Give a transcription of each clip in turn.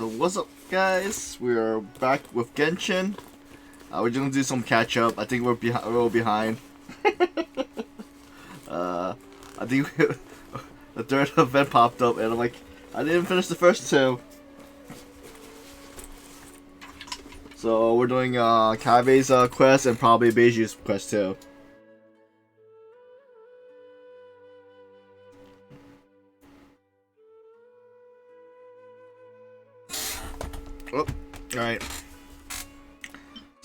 So what's up, guys? We're back with Genshin. We're gonna do some catch up. I think we're a little behind. I think the third event popped up, and I'm like, I didn't finish the first two. So we're doing Kave's quest and probably Beiju's quest too. Oh, alright.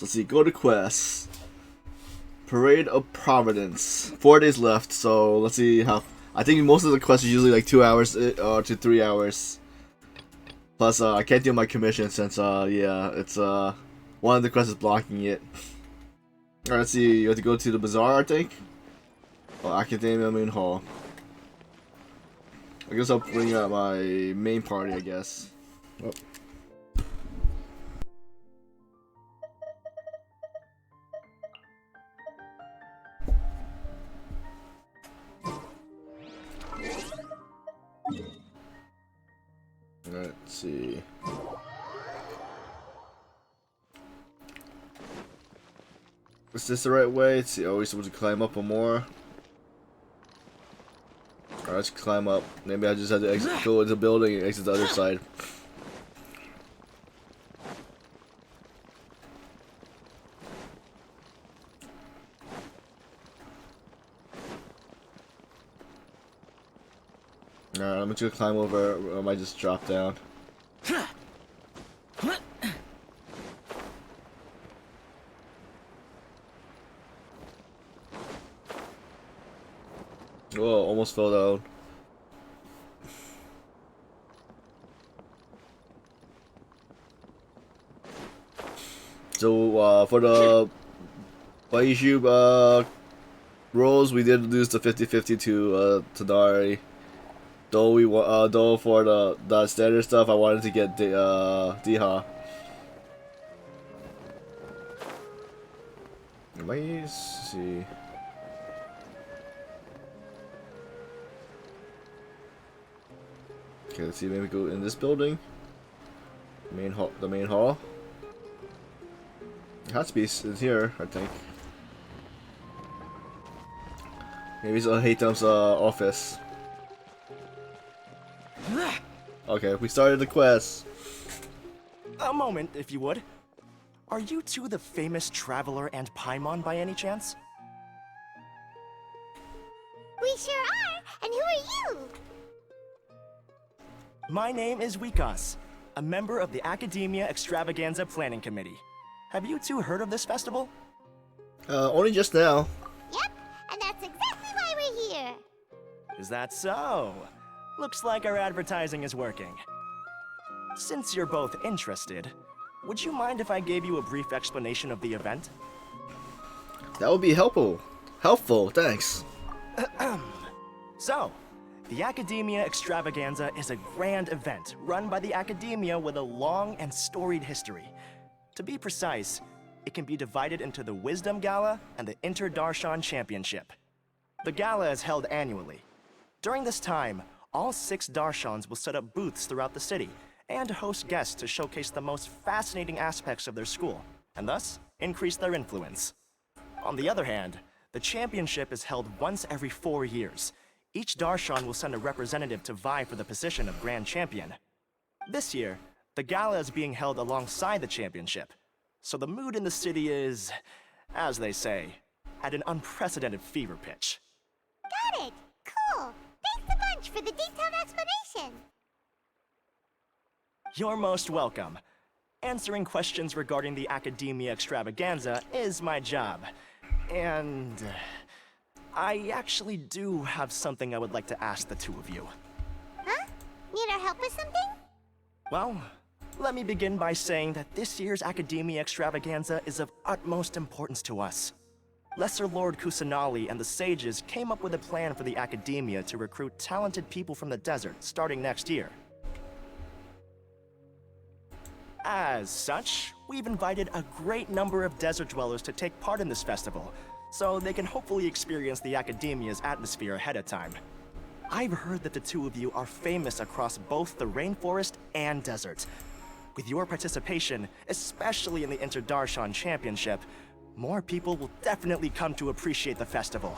Let's see, go to quests. Parade of Providence. 4 days left, so let's see how. I think most of the quests are usually like 2 hours to 3 hours. Plus, I can't do my commission since, yeah, it's, one of the quests is blocking it. Alright, let's see, you have to go to the bazaar, I think? Oh, Academia Main Hall. I guess I'll bring out my main party, I guess. Oh. Let's see. Is this the right way? Let's see. Oh, we're supposed to climb up or more. Alright, let's climb up. Maybe I just have to exit, go into the building and exit the other side. Alright, I'm just gonna climb over, or I might just drop down. Whoa, almost fell down. So, for the VTuber roles, we did lose the 50-50 to Tadari. Though for the standard stuff, I wanted to get Diha. Let me see. Okay, let's see. Maybe go in this building. The main hall. It has to be in here, I think. Maybe it's Haytam's office. Okay, we started the quest. A moment, if you would. Are you two the famous traveler and Paimon by any chance? We sure are, and who are you? My name is Wikas, a member of the Academia Extravaganza Planning Committee. Have you two heard of this festival? Only just now. Yep, and that's exactly why we're here. Is that so? Looks like our advertising is working. Since you're both interested, would you mind if I gave you a brief explanation of the event? That would be helpful. Helpful, thanks. So, the Academia Extravaganza is a grand event run by the Academia with a long and storied history. To be precise, it can be divided into the Wisdom Gala and the Inter-Darshan Championship. The gala is held annually. During this time, all 6 Darshans will set up booths throughout the city and host guests to showcase the most fascinating aspects of their school, and thus increase their influence. On the other hand, the championship is held once every 4 years. Each Darshan will send a representative to vie for the position of Grand Champion. This year, the gala is being held alongside the championship, so the mood in the city is, as they say, at an unprecedented fever pitch. Got it. Cool. Thanks a bunch for the detailed explanation. You're most welcome. Answering questions regarding the Academia Extravaganza is my job. And I actually do have something I would like to ask the two of you. Huh? Need our help with something? Well, let me begin by saying that this year's Academia Extravaganza is of utmost importance to us. Lesser Lord Kusanali and the sages came up with a plan for the Academia to recruit talented people from the desert starting next year. As such, we've invited a great number of desert dwellers to take part in this festival, so they can hopefully experience the Academia's atmosphere ahead of time. I've heard that the two of you are famous across both the rainforest and desert. With your participation, especially in the Inter-Darshan Championship, more people will definitely come to appreciate the festival.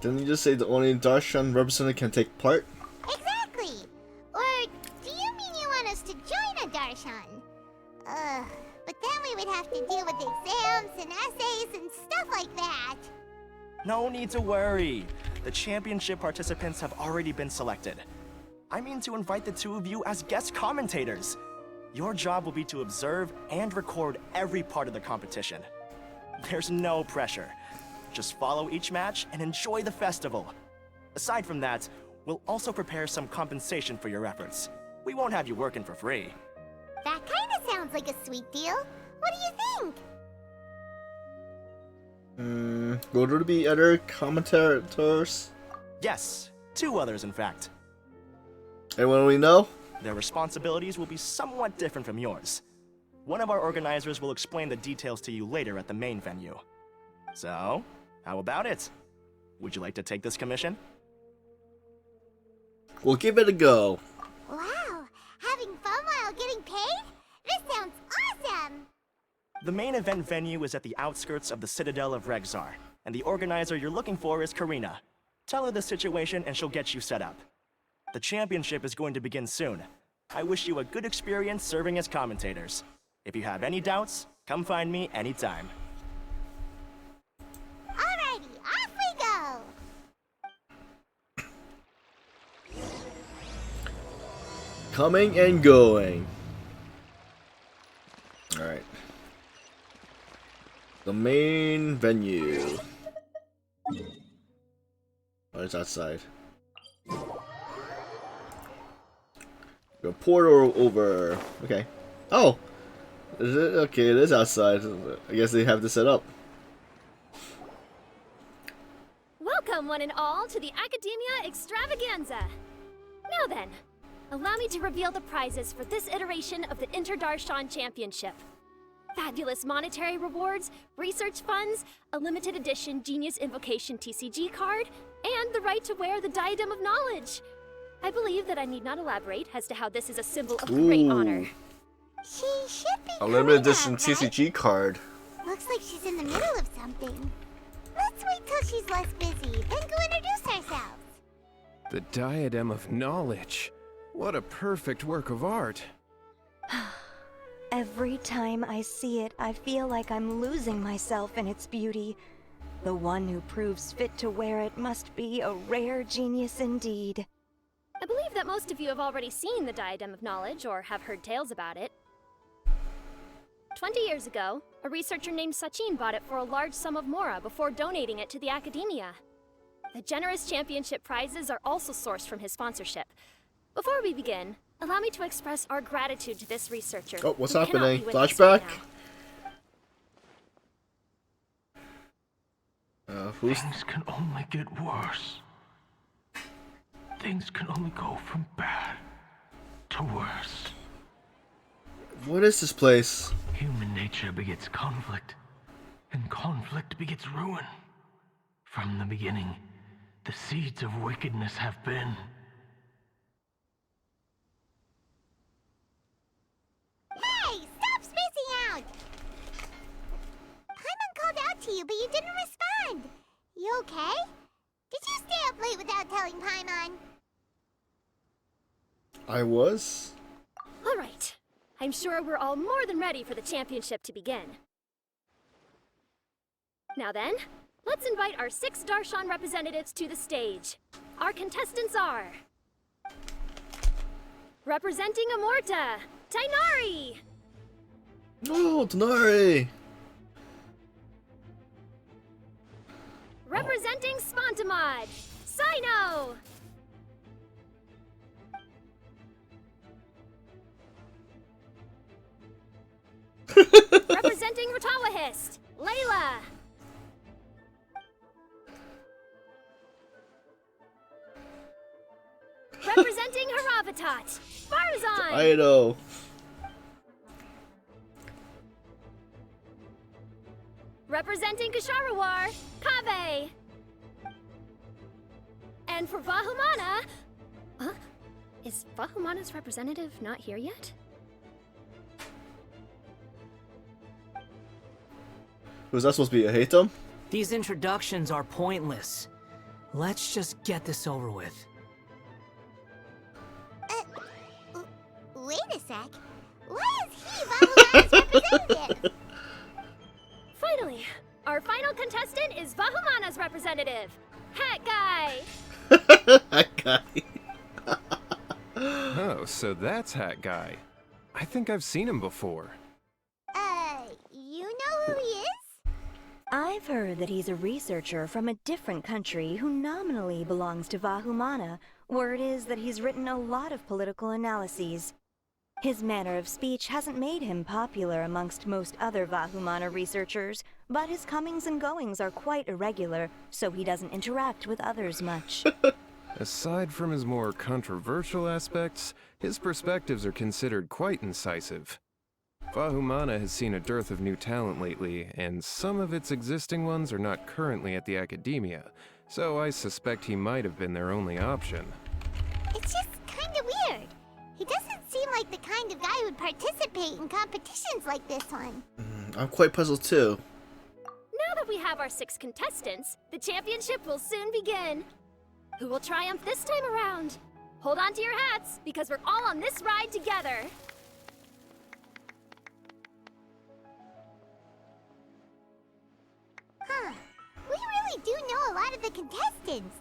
Didn't you just say the only Darshan representative can take part? Exactly! Or do you mean you want us to join a Darshan? But then we would have to deal with exams and essays and stuff like that. No need to worry. The championship participants have already been selected. I mean to invite the two of you as guest commentators. Your job will be to observe and record every part of the competition. There's no pressure. Just follow each match and enjoy the festival. Aside from that, we'll also prepare some compensation for your efforts. We won't have you working for free. That kinda sounds like a sweet deal. What do you think? Will there be other commentators? Yes, 2 others in fact. Anyone we know? Their responsibilities will be somewhat different from yours. One of our organizers will explain the details to you later at the main venue. So, how about it? Would you like to take this commission? We'll give it a go. Wow, having fun while getting paid? This sounds awesome! The main event venue is at the outskirts of the Citadel of Regzar, and the organizer you're looking for is Karina. Tell her the situation and she'll get you set up. The championship is going to begin soon. I wish you a good experience serving as commentators. If you have any doubts, come find me anytime. Alrighty, off we go! Coming and going. Alright. The main venue. Oh, it's outside. Go portal over. Okay. Oh! Is it? Okay, it is outside. I guess they have this set up. Welcome, one and all, to the Academia Extravaganza! Now then, allow me to reveal the prizes for this iteration of the Inter-Darshan Championship. Fabulous monetary rewards, research funds, a limited edition Genius Invocation TCG card, and the right to wear the Diadem of Knowledge. I believe that I need not elaborate as to how this is a symbol of great honor. She should be A limited Karina, edition right? TCG card. Looks like she's in the middle of something. Let's wait till she's less busy, then go introduce ourselves. The Diadem of Knowledge. What a perfect work of art. Every time I see it, I feel like I'm losing myself in its beauty. The one who proves fit to wear it must be a rare genius indeed. I believe that most of you have already seen the Diadem of Knowledge or have heard tales about it. 20 years ago, a researcher named Sachin bought it for a large sum of mora before donating it to the Academia. The generous championship prizes are also sourced from his sponsorship. Before we begin, allow me to express our gratitude to this researcher. Oh, what's who cannot happening? be with us Flashback? right now. Who's... Things can only get worse. Things can only go from bad to worse. What is this place? Human nature begets conflict, and conflict begets ruin. From the beginning, the seeds of wickedness have been. Hey, stop spacing out! Paimon called out to you, but you didn't respond. You okay? Did you stay up late without telling Paimon? I was? All right. I'm sure we're all more than ready for the championship to begin. Now then, let's invite our 6 Darshan representatives to the stage. Our contestants are... representing Amorta, Tainari! No, Tanari! Representing Spontamod, Sino! Representing Ratawahist, Layla! Representing Haravatat, Farzan! I know. Representing Ksharawar, Kaveh. And for Vahumana... Huh? Is Vahumana's representative not here yet? Was that supposed to be a Hatem? These introductions are pointless. Let's just get this over with. Wait a sec. Why is he Vahumana's representative? Finally, our final contestant is Vahumana's representative, Hat Guy. That guy. Oh, so that's Hat Guy. I think I've seen him before. You know who he is? I've heard that he's a researcher from a different country who nominally belongs to Vahumana. Word is that he's written a lot of political analyses. His manner of speech hasn't made him popular amongst most other Vahumana researchers, but his comings and goings are quite irregular, so he doesn't interact with others much. Aside from his more controversial aspects, his perspectives are considered quite incisive. Vahumana has seen a dearth of new talent lately, and some of its existing ones are not currently at the academia, so I suspect he might have been their only option. It's just kinda weird. He doesn't seem like the kind of guy who'd participate in competitions like this one. I'm quite puzzled too. Now that we have our 6 contestants, the championship will soon begin. Who will triumph this time around? Hold on to your hats, because we're all on this ride together. Huh. We really do know a lot of the contestants.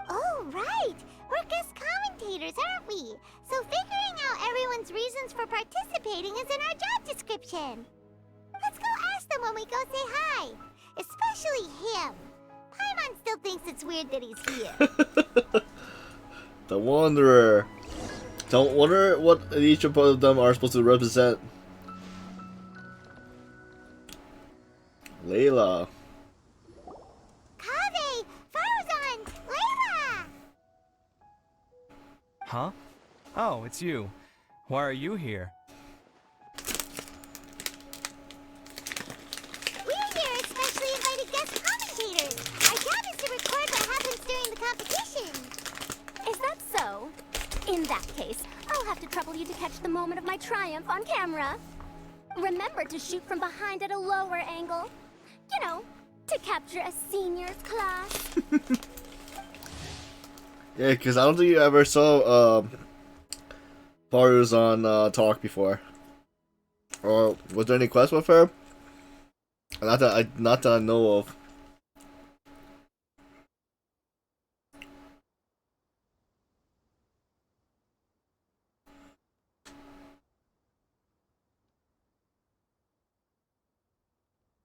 Oh, right. We're guest commentators, aren't we? So figuring out everyone's reasons for participating is in our job description. Let's go ask them when we go say hi. Especially him. Paimon still thinks it's weird that he's here. The Wanderer. Don't wonder what each of them are supposed to represent. Layla. Kaveh! Farzan! Layla! Huh? Oh, it's you. Why are you here? We're here especially invited guest commentators. Our job is to record what happens during the competition. Is that so? In that case, I'll have to trouble you to catch the moment of my triumph on camera. Remember to shoot from behind at a lower angle. You know, to capture a senior's class. Yeah, because I don't think you ever saw Farzan talk before. Or was there any quest with her? Not that I know of.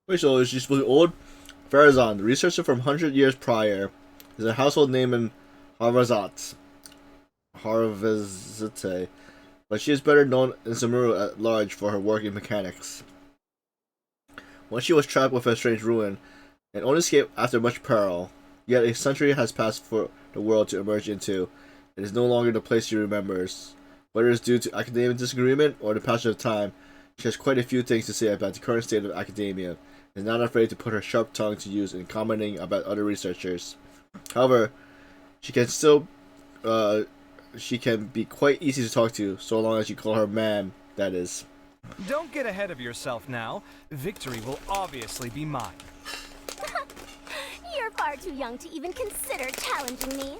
Wait, so is she supposed to be old? Farazan, the researcher from 100 years prior, is a household name in Harvazat. But she is better known in Samuru at large for her work in mechanics. Once she was trapped with a strange ruin, and only escaped after much peril, yet a century has passed for the world to emerge into. It is no longer the place she remembers. Whether it is due to academic disagreement or the passage of time, she has quite a few things to say about the current state of academia, and is not afraid to put her sharp tongue to use in commenting about other researchers. However, she can be quite easy to talk to, so long as you call her ma'am, that is. Don't get ahead of yourself now. Victory will obviously be mine. You're far too young to even consider challenging me.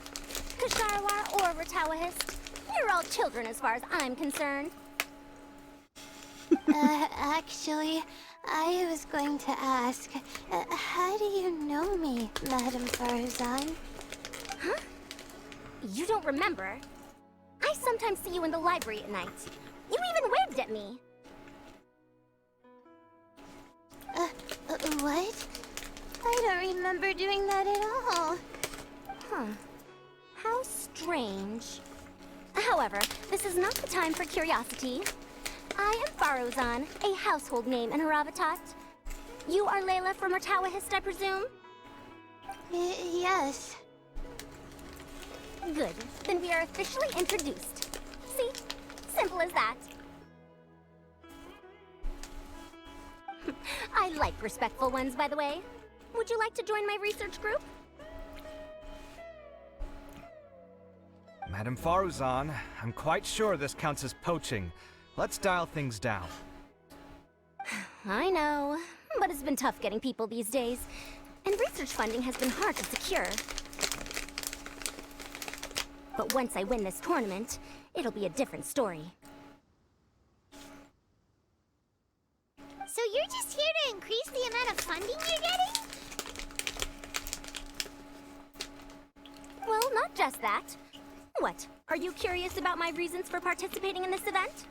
Ksharawar or Ratawahist, you're all children as far as I'm concerned. Actually, I was going to ask, how do you know me, Madam Farzan? Huh? You don't remember? I sometimes see you in the library at night. You even waved at me. What? I don't remember doing that at all. Huh. How strange. However, this is not the time for curiosity. I am Farozan, a household name in Haravatat. You are Layla from Ratawahist, I presume? Yes. Good. Then we are officially introduced. See? Simple as that. I like respectful ones, by the way. Would you like to join my research group? Madam Faruzan, I'm quite sure this counts as poaching. Let's dial things down. I know, but it's been tough getting people these days. And research funding has been hard to secure. But once I win this tournament, it'll be a different story. So you're just here to increase the amount of funding you're getting? Well, not just that. What? Are you curious about my reasons for participating in this event?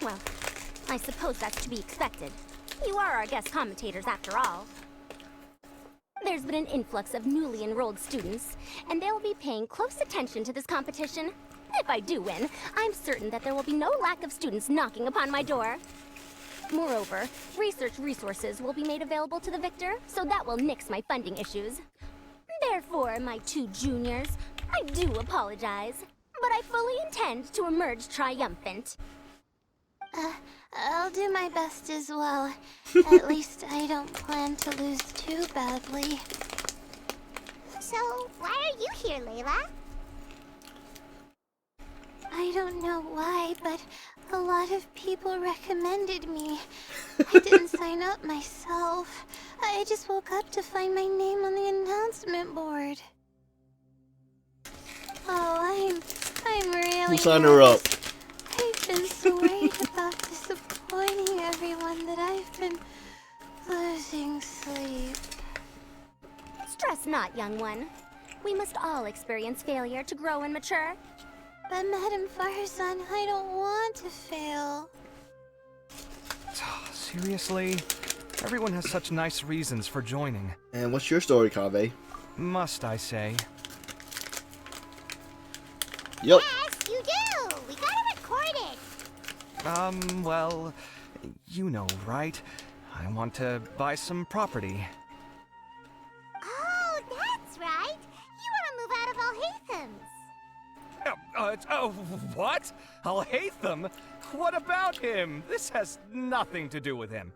Well, I suppose that's to be expected. You are our guest commentators after all. There's been an influx of newly enrolled students, and they'll be paying close attention to this competition. If I do win, I'm certain that there will be no lack of students knocking upon my door. Moreover, research resources will be made available to the victor, so that will nix my funding issues. Therefore, my two juniors, I do apologize, but I fully intend to emerge triumphant. I'll do my best as well. At least I don't plan to lose too badly. So, why are you here, Layla? I don't know why, but a lot of people recommended me. I didn't sign up myself. I just woke up to find my name on the announcement board. Oh, I'm really Who signed her up? I've been so worried about disappointing everyone that I've been losing sleep. Stress not, young one. We must all experience failure to grow and mature. But Madam Faruzan, I don't want to fail. Seriously? Everyone has such nice reasons for joining. And what's your story, Kaveh? Must I say? Yep. Yes, you do! We gotta record it! Well, you know, right? I want to buy some property. Oh, that's right! You want to move out of Alhaitham's. What? Alhaitham? What about him? This has nothing to do with him.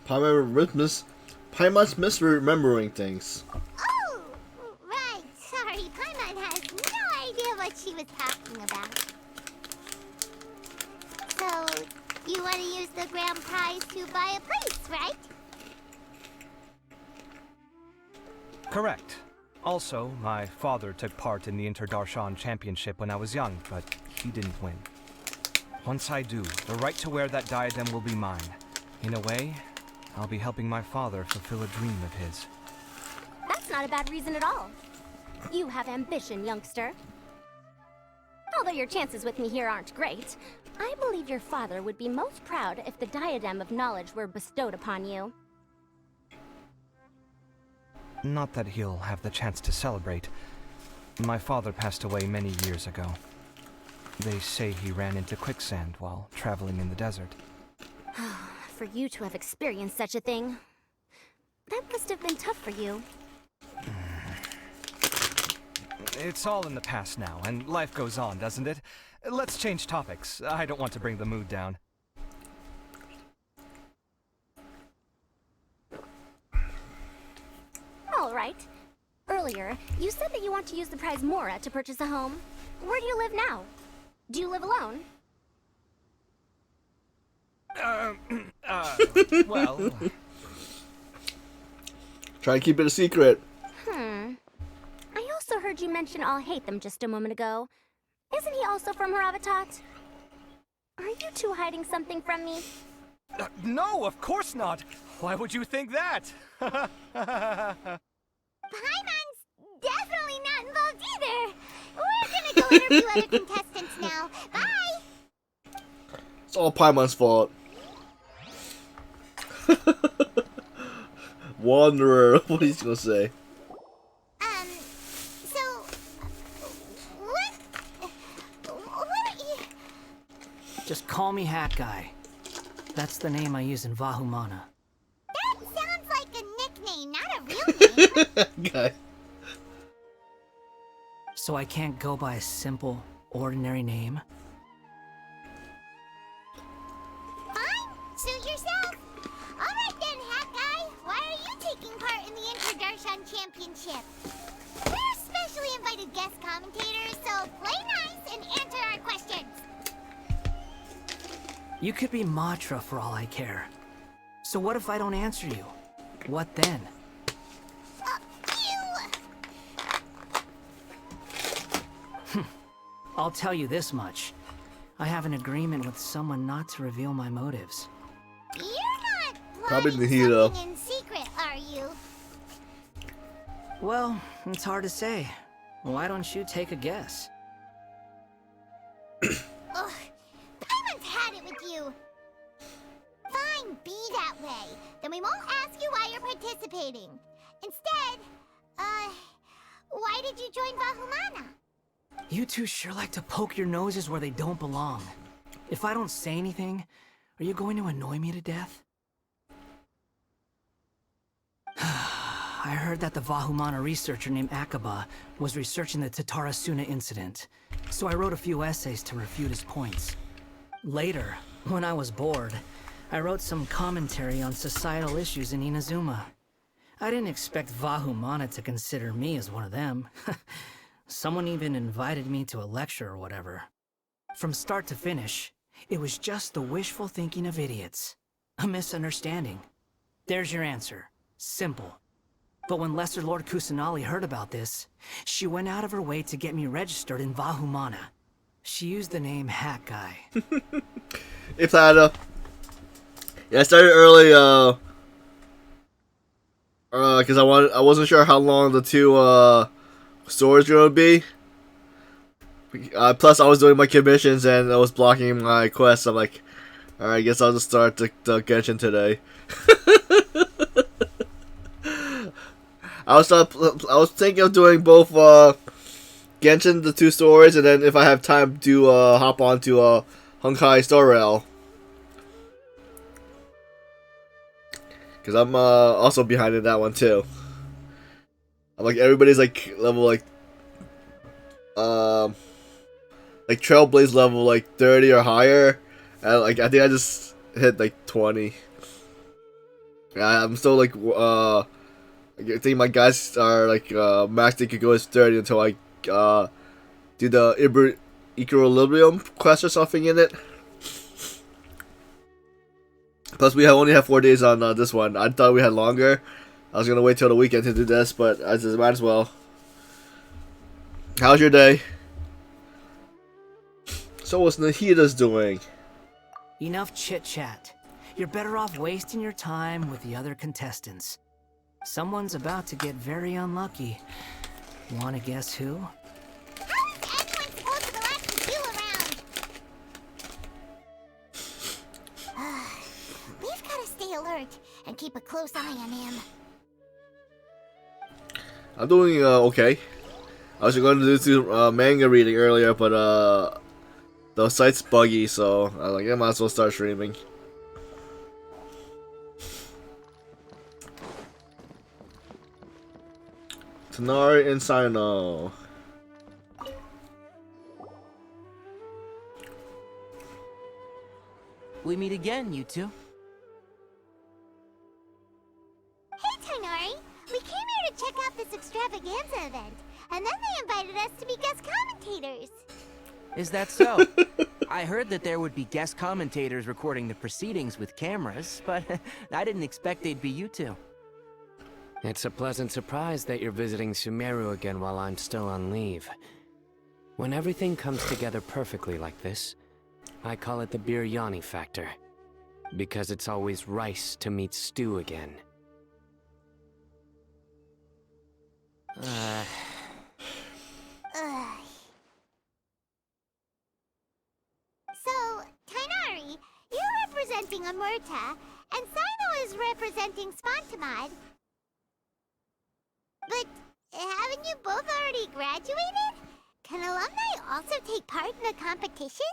Paimon's misremembering things. Oh! Right, sorry. Paimon has no idea what she was talking about. So, you want to use the grand prize to buy a place, right? Correct. Also, my father took part in the Inter-Darshan Championship when I was young, but he didn't win. Once I do, the right to wear that diadem will be mine. In a way, I'll be helping my father fulfill a dream of his. That's not a bad reason at all. You have ambition, youngster. Although your chances with me here aren't great, I believe your father would be most proud if the diadem of knowledge were bestowed upon you. Not that he'll have the chance to celebrate. My father passed away many years ago. They say he ran into quicksand while traveling in the desert. For you to have experienced such a thing, that must have been tough for you. It's all in the past now, and life goes on, doesn't it? Let's change topics. I don't want to bring the mood down. All right. Earlier, you said that you want to use the prize Mora to purchase a home. Where do you live now? Do you live alone? Well... Try and keep it a secret. I also heard you mention Alhaitham just a moment ago. Isn't he also from Haravatat? Are you two hiding something from me? No, of course not! Why would you think that? Paimon's definitely not involved either! We're gonna go interview other contestants now. Bye! It's all Paimon's fault. Wanderer, what he's gonna say. So... What are you... Just call me Hat Guy. That's the name I use in Vahumana. That sounds like a nickname, not a real name. Guy. So I can't go by a simple, ordinary name? Fine, suit yourself. Alright then, Darshan Championship. We're specially invited guest commentators, so play nice and answer our questions. You could be Matra for all I care. So what if I don't answer you? What then? I'll tell you this much. I have an agreement with someone not to reveal my motives. You're not Probably plotting Nahida. something in secret, are you? Well, it's hard to say. Why don't you take a guess? Ugh, Paimon's had it with you. Fine, be that way. Then we won't ask you why you're participating. Instead, why did you join Vahumana? You two sure like to poke your noses where they don't belong. If I don't say anything, are you going to annoy me to death? I heard that the Vahumana researcher named Akaba was researching the Tatarasuna incident, so I wrote a few essays to refute his points. Later, when I was bored, I wrote some commentary on societal issues in Inazuma. I didn't expect Vahumana to consider me as one of them. Someone even invited me to a lecture or whatever. From start to finish, it was just the wishful thinking of idiots. A misunderstanding. There's your answer. Simple. But when Lesser Lord Kusanali heard about this, she went out of her way to get me registered in Vahumana. She used the name Hat Guy. Hey, Plata. Yeah, I started early, because I wasn't sure how long the two, stories gonna be. Plus, I was doing my commissions and I was blocking my quests. I'm like, alright, I guess I'll just start the Genshin today. I was thinking of doing both Genshin, the two stories, and then if I have time to hop on to Honkai Star Rail. Because I'm also behind in that one too. I'm like, everybody's like level like Trailblaze level like 30 or higher. And like I think I just hit like 20. Yeah, I'm still like I think my guys are like max they could go is 30 until I do the Equilibrium quest or something in it. Plus we only have 4 days on this one. I thought we had longer. I was gonna wait till the weekend to do this, but I just might as well. How's your day? So what's Nahida's doing? Enough chit-chat. You're better off wasting your time with the other contestants. Someone's about to get very unlucky. Wanna guess who? How is anyone supposed to relax with you around? We've gotta stay alert and keep a close eye on him. I'm doing okay. I was going to do some manga reading earlier, but the site's buggy, so I was like, I might as well start streaming. Tanari and Sino. We meet again, you two. Hey, Tainari! We came here to check out this extravaganza event, and then they invited us to be guest commentators. Is that so? I heard that there would be guest commentators recording the proceedings with cameras, but I didn't expect they'd be you two. It's a pleasant surprise that you're visiting Sumeru again while I'm still on leave. When everything comes together perfectly like this, I call it the biryani factor. Because it's always rice to meet stew again. Ugh. So, Tainari, you're representing Amurta, and Sino is representing Spontamod. But haven't you both already graduated? Can alumni also take part in the competition?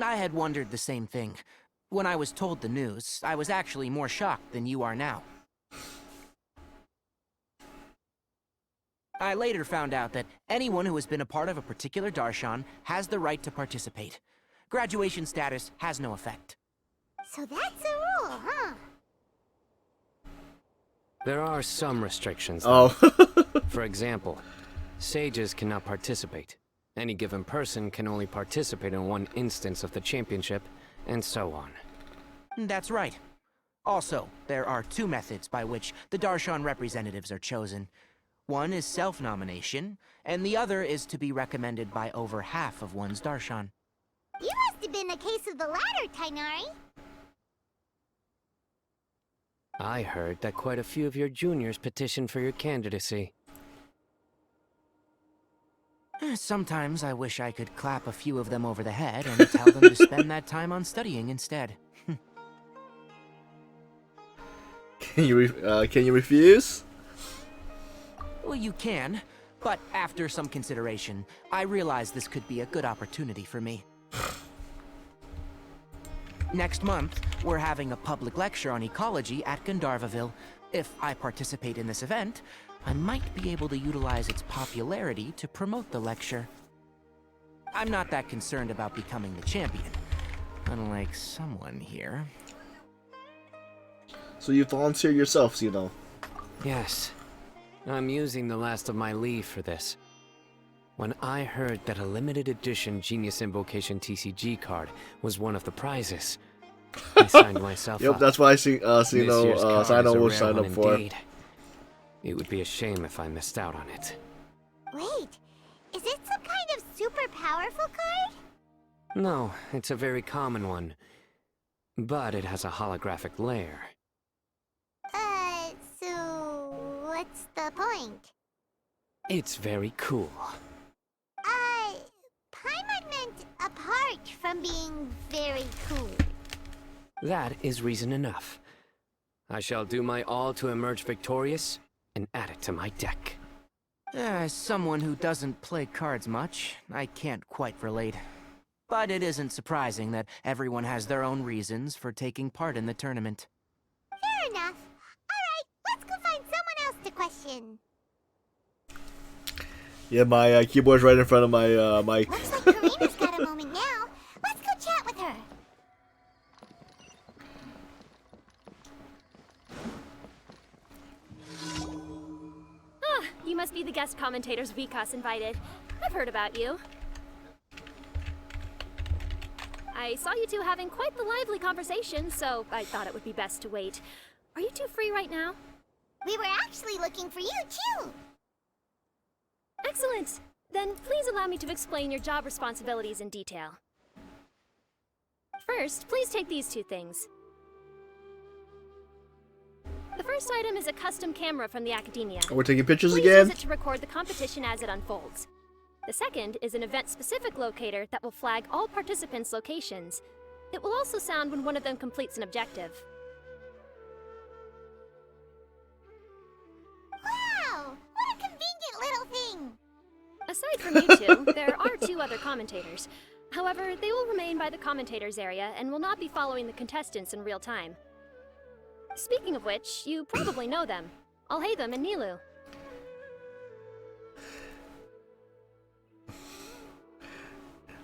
I had wondered the same thing. When I was told the news, I was actually more shocked than you are now. I later found out that anyone who has been a part of a particular darshan has the right to participate. Graduation status has no effect. So that's the rule, huh? There are some restrictions, Oh. though. For example, sages cannot participate. Any given person can only participate in one instance of the championship, and so on. That's right. Also, there are two methods by which the Darshan representatives are chosen. One is self-nomination, and the other is to be recommended by over half of one's Darshan. You must have been a case of the latter, Tainari. I heard that quite a few of your juniors petitioned for your candidacy. Sometimes I wish I could clap a few of them over the head and tell them to spend that time on studying instead. Can you refuse? Well, you can, but after some consideration, I realize this could be a good opportunity for me. Next month, we're having a public lecture on ecology at Gandharvaville. If I participate in this event, I might be able to utilize its popularity to promote the lecture. I'm not that concerned about becoming the champion, unlike someone here. So you volunteer yourself, you know. Yes. I'm using the last of my leave for this. When I heard that a limited edition Genius Invocation TCG card was one of the prizes, I signed myself up. Yep, that's why I see This year's card Sino is a will rare sign one up for. indeed. It would be a shame if I missed out on it. Wait, is it some kind of super powerful card? No, it's a very common one. But it has a holographic layer. So what's the point? It's very cool. Paimon meant apart from being very cool. That is reason enough. I shall do my all to emerge victorious and add it to my deck. As someone who doesn't play cards much, I can't quite relate. But it isn't surprising that everyone has their own reasons for taking part in the tournament. Fair enough. Alright, let's go find someone else to question. Yeah, my keyboard's right in front of my mic. Looks like Karina's got a moment now. Let's go chat with her. Ah, you must be the guest commentators Vikas invited. I've heard about you. I saw you two having quite the lively conversation, so I thought it would be best to wait. Are you two free right now? We were actually looking for you, too. Excellent! Then please allow me to explain your job responsibilities in detail. First, please take these two things. The first item is a custom camera from the Academia. We're taking pictures Please again? use it to record the competition as it unfolds. The second is an event-specific locator that will flag all participants' locations. It will also sound when one of them completes an objective. Wow, what a convenient little thing. Aside from you two, there are two other commentators. However, they will remain by the commentators area and will not be following the contestants in real time. Speaking of which, you probably know them. Alhaitham and Nilu.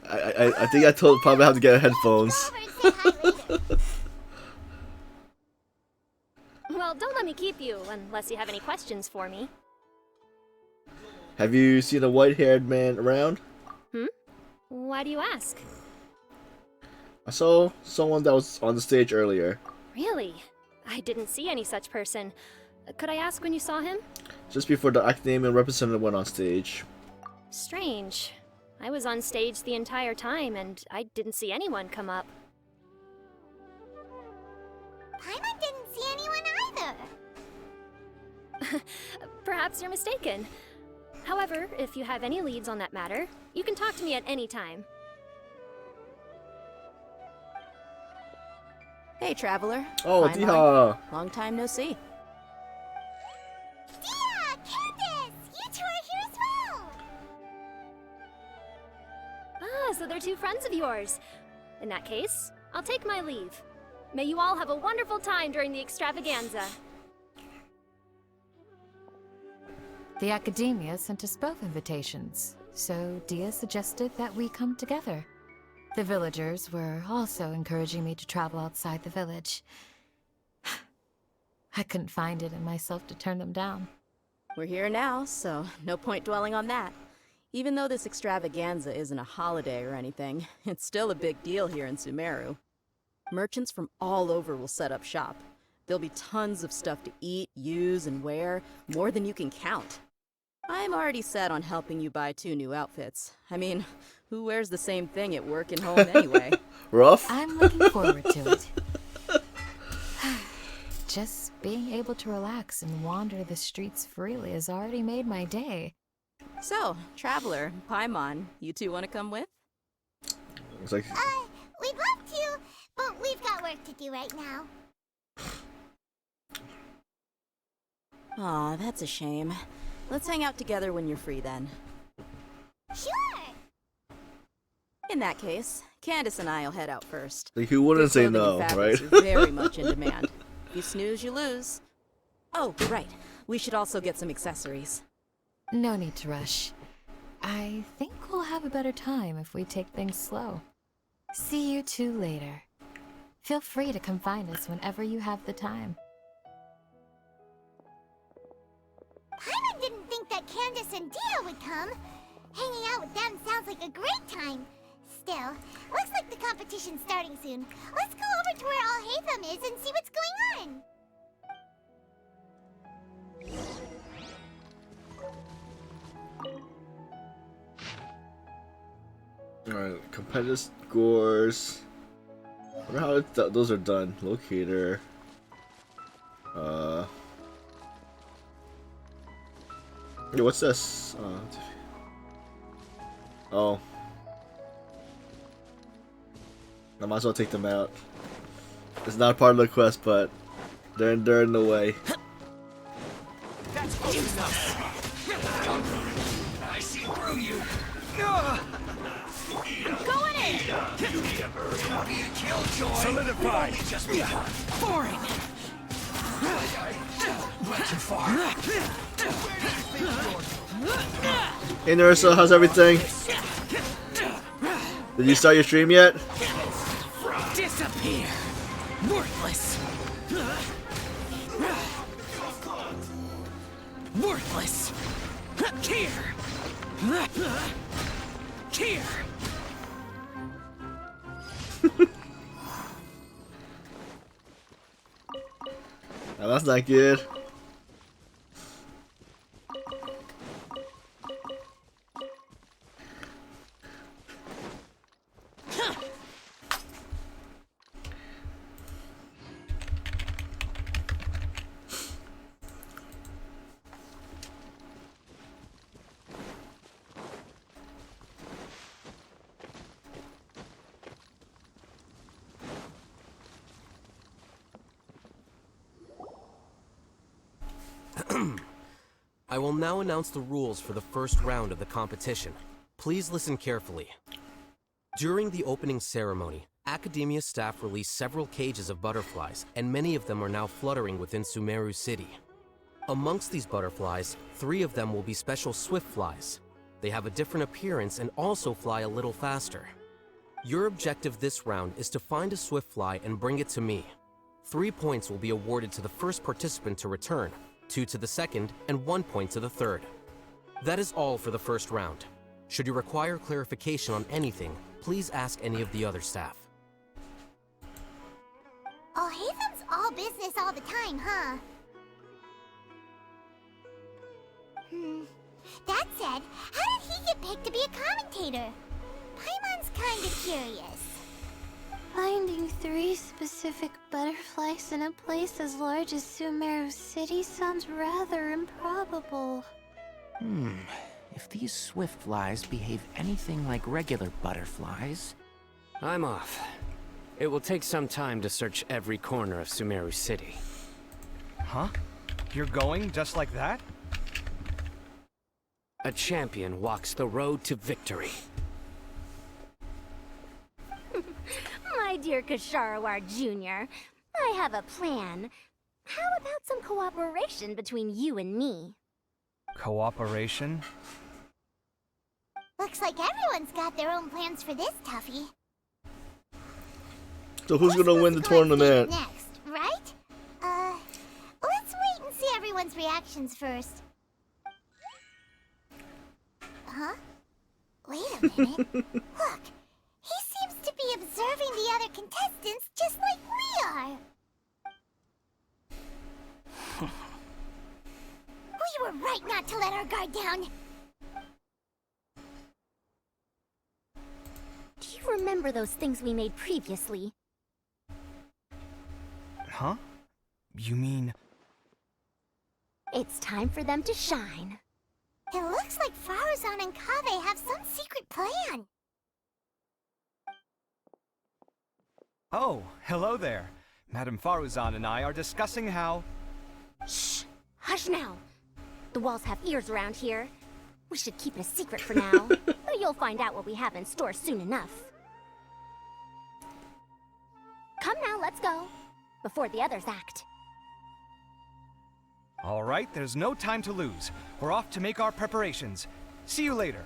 I think I probably have to get headphones. Well, don't let me keep you, unless you have any questions for me. Have you seen a white-haired man around? Why do you ask? I saw someone that was on the stage earlier. Really? I didn't see any such person. Could I ask when you saw him? Just before the Academia representative went on stage. Strange. I was on stage the entire time, and I didn't see anyone come up. Paimon didn't see anyone either. Perhaps you're mistaken. However, if you have any leads on that matter, you can talk to me at any time. Hey, traveler. Oh, Paimon. Diha! Long time no see. Dia! Candace! You two are here as well! Ah, so they're two friends of yours. In that case, I'll take my leave. May you all have a wonderful time during the extravaganza. The Academia sent us both invitations, so Dia suggested that we come together. The villagers were also encouraging me to travel outside the village. I couldn't find it in myself to turn them down. We're here now, so no point dwelling on that. Even though this extravaganza isn't a holiday or anything, it's still a big deal here in Sumeru. Merchants from all over will set up shop. There'll be tons of stuff to eat, use, and wear, more than you can count. I'm already set on helping you buy 2 new outfits. I mean, who wears the same thing at work and home anyway? Rough? I'm looking forward to it. Just being able to relax and wander the streets freely has already made my day. So, Traveler, Paimon, you two want to come with? It's like, We'd love to, but we've got work to do right now. Aw, that's a shame. Let's hang out together when you're free then. Sure! In that case, Candace and I'll head out first. like who wouldn't Good say clothing no, and right? fabrics are very much in demand. If you snooze, you lose. Oh, right. We should also get some accessories. No need to rush. I think we'll have a better time if we take things slow. See you two later. Feel free to come find us whenever you have the time. Paimon didn't think that Candace and Dia would come. Hanging out with them sounds like a great time. Still, looks like the competition's starting soon. Let's go over to where Alhaitham is and see what's going on. Alright, competitive scores. I wonder how those are done. Locator. Yeah, what's this? Oh. I might as well take them out. It's not part of the quest, but they're in the way. That's close enough. I see through you. Going in! Solidify. Just Boring! not too far. Hey Nerissa, how's everything? Did you start your stream yet? Disappear! Worthless! Worthless! Here! Here! Oh, that's not good. I will now announce the rules for the first round of the competition. Please listen carefully. During the opening ceremony, Academia staff released several cages of butterflies, and many of them are now fluttering within Sumeru City. Amongst these butterflies, 3 of them will be special swift flies. They have a different appearance and also fly a little faster. Your objective this round is to find a swift fly and bring it to me. 3 points will be awarded to the first participant to return, 2 to the second, and 1 point to the third. That is all for the first round. Should you require clarification on anything, please ask any of the other staff. Alhaitham's all business all the time, huh? That said, how did he get picked to be a commentator? Paimon's kinda curious. Finding 3 specific butterflies in a place as large as Sumeru City sounds rather improbable. If these swift flies behave anything like regular butterflies... I'm off. It will take some time to search every corner of Sumeru City. Huh? You're going just like that? A champion walks the road to victory. My dear Kasharawar Jr., I have a plan. How about some cooperation between you and me? Cooperation? Looks like everyone's got their own plans for this toughie. So who's gonna win the tournament? Next, right? questions first. Huh? Wait a minute. Look, he seems to be observing the other contestants just like we are. We were right not to let our guard down. Do you remember those things we made previously? Huh? You mean... It's time for them to shine. It looks like Faruzan and Kaveh have some secret plan. Oh, hello there. Madame Faruzan and I are discussing how... Shh! Hush now! The walls have ears around here. We should keep it a secret for now, but you'll find out what we have in store soon enough. Come now, let's go. Before the others act. All right, there's no time to lose. We're off to make our preparations. See you later.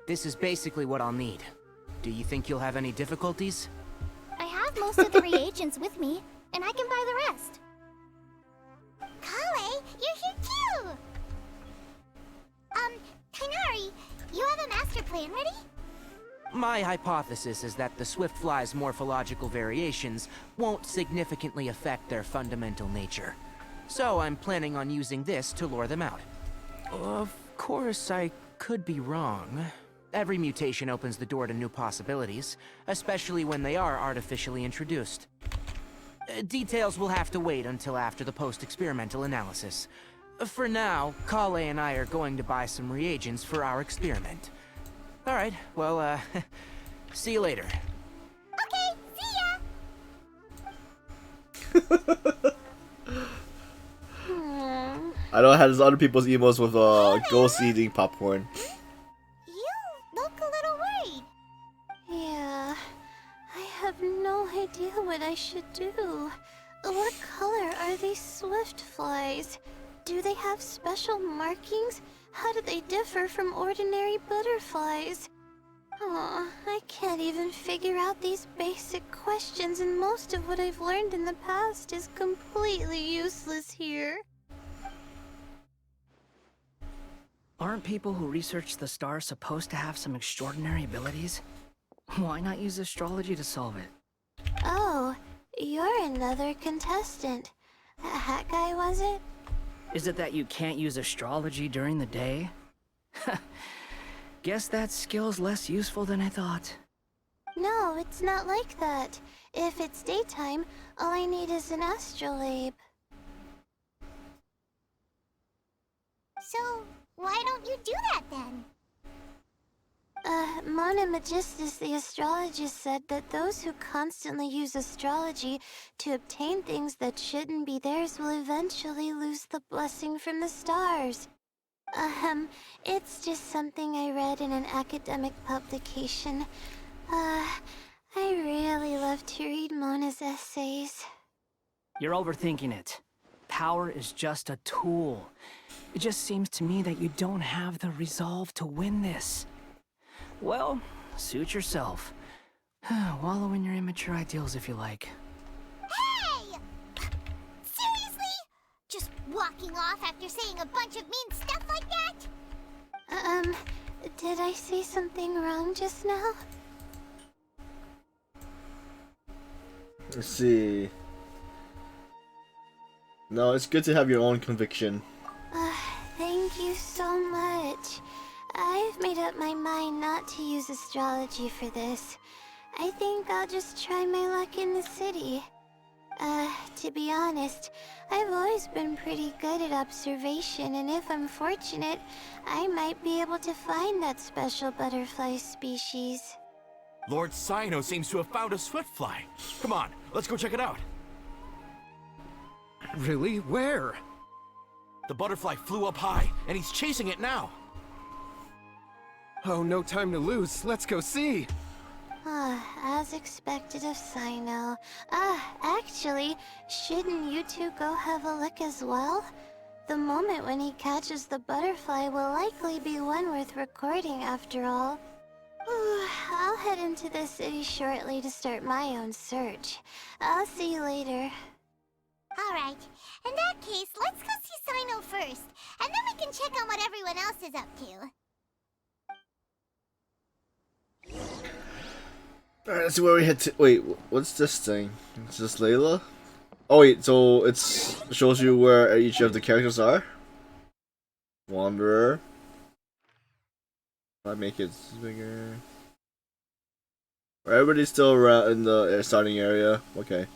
This is basically what I'll need. Do you think you'll have any difficulties? I have most of the reagents with me, and I can buy the rest. Kale, you're here too! Kainari, you have a master plan ready? My hypothesis is that the Swiftfly's morphological variations won't significantly affect their fundamental nature. So I'm planning on using this to lure them out. Of course, I could be wrong. Every mutation opens the door to new possibilities, especially when they are artificially introduced. Details will have to wait until after the post-experimental analysis. For now, Kale and I are going to buy some reagents for our experiment. Alright, well, see you later. Okay, see ya! I know it has other people's emos with ghosts eating popcorn. You look a little worried. Yeah, I have no idea what I should do. What color are these swift flies? Do they have special markings? How do they differ from ordinary butterflies? Oh, I can't even figure out these basic questions, and most of what I've learned in the past is completely useless here. Aren't people who research the stars supposed to have some extraordinary abilities? Why not use astrology to solve it? Oh, you're another contestant. That hat guy, was it? Is it that you can't use astrology during the day? Guess that skill's less useful than I thought. No, it's not like that. If it's daytime, all I need is an astrolabe. So, why don't you do that then? Mona Magistus, the astrologist, said that those who constantly use astrology to obtain things that shouldn't be theirs will eventually lose the blessing from the stars. It's just something I read in an academic publication. I really love to read Mona's essays. You're overthinking it. Power is just a tool. It just seems to me that you don't have the resolve to win this. Well, suit yourself. Wallow in your immature ideals if you like. Hey! Seriously? Just walking off after saying a bunch of mean stuff like that? Did I say something wrong just now? Let's see. No, it's good to have your own conviction. Thank you so much. I've made up my mind not to use astrology for this. I think I'll just try my luck in the city. To be honest, I've always been pretty good at observation, and if I'm fortunate, I might be able to find that special butterfly species. Lord Cyno seems to have found a swiftfly. Come on, let's go check it out. Really? Where? The butterfly flew up high, and he's chasing it now. Oh, no time to lose. Let's go see. As expected of Cyno. Actually, shouldn't you two go have a look as well? The moment when he catches the butterfly will likely be one worth recording after all. I'll head into the city shortly to start my own search. I'll see you later. Alright, in that case, let's go see Sino first, and then we can check on what everyone else is up to. Alright, let's see where we head to. Wait, what's this thing? Is this Layla? Oh wait, so it shows you where each of the characters are? Wanderer. I make it bigger. Everybody's still around in the starting area. Okay.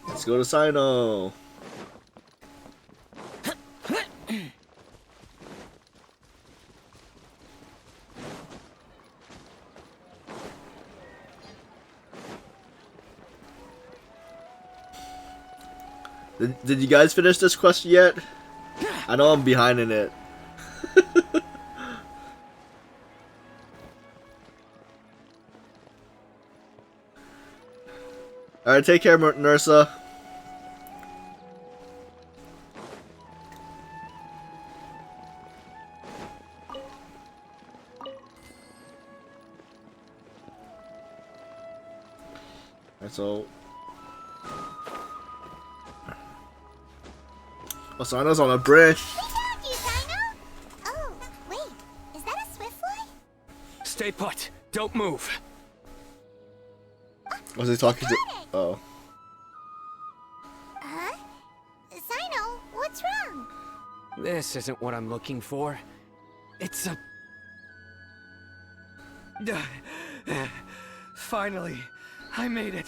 Let's go to Sino. Did you guys finish this quest yet? I know I'm behind in it. Alright, take care, Nursa. Alright, so... Oh, Sino's on a bridge. We found you, Sino! Oh, wait, is that a swiftfly? Stay put. Don't move. Was he talking to? Oh. Huh? Sino, what's wrong? This isn't what I'm looking for. It's a... Finally, I made it.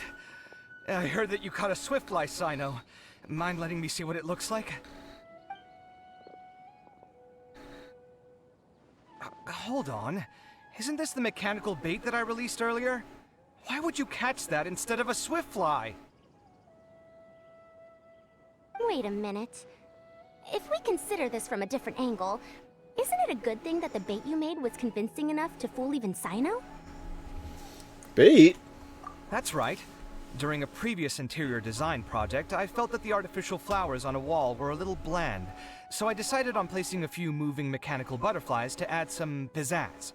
I heard that you caught a swiftfly, Sino. Mind letting me see what it looks like? Hold on. Isn't this the mechanical bait that I released earlier? Why would you catch that instead of a swiftfly? Wait a minute. If we consider this from a different angle, isn't it a good thing that the bait you made was convincing enough to fool even Sino? Bait? That's right. During a previous interior design project, I felt that the artificial flowers on a wall were a little bland, so I decided on placing a few moving mechanical butterflies to add some pizzazz.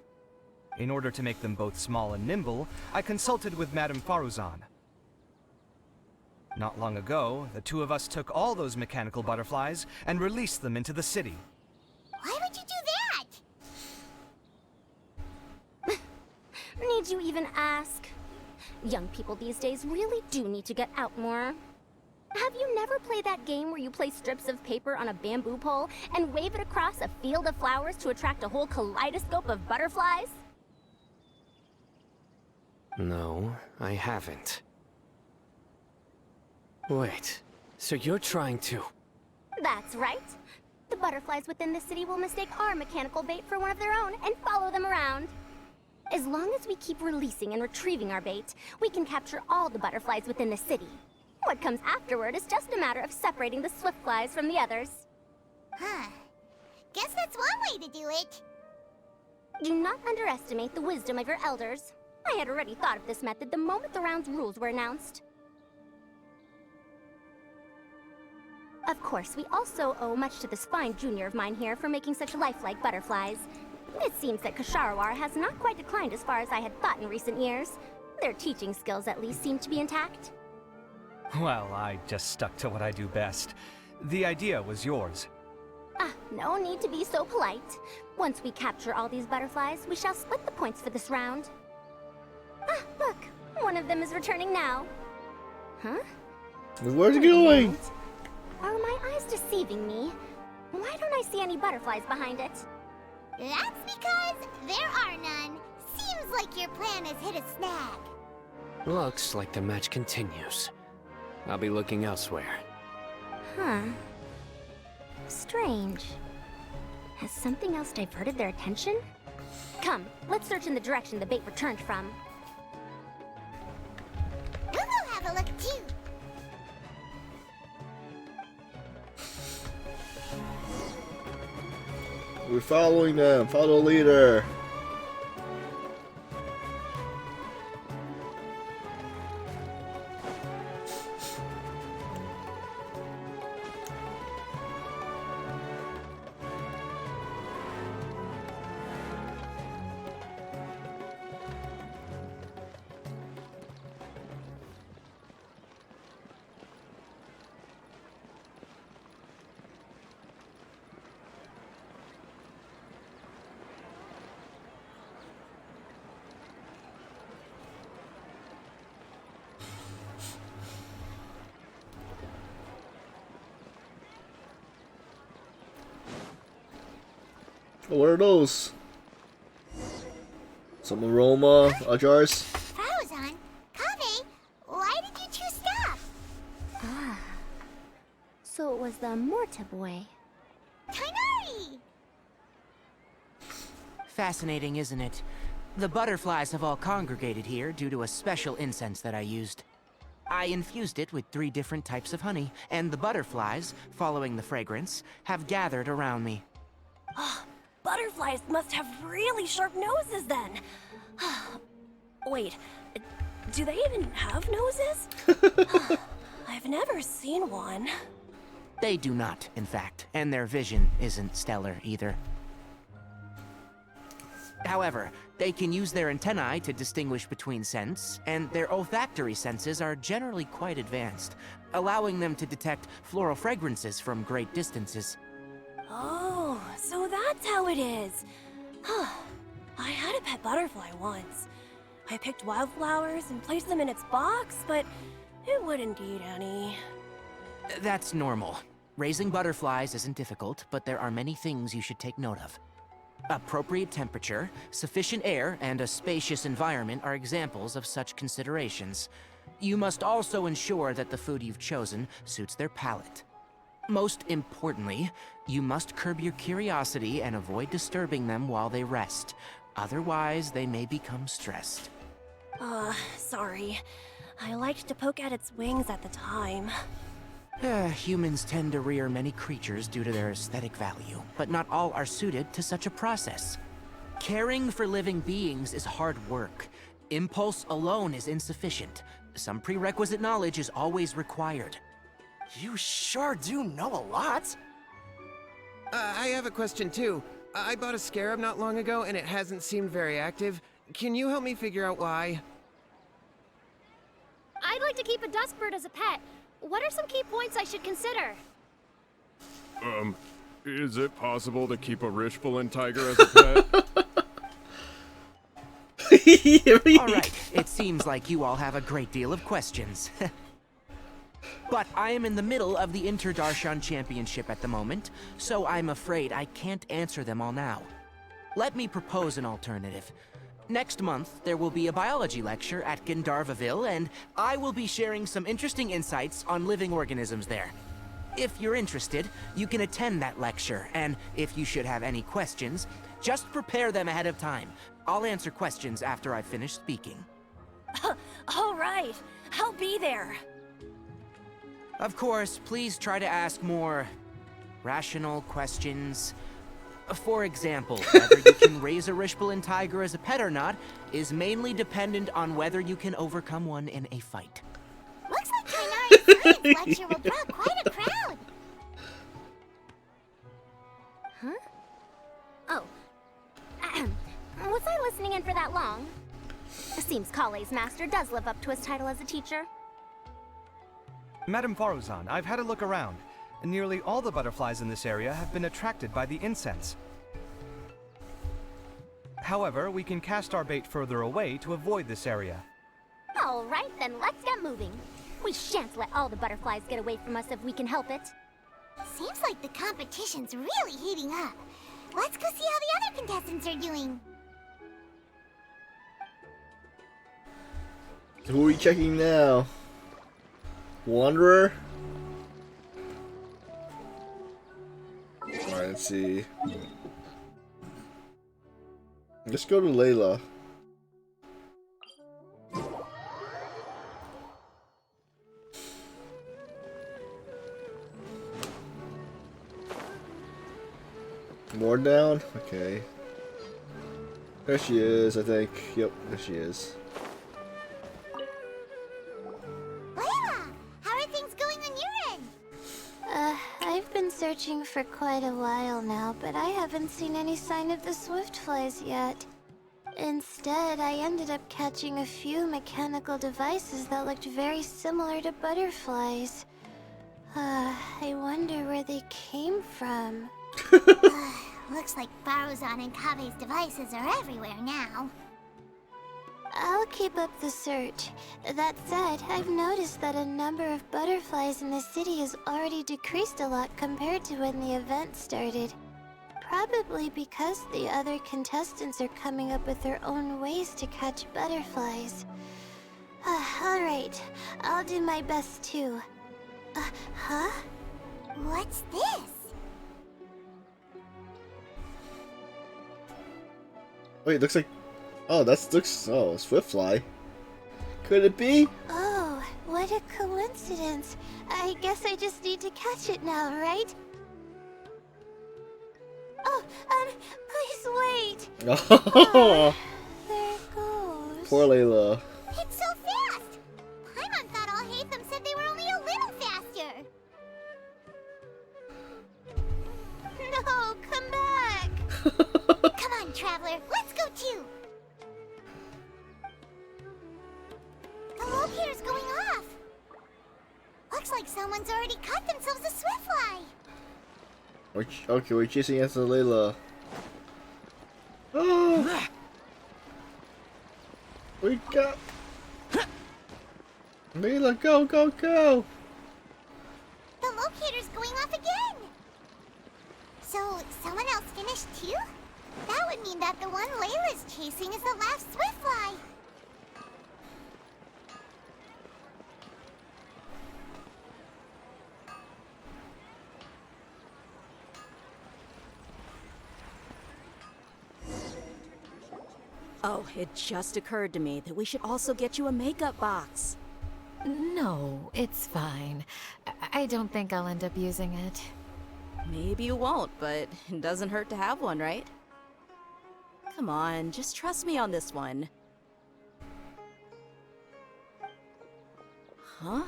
In order to make them both small and nimble, I consulted with Madame Faruzan. Not long ago, the two of us took all those mechanical butterflies and released them into the city. Why would you do that? Need you even ask? Young people these days really do need to get out more. Have you never played that game where you place strips of paper on a bamboo pole and wave it across a field of flowers to attract a whole kaleidoscope of butterflies? No, I haven't. Wait, so you're trying to... That's right. The butterflies within the city will mistake our mechanical bait for one of their own and follow them around. As long as we keep releasing and retrieving our bait, we can capture all the butterflies within the city. What comes afterward is just a matter of separating the swiftflies from the others. Huh. Guess that's one way to do it. Do not underestimate the wisdom of your elders. I had already thought of this method the moment the round's rules were announced. Of course, we also owe much to this fine junior of mine here for making such lifelike butterflies. It seems that Kasharawar has not quite declined as far as I had thought in recent years. Their teaching skills at least seem to be intact. Well, I just stuck to what I do best. The idea was yours. No need to be so polite. Once we capture all these butterflies, we shall split the points for this round. Look, one of them is returning now. Huh? Where's it going? Are my eyes deceiving me? Why don't I see any butterflies behind it? That's because there are none. Seems like your plan has hit a snag. Looks like the match continues. I'll be looking elsewhere. Huh. Strange. Has something else diverted their attention? Come, let's search in the direction the bait returned from. We'll go have a look too. We're following them. Follow the leader. Oh, what are those? Some aroma jars. Faruzan, Kave, why did you choose staff? Ah. So it was the Morta boy. Kainari! Fascinating, isn't it? The butterflies have all congregated here due to a special incense that I used. I infused it with 3 different types of honey, and the butterflies, following the fragrance, have gathered around me. Butterflies must have really sharp noses then. Wait, do they even have noses? I've never seen one. They do not, in fact, and their vision isn't stellar either. However, they can use their antennae to distinguish between scents, and their olfactory senses are generally quite advanced, allowing them to detect floral fragrances from great distances. Oh, so that's how it is. I had a pet butterfly once. I picked wildflowers and placed them in its box, but it wouldn't eat any. That's normal. Raising butterflies isn't difficult, but there are many things you should take note of. Appropriate temperature, sufficient air, and a spacious environment are examples of such considerations. You must also ensure that the food you've chosen suits their palate. Most importantly, you must curb your curiosity and avoid disturbing them while they rest. Otherwise, they may become stressed. Sorry. I liked to poke at its wings at the time. Humans tend to rear many creatures due to their aesthetic value, but not all are suited to such a process. Caring for living beings is hard work. Impulse alone is insufficient. Some prerequisite knowledge is always required. You sure do know a lot. I have a question too. I bought a scarab not long ago and it hasn't seemed very active. Can you help me figure out why? I'd like to keep a dustbird as a pet. What are some key points I should consider? Is it possible to keep a Rishbalin tiger as a pet? Alright, it seems like you all have a great deal of questions. But I am in the middle of the Interdarshan Championship at the moment, so I'm afraid I can't answer them all now. Let me propose an alternative. Next month, there will be a biology lecture at Gandharvaville, and I will be sharing some interesting insights on living organisms there. If you're interested, you can attend that lecture, and if you should have any questions, just prepare them ahead of time. I'll answer questions after I finish speaking. All right, I'll be there. Of course, please try to ask more rational questions. For example, whether you can raise a Rishbalin tiger as a pet or not is mainly dependent on whether you can overcome one in a fight. Looks like Kainari's science lecture will draw quite a crowd. Huh? Oh. Was I listening in for that long? Seems Kale's master does live up to his title as a teacher. Madam Faruzan, I've had a look around. Nearly all the butterflies in this area have been attracted by the incense. However, we can cast our bait further away to avoid this area. All right, then let's get moving. We shan't let all the butterflies get away from us if we can help it. Seems like the competition's really heating up. Let's go see how the other contestants are doing. Who are we checking now? Wanderer? Alright, let's see. Let's go to Layla. More down? Okay. There she is, I think. Yep, there she is. Layla, how are things going on your end? I've been searching for quite a while now, but I haven't seen any sign of the swiftflies yet. Instead, I ended up catching a few mechanical devices that looked very similar to butterflies. I wonder where they came from. Looks like Faruzan and Kave's devices are everywhere now. I'll keep up the search. That said, I've noticed that a number of butterflies in the city has already decreased a lot compared to when the event started. Probably because the other contestants are coming up with their own ways to catch butterflies. Alright, I'll do my best too. Huh? What's this? Wait, looks like... Oh, looks... Oh, Swiftfly. Could it be? Oh, what a coincidence. I guess I just need to catch it now, right? Oh, please wait. Oh, there it goes. poor Layla. It's so fast! Paimon thought all Hatham said they were only a little faster. No, come back. Come on, Traveler, let's go too. The locator's going off. Looks like someone's already cut themselves a Swiftfly. Okay, we're chasing after Layla. Oh! We got... Layla, go, go, go! The locator's going off again. So, someone else finished too? That would mean that the one Layla's chasing is the last Swiftfly. Oh, it just occurred to me that we should also get you a makeup box. No, it's fine. I don't think I'll end up using it. Maybe you won't, but it doesn't hurt to have one, right? Come on, just trust me on this one. Huh?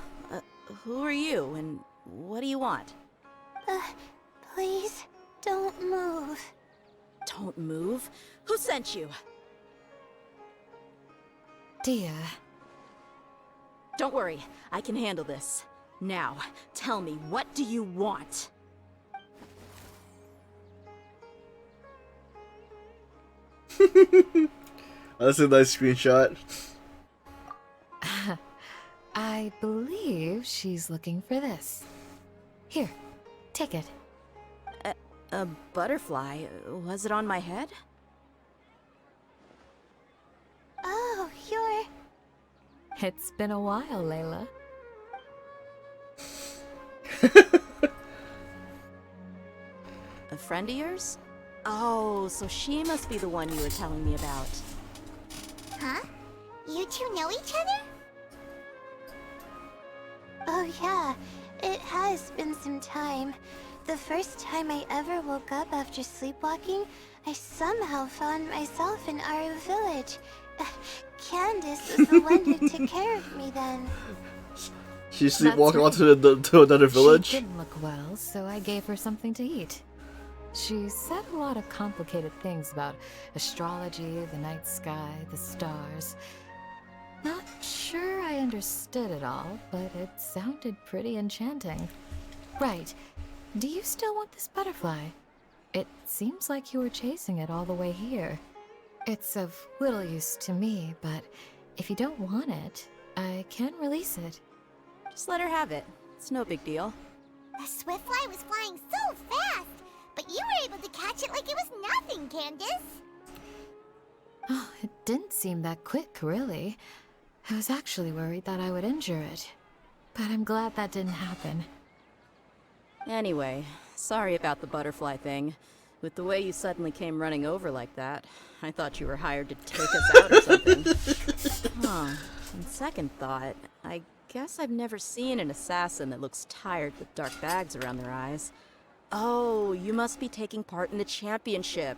Who are you, and what do you want? Please, don't move. Don't move? Who sent you? Dia. Don't worry, I can handle this. Now, tell me, what do you want? That's a nice screenshot. I believe she's looking for this. Here, take it. A butterfly? Was it on my head? Oh, you're... It's been a while, Layla. A friend of yours? Oh, so she must be the one you were telling me about. Huh? You two know each other? Oh yeah, it has been some time. The first time I ever woke up after sleepwalking, I somehow found myself in our village. Candace was the one who took care of me then. She's sleepwalking onto to another village? She didn't look well, so I gave her something to eat. She said a lot of complicated things about astrology, the night sky, the stars. Not sure I understood it all, but it sounded pretty enchanting. Right. Do you still want this butterfly? It seems like you were chasing it all the way here. It's of little use to me, but if you don't want it, I can release it. Just let her have it. It's no big deal. The Swiftfly was flying so fast, but you were able to catch it like it was nothing, Candace. Oh, it didn't seem that quick, really. I was actually worried that I would injure it, but I'm glad that didn't happen. Anyway, sorry about the butterfly thing. With the way you suddenly came running over like that, I thought you were hired to take us out or something. Huh. On second thought, I guess I've never seen an assassin that looks tired with dark bags around their eyes. Oh, you must be taking part in the championship.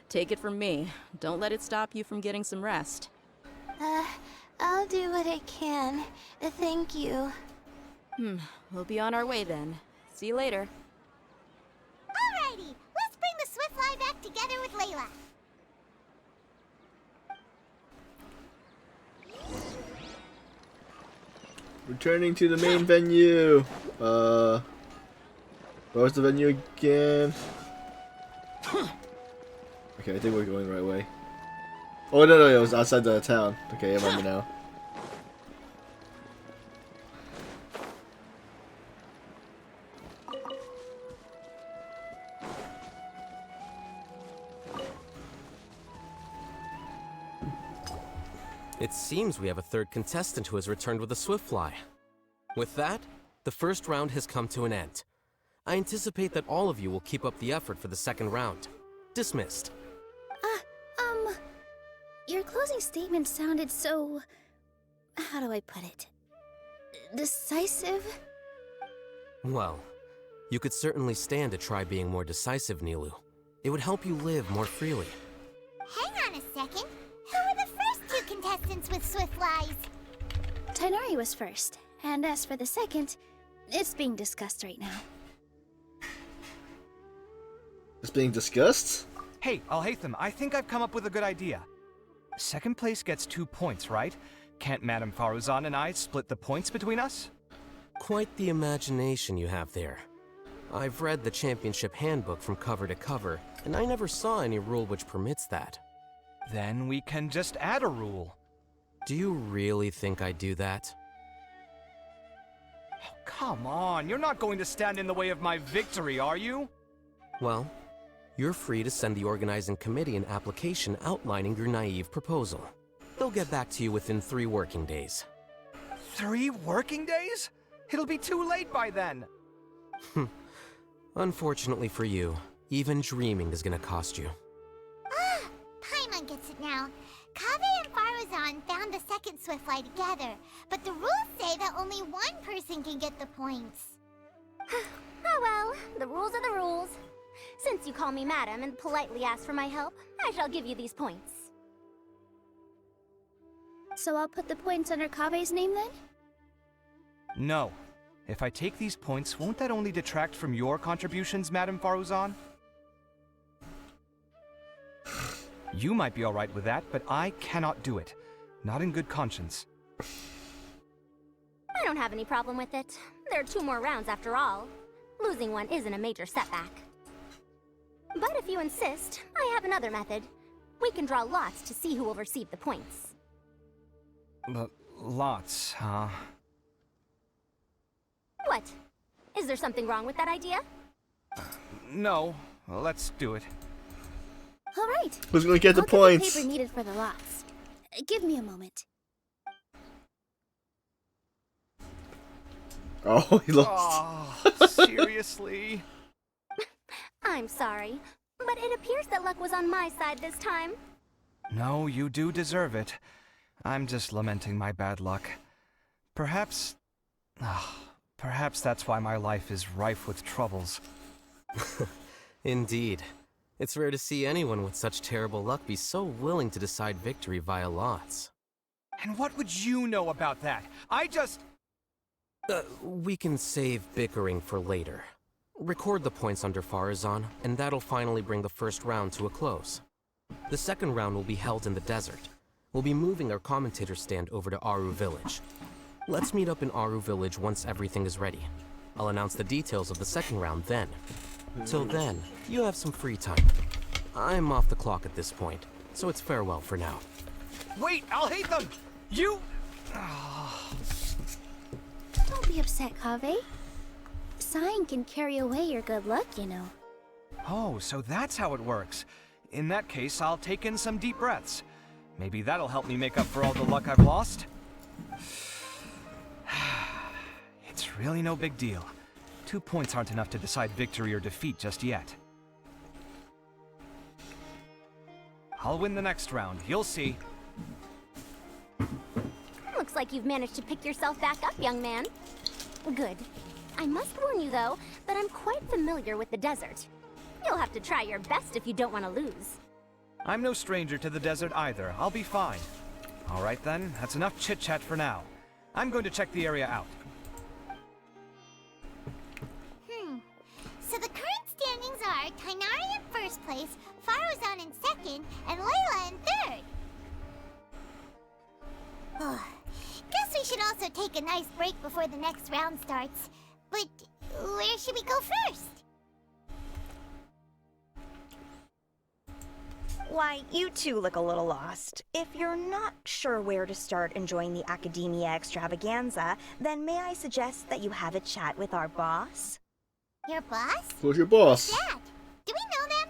Take it from me. Don't let it stop you from getting some rest. I'll do what I can. Thank you. We'll be on our way then. See you later. Alrighty, let's bring the Swiftfly back together with Layla. Returning to the main venue. Where was the venue again? Okay, I think we're going the right way. Oh no, it was outside the town. Okay, I remember now. It seems we have a third contestant who has returned with a Swiftfly. With that, the first round has come to an end. I anticipate that all of you will keep up the effort for the second round. Dismissed. Your closing statement sounded so... how do I put it? Decisive? Well, you could certainly stand to try being more decisive, Nilu. It would help you live more freely. Hang on a second. Who were the first two contestants with Swiftflies? Tainari was first, and as for the second, it's being discussed right now. It's being discussed? Hey, Alhaitham, I think I've come up with a good idea. Second place gets 2 points, right? Can't Madame Faruzan and I split the points between us? Quite the imagination you have there. I've read the championship handbook from cover to cover, and I never saw any rule which permits that. Then we can just add a rule. Do you really think I'd do that? Oh, come on, you're not going to stand in the way of my victory, are you? Well, you're free to send the organizing committee an application outlining your naive proposal. They'll get back to you within 3 working days. 3 working days? It'll be too late by then. Unfortunately for you, even dreaming is gonna cost you. Ah, Paimon gets it now. Kaveh and Faruzan found the second Swiftfly together, but the rules say that only one person can get the points. Oh well, the rules are the rules. Since you call me madam and politely ask for my help, I shall give you these points. So I'll put the points under Kaveh's name then? No. If I take these points, won't that only detract from your contributions, Madame Faruzan? You might be alright with that, but I cannot do it. Not in good conscience. I don't have any problem with it. There are 2 more rounds after all. Losing one isn't a major setback. But if you insist, I have another method. We can draw lots to see who will receive the points. Lots, huh? What? Is there something wrong with that idea? No. Well, let's do it. All right. Who's gonna get the I'll points? Get the paper needed for the lots. Give me a moment. Oh, he lost. Oh, seriously? I'm sorry, but it appears that luck was on my side this time. No, you do deserve it. I'm just lamenting my bad luck. Perhaps... perhaps that's why my life is rife with troubles. Indeed. It's rare to see anyone with such terrible luck be so willing to decide victory via lots. And what would you know about that? I just... We can save bickering for later. Record the points under Faruzan, and that'll finally bring the first round to a close. The second round will be held in the desert. We'll be moving our commentator stand over to Aru Village. Let's meet up in Aru Village once everything is ready. I'll announce the details of the second round then. Till then, you have some free time. I'm off the clock at this point, so it's farewell for now. Wait, Alhaitham! You... Don't be upset, Kaveh. Sighing can carry away your good luck, you know. Oh, so that's how it works. In that case, I'll take in some deep breaths. Maybe that'll help me make up for all the luck I've lost. It's really no big deal. 2 points aren't enough to decide victory or defeat just yet. I'll win the next round, you'll see. Looks like you've managed to pick yourself back up, young man. Good. I must warn you, though, that I'm quite familiar with the desert. You'll have to try your best if you don't want to lose. I'm no stranger to the desert either. I'll be fine. All right then, that's enough chit-chat for now. I'm going to check the area out. So the current standings are Tainari in first place, Faruzan in second, and Layla in third. Guess we should also take a nice break before the next round starts. But where should we go first? Why, you two look a little lost. If you're not sure where to start enjoying the Academia Extravaganza, then may I suggest that you have a chat with our boss? Your boss? Who's your boss? Dad. Do we know them?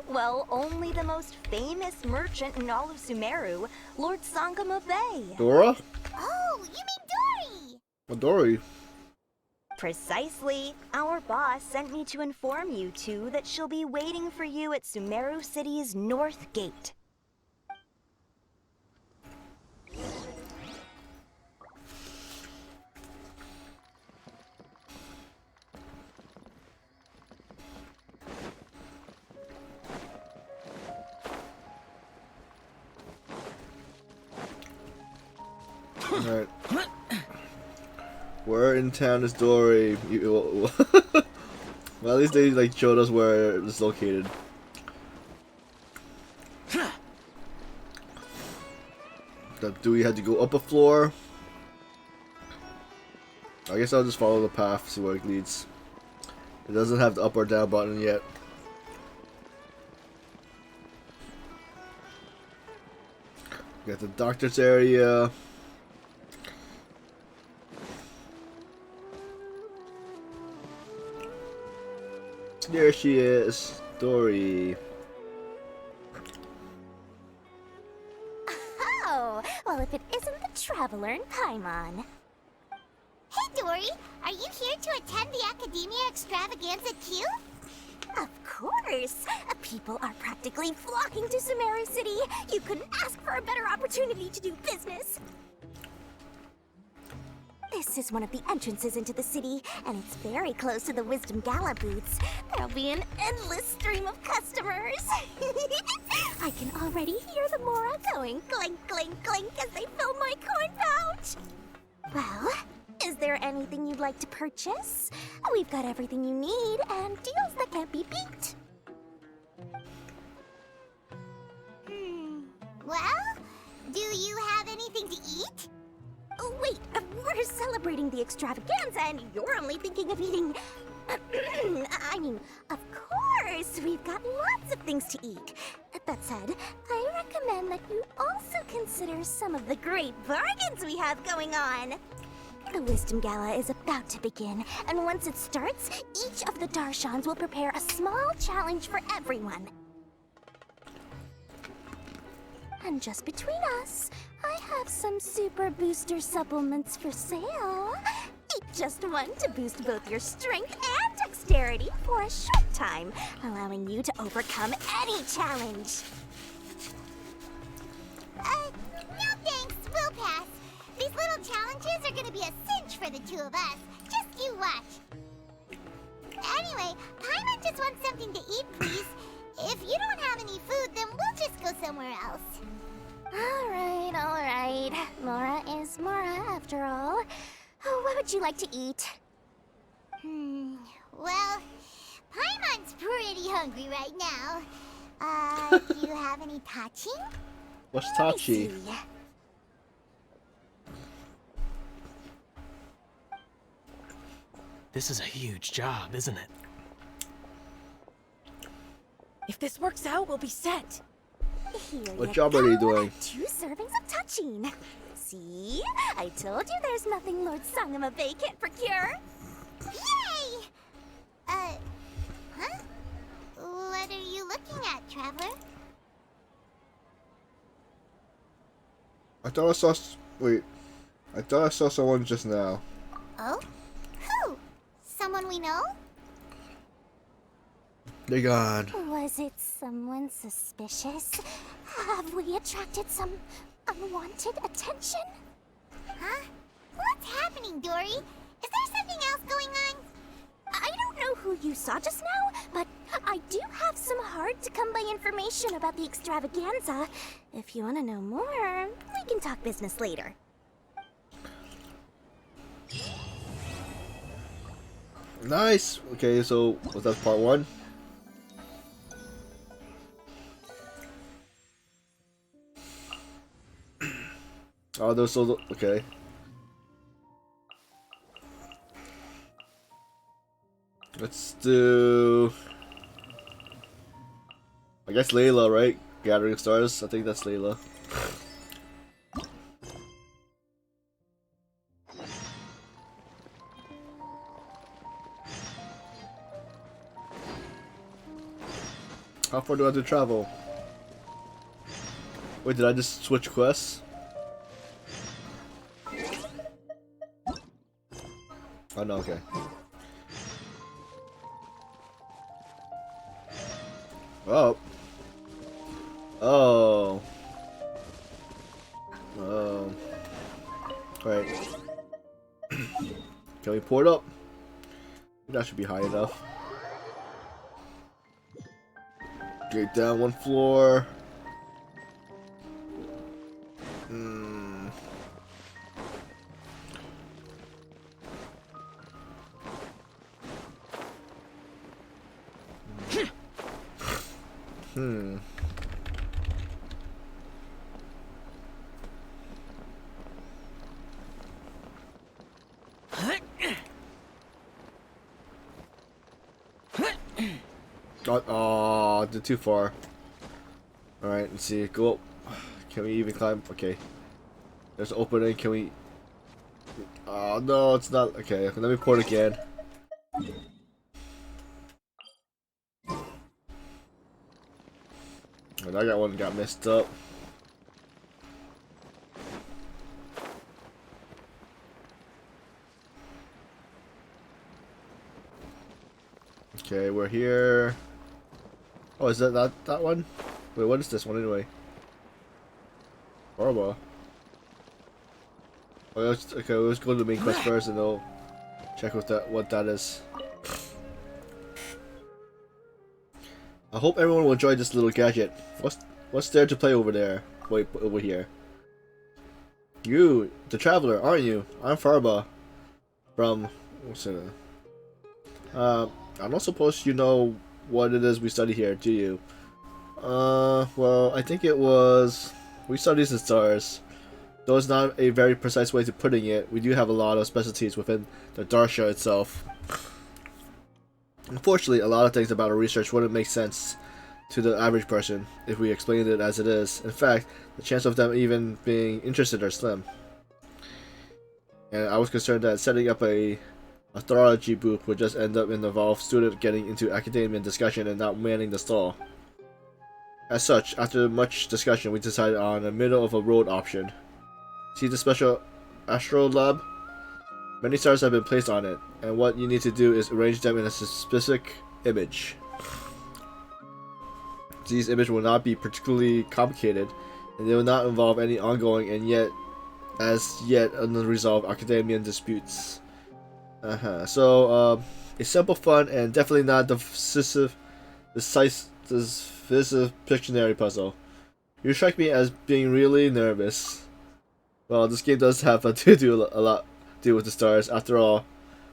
Well, only the most famous merchant in all of Sumeru, Lord Sangamo Bay. Dora? Oh, you mean Dory! What Dory? Precisely. Our boss sent me to inform you two that she'll be waiting for you at Sumeru City's North Gate. Alright. Where in town is Dory? Well, at least they like showed us where it's located. Do we have to go up a floor? I guess I'll just follow the path, see where it leads. It doesn't have the up or down button yet. Got the doctor's area. There she is, Dory. Oh, well, if it isn't the Traveler in Paimon. Hey, Dory! Are you here to attend the Academia Extravaganza too? Of course! People are practically flocking to Sumeru City. You couldn't ask for a better opportunity to do business. This is one of the entrances into the city, and it's very close to the Wisdom Gala booths. There'll be an endless stream of customers. I can already hear the Mora going clink, clink, clink as they fill my coin pouch. Well, is there anything you'd like to purchase? We've got everything you need and deals that can't be beat. Well, do you have anything to eat? Oh, wait, we're celebrating the extravaganza and you're only thinking of eating... I mean, of course, we've got lots of things to eat. That said, I recommend that you also consider some of the great bargains we have going on. The Wisdom Gala is about to begin, and once it starts, each of the Darshans will prepare a small challenge for everyone. And just between us, I have some super booster supplements for sale. Eat just one to boost both your strength and dexterity for a short time, allowing you to overcome any challenge. No thanks, we'll pass. These little challenges are gonna be a cinch for the two of us. Just you watch. Anyway, Paimon just wants something to eat, please. If you don't have any food, then we'll just go somewhere else. All right. Mora is Mora, after all. Oh, what would you like to eat? Well, Paimon's pretty hungry right now. Do you have any tachi? What's Tachi? This is a huge job, isn't it? If this works out, we'll be set. Here What you job go. are you doing? 2 servings of touching. See? I told you there's nothing Lord Sangamo Bay can't procure. Yay! Huh? What are you looking at, Traveler? I thought I saw. Wait. I thought I saw someone just now. Oh? Who? Someone we know? They're gone. Was it someone suspicious? Have we attracted some unwanted attention? Huh? What's happening, Dory? Is there something else going on? I don't know who you saw just now, but I do have some hard-to-come-by information about the extravaganza. If you want to know more, we can talk business later. Nice. Okay, so was that part 1? Oh, there's so okay. Let's do. I guess Layla, right? Gathering Stars. I think that's Layla. How far do I have to travel? Wait, did I just switch quests? Oh no, okay. Oh. Oh. Oh. Alright. Can we port up? That should be high enough. Get down one floor. Oh, did too far. Alright, let's see. Go up. Can we even climb? Okay. There's an opening. Can we... Oh, no, it's not. Okay, let me port again. And I got one that got messed up. Okay, we're here. Oh, is that that one? Wait, what is this one anyway? Horrible. Oh, okay, let's go to the main quest first, and I'll check what that is. I hope everyone will enjoy this little gadget. What's there to play over there? Wait, over here. You, the traveler, aren't you? I'm Farba. From what's it? I don't suppose you know what it is we study here, do you? Well, I think it was... We study the stars. Though it's not a very precise way to putting it, we do have a lot of specialties within the Darsha itself. Unfortunately, a lot of things about our research wouldn't make sense to the average person if we explained it as it is. In fact, the chance of them even being interested are slim. And I was concerned that setting up a astrology booth would just end up involve student getting into academia discussion and not manning the stall. As such, after much discussion, we decided on a middle of a road option. See the special astro lab? Many stars have been placed on it, and what you need to do is arrange them in a specific image. These images will not be particularly complicated, and they will not involve any ongoing and as yet unresolved academian disputes. So, a simple, fun, and definitely not decisive Pictionary puzzle. You strike me as being really nervous. Well, this game does have to do a lot with the stars. After all,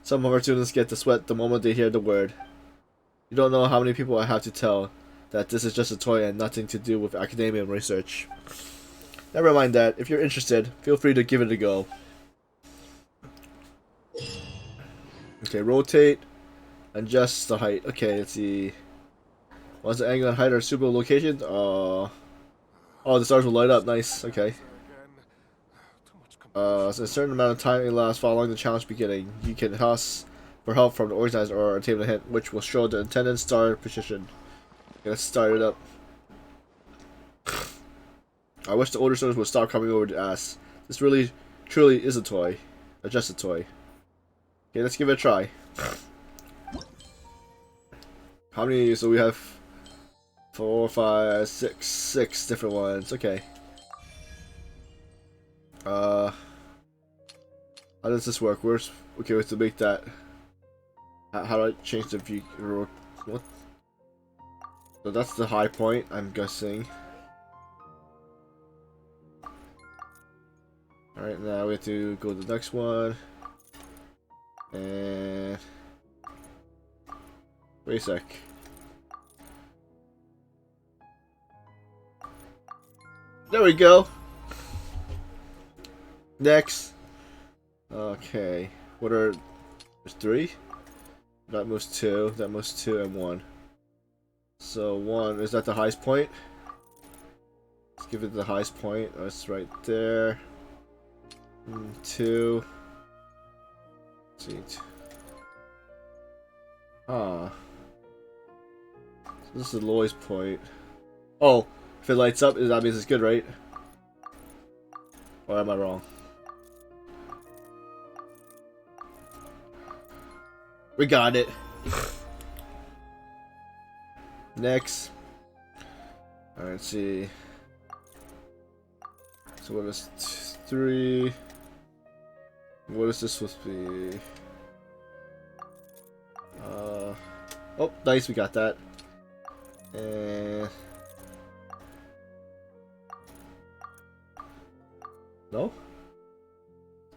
some of our students get to sweat the moment they hear the word. You don't know how many people I have to tell that this is just a toy and nothing to do with academia and research. Never mind that. If you're interested, feel free to give it a go. Okay, rotate, adjust the height. Okay, let's see. Once the angle and height are suitable locations, oh, the stars will light up. Nice. Okay. So a certain amount of time elapsed following the challenge beginning. You can ask for help from the organizer or obtain a hint, which will show the intended star position. Okay, let's start it up. I wish the older students would stop coming over to ask. This really, truly is a toy. Just a toy. Okay, let's give it a try. How many? So we have 4, 5, 6 different ones. Okay. How does this work? Where's okay? We have to make that. How do I change the view? What? So that's the high point, I'm guessing. Alright, now we have to go to the next one. And... Wait a sec. There we go! Next! Okay. What are... There's 3? That moves 2, that moves 2, and 1. So 1, is that the highest point? Let's give it the highest point. That's right there. 2. Let's see. Ah. This is the lowest point. Oh, if it lights up, that means it's good, right? Or am I wrong? We got it. Next. Alright, let's see. So what is 3? What is this supposed to be? Oh, nice, we got that. And no?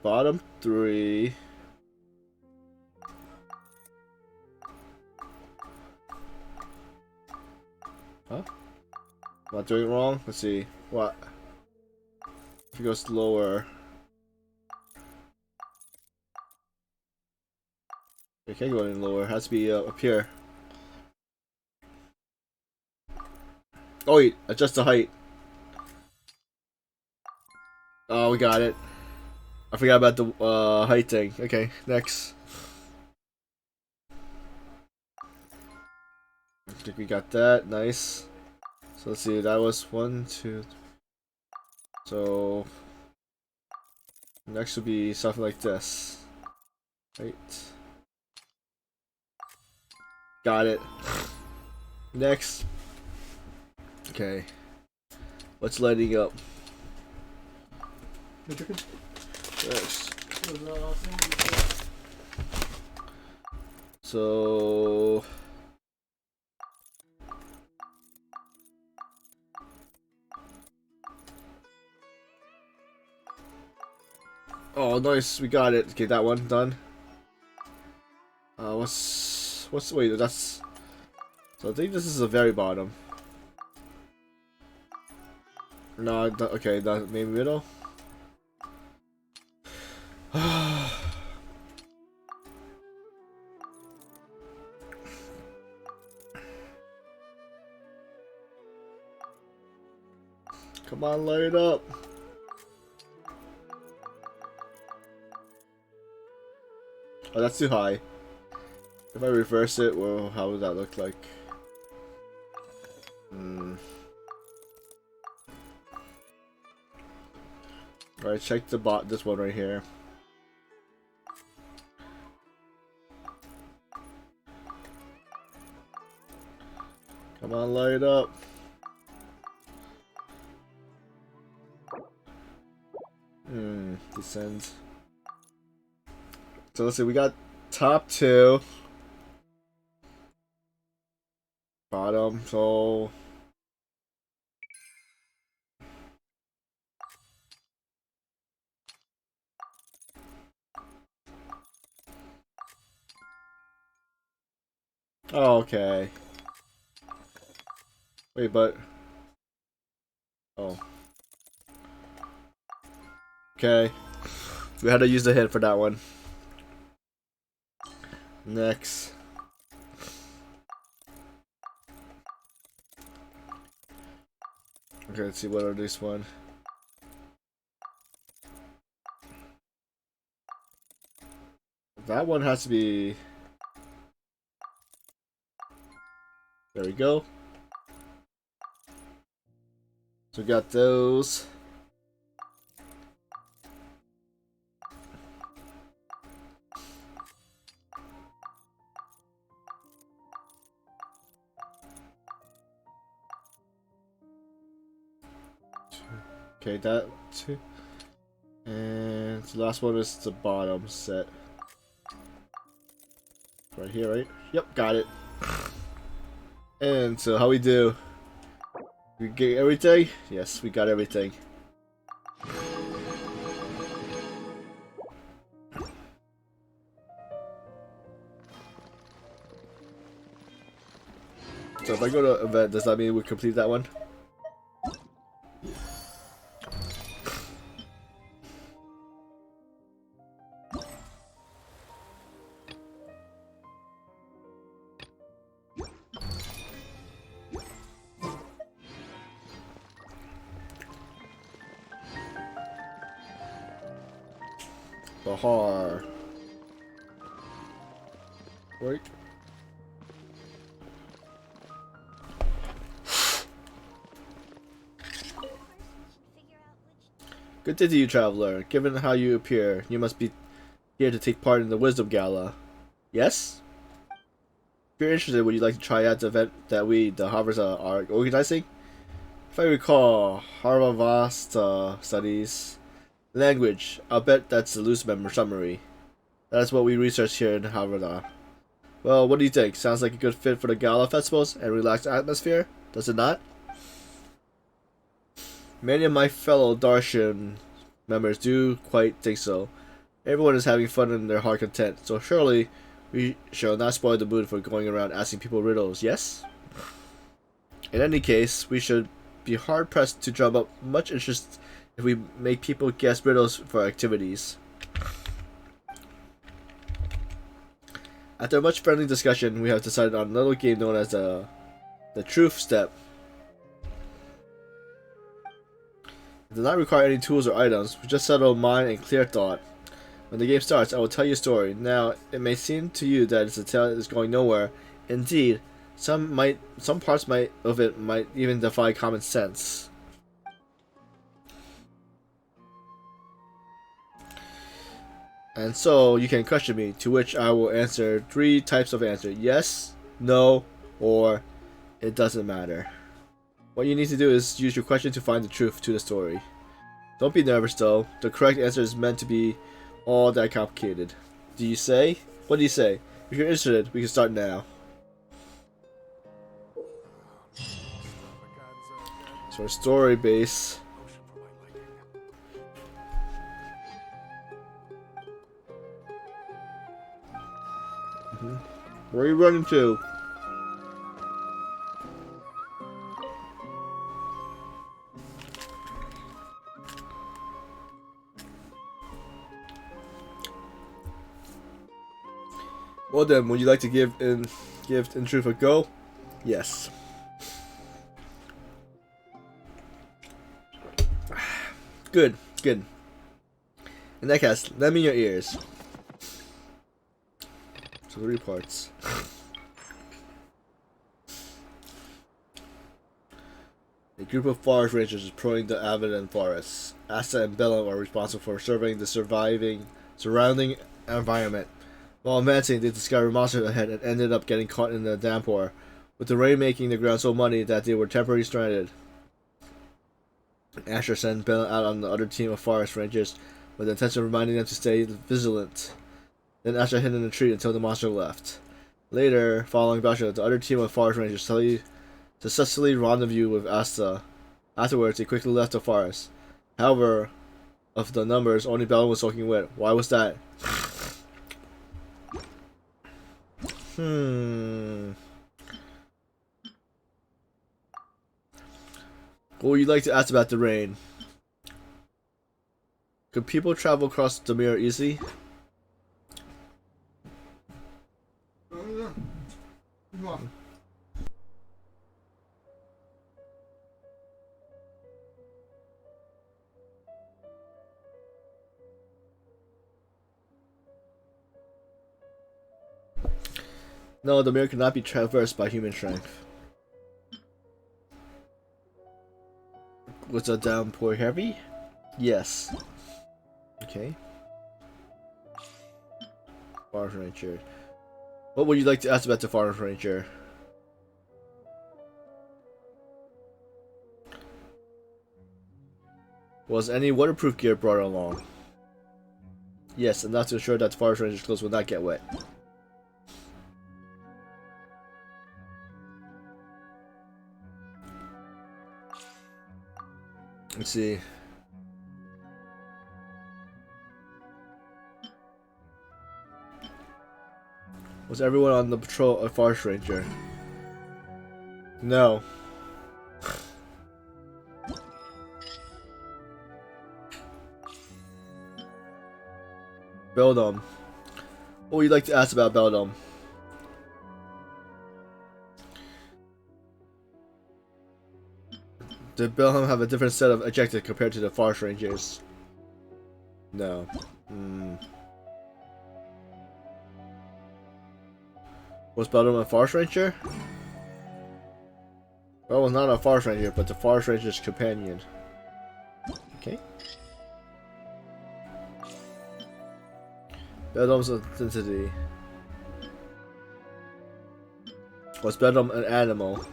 Bottom 3. Huh? Am I doing it wrong? Let's see. What? If it goes lower. It can't go any lower. It has to be up here. Oh wait, adjust the height. Oh, we got it. I forgot about the height thing. Okay, next. I think we got that. Nice. So let's see. That was 1, 2. So next would be something like this. Right. Got it. Next. Okay. What's lighting up? Next. So oh, nice, we got it. Okay, that one done. What's wait, that's so I think this is the very bottom. No, okay, that maybe middle. Come on, light it up. Oh, that's too high. If I reverse it, well, how would that look like? Alright, check this one right here. Come on, light it up. Descend. So let's see, we got top 2. Bottom, so oh, okay. Wait, but oh. Okay. We had to use the hit for that one. Next. Okay, let's see what are this one. That one has to be. There we go. So we got those. Okay, that 2. And the last one is the bottom set. Right here, right? Yep, got it. And so how we do? We get everything? Yes, we got everything. So if I go to event, does that mean we complete that one? Bahar. Right. Good day to you, traveler. Given how you appear, you must be here to take part in the Wisdom Gala. Yes? If you're interested, would you like to try out the event that we, the Harvard, are organizing? If I recall, Harvavasta studies language. I'll bet that's a loose member summary. That's what we research here in Harvard. Well, what do you think? Sounds like a good fit for the Gala festivals and relaxed atmosphere, does it not? Many of my fellow Darshan members do quite think so. Everyone is having fun in their heart content, so surely we shall not spoil the mood for going around asking people riddles, yes? In any case, we should be hard-pressed to drum up much interest if we make people guess riddles for activities. After much friendly discussion, we have decided on a little game known as the Truth Step. It does not require any tools or items, we just settle mind and clear thought. When the game starts, I will tell you a story. Now, it may seem to you that it's a tale that is going nowhere. Indeed, some parts of it might even defy common sense. And so, you can question me, to which I will answer 3 types of answer. Yes, no, or it doesn't matter. What you need to do is use your question to find the truth to the story. Don't be nervous though, the correct answer is meant to be all that complicated. Do you say? What do you say? If you're interested, we can start now. So story base. Where are you running to? Well then, would you like to give in truth a go? Yes. Good, good. In that case, lend me your ears. So 3 parts. A group of forest rangers is patrolling the Avidan forest. Asta and Bellum are responsible for surveying the surrounding environment. While advancing, they discovered monsters ahead and ended up getting caught in the downpour, with the rain making the ground so muddy that they were temporarily stranded. Asher sent Bellum out on the other team of forest rangers with the intention of reminding them to stay vigilant. Then Asher hid in a tree until the monster left. Later, following Basha, the other team of forest rangers successfully rendezvous with Asta. Afterwards, they quickly left the forest. However, of the numbers, only Bellum was soaking wet. Why was that? What would you like to ask about the rain? Could people travel across the mirror easily? No, the mirror cannot be traversed by human strength. Was the downpour heavy? Yes. Okay. Forest Ranger. What would you like to ask about the Forest Ranger? Was any waterproof gear brought along? Yes, enough to ensure that the Forest Ranger's clothes will not get wet. Let's see. Was everyone on the patrol a Forest Ranger? No. Beldum. What would you like to ask about Beldum? Did Beldum have a different set of objectives compared to the Forest Rangers? No. Was Beldum a Forest Ranger? Beldum was not a Forest Ranger, but the Forest Ranger's companion. Okay. Bedlam's identity. Was Bedlam an animal?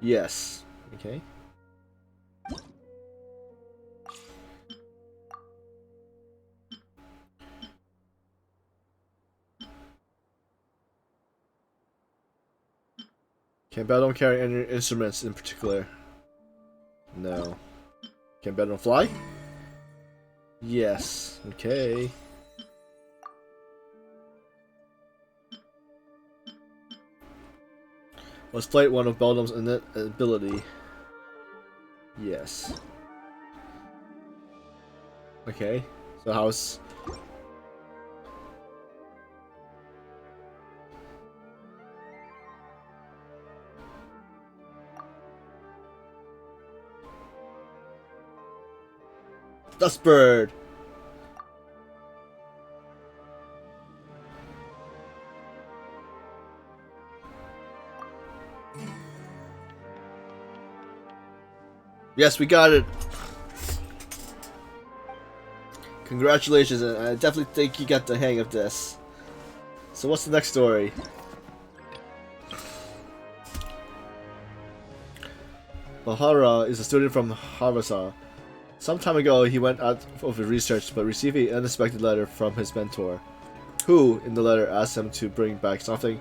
Yes. Okay. Can Bedlam carry any instruments in particular? No. Can Bedlam fly? Yes. Okay. Was flight one of Beldam's innate ability? Yes. Okay. So how's... Dust bird! Yes, we got it! Congratulations, and I definitely think you got the hang of this. So what's the next story? Bahara is a student from Harvasa. Some time ago, he went out of his research, but received an unexpected letter from his mentor, who, in the letter, asked him to bring back something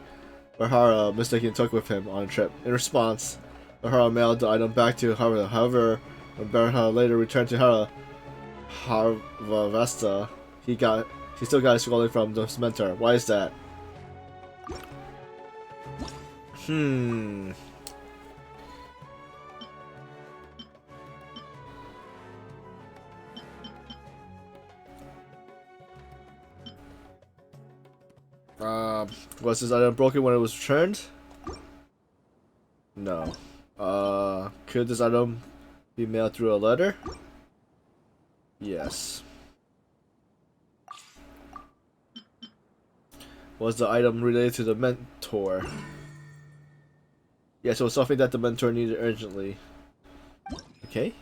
Bahara mistakenly took with him on a trip. In response, Bahara mailed the item back to Harvasa. However, when Bahara later returned to Harvasta, he still got a scolding from the mentor. Why is that? Was this item broken when it was returned? No. Could this item be mailed through a letter? Yes. Was the item related to the mentor? Yes, it was something that the mentor needed urgently. Okay.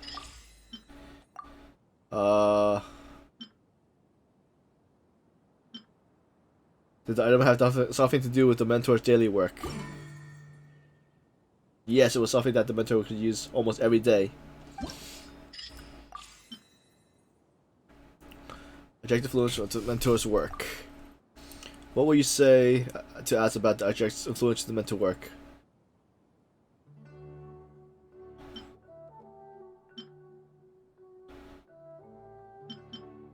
Did the item have something to do with the mentor's daily work? Yes, it was something that the mentor could use almost every day. Objective influence of the mentor's work. What will you say to ask about the object's influence of the mentor work?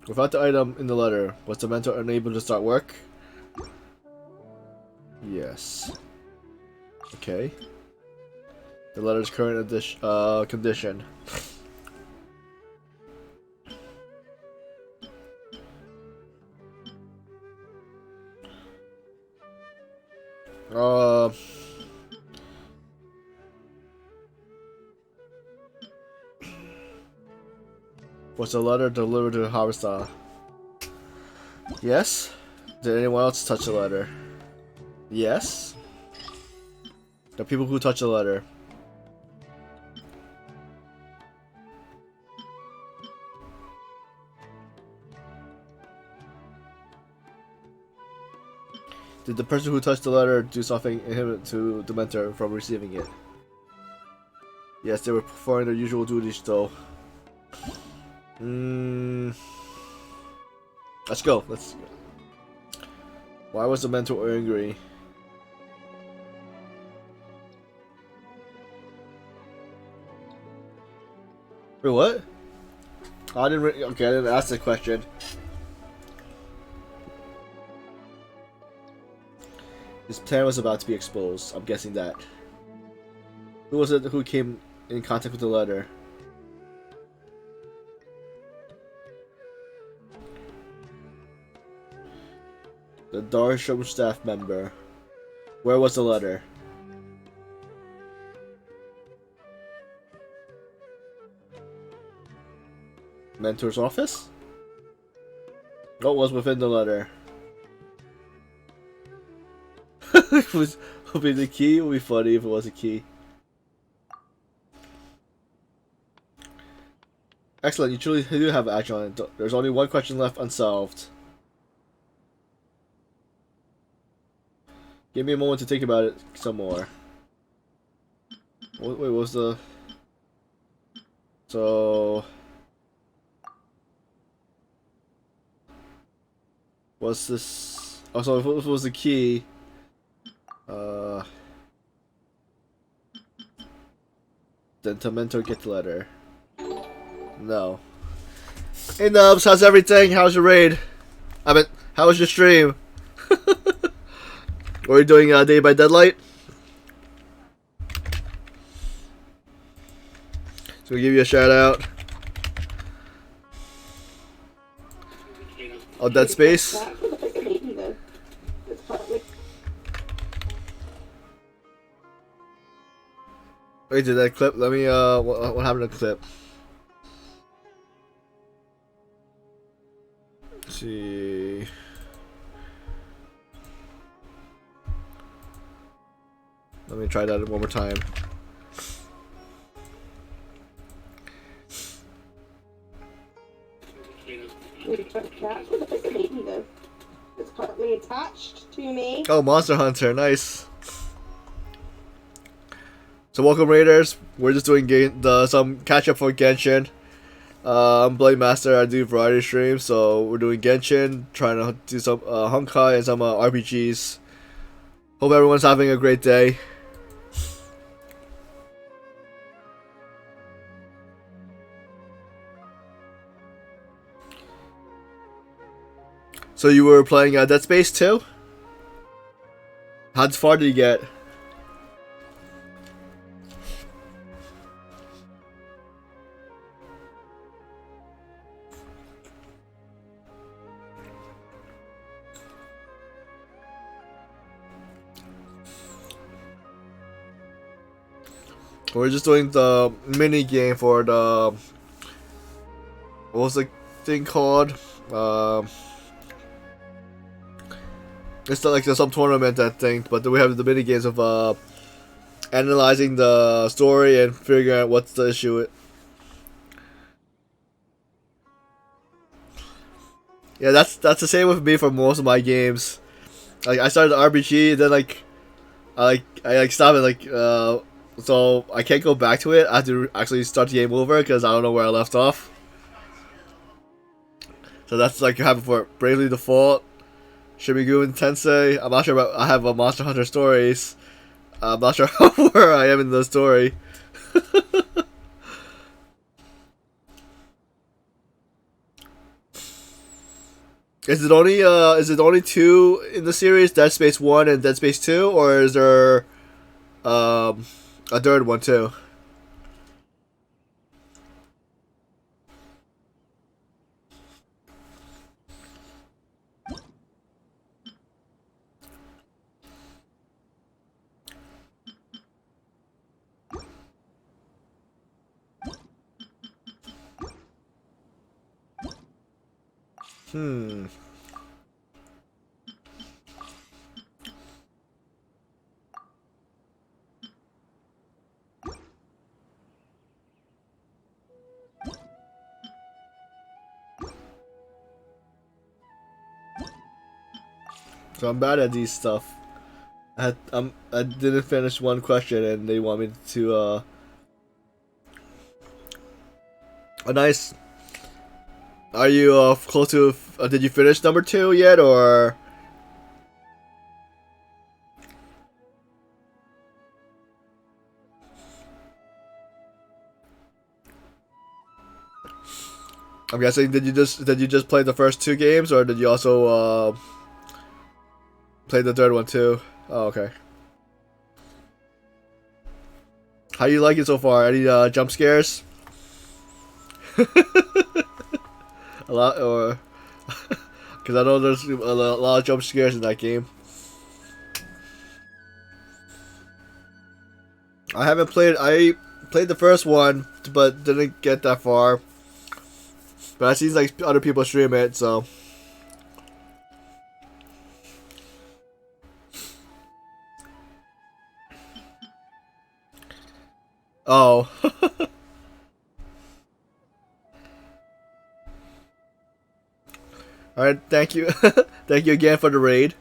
Without the item in the letter, was the mentor unable to start work? Yes. Okay. The letter's current condition. Was the letter delivered to Harvesta? Yes. Did anyone else touch the letter? Yes. The people who touch the letter. Did the person who touched the letter do something inhibited to the mentor from receiving it? Yes, they were performing their usual duties though. Let's go. Why was the mentor angry? Wait, what? I didn't ask the question. His plan was about to be exposed. I'm guessing that. Who was it who came in contact with the letter? The Darsham staff member. Where was the letter? Mentor's office? What was within the letter? Would be the key? It would be funny if it was a key. Excellent, you truly do have action on it. There's only one question left unsolved. Give me a moment to think about it some more. Wait, what was the... So... What's this? Oh, so if it was the key... Then Tomento get the letter. No. Hey Nubs, how's everything? How's your raid? I mean, how was your stream? What are you doing Day by Deadlight? So we give you a shout out. Oh, Dead Space. Wait, did that clip? Let me, what happened to the clip? Let's see. Let me try that one more time. It's currently attached to me. Oh, Monster Hunter, nice. So welcome Raiders. We're just doing some catch up for Genshin. I'm Blade Master. I do variety streams, so we're doing Genshin, trying to do some Honkai and some RPGs. Hope everyone's having a great day. So you were playing Dead Space 2? How far did you get? We're just doing the mini game for the... What was the thing called? It's not like some tournament, that thing, but then we have the mini games of analyzing the story and figuring out what's the issue with. Yeah, that's the same with me for most of my games. Like I started the RPG, then I stopped it so I can't go back to it. I have to actually start the game over because I don't know where I left off. So that's like happened for Bravely Default, Shimigu and Tensei. I'm not sure about. I have a Monster Hunter Stories. I'm not sure where I am in the story. Is it only two in the series? Dead Space 1 and Dead Space 2, or is there a third one too? So I'm bad at these stuff. I didn't finish one question and they want me to a nice. Are you close to? Did you finish number 2 yet, or? I'm guessing did you just play the first 2 games, or did you also play the third one too? Oh, okay. How you like it so far? Any jump scares? A lot, or because I know there's a lot of jump scares in that game. I haven't played. I played the first one, but didn't get that far. But I seen like other people stream it, so. Oh. Alright, thank you. Thank you again for the raid.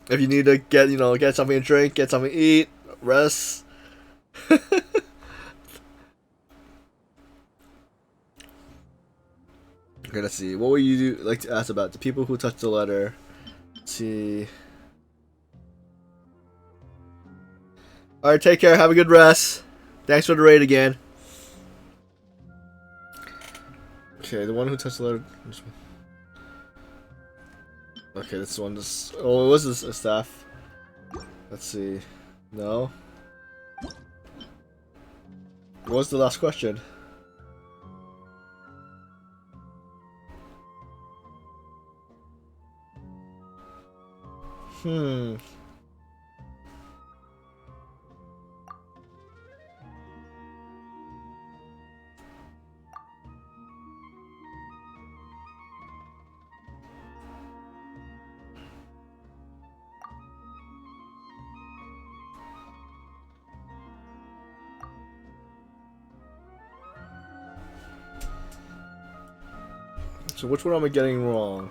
If you need to get something to drink, get something to eat, rest. Okay, let's see. What would you like to ask about the people who touched the letter? Let's see. Alright, take care. Have a good rest. Thanks for the raid again. Okay, the one who touched the letter. Okay, this one just. Oh, it was this a staff. Let's see. No. What was the last question? So which one am I getting wrong?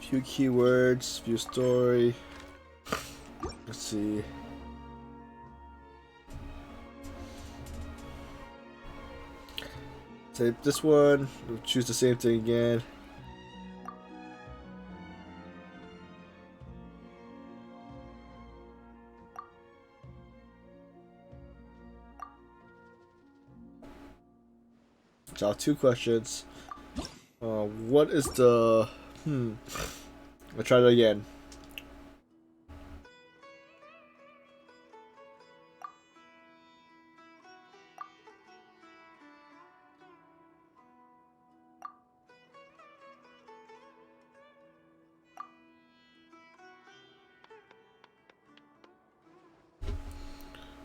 Few keywords, view story. Let's see. Take this one. We'll choose the same thing again. So 2 questions. What is the I'll try that again.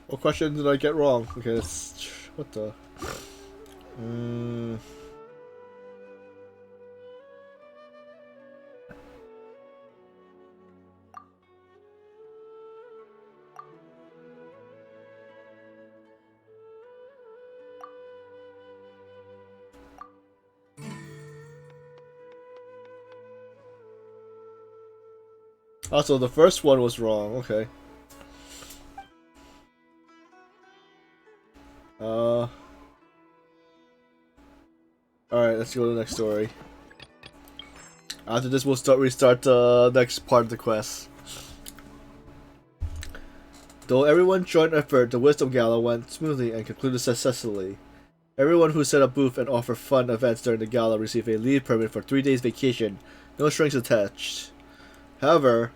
What question did I get wrong? Okay, let's. What the? Also, the first one was wrong. Okay. Alright, let's go to the next story. After this, we'll restart the next part of the quest. Though everyone joined effort, the Wisdom Gala went smoothly and concluded successfully. Everyone who set up booth and offered fun events during the gala received a leave permit for 3 days vacation, no strings attached. However,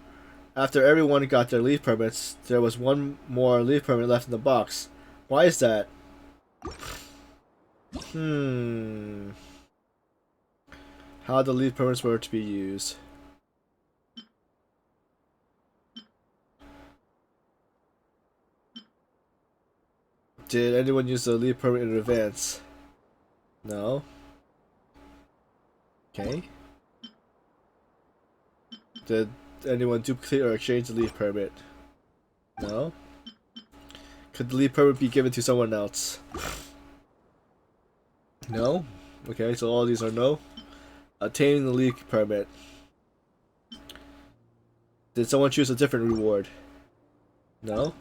after everyone got their leave permits, there was one more leave permit left in the box. Why is that? How the leave permits were to be used. Did anyone use the leave permit in advance? No. Okay. Did anyone duplicate or exchange the leave permit? No. Could the leave permit be given to someone else? No. Okay, so all these are no. Obtaining the leave permit. Did someone choose a different reward? No.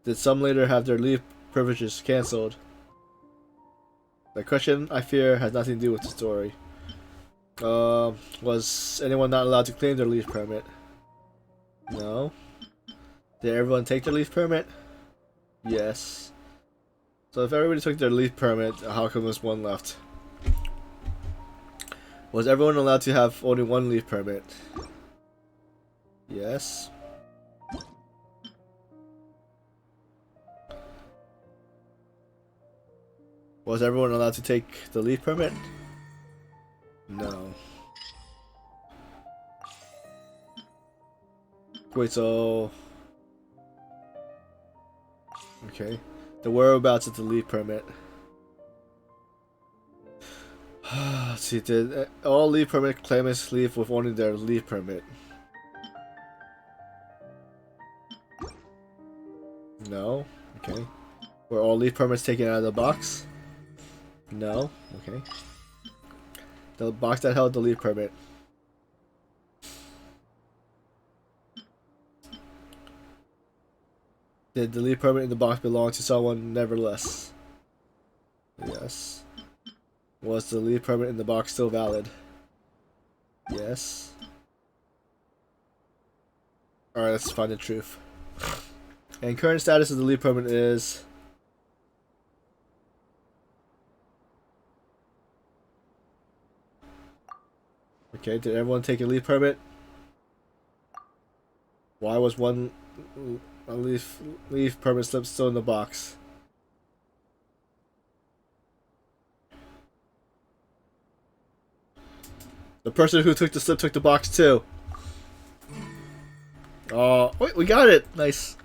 Did some later have their leave privileges cancelled? The question, I fear, has nothing to do with the story. Was anyone not allowed to claim their leave permit? No. Did everyone take their leave permit? Yes. So if everybody took their leave permit, how come there's one left? Was everyone allowed to have only one leave permit? Yes. Was everyone allowed to take the leave permit? No. Wait, so... Okay. The whereabouts of the leave permit. Let's see, did all leave permit claimants leave with only their leave permit? No. Okay. Were all leaf permits taken out of the box? No. Okay. The box that held the leaf permit. Did the leaf permit in the box belong to someone nevertheless? Yes. Was the leaf permit in the box still valid? Yes. Alright, let's find the truth. And current status of the leaf permit is... Okay, did everyone take a leaf permit? Why was one leaf permit slip still in the box? The person who took the slip took the box too. Oh, wait, we got it! Nice.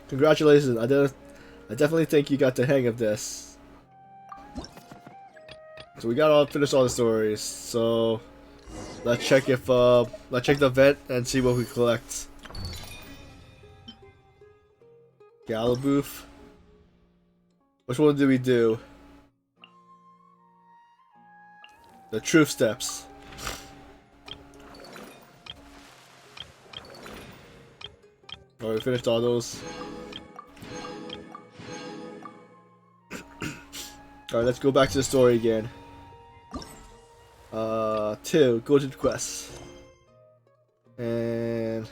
Congratulations, I definitely think you got the hang of this. So we got finished all the stories. So let's check the event and see what we collect. Gala booth. Which one did we do? The truth steps. Oh, we finished all those. Alright, let's go back to the story again. 2, go to the quest. And...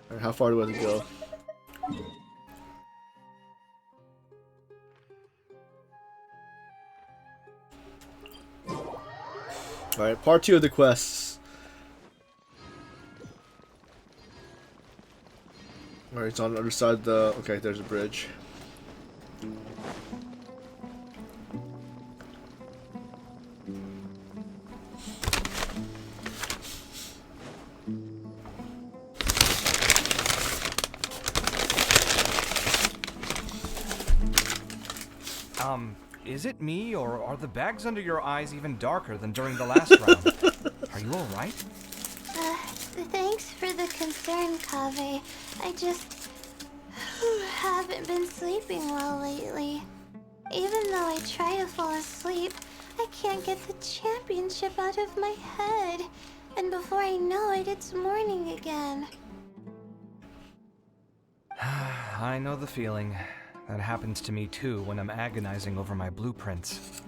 Alright, how far do we have to go? Alright, part 2 of the quests. Alright, it's on the other side of the... Okay, there's a bridge. Is it me, or are the bags under your eyes even darker than during the last round? Are you alright? Thanks for the concern, Kaveh. I just haven't been sleeping well lately. Even though I try to fall asleep, I can't get the championship out of my head. And before I know it, it's morning again. I know the feeling. That happens to me too when I'm agonizing over my blueprints.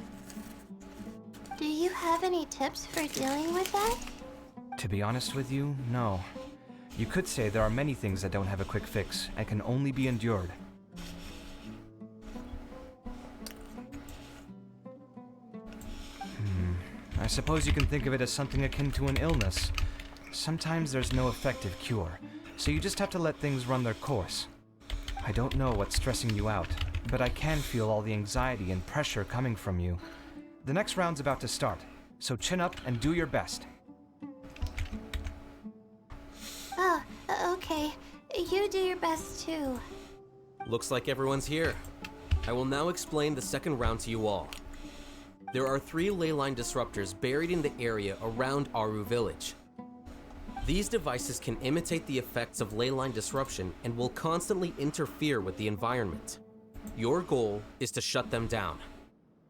Do you have any tips for dealing with that? To be honest with you, no. You could say there are many things that don't have a quick fix and can only be endured. I suppose you can think of it as something akin to an illness. Sometimes there's no effective cure, so you just have to let things run their course. I don't know what's stressing you out, but I can feel all the anxiety and pressure coming from you. The next round's about to start, so chin up and do your best. Oh, okay. You do your best too. Looks like everyone's here. I will now explain the second round to you all. There are 3 leyline disruptors buried in the area around Aru Village. These devices can imitate the effects of leyline disruption and will constantly interfere with the environment. Your goal is to shut them down.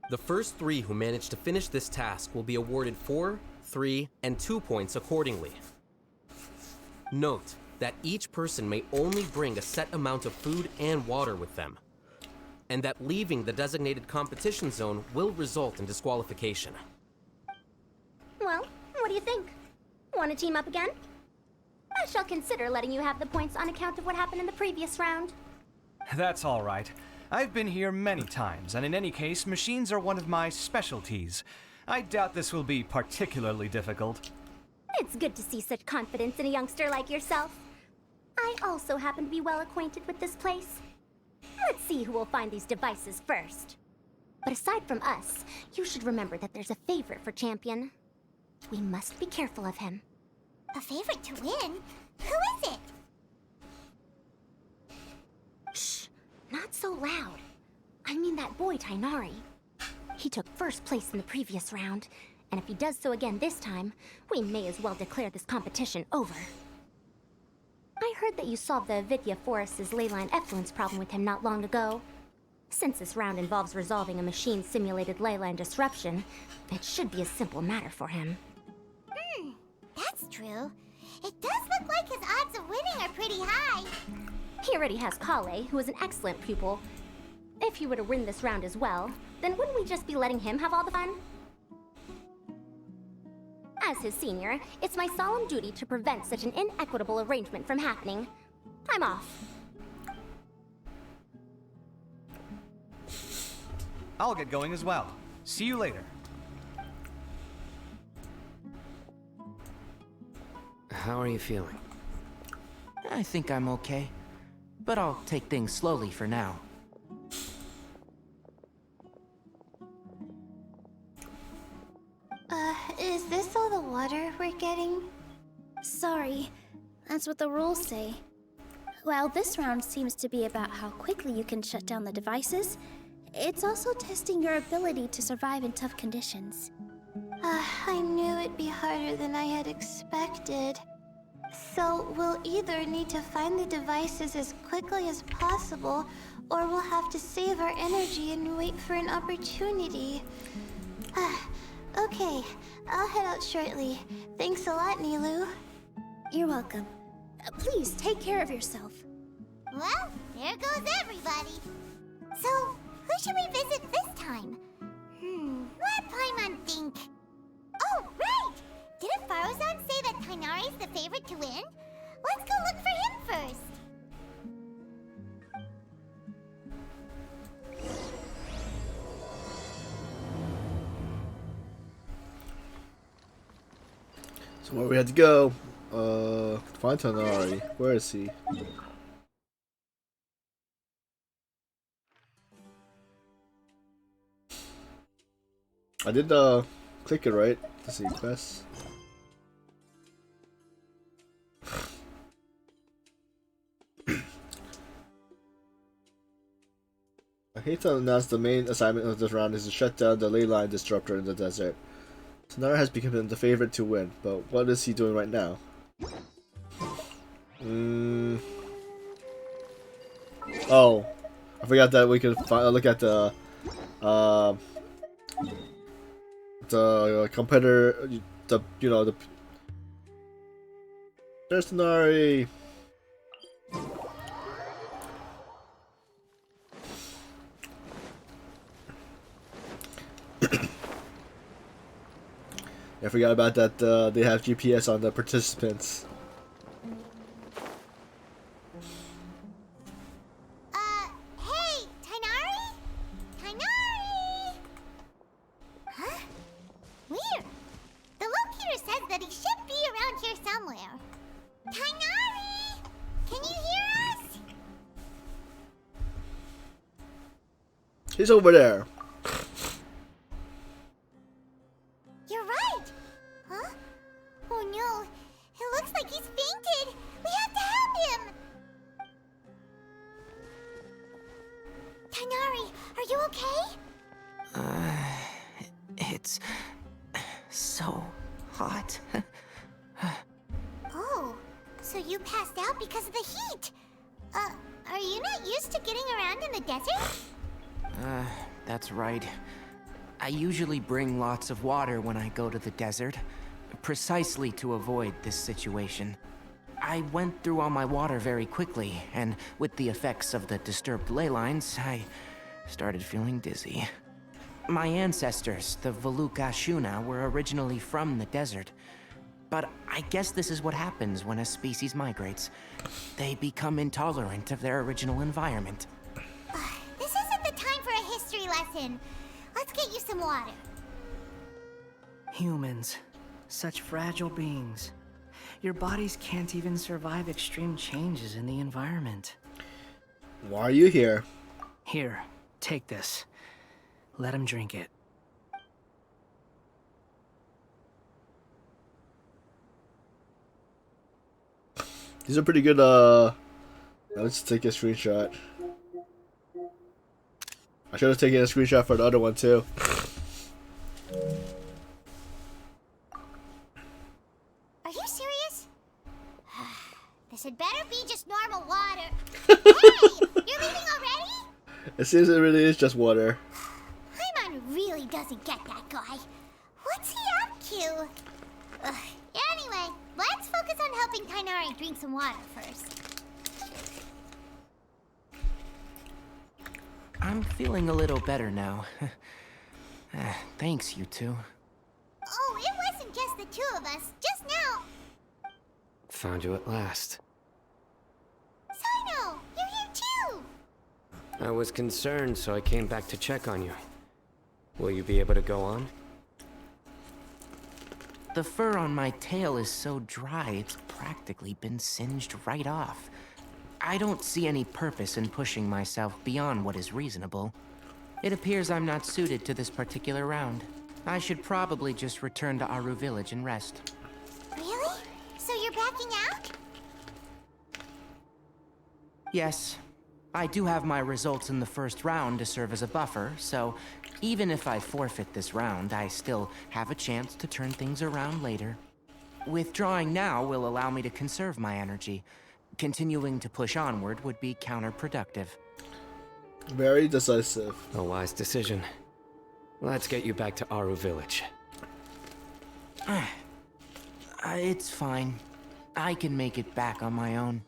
The first 3 who manage to finish this task will be awarded 4, 3, and 2 points accordingly. Note that each person may only bring a set amount of food and water with them, and that leaving the designated competition zone will result in disqualification. Well, what do you think? Want to team up again? I shall consider letting you have the points on account of what happened in the previous round. That's all right. I've been here many times, and in any case, machines are one of my specialties. I doubt this will be particularly difficult. It's good to see such confidence in a youngster like yourself. I also happen to be well acquainted with this place. Let's see who will find these devices first. But aside from us, you should remember that there's a favorite for Champion. We must be careful of him. A favorite to win? Who is it? Shh! Not so loud. I mean that boy Tainari. He took first place in the previous round, And if he does so again this time, we may as well declare this competition over. I heard that you solved the Avithya Forest's leyline effluence problem with him not long ago. Since this round involves resolving a machine-simulated leyline disruption, it should be a simple matter for him. That's true. It does look like his odds of winning are pretty high. He already has Kale, who is an excellent pupil. If he were to win this round as well, then wouldn't we just be letting him have all the fun? As his senior, it's my solemn duty to prevent such an inequitable arrangement from happening. I'm off. I'll get going as well. See you later. How are you feeling? I think I'm okay, but I'll take things slowly for now. Is this all the water we're getting? Sorry, that's what the rules say. While this round seems to be about how quickly you can shut down the devices, it's also testing your ability to survive in tough conditions. I knew it'd be harder than I had expected. So we'll either need to find the devices as quickly as possible, or we'll have to save our energy and wait for an opportunity. Okay, I'll head out shortly. Thanks a lot, Nilu. You're welcome. Please take care of yourself. Well, there goes everybody. So, who should we visit this time? Let Paimon think. Oh, right! Didn't Faruzan say that Tainari's the favorite to win? Let's go look for him first. So where we had to go? Find Tainari. Where is he? I did click it right to see quests. I hate to announce the main assignment of this round is to shut down the ley line disruptor in the desert. Tanara has become the favorite to win, but what is he doing right now? Oh, I forgot that we could look at the competitor, there's Tanari. I forgot about that. They have GPS on the participants. Hey, Tainari? Tainari! Huh? Weird. The locator says that he should be around here somewhere. Tainari! Can you hear us? He's over there. You're right! Huh? Oh no, it looks like he's fainted! We have to help him! Tainari, are you okay? It's so hot. Oh, so you passed out because of the heat? Are you not used to getting around in the desert? That's right. I usually bring lots of water when I go to the desert, precisely to avoid this situation. I went through all my water very quickly, and with the effects of the disturbed ley lines, I started feeling dizzy. My ancestors, the Valukashuna, were originally from the desert. But I guess this is what happens when a species migrates. They become intolerant of their original environment. This isn't the time for a history lesson. Let's get you some water. Humans. Such fragile beings. Your bodies can't even survive extreme changes in the environment. Why are you here? Here, take this. Let him drink it. These are pretty good, let's take a screenshot. I should have taken a screenshot for the other one too. Are you serious? This had better be just normal water. Hey! You're leaving already? It seems it really is just water. Paimon really doesn't get that guy. What's he up to? Anyway, let's focus on helping Tainari drink some water first. I'm feeling a little better now. Thanks, you two. Oh, it wasn't just the two of us. Just now. Found you at last. Sino, you're here too. I was concerned, so I came back to check on you. Will you be able to go on? The fur on my tail is so dry, it's practically been singed right off. I don't see any purpose in pushing myself beyond what is reasonable. It appears I'm not suited to this particular round. I should probably just return to Aru Village and rest. Really? So you're backing out? Yes. I do have my results in the first round to serve as a buffer, so even if I forfeit this round, I still have a chance to turn things around later. Withdrawing now will allow me to conserve my energy. Continuing to push onward would be counterproductive. Very decisive. A wise decision. Let's get you back to Aru Village. It's fine. I can make it back on my own.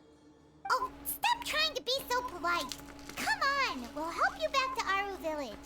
Oh, stop trying to be so polite. Come on, we'll help you back to Aru Village.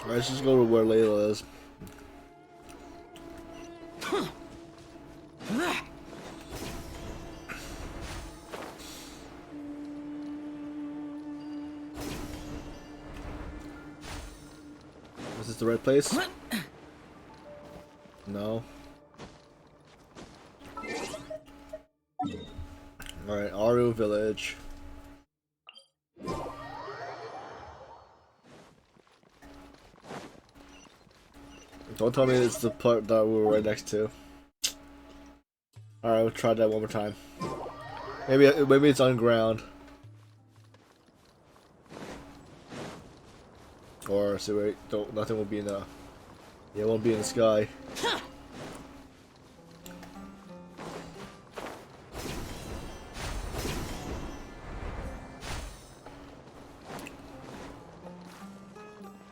Alright, let's just go to where Layla is. Is this the right place? No. Alright, Aru Village. Don't tell me it's the part that we were right next to. Alright, we'll try that one more time. Maybe it's on ground. Or so wait, nothing will be in the. Yeah, it won't be in the sky.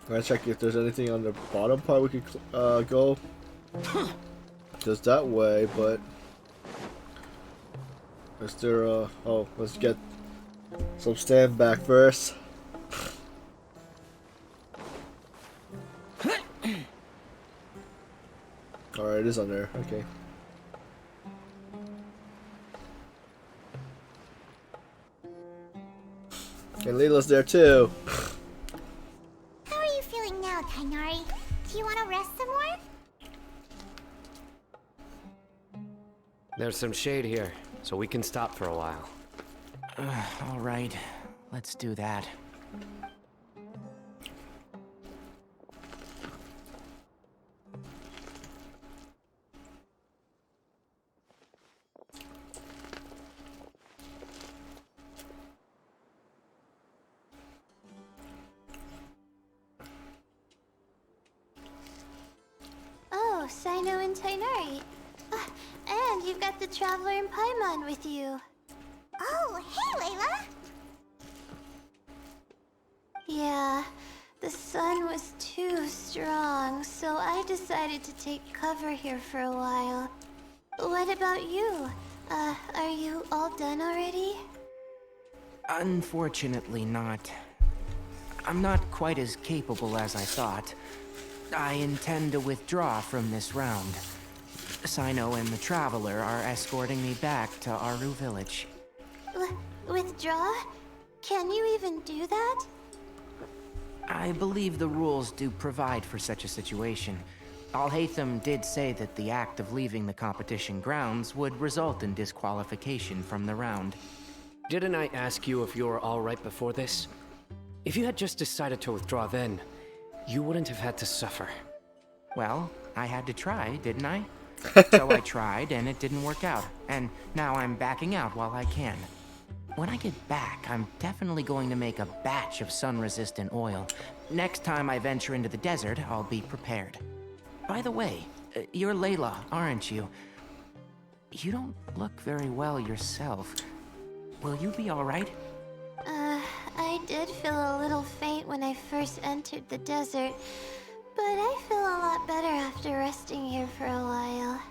Let's check if there's anything on the bottom part we could go. Just that way, but is there oh, let's get some stand back first. Alright, it is on there, okay. And Layla's there too. How are you feeling now, Tainari? Do you want to rest some more? There's some shade here, so we can stop for a while. Alright, let's do that. Oh, Sino and Tainari. And you've got the Traveler and Paimon with you. Oh, hey, Layla! Yeah, the sun was too strong, so I decided to take cover here for a while. What about you? Are you all done already? Unfortunately not. I'm not quite as capable as I thought. I intend to withdraw from this round. Sino and the Traveler are escorting me back to Aru Village. Withdraw? Can you even do that? I believe the rules do provide for such a situation. Alhaitham did say that the act of leaving the competition grounds would result in disqualification from the round. Didn't I ask you if you were alright before this? If you had just decided to withdraw then, you wouldn't have had to suffer. Well, I had to try, didn't I? So I tried, and it didn't work out. And now I'm backing out while I can. When I get back, I'm definitely going to make a batch of sun-resistant oil. Next time I venture into the desert, I'll be prepared. By the way, you're Layla, aren't you? You don't look very well yourself. Will you be alright? I did feel a little faint when I first entered the desert, but I feel a lot better after resting here for a while.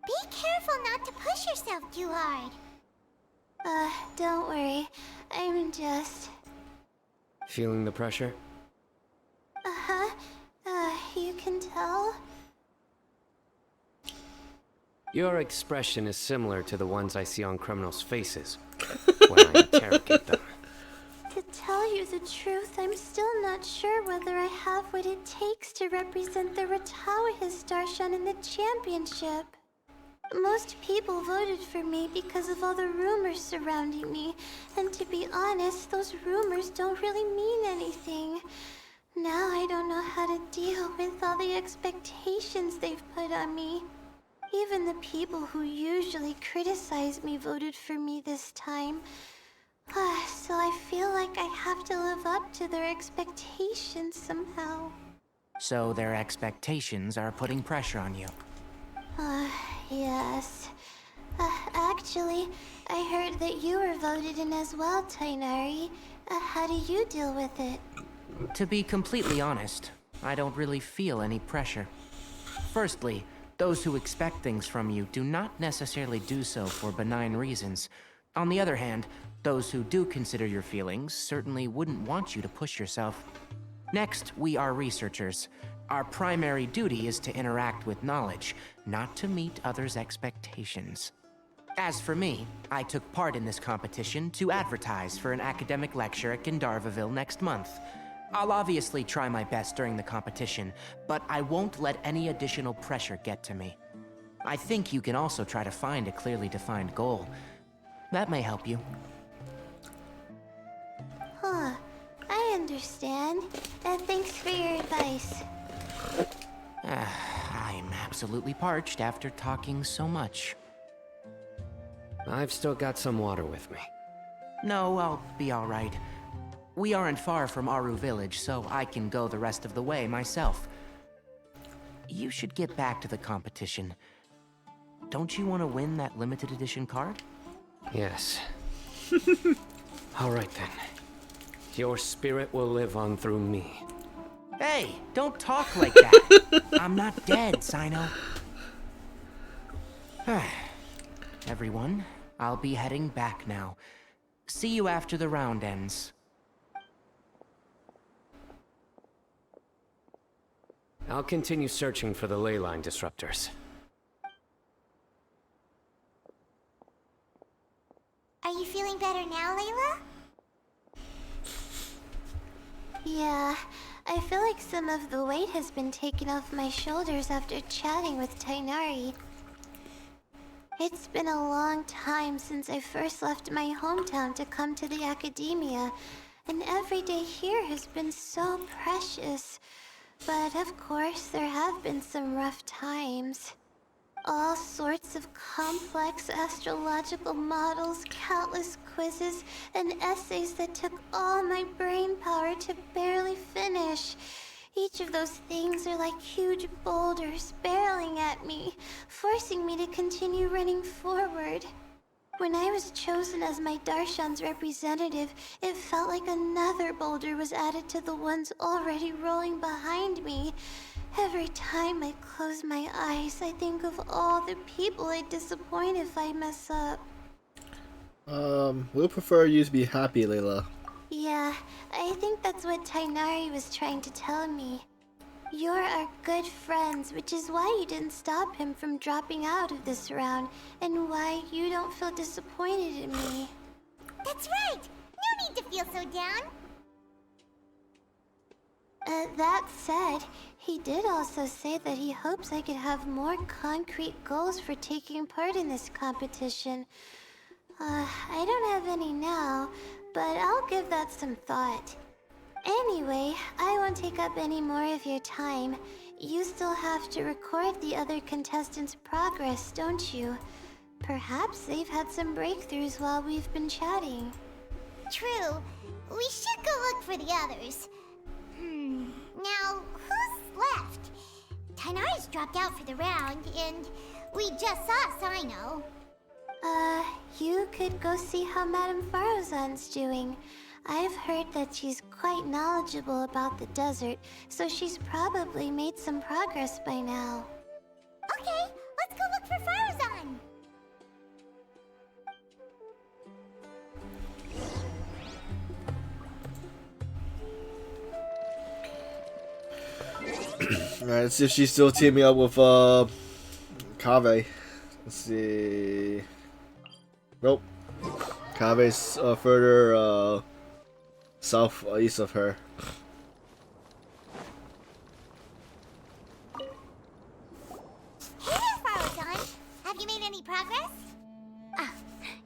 Be careful not to push yourself too hard. Don't worry. I'm just... Feeling the pressure? Uh-huh. You can tell? Your expression is similar to the ones I see on criminals' faces when I interrogate them. To tell you the truth, I'm still not sure whether I have what it takes to represent the Ratawahis Darshan in the championship. Most people voted for me because of all the rumors surrounding me, and to be honest, those rumors don't really mean anything. Now I don't know how to deal with all the expectations they've put on me. Even the people who usually criticize me voted for me this time. So I feel like I have to live up to their expectations somehow. So their expectations are putting pressure on you. Yes. Actually, I heard that you were voted in as well, Tainari. How do you deal with it? To be completely honest, I don't really feel any pressure. Firstly, those who expect things from you do not necessarily do so for benign reasons. On the other hand, those who do consider your feelings certainly wouldn't want you to push yourself. Next, we are researchers. Our primary duty is to interact with knowledge, not to meet others' expectations. As for me, I took part in this competition to advertise for an academic lecture at Gandharvaville next month. I'll obviously try my best during the competition, but I won't let any additional pressure get to me. I think you can also try to find a clearly defined goal. That may help you. I understand. Thanks for your advice. I'm absolutely parched after talking so much. I've still got some water with me. No, I'll be alright. We aren't far from Aru village, so I can go the rest of the way myself. You should get back to the competition. Don't you want to win that limited edition card? Yes. Alright then. Your spirit will live on through me. Hey, don't talk like that. I'm not dead, Sino. Everyone, I'll be heading back now. See you after the round ends. I'll continue searching for the ley line disruptors. Are you feeling better now, Layla? Yeah, I feel like some of the weight has been taken off my shoulders after chatting with Tainari. It's been a long time since I first left my hometown to come to the academia, and every day here has been so precious. But of course, there have been some rough times. All sorts of complex astrological models, countless quizzes, and essays that took all my brain power to barely finish. Each of those things are like huge boulders barreling at me, forcing me to continue running forward. When I was chosen as my Darshan's representative, it felt like another boulder was added to the ones already rolling behind me. Every time I close my eyes, I think of all the people I'd disappoint if I mess up. We'll prefer you to be happy, Layla. Yeah, I think that's what Tainari was trying to tell me. You're our good friends, which is why you didn't stop him from dropping out of this round, and why you don't feel disappointed in me. That's right! No need to feel so down! That said, he did also say that he hopes I could have more concrete goals for taking part in this competition. I don't have any now, but I'll give that some thought. Anyway, I won't take up any more of your time. You still have to record the other contestants' progress, don't you? Perhaps they've had some breakthroughs while we've been chatting. True. We should go look for the others. Now, who's left? Tainari's dropped out for the round, and we just saw Sino. You could go see how Madame Farozan's doing. I've heard that she's quite knowledgeable about the desert, so she's probably made some progress by now. Okay, let's go look for Farozan. Alright, let's see if she's still teaming up with Kaveh. Let's see. Nope. Kave's further southeast of her. Hey there, Farozan. Have you made any progress?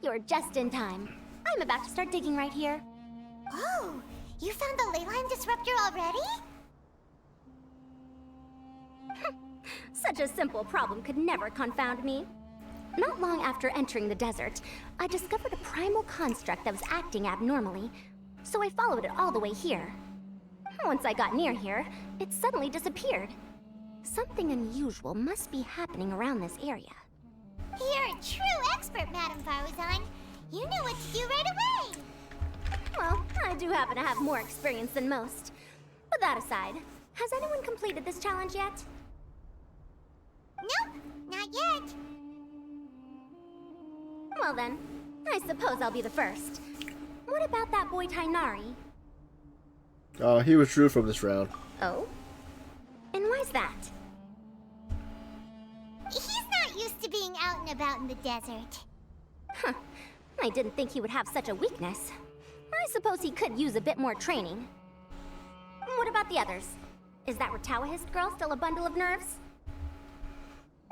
You're just in time. I'm about to start digging right here. Oh, you found the ley line disruptor already? Such a simple problem could never confound me. Not long after entering the desert, I discovered a primal construct that was acting abnormally, so I followed it all the way here. Once I got near here, it suddenly disappeared. Something unusual must be happening around this area. You're a true expert, Madame Farozan. You knew what to do right away. Well, I do happen to have more experience than most. But that aside, has anyone completed this challenge yet? Nope, not yet. Well then, I suppose I'll be the first. What about that boy Tainari? He withdrew from this round. Oh? And why's that? He's not used to being out and about in the desert. Huh. I didn't think he would have such a weakness. I suppose he could use a bit more training. What about the others? Is that Ratawahist girl still a bundle of nerves?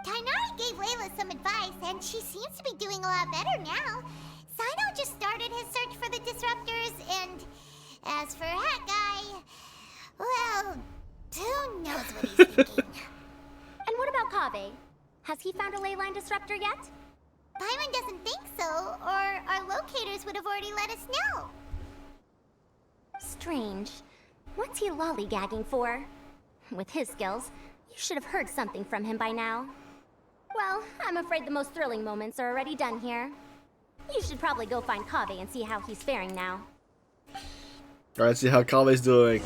Tainari gave Layla some advice, and she seems to be doing a lot better now. Sino just started his search for the disruptors, and as for Hat Guy, well, who knows what he's thinking. And what about Kaveh? Has he found a ley line disruptor yet? Paimon doesn't think so, or our locators would have already let us know. Strange. What's he lollygagging for? With his skills, you should have heard something from him by now. Well, I'm afraid the most thrilling moments are already done here. You should probably go find Kaveh and see how he's faring now. Alright, see how Kaveh's doing.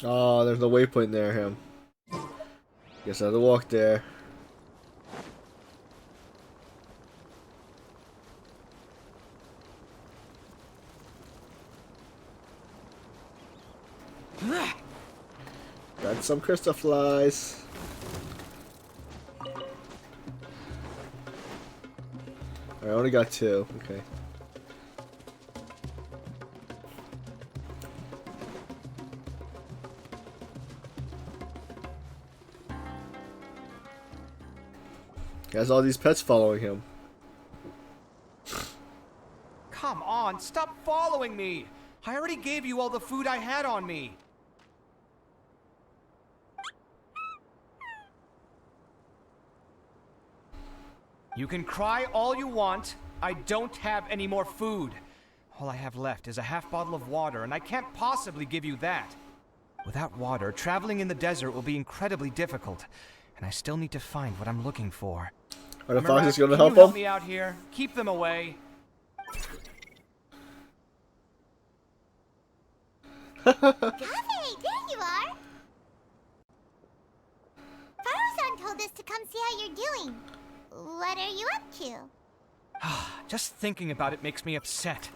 Oh, there's no waypoint there, him. Guess I have to walk there. Got some crystal flies. I only got 2. Okay. He has all these pets following him. Come on, stop following me! I already gave you all the food I had on me. You can cry all you want. I don't have any more food. All I have left is a half bottle of water, and I can't possibly give you that. Without water, traveling in the desert will be incredibly difficult, and I still need to find what I'm looking for. Are the foxes going to can help you help him? me out here? Keep them away. Kaveh, there you are! Farozan told us to come see how you're doing. What are you up to? Just thinking about it makes me upset.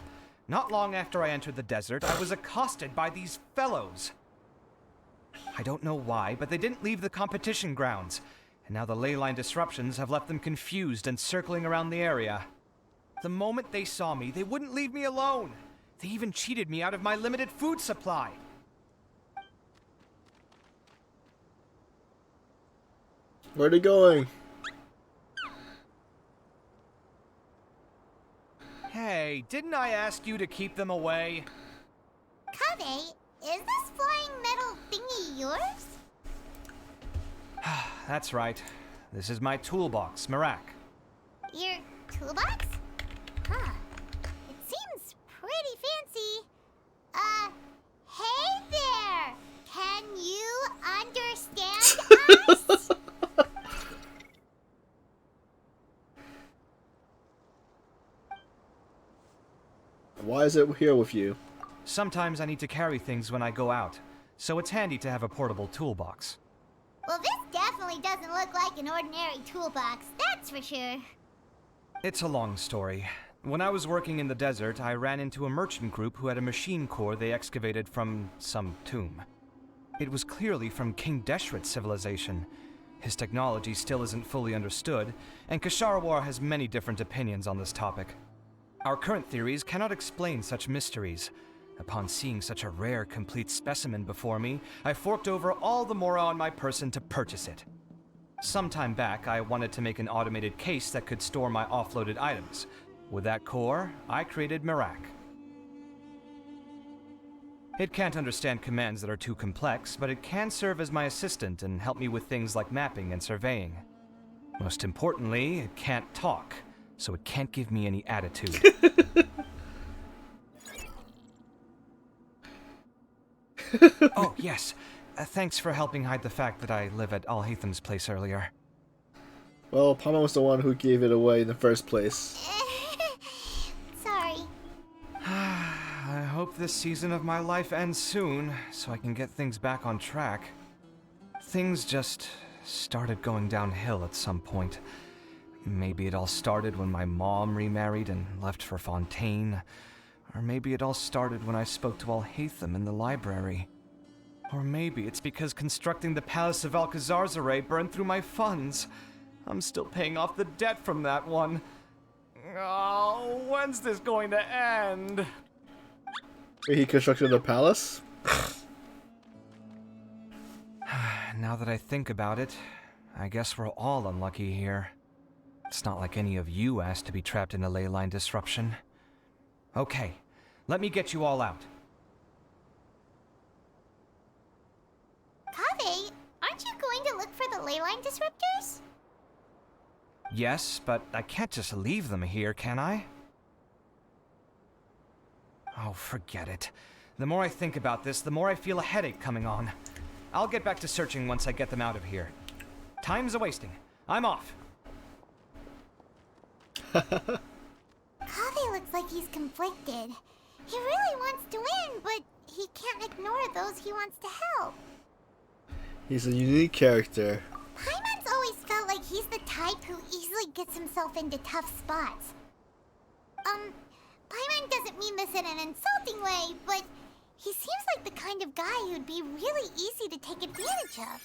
Not long after I entered the desert, I was accosted by these fellows. I don't know why, but they didn't leave the competition grounds, and now the ley line disruptions have left them confused and circling around the area. The moment they saw me, they wouldn't leave me alone. They even cheated me out of my limited food supply. Where are they going? Hey, didn't I ask you to keep them away? Kave, is this flying metal thingy yours? That's right. This is my toolbox, Marak. Your toolbox? Huh. It seems pretty fancy. Hey there! Can you understand us? Why is it here with you? Sometimes I need to carry things when I go out, so it's handy to have a portable toolbox. Well, this definitely doesn't look like an ordinary toolbox, that's for sure. It's a long story. When I was working in the desert, I ran into a merchant group who had a machine core they excavated from some tomb. It was clearly from King Deshret's civilization. His technology still isn't fully understood, and Kasharawar has many different opinions on this topic. Our current theories cannot explain such mysteries. Upon seeing such a rare, complete specimen before me, I forked over all the mora on my person to purchase it. Some time back, I wanted to make an automated case that could store my offloaded items. With that core, I created Marak. It can't understand commands that are too complex, but it can serve as my assistant and help me with things like mapping and surveying. Most importantly, it can't talk, so it can't give me any attitude. Oh, yes. Thanks for helping hide the fact that I live at Alhatham's place earlier. Well, Paimon was the one who gave it away in the first place. Sorry. I hope this season of my life ends soon, so I can get things back on track. Things just started going downhill at some point. Maybe it all started when my mom remarried and left for Fontaine. Or maybe it all started when I spoke to Alhatham in the library. Or maybe it's because constructing the Palace of Alcazarzaray burned through my funds. I'm still paying off the debt from that one. Oh, when's this going to end? He constructed a palace? Now that I think about it, I guess we're all unlucky here. It's not like any of you asked to be trapped in a ley line disruption. Okay, let me get you all out. Kave, aren't you going to look for the ley line disruptors? Yes, but I can't just leave them here, can I? Oh, forget it. The more I think about this, the more I feel a headache coming on. I'll get back to searching once I get them out of here. Time's a-wasting. I'm off. Kave looks like he's conflicted. He really wants to win, but he can't ignore those he wants to help. He's a unique character. Paimon's always felt like he's the type who easily gets himself into tough spots. Paimon doesn't mean this in an insulting way, but he seems like the kind of guy who'd be really easy to take advantage of.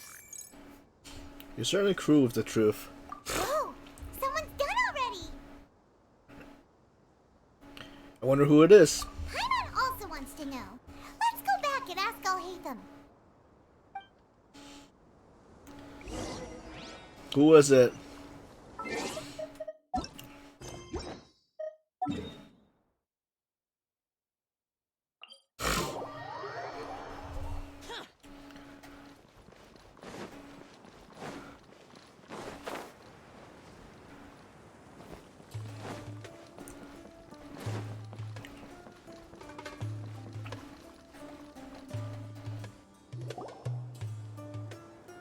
You're certainly cruel with the truth. Whoa! Someone's done already! I wonder who it is. Paimon also wants to know. Let's go back and ask Alhatham. Who is it?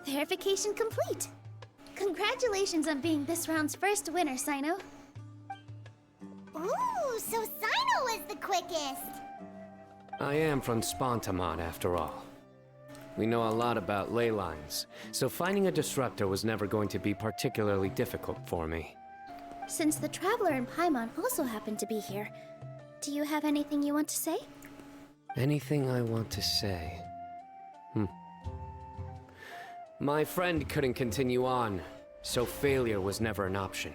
Verification complete. Congratulations on being this round's first winner, Sino. Ooh, so Sino was the quickest! I am from Spontamon, after all. We know a lot about ley lines, so finding a disruptor was never going to be particularly difficult for me. Since the Traveler and Paimon also happen to be here, do you have anything you want to say? Anything I want to say? My friend couldn't continue on, so failure was never an option.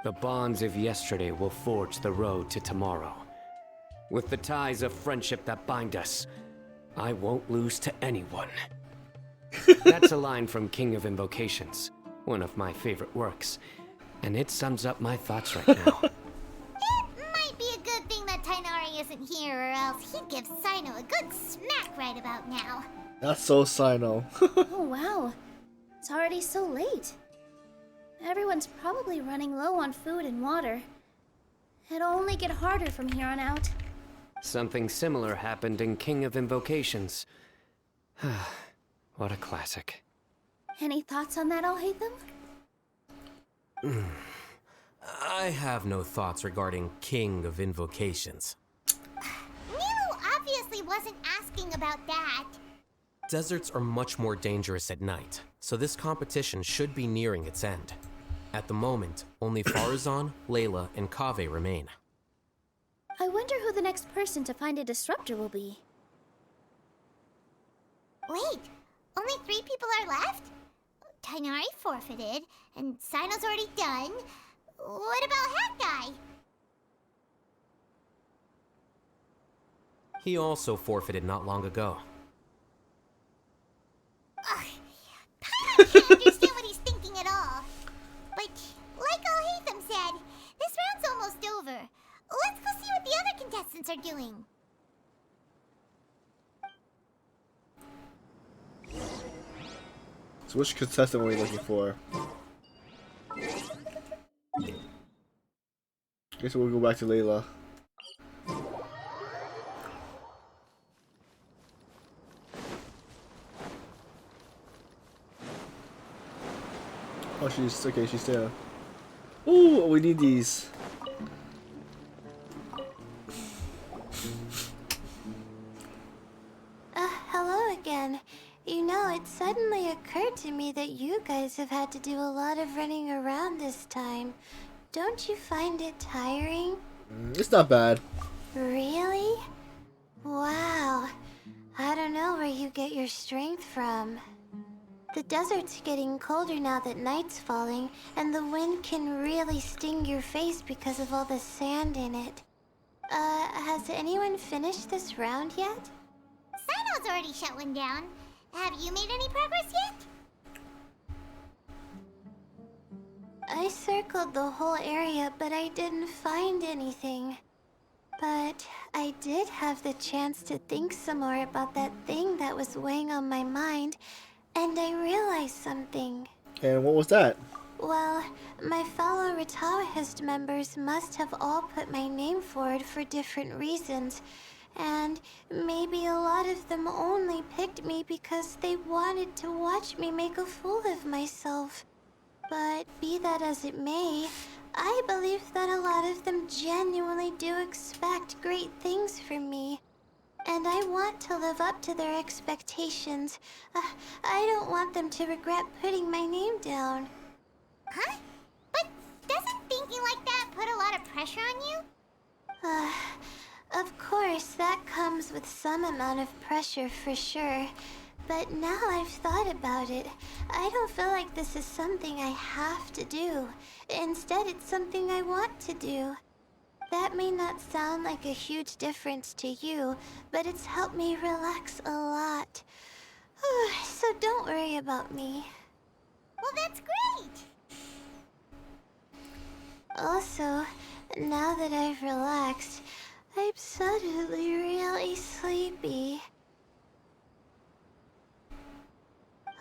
The bonds of yesterday will forge the road to tomorrow. With the ties of friendship that bind us, I won't lose to anyone. That's a line from King of Invocations, one of my favorite works, and it sums up my thoughts right now. It might be a good thing that Tainari isn't here, or else he'd give Sino a good smack right about now. That's so Sino. Oh, wow. It's already so late. Everyone's probably running low on food and water. It'll only get harder from here on out. Something similar happened in King of Invocations. What a classic. Any thoughts on that, Alhaitham? I have no thoughts regarding King of Invocations. Nilo obviously wasn't asking about that. Deserts are much more dangerous at night, so this competition should be nearing its end. At the moment, only Farazan, Layla, and Kaveh remain. I wonder who the next person to find a disruptor will be. Wait, only 3 people are left? Tainari forfeited, and Sino's already done. What about Hat Guy? He also forfeited not long ago. Ugh, Paimon can't understand what he's thinking at all. But, like Alhaitham said, this round's almost over. Let's go see what the other contestants are doing. So which contestant were we looking for? Guess we'll go back to Layla. Oh, she's okay. She's there. Ooh, we need these. Hello again. You know, it suddenly occurred to me that you guys have had to do a lot of running around this time. Don't you find it tiring? It's not bad. Really? Wow. I don't know where you get your strength from. The desert's getting colder now that night's falling, and the wind can really sting your face because of all the sand in it. Has anyone finished this round yet? Sino's already shut one down. Have you made any progress yet? I circled the whole area, but I didn't find anything. But I did have the chance to think some more about that thing that was weighing on my mind, and I realized something. And what was that? Well, my fellow Rataohist members must have all put my name forward for different reasons, and maybe a lot of them only picked me because they wanted to watch me make a fool of myself. But be that as it may, I believe that a lot of them genuinely do expect great things from me. And I want to live up to their expectations. I don't want them to regret putting my name down. Huh? But doesn't thinking like that put a lot of pressure on you? Of course, that comes with some amount of pressure for sure. But now I've thought about it, I don't feel like this is something I have to do. Instead, it's something I want to do. That may not sound like a huge difference to you, but it's helped me relax a lot. So don't worry about me. Well, that's great! Also, now that I've relaxed, I'm suddenly really sleepy.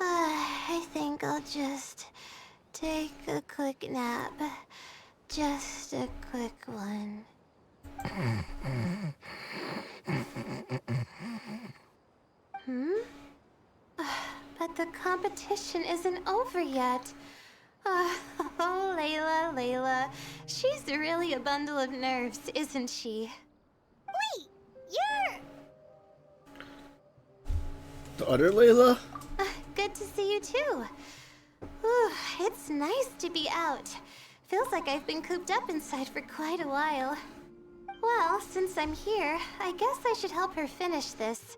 I think I'll just take a quick nap. Just a quick one. But the competition isn't over yet. Oh, Layla. She's really a bundle of nerves, isn't she? Wait, you're... The other Layla? Good to see you too. Ooh, it's nice to be out. Feels like I've been cooped up inside for quite a while. Well, since I'm here, I guess I should help her finish this.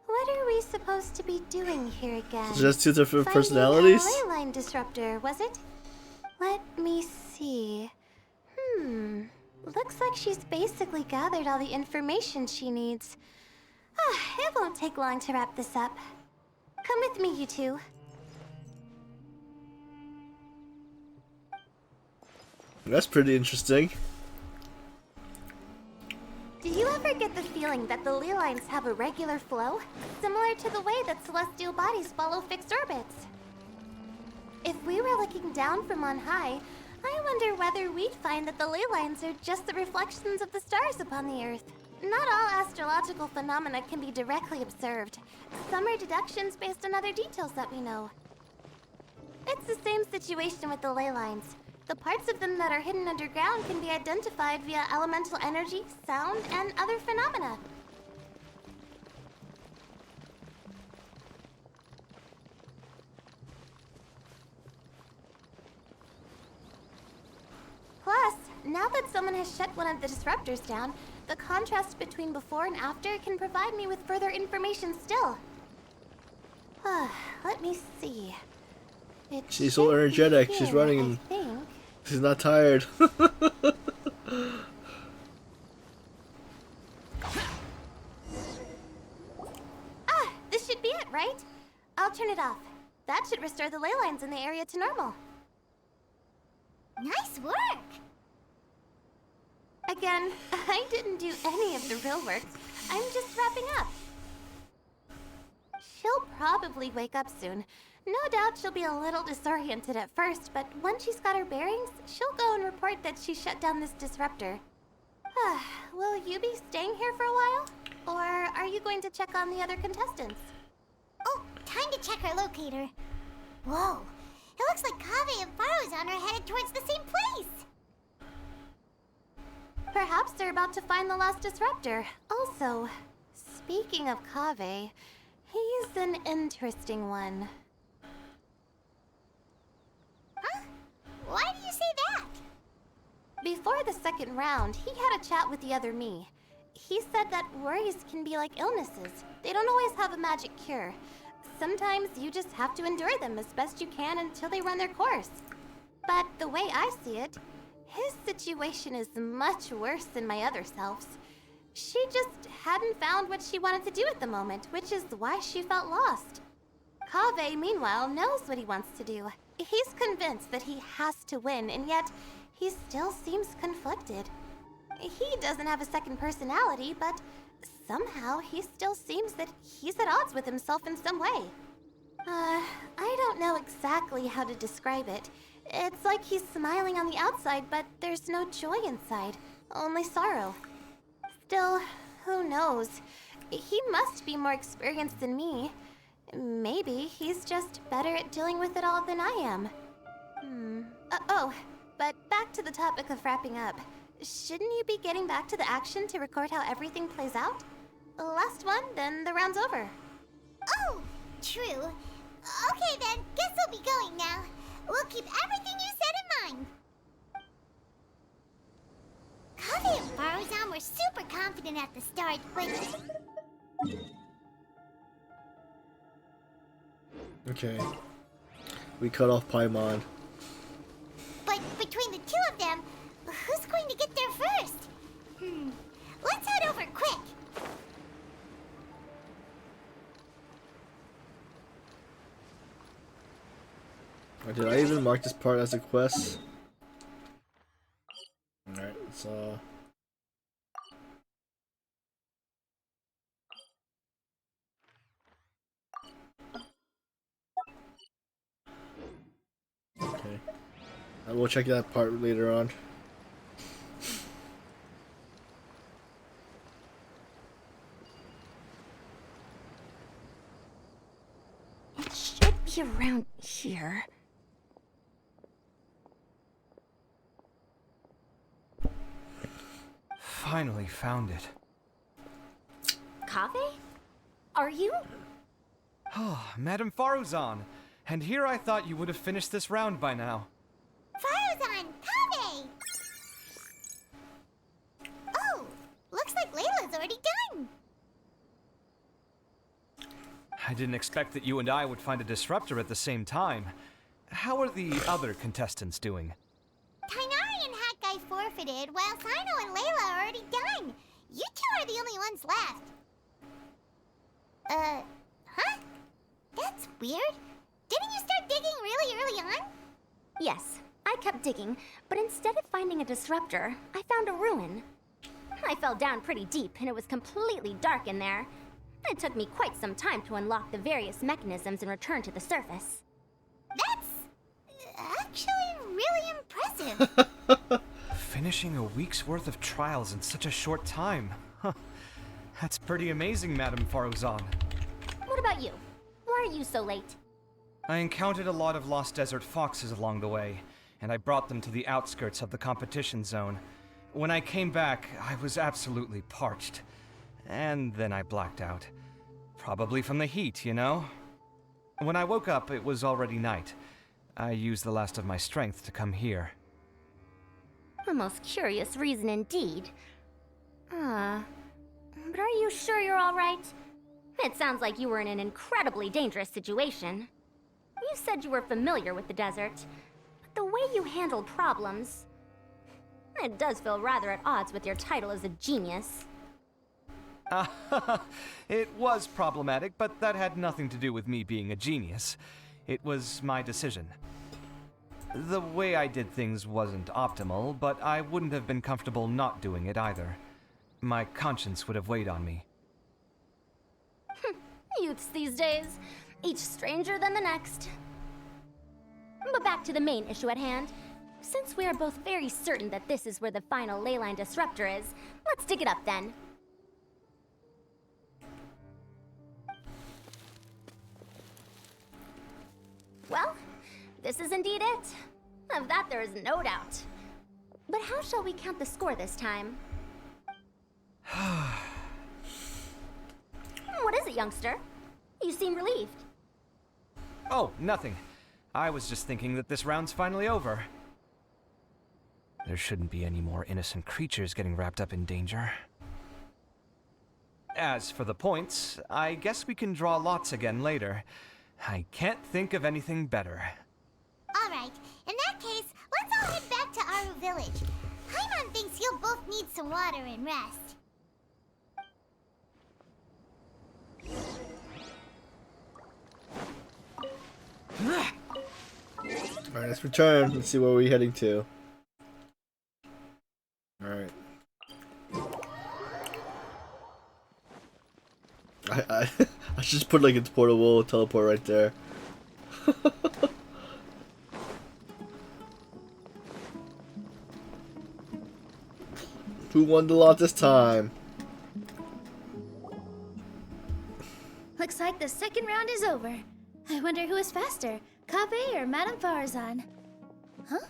What are we supposed to be doing here again? Just 2 different Finding personalities? a ley line disruptor, was it? Let me see. Looks like she's basically gathered all the information she needs. It won't take long to wrap this up. Come with me, you two. That's pretty interesting. Do you ever get the feeling that the ley lines have a regular flow? Similar to the way that celestial bodies follow fixed orbits? If we were looking down from on high, I wonder whether we'd find that the ley lines are just the reflections of the stars upon the Earth. Not all astrological phenomena can be directly observed. Some are deductions based on other details that we know. It's the same situation with the ley lines. The parts of them that are hidden underground can be identified via elemental energy, sound, and other phenomena. Plus, now that someone has shut one of the disruptors down, the contrast between before and after can provide me with further information still. Let me see. She's so energetic. She's running. I think. She's not tired. This should be it, right? I'll turn it off. That should restore the ley lines in the area to normal. Nice work! Again, I didn't do any of the real work. I'm just wrapping up. She'll probably wake up soon. No doubt she'll be a little disoriented at first, but once she's got her bearings, she'll go and report that she shut down this disruptor. Will you be staying here for a while? Or are you going to check on the other contestants? Oh, time to check our locator. Whoa, it looks like Kaveh and Farozan are headed towards the same place. Perhaps they're about to find the last disruptor. Also, speaking of Kaveh, he's an interesting one. Huh? Why do you say that? Before the second round, he had a chat with the other me. He said that worries can be like illnesses. They don't always have a magic cure. Sometimes you just have to endure them as best you can until they run their course. But the way I see it, his situation is much worse than my other self's. She just hadn't found what she wanted to do at the moment, which is why she felt lost. Kaveh, meanwhile, knows what he wants to do. He's convinced that he has to win, and yet he still seems conflicted. He doesn't have a second personality, but somehow he still seems that he's at odds with himself in some way. I don't know exactly how to describe it. It's like he's smiling on the outside, but there's no joy inside, only sorrow. Still, who knows? He must be more experienced than me. Maybe he's just better at dealing with it all than I am. But back to the topic of wrapping up. Shouldn't you be getting back to the action to record how everything plays out? Last one, then the round's over. Oh, true. Okay then, guess we'll be going now. We'll keep everything you said in mind. Kaveh and Farozan were super confident at the start, but... Okay. We cut off Paimon. But between the two of them, who's going to get there first? Let's head over quick. Did I even mark this part as a quest? Alright, so... Okay. I will check that part later on. It should be around here. Finally found it. Kaveh? Are you? Oh, Madame Faruzan. And here I thought you would have finished this round by now. Farozan, Kaveh! Oh, looks like Layla's already done. I didn't expect that you and I would find a disruptor at the same time. How are the other contestants doing? Tainari and Hat Guy forfeited, while Sino and Layla are already done. You two are the only ones left. Huh? That's weird. Didn't you start digging really early on? Yes, I kept digging, but instead of finding a disruptor, I found a ruin. I fell down pretty deep, and it was completely dark in there. It took me quite some time to unlock the various mechanisms and return to the surface. That's actually really impressive. Finishing a week's worth of trials in such a short time. Huh. That's pretty amazing, Madame Faruzan. What about you? Why are you so late? I encountered a lot of lost desert foxes along the way, and I brought them to the outskirts of the competition zone. When I came back, I was absolutely parched. And then I blacked out. Probably from the heat, you know? When I woke up, it was already night. I used the last of my strength to come here. A most curious reason indeed. But are you sure you're all right? It sounds like you were in an incredibly dangerous situation. You said you were familiar with the desert, but the way you handled problems... It does feel rather at odds with your title as a genius. It was problematic, but that had nothing to do with me being a genius. It was my decision. The way I did things wasn't optimal, but I wouldn't have been comfortable not doing it either. My conscience would have weighed on me. Youths these days, each stranger than the next. But back to the main issue at hand. Since we are both very certain that this is where the final leyline disruptor is, let's dig it up then. Well, this is indeed it. Of that there is no doubt. But how shall we count the score this time? What is it, youngster? You seem relieved. Oh, nothing. I was just thinking that this round's finally over. There shouldn't be any more innocent creatures getting wrapped up in danger. As for the points, I guess we can draw lots again later. I can't think of anything better. Alright, in that case, let's all head back to Aru Village. Paimon thinks you'll both need some water and rest. Alright, let's return. Let's see where we're heading to. Alright. I just put like its portable teleport right there. Who won the lot this time? Looks like the second round is over. I wonder who is faster, Kabe or Madame Farazan? Huh?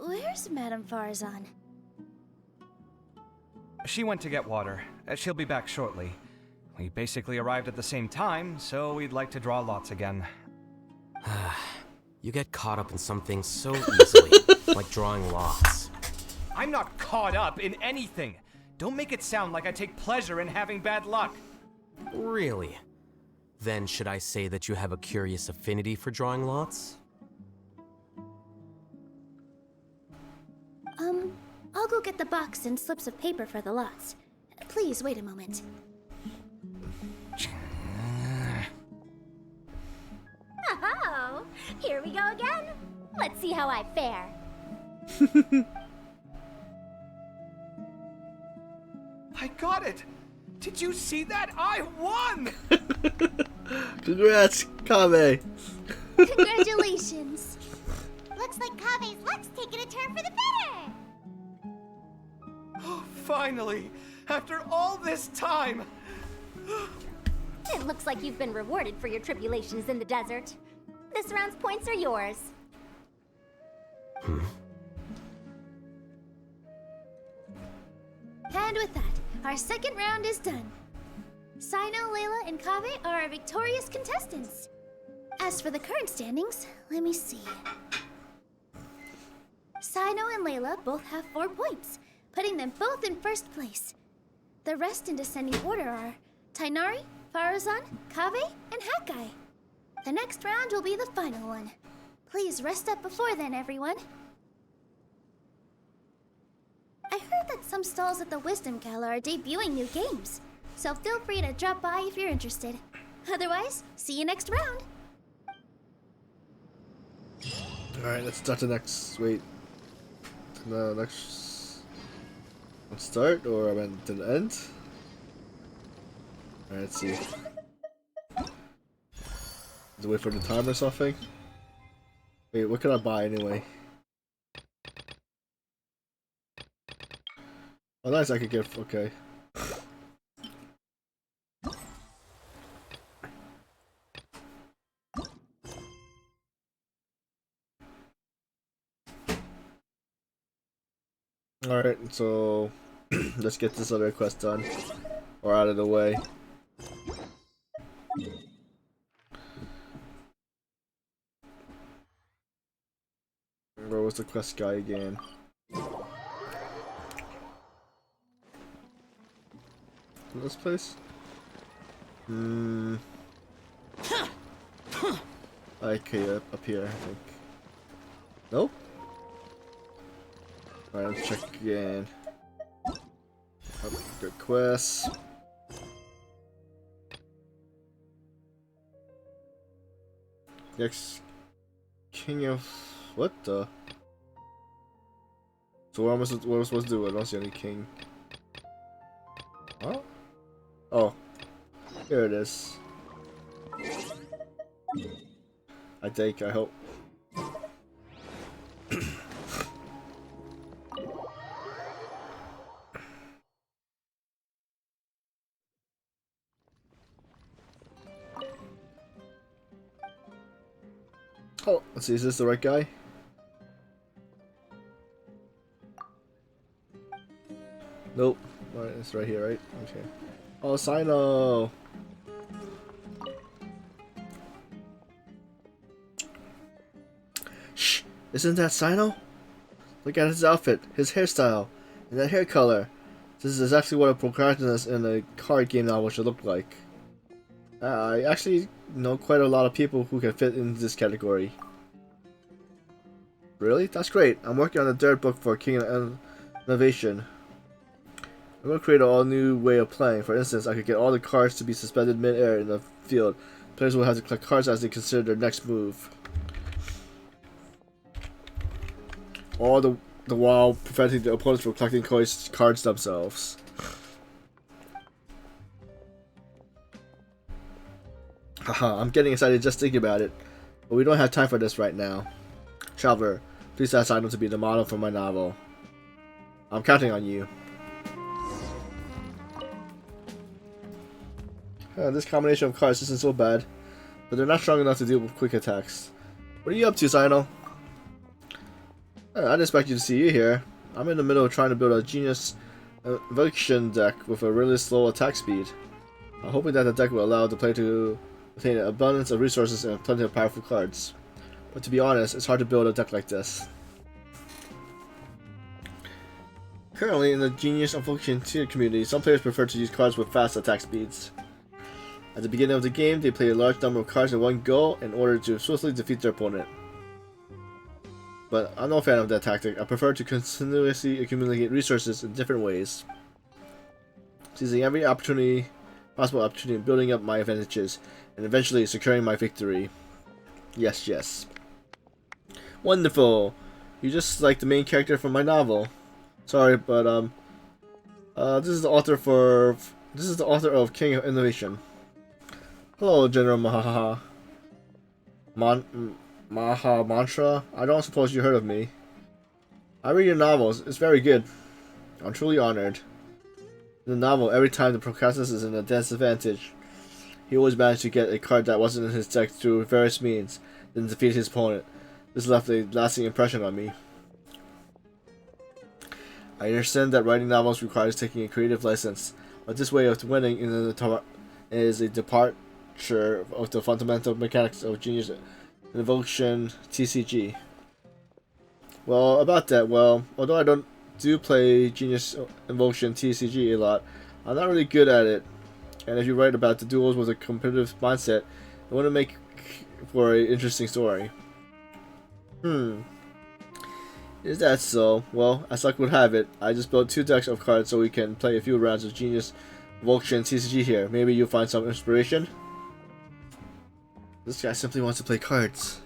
Where's Madame Farazan? She went to get water. She'll be back shortly. We basically arrived at the same time, so we'd like to draw lots again. You get caught up in some things so easily, like drawing lots. I'm not caught up in anything! Don't make it sound like I take pleasure in having bad luck! Really? Then should I say that you have a curious affinity for drawing lots? I'll go get the box and slips of paper for the lots. Please wait a moment. Oh, here we go again. Let's see how I fare. I got it! Did you see that? I won! Congrats, Kame! Congratulations! Looks like Kabe's luck's taking a turn for the better! Oh, finally! After all this time! It looks like you've been rewarded for your tribulations in the desert. This round's points are yours. And with that, our second round is done. Sino, Layla, and Kabe are our victorious contestants. As for the current standings, let me see. Sino and Layla both have 4 points, putting them both in first place. The rest in descending order are Tainari, Farazan, Kabe, and Hakai. The next round will be the final one. Please rest up before then, everyone. I heard that some stalls at the Wisdom Gala are debuting new games. So feel free to drop by if you're interested. Otherwise, see you next round. Alright, let's start the next. Wait. No, next. Let's start, or I meant to the end? Alright, let's see. Let's wait for the time or something. Wait, what can I buy anyway? Oh, nice, I could get. Okay. Alright, so let's get this other quest done. Or out of the way. Where was the quest guy again? This place? Okay, up here, I think. Nope. Alright, let's check again. Good quest. Next King of what the? So what am I supposed to do? I don't see any king. Huh? Oh, here it is. I think. I hope. Oh, let's see. Is this the right guy? Nope. Alright, it's right here, right? Okay. Oh, Sino! Shh! Isn't that Sino? Look at his outfit, his hairstyle, and that hair color. This is exactly what a protagonist in a card game novel should look like. I actually know quite a lot of people who can fit in this category. Really? That's great. I'm working on a third book for King of Innovation. I'm going to create an all-new way of playing. For instance, I could get all the cards to be suspended mid-air in the field. Players will have to collect cards as they consider their next move. All the while preventing the opponents from collecting cards themselves. Haha, I'm getting excited just thinking about it. But we don't have time for this right now. Traveler, please ask Sino to be the model for my novel. I'm counting on you. This combination of cards isn't so bad, but they're not strong enough to deal with quick attacks. What are you up to, Sino? I didn't expect you to see you here. I'm in the middle of trying to build a genius evocation deck with a really slow attack speed. I'm hoping that the deck will allow the player to obtain an abundance of resources and plenty of powerful cards. But to be honest, it's hard to build a deck like this. Currently, in the Genius Evocation community, some players prefer to use cards with fast attack speeds. At the beginning of the game, they play a large number of cards in one go in order to swiftly defeat their opponent. But I'm no fan of that tactic. I prefer to continuously accumulate resources in different ways, seizing every possible opportunity in building up my advantages, and eventually securing my victory. Yes, yes. Wonderful! You're just like the main character from my novel. Sorry, but this is the author of King of Innovation. Hello, General Maha Mantra. I don't suppose you heard of me. I read your novels. It's very good. I'm truly honored. In the novel, every time the protagonist is in a disadvantage, he always managed to get a card that wasn't in his deck through various means, then defeat his opponent. This left a lasting impression on me. I understand that writing novels requires taking a creative license, but this way of winning is a departure of the fundamental mechanics of Genius Evocation TCG. Well, about that, although I don't play Genius Evocation TCG a lot, I'm not really good at it. And if you write about the duels with a competitive mindset, it wouldn't make for an interesting story. Is that so? Well, as luck would have it, I just built 2 decks of cards so we can play a few rounds of Genius Vulcan TCG here. Maybe you'll find some inspiration? This guy simply wants to play cards.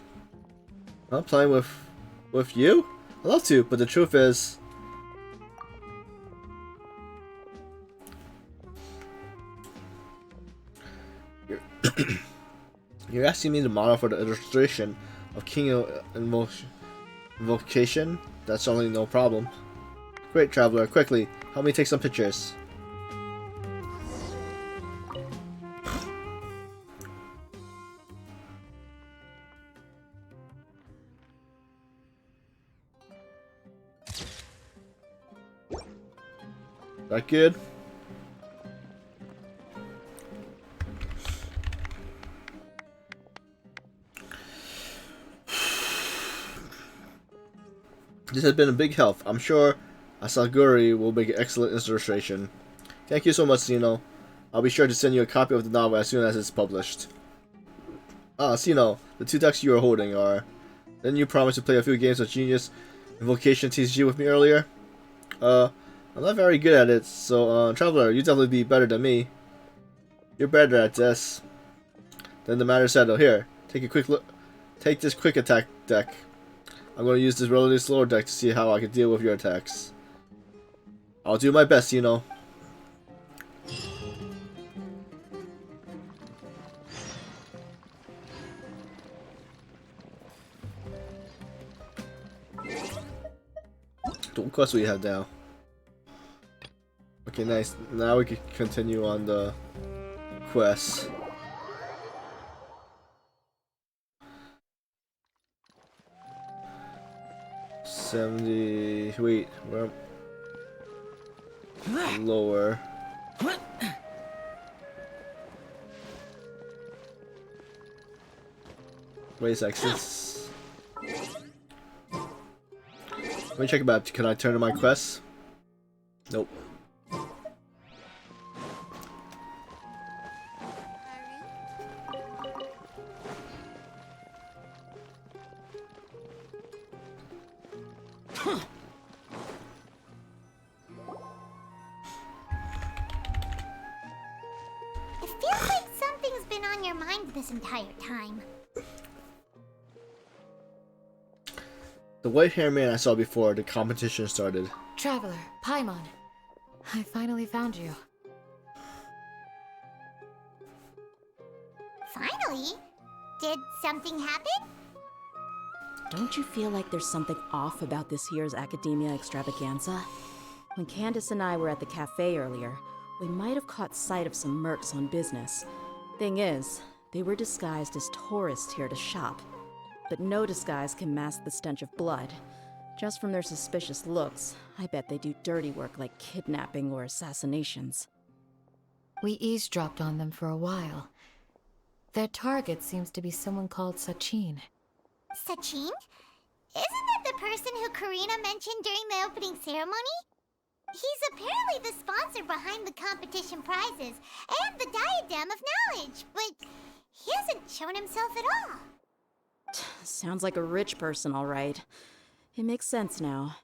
I'm playing with you? I'd love to, but the truth is... You're asking me to model for the illustration of King Invocation? That's certainly no problem. Great, Traveler. Quickly, help me take some pictures. That good? This has been a big help. I'm sure Asaguri will make an excellent illustration. Thank you so much, Sino. I'll be sure to send you a copy of the novel as soon as it's published. Ah, Sino, the 2 decks you are holding are... Didn't you promise to play a few games of Genius Invocation TCG with me earlier? I'm not very good at it, so Traveler, you definitely be better than me. You're better at this. Then the matter settled. Here, take a quick look. Take this quick attack deck. I'm going to use this relatively slower deck to see how I can deal with your attacks. I'll do my best, you know. What quest we have now? Okay, nice. Now we can continue on the quest. Wait, we're lower. Wait a sec, since... Let me check about, can I turn to my quest? Nope. It feels like something's been on your mind this entire time. The white-haired man I saw before the competition started. Traveler, Paimon. I finally found you. Finally? Did something happen? Don't you feel like there's something off about this year's Academia Extravaganza? When Candace and I were at the cafe earlier, we might have caught sight of some mercs on business. Thing is, they were disguised as tourists here to shop. But no disguise can mask the stench of blood. Just from their suspicious looks, I bet they do dirty work like kidnapping or assassinations. We eavesdropped on them for a while. Their target seems to be someone called Sachin. Sachin? Isn't that the person who Karina mentioned during the opening ceremony? He's apparently the sponsor behind the competition prizes and the Diadem of Knowledge, but he hasn't shown himself at all. Sounds like a rich person, all right. It makes sense now.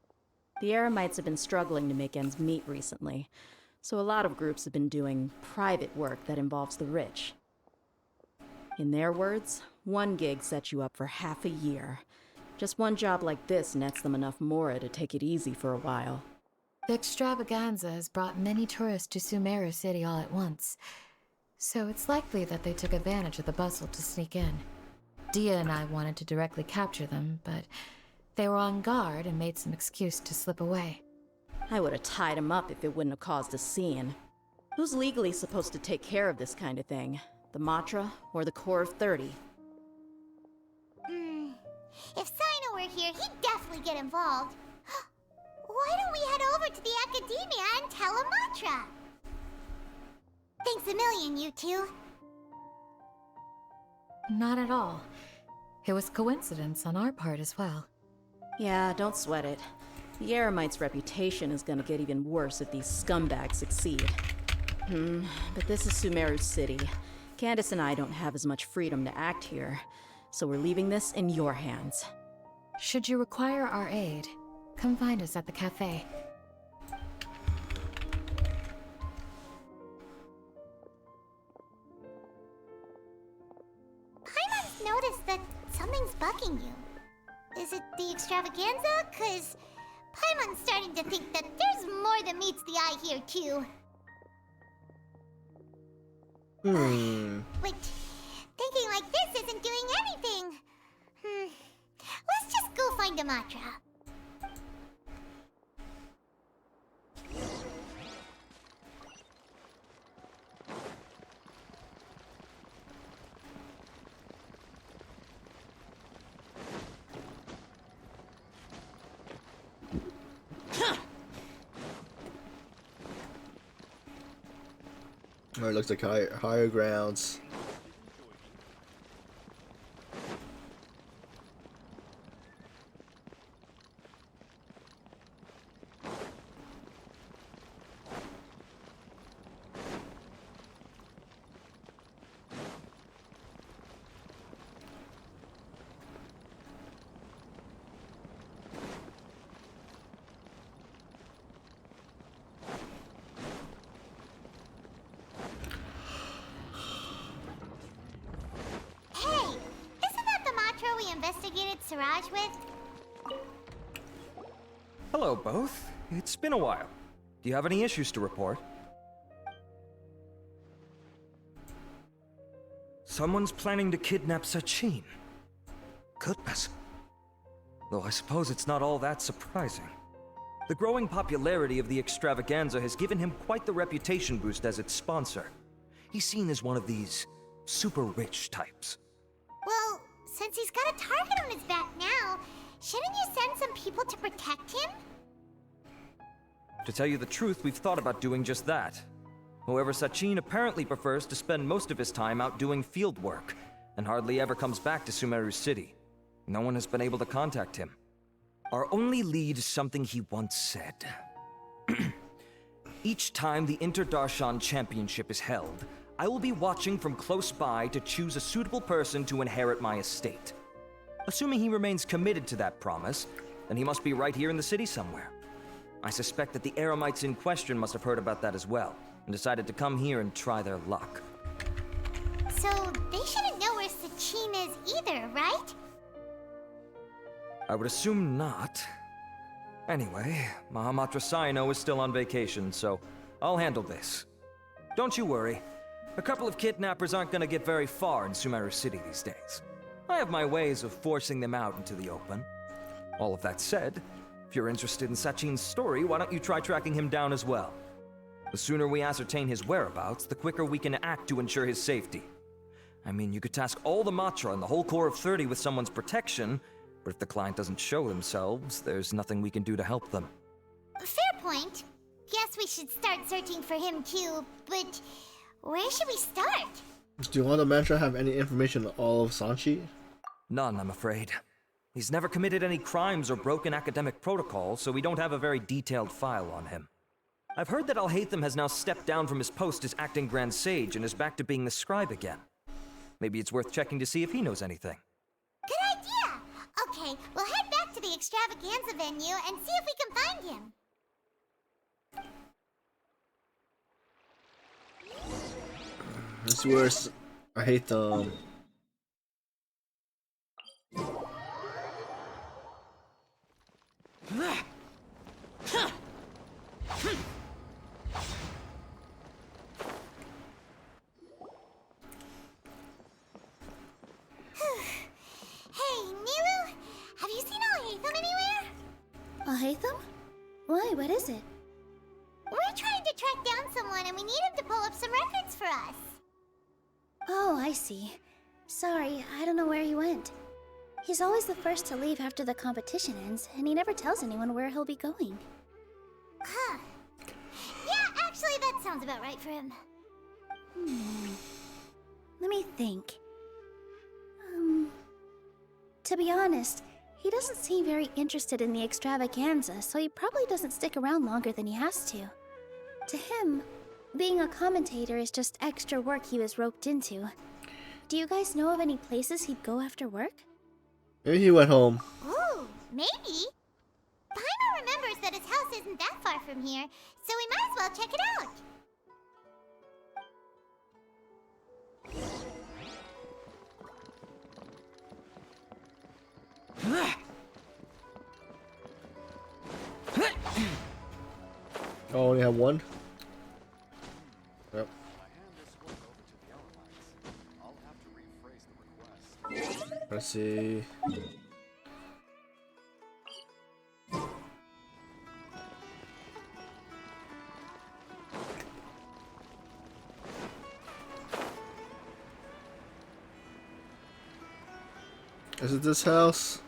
The Eremites have been struggling to make ends meet recently, so a lot of groups have been doing private work that involves the rich. In their words, one gig sets you up for half a year. Just one job like this nets them enough mora to take it easy for a while. The extravaganza has brought many tourists to Sumeru City all at once, so it's likely that they took advantage of the bustle to sneak in. Dia and I wanted to directly capture them, but they were on guard and made some excuse to slip away. I would have tied him up if it wouldn't have caused a scene. Who's legally supposed to take care of this kind of thing? The Matra or the Core of 30? If Sino were here, he'd definitely get involved. Why don't we head over to the Academia and tell him Matra? Thanks a million, you two. Not at all. It was coincidence on our part as well. Yeah, don't sweat it. The Eremites' reputation is gonna get even worse if these scumbags succeed. But this is Sumeru City. Candace and I don't have as much freedom to act here, so we're leaving this in your hands. Should you require our aid, Come find us at the cafe. Paimon's noticed that something's bugging you. Is it the extravaganza? 'Cause Paimon's starting to think that there's more than meets the eye here, too. Wait, thinking like this isn't doing anything. Let's just go find a mantra. Oh, it looks like higher grounds. Investigated Siraj with? Hello, both. It's been a while. Do you have any issues to report? Someone's planning to kidnap Sachin. Goodness. Though I suppose it's not all that surprising. The growing popularity of the extravaganza has given him quite the reputation boost as its sponsor. He's seen as one of these super rich types. Well, since he's got a target on his back now, shouldn't you send some people to protect him? To tell you the truth, we've thought about doing just that. However, Sachin apparently prefers to spend most of his time out doing field work, and hardly ever comes back to Sumeru City. No one has been able to contact him. Our only lead is something he once said. Each time the Inter-Darshan Championship is held, I will be watching from close by to choose a suitable person to inherit my estate. Assuming he remains committed to that promise, then he must be right here in the city somewhere. I suspect that the Eremites in question must have heard about that as well, and decided to come here and try their luck. So they shouldn't know where Sachin is either, right? I would assume not. Anyway, Mahamatra Saino is still on vacation, so I'll handle this. Don't you worry. A couple of kidnappers aren't gonna get very far in Sumeru City these days. I have my ways of forcing them out into the open. All of that said, if you're interested in Sachin's story, why don't you try tracking him down as well? The sooner we ascertain his whereabouts, the quicker we can act to ensure his safety. I mean, you could task all the Matra and the whole Corps of 30 with someone's protection, but if the client doesn't show themselves, there's nothing we can do to help them. Fair point. Guess we should start searching for him too, but where should we start? Do you want the mantra have any information on all of Sanchi? None, I'm afraid. He's never committed any crimes or broken academic protocol, so we don't have a very detailed file on him. I've heard that Alhaitham has now stepped down from his post as acting Grand Sage and is back to being the scribe again. Maybe it's worth checking to see if he knows anything. Good idea! Okay, we'll head back to the extravaganza venue and see if we can find him. This is worse. I hate them. Hey, Nilu! Have you seen Alhaitham anywhere? Alhaitham? Why, what is it? We're trying to track down someone and we need him to pull up some records for us. Oh, I see. Sorry, I don't know where he went. He's always the first to leave after the competition ends, and he never tells anyone where he'll be going. Huh. Yeah, actually, that sounds about right for him. Let me think. To be honest, he doesn't seem very interested in the extravaganza, so he probably doesn't stick around longer than he has to. To him, being a commentator is just extra work he was roped into. Do you guys know of any places he'd go after work? Maybe he went home. Ooh, maybe. Paimon remembers that his house isn't that far from here, so we might as well check it out. Oh, only have one? Yep. Let's see. Is it this house?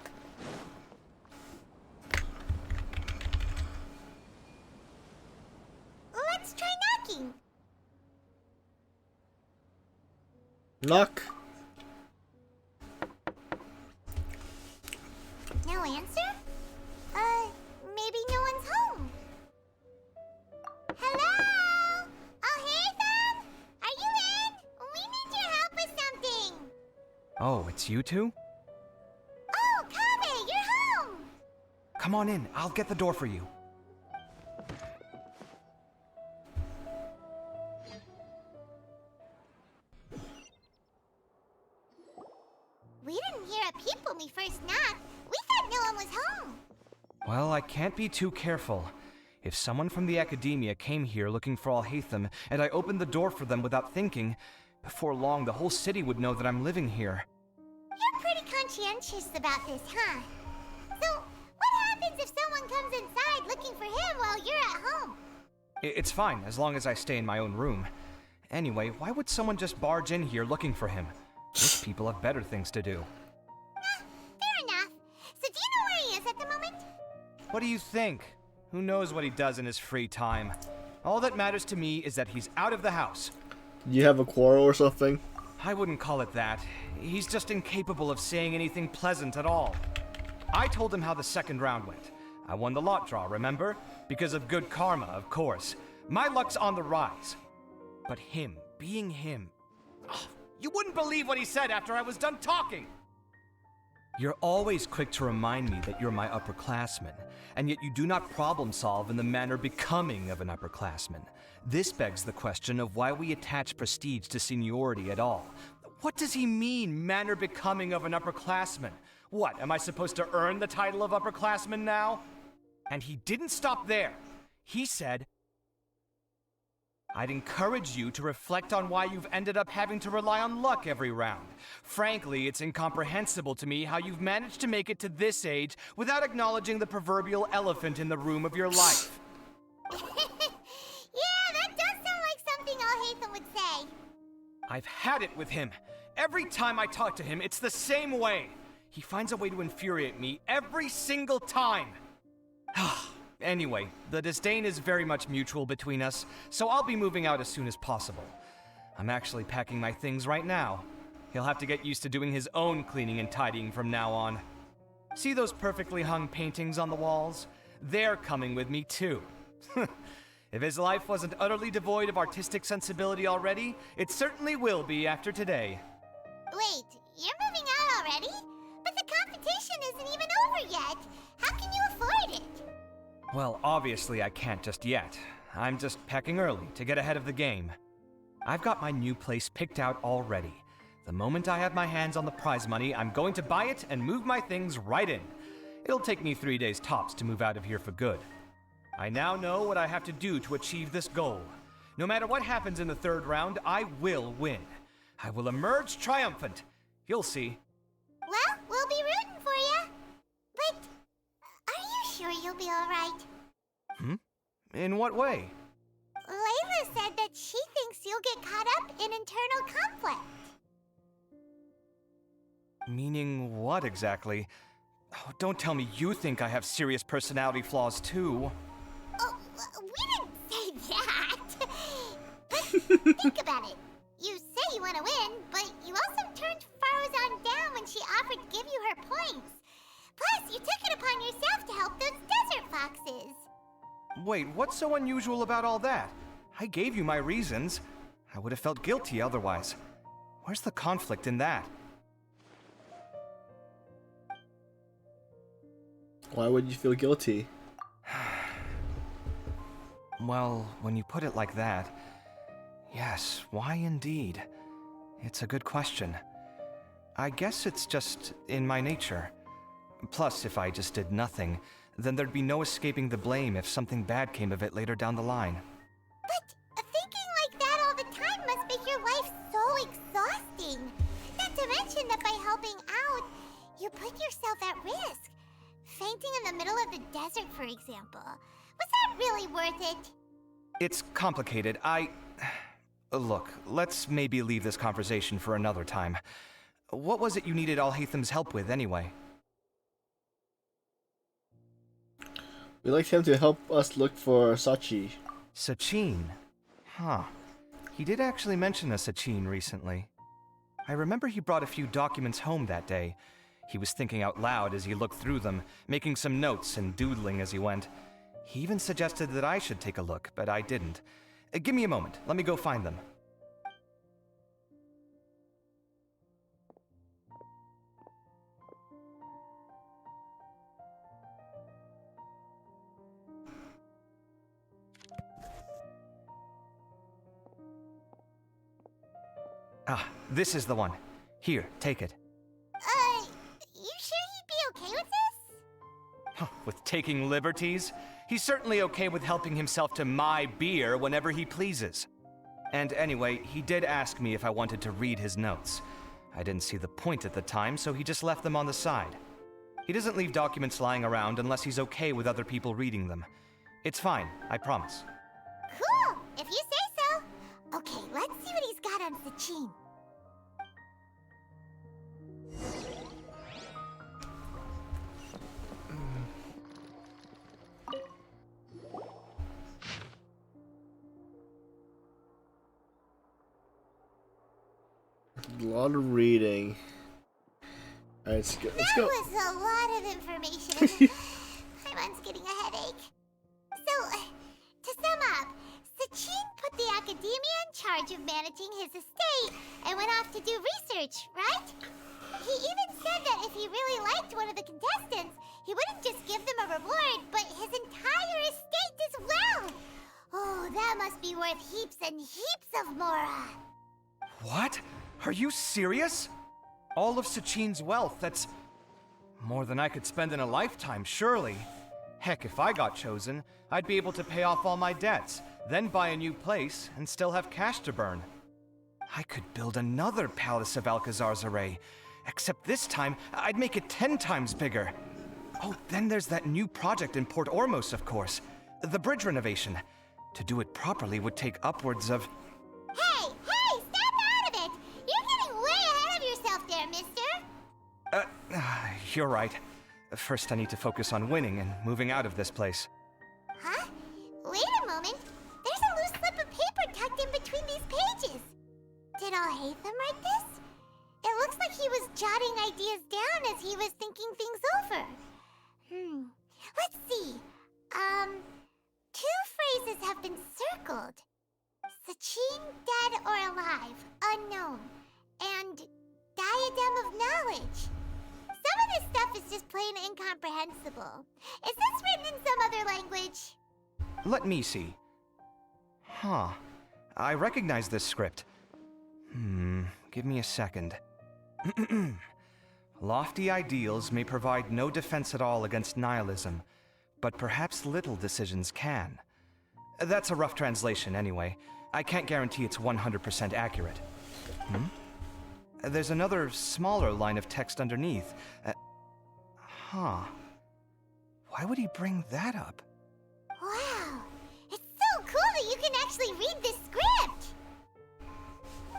Let's try knocking. Knock. No answer? Maybe no one's home. Hello? Oh, hey, Ethan? Are you in? We need your help with something. Oh, it's you two? Oh, Kaveh, you're home. Come on in, I'll get the door for you. We didn't hear a peep when we first knocked. We thought no one was home. Well, I can't be too careful. If someone from the academia came here looking for Alhaitham, and I opened the door for them without thinking, before long the whole city would know that I'm living here. You're pretty conscientious about this, huh? So, what happens if someone comes inside looking for him while you're at home? It's fine, as long as I stay in my own room. Anyway, why would someone just barge in here looking for him? Most people have better things to do. Fair enough. So do you know where he is at the moment? What do you think? Who knows what he does in his free time? All that matters to me is that he's out of the house. You have a quarrel or something? I wouldn't call it that. He's just incapable of saying anything pleasant at all. I told him how the second round went. I won the lot draw, remember? Because of good karma, of course. My luck's on the rise. But him, being him... Oh, you wouldn't believe what he said after I was done talking! You're always quick to remind me that you're my upperclassman, and yet you do not problem solve in the manner becoming of an upperclassman. This begs the question of why we attach prestige to seniority at all. What does he mean, manner becoming of an upperclassman? What, am I supposed to earn the title of upperclassman now? And he didn't stop there. He said, I'd encourage you to reflect on why you've ended up having to rely on luck every round. Frankly, it's incomprehensible to me how you've managed to make it to this age without acknowledging the proverbial elephant in the room of your life. Yeah, that does sound like something Alhaitham would say. I've had it with him. Every time I talk to him, it's the same way. He finds a way to infuriate me every single time. Anyway, the disdain is very much mutual between us, so I'll be moving out as soon as possible. I'm actually packing my things right now. He'll have to get used to doing his own cleaning and tidying from now on. See those perfectly hung paintings on the walls? They're coming with me too. If his life wasn't utterly devoid of artistic sensibility already, it certainly will be after today. Wait, you're moving out already? But the competition isn't even over yet. How can you afford it? Well, obviously I can't just yet. I'm just packing early to get ahead of the game. I've got my new place picked out already. The moment I have my hands on the prize money, I'm going to buy it and move my things right in. It'll take me 3 days tops to move out of here for good. I now know what I have to do to achieve this goal. No matter what happens in the third round, I will win. I will emerge triumphant. You'll see. Well, we'll be rooting for you. But are you sure you'll be alright? In what way? Layla said that she thinks you'll get caught up in internal conflict. Meaning what exactly? Oh, don't tell me you think I have serious personality flaws too. Oh, we didn't say that. But think about it. You say you want to win, but you also turned Faruzan down when she offered to give you her points. Plus, you took it upon yourself to help those desert foxes. Wait, what's so unusual about all that? I gave you my reasons. I would have felt guilty otherwise. Where's the conflict in that? Why would you feel guilty? Well, when you put it like that, yes, why indeed? It's a good question. I guess it's just in my nature. Plus, if I just did nothing, then there'd be no escaping the blame if something bad came of it later down the line. But thinking like that all the time must make your life so exhausting. Not to mention that by helping out, you put yourself at risk. Fainting in the middle of the desert, for example. Was that really worth it? It's complicated. Look, let's maybe leave this conversation for another time. What was it you needed Alhaitham's help with, anyway? We'd like him to help us look for Sachi. Sachin? Huh. He did actually mention a Sachin recently. I remember he brought a few documents home that day. He was thinking out loud as he looked through them, making some notes and doodling as he went. He even suggested that I should take a look, but I didn't. Give me a moment. Let me go find them. Ah, this is the one. Here, take it. You sure he'd be okay with this? With taking liberties? He's certainly okay with helping himself to my beer whenever he pleases. And anyway, he did ask me if I wanted to read his notes. I didn't see the point at the time, so he just left them on the side. He doesn't leave documents lying around unless he's okay with other people reading them. It's fine, I promise. Cool, if you say so. Okay, let's see what he's got on Sachin. A lot of reading. Alright, let's go. That was a lot of information. My mind's getting a headache. So, to sum up, Sachin put the academia in charge of managing his estate and went off to do research, right? He even said that if he really liked one of the contestants, he wouldn't just give them a reward, but his entire estate as well. Oh, that must be worth heaps and heaps of mora. What? Are you serious? All of Sachin's wealth, that's more than I could spend in a lifetime, surely. Heck, if I got chosen, I'd be able to pay off all my debts, then buy a new place, and still have cash to burn. I could build another Palace of Alcazar's Array, except this time, I'd make it 10 times bigger. Oh, then there's that new project in Port Ormos, of course. The bridge renovation. To do it properly would take upwards of... Hey, snap out of it! You're getting way ahead of yourself there, mister! You're right. First I need to focus on winning and moving out of this place. Huh? Wait a moment. There's a loose slip of paper tucked in between these pages. Did Alhaitham write this? It looks like he was jotting ideas down as he was thinking things over. Let's see. Two phrases have been circled. Sachin, dead or alive, unknown. And diadem of knowledge. Some of this stuff is just plain incomprehensible. Is this written in some other language? Let me see. Huh. I recognize this script. Give me a second. Lofty ideals may provide no defense at all against nihilism, but perhaps little decisions can. That's a rough translation anyway. I can't guarantee it's 100% accurate. There's another smaller line of text underneath. Why would he bring that up? Wow, it's so cool that you can actually read this script!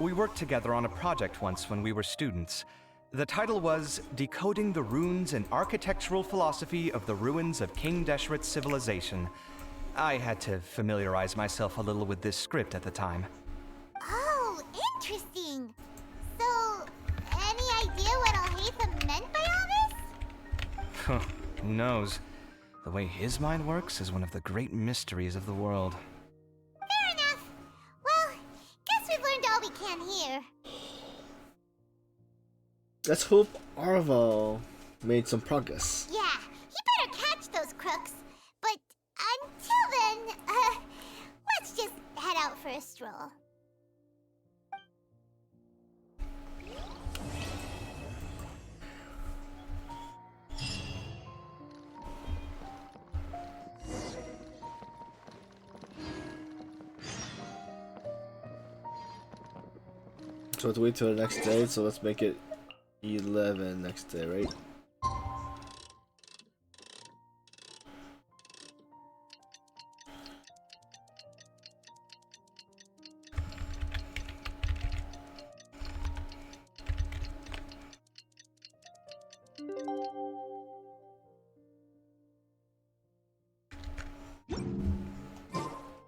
We worked together on a project once when we were students. The title was Decoding the Runes and Architectural Philosophy of the Ruins of King Deshret's Civilization. I had to familiarize myself a little with this script at the time. Oh, interesting. So, any idea what Alhaitham meant by all this? Who knows? The way his mind works is one of the great mysteries of the world. Fair enough. Well, guess we've learned all we can here. Let's hope Arvo made some progress. Yeah, he better catch those crooks. But until then, first roll. So let's wait till the next day, so let's make it 11 next day, right?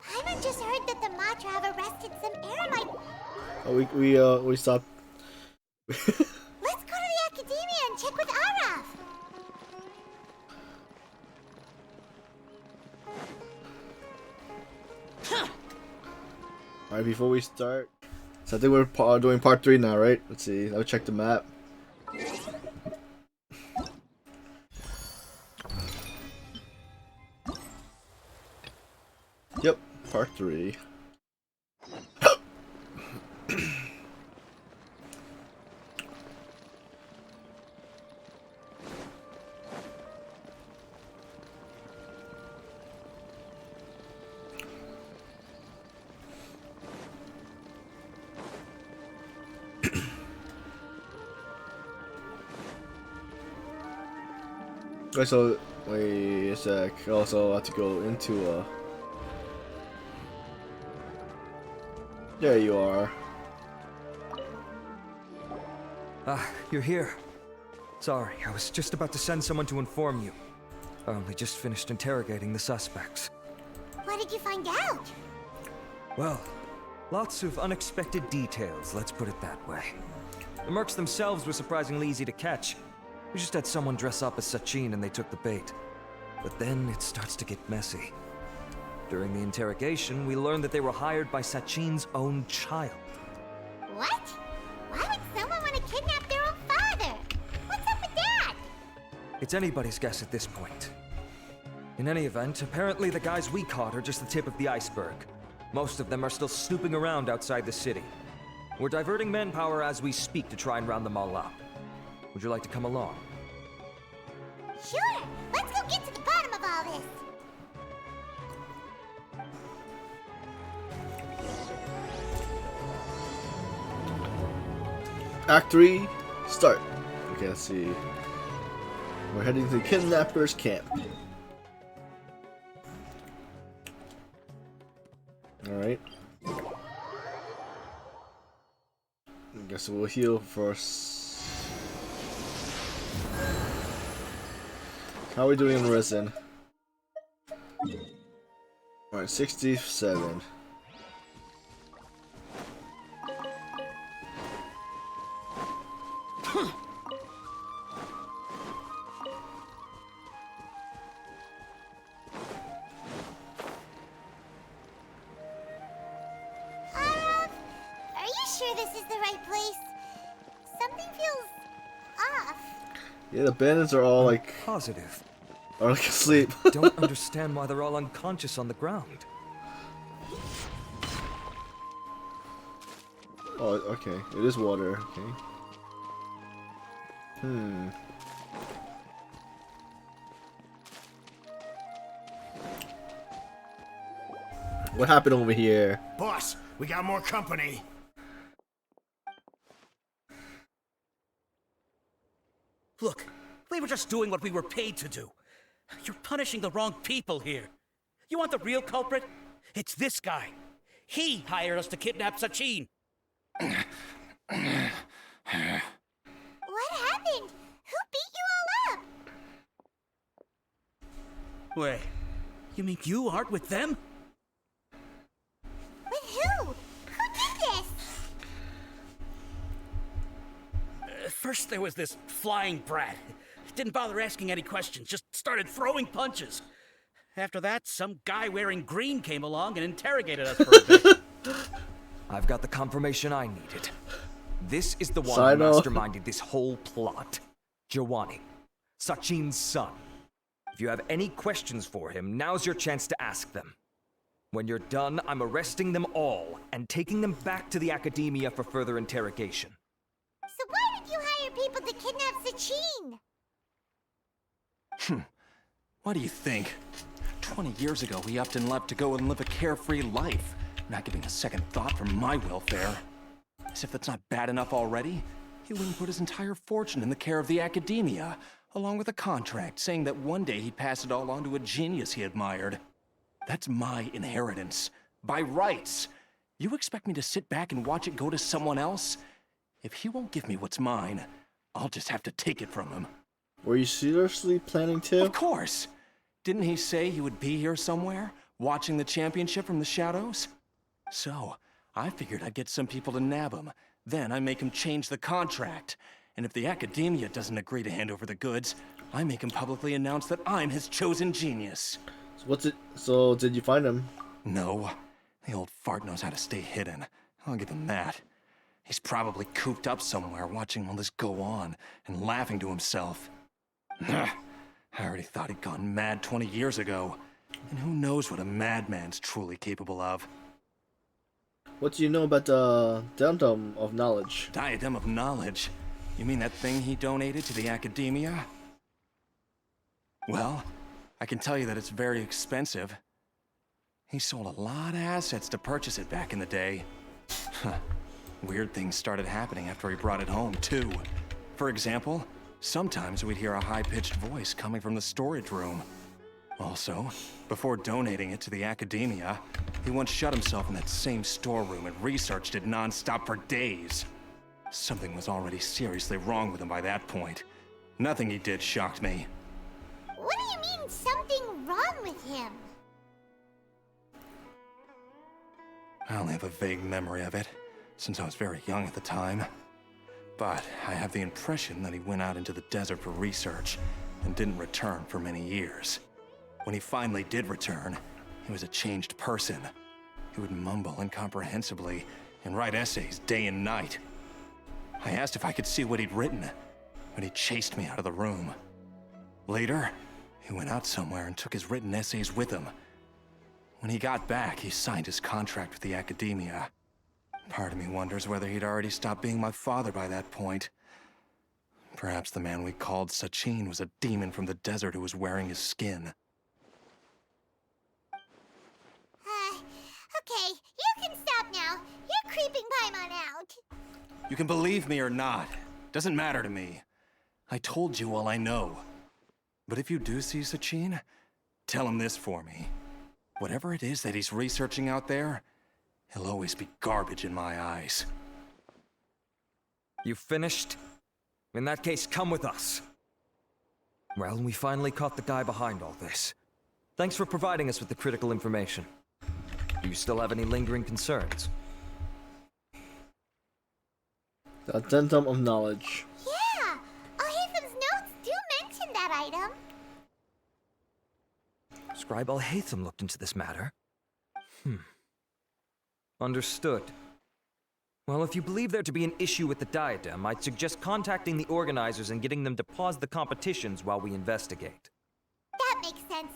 Paimon just heard that the Matra have arrested some Eremite. Oh, we stopped. Let's go to the Academia and check with Araf. Alright, before we start, so I think we're doing part 3 now, right? Let's see. I'll check the map. Yep, part 3. Okay, so wait a sec. Also, I have to go into There you are. Ah, you're here. Sorry, I was just about to send someone to inform you. I only just finished interrogating the suspects. What did you find out? Well, lots of unexpected details, let's put it that way. The mercs themselves were surprisingly easy to catch. We just had someone dress up as Sachin and they took the bait. But then it starts to get messy. During the interrogation, we learned that they were hired by Sachin's own child. What? Why would someone want to kidnap their own father? What's up with that? It's anybody's guess at this point. In any event, apparently the guys we caught are just the tip of the iceberg. Most of them are still snooping around outside the city. We're diverting manpower as we speak to try and round them all up. Would you like to come along? Sure! Let's go get to the bottom of all this! Act 3, start. Okay, let's see. We're heading to the kidnappers' camp. Alright. I guess we'll heal first. How are we doing in Risen? Alright, 67. Yeah, the bandits are all like positive. Are like asleep. Don't understand why they're all unconscious on the ground. Oh, okay. It is water. Okay. What happened over here? Boss, we got more company. Look, we were just doing what we were paid to do. You're punishing the wrong people here. You want the real culprit? It's this guy. He hired us to kidnap Sachin. What happened? Who beat you all up? Wait, you mean you aren't with them? With who? Who did this? First there was this flying brat. Didn't bother asking any questions, just started throwing punches. After that, some guy wearing green came along and interrogated us for a bit. I've got the confirmation I needed. This is the one who masterminded this whole plot. Jawani, Sachin's son. If you have any questions for him, now's your chance to ask them. When you're done, I'm arresting them all and taking them back to the Academia for further interrogation. So why did you hire people to kidnap Sachin? What do you think? 20 years ago, he upped and left to go and live a carefree life, not giving a second thought for my welfare. As if that's not bad enough already, he wouldn't put his entire fortune in the care of the Academia, along with a contract saying that one day he'd pass it all on to a genius he admired. That's my inheritance, by rights. You expect me to sit back and watch it go to someone else? If he won't give me what's mine, I'll just have to take it from him. Were you seriously planning to? Of course! Didn't he say he would be here somewhere, watching the championship from the shadows? So, I figured I'd get some people to nab him. Then I make him change the contract. And if the Academia doesn't agree to hand over the goods, I make him publicly announce that I'm his chosen genius. So did you find him? No. The old fart knows how to stay hidden. I'll give him that. He's probably cooped up somewhere watching all this go on and laughing to himself. I already thought he'd gone mad 20 years ago. And who knows what a madman's truly capable of. What do you know about the Diadem of Knowledge? Diadem of Knowledge? You mean that thing he donated to the Academia? Well, I can tell you that it's very expensive. He sold a lot of assets to purchase it back in the day. Weird things started happening after he brought it home, too. For example, sometimes we'd hear a high-pitched voice coming from the storage room. Also, before donating it to the Academia, he once shut himself in that same storeroom and researched it non-stop for days. Something was already seriously wrong with him by that point. Nothing he did shocked me. What do you mean, something wrong with him? I only have a vague memory of it, since I was very young at the time. But I have the impression that he went out into the desert for research and didn't return for many years. When he finally did return, he was a changed person. He would mumble incomprehensibly and write essays day and night. I asked if I could see what he'd written, but he chased me out of the room. Later, he went out somewhere and took his written essays with him. When he got back, he signed his contract with the Academia. Part of me wonders whether he'd already stopped being my father by that point. Perhaps the man we called Sachin was a demon from the desert who was wearing his skin. Okay, you can stop now. You're creeping Paimon out. You can believe me or not. Doesn't matter to me. I told you all I know. But if you do see Sachin, tell him this for me. Whatever it is that he's researching out there, he'll always be garbage in my eyes. You finished? In that case, come with us. Well, we finally caught the guy behind all this. Thanks for providing us with the critical information. Do you still have any lingering concerns? The Diadem of Knowledge. Yeah! Al-Haytham's notes do mention that item. Scribe Al-Haytham looked into this matter. Understood. Well, if you believe there to be an issue with the diadem, I'd suggest contacting the organizers and getting them to pause the competitions while we investigate. That makes sense.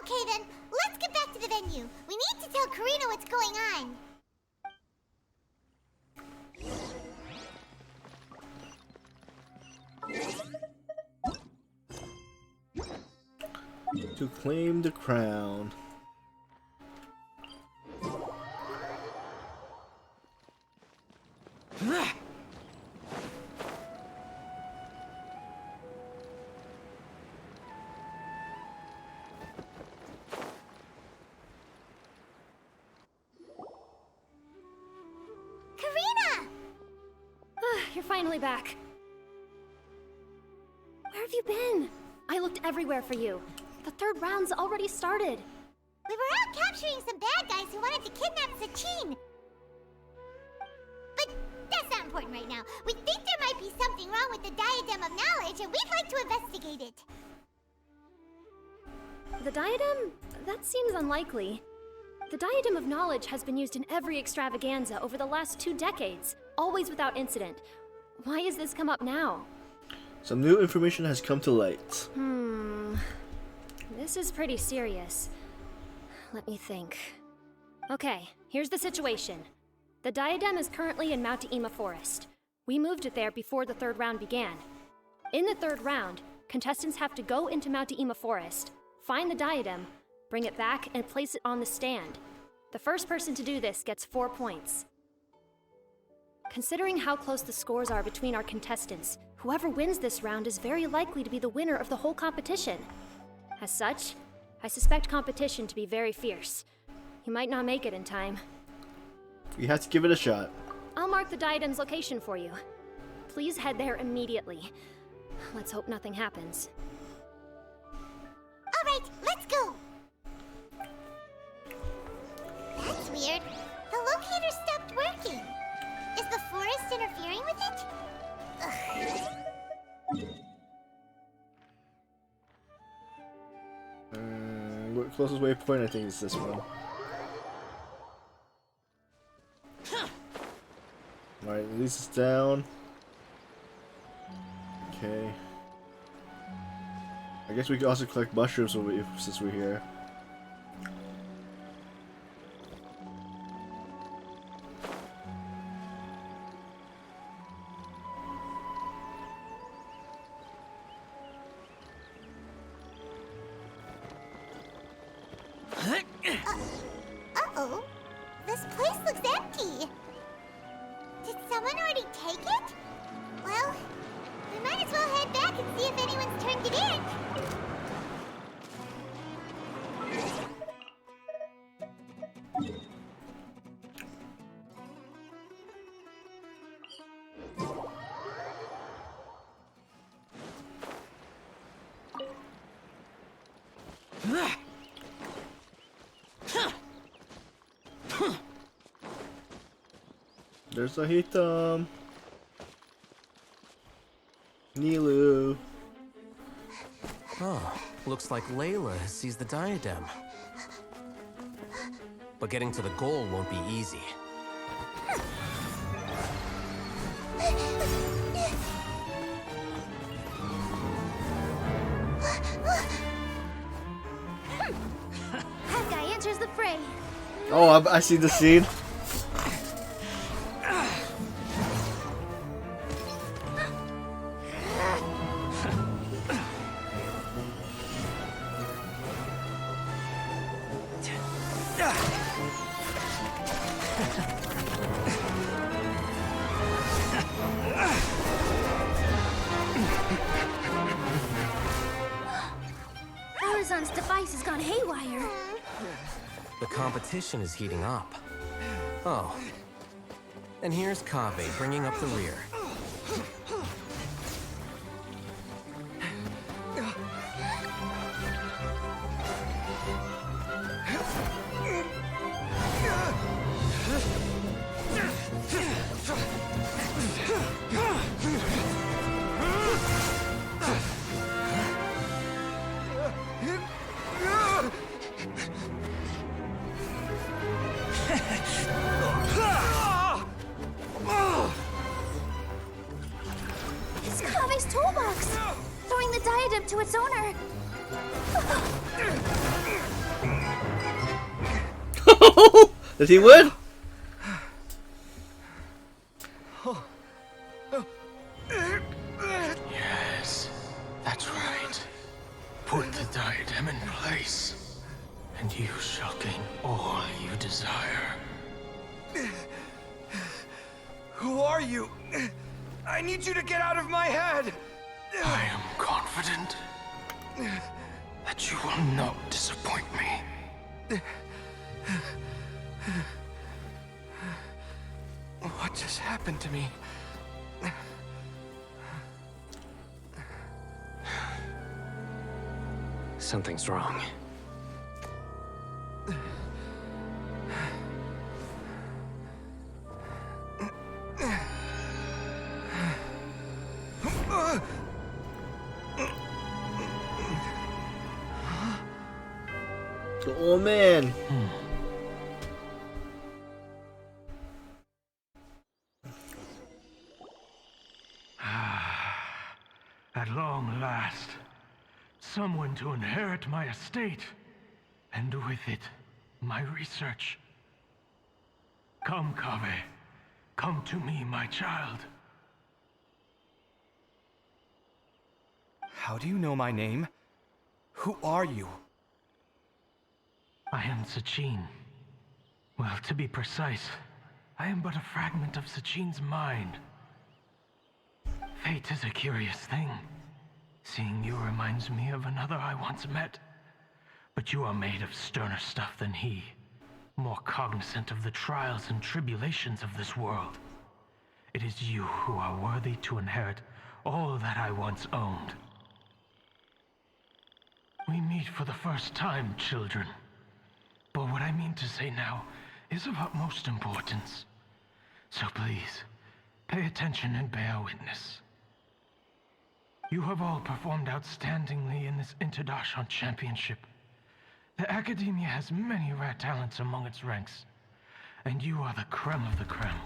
Okay then, let's get back to the venue. We need to tell Karina what's going on. To claim the crown. Karina! You're finally back. Where have you been? I looked everywhere for you. The third round's already started. We were out capturing some bad guys who wanted to kidnap Sachin. But that's not important right now. We think there might be something wrong with the Diadem of Knowledge, and we'd like to investigate it. The diadem? That seems unlikely. The Diadem of Knowledge has been used in every extravaganza over the last 2 decades, always without incident. Why has this come up now? Some new information has come to light. This is pretty serious. Let me think. Okay, here's the situation. The diadem is currently in Mount Ima Forest. We moved it there before the third round began. In the third round, contestants have to go into Mount Ima Forest, find the diadem, bring it back, and place it on the stand. The first person to do this gets 4 points. Considering how close the scores are between our contestants, whoever wins this round is very likely to be the winner of the whole competition. As such, I suspect competition to be very fierce. You might not make it in time. You have to give it a shot. I'll mark the diadem's location for you. Please head there immediately. Let's hope nothing happens. Alright, let's go! That's weird. The locator stopped working. Is the forest interfering with it? Closest waypoint, I think, is this one. Alright, at least it's down. Okay. I guess we can also collect mushrooms since we're here. Uh-oh. This place looks empty. Did someone already take it? Well, we might as well head back and see if anyone's turned it in. There's a Hitam. Nilu. Oh, looks like Layla has seized the diadem. But getting to the goal won't be easy. That guy enters the fray. Oh, I see the scene. Horizon's device has gone haywire. The competition is heating up. Oh. And here's Kaveh bringing up the rear. It's Kaveh's toolbox! Throwing the diadem to its owner! Does he win? Yes, that's right. Put the diadem in place, and you shall gain all you desire. Who are you? I need you to get out of my head! I am confident that you will not disappoint me. What just happened to me? Something's wrong. Oh man. At long last, someone to inherit my estate, and with it, my research. Come, Kaveh. Come to me, my child. How do you know my name? Who are you? I am Sachin. Well, to be precise, I am but a fragment of Sachin's mind. Fate is a curious thing. Seeing you reminds me of another I once met. But you are made of sterner stuff than he. More cognizant of the trials and tribulations of this world. It is you who are worthy to inherit all that I once owned. We meet for the first time, children. But what I mean to say now is of utmost importance. So please, pay attention and bear witness. You have all performed outstandingly in this Interdarshan Championship. The Academia has many rare talents among its ranks, and you are the creme of the creme.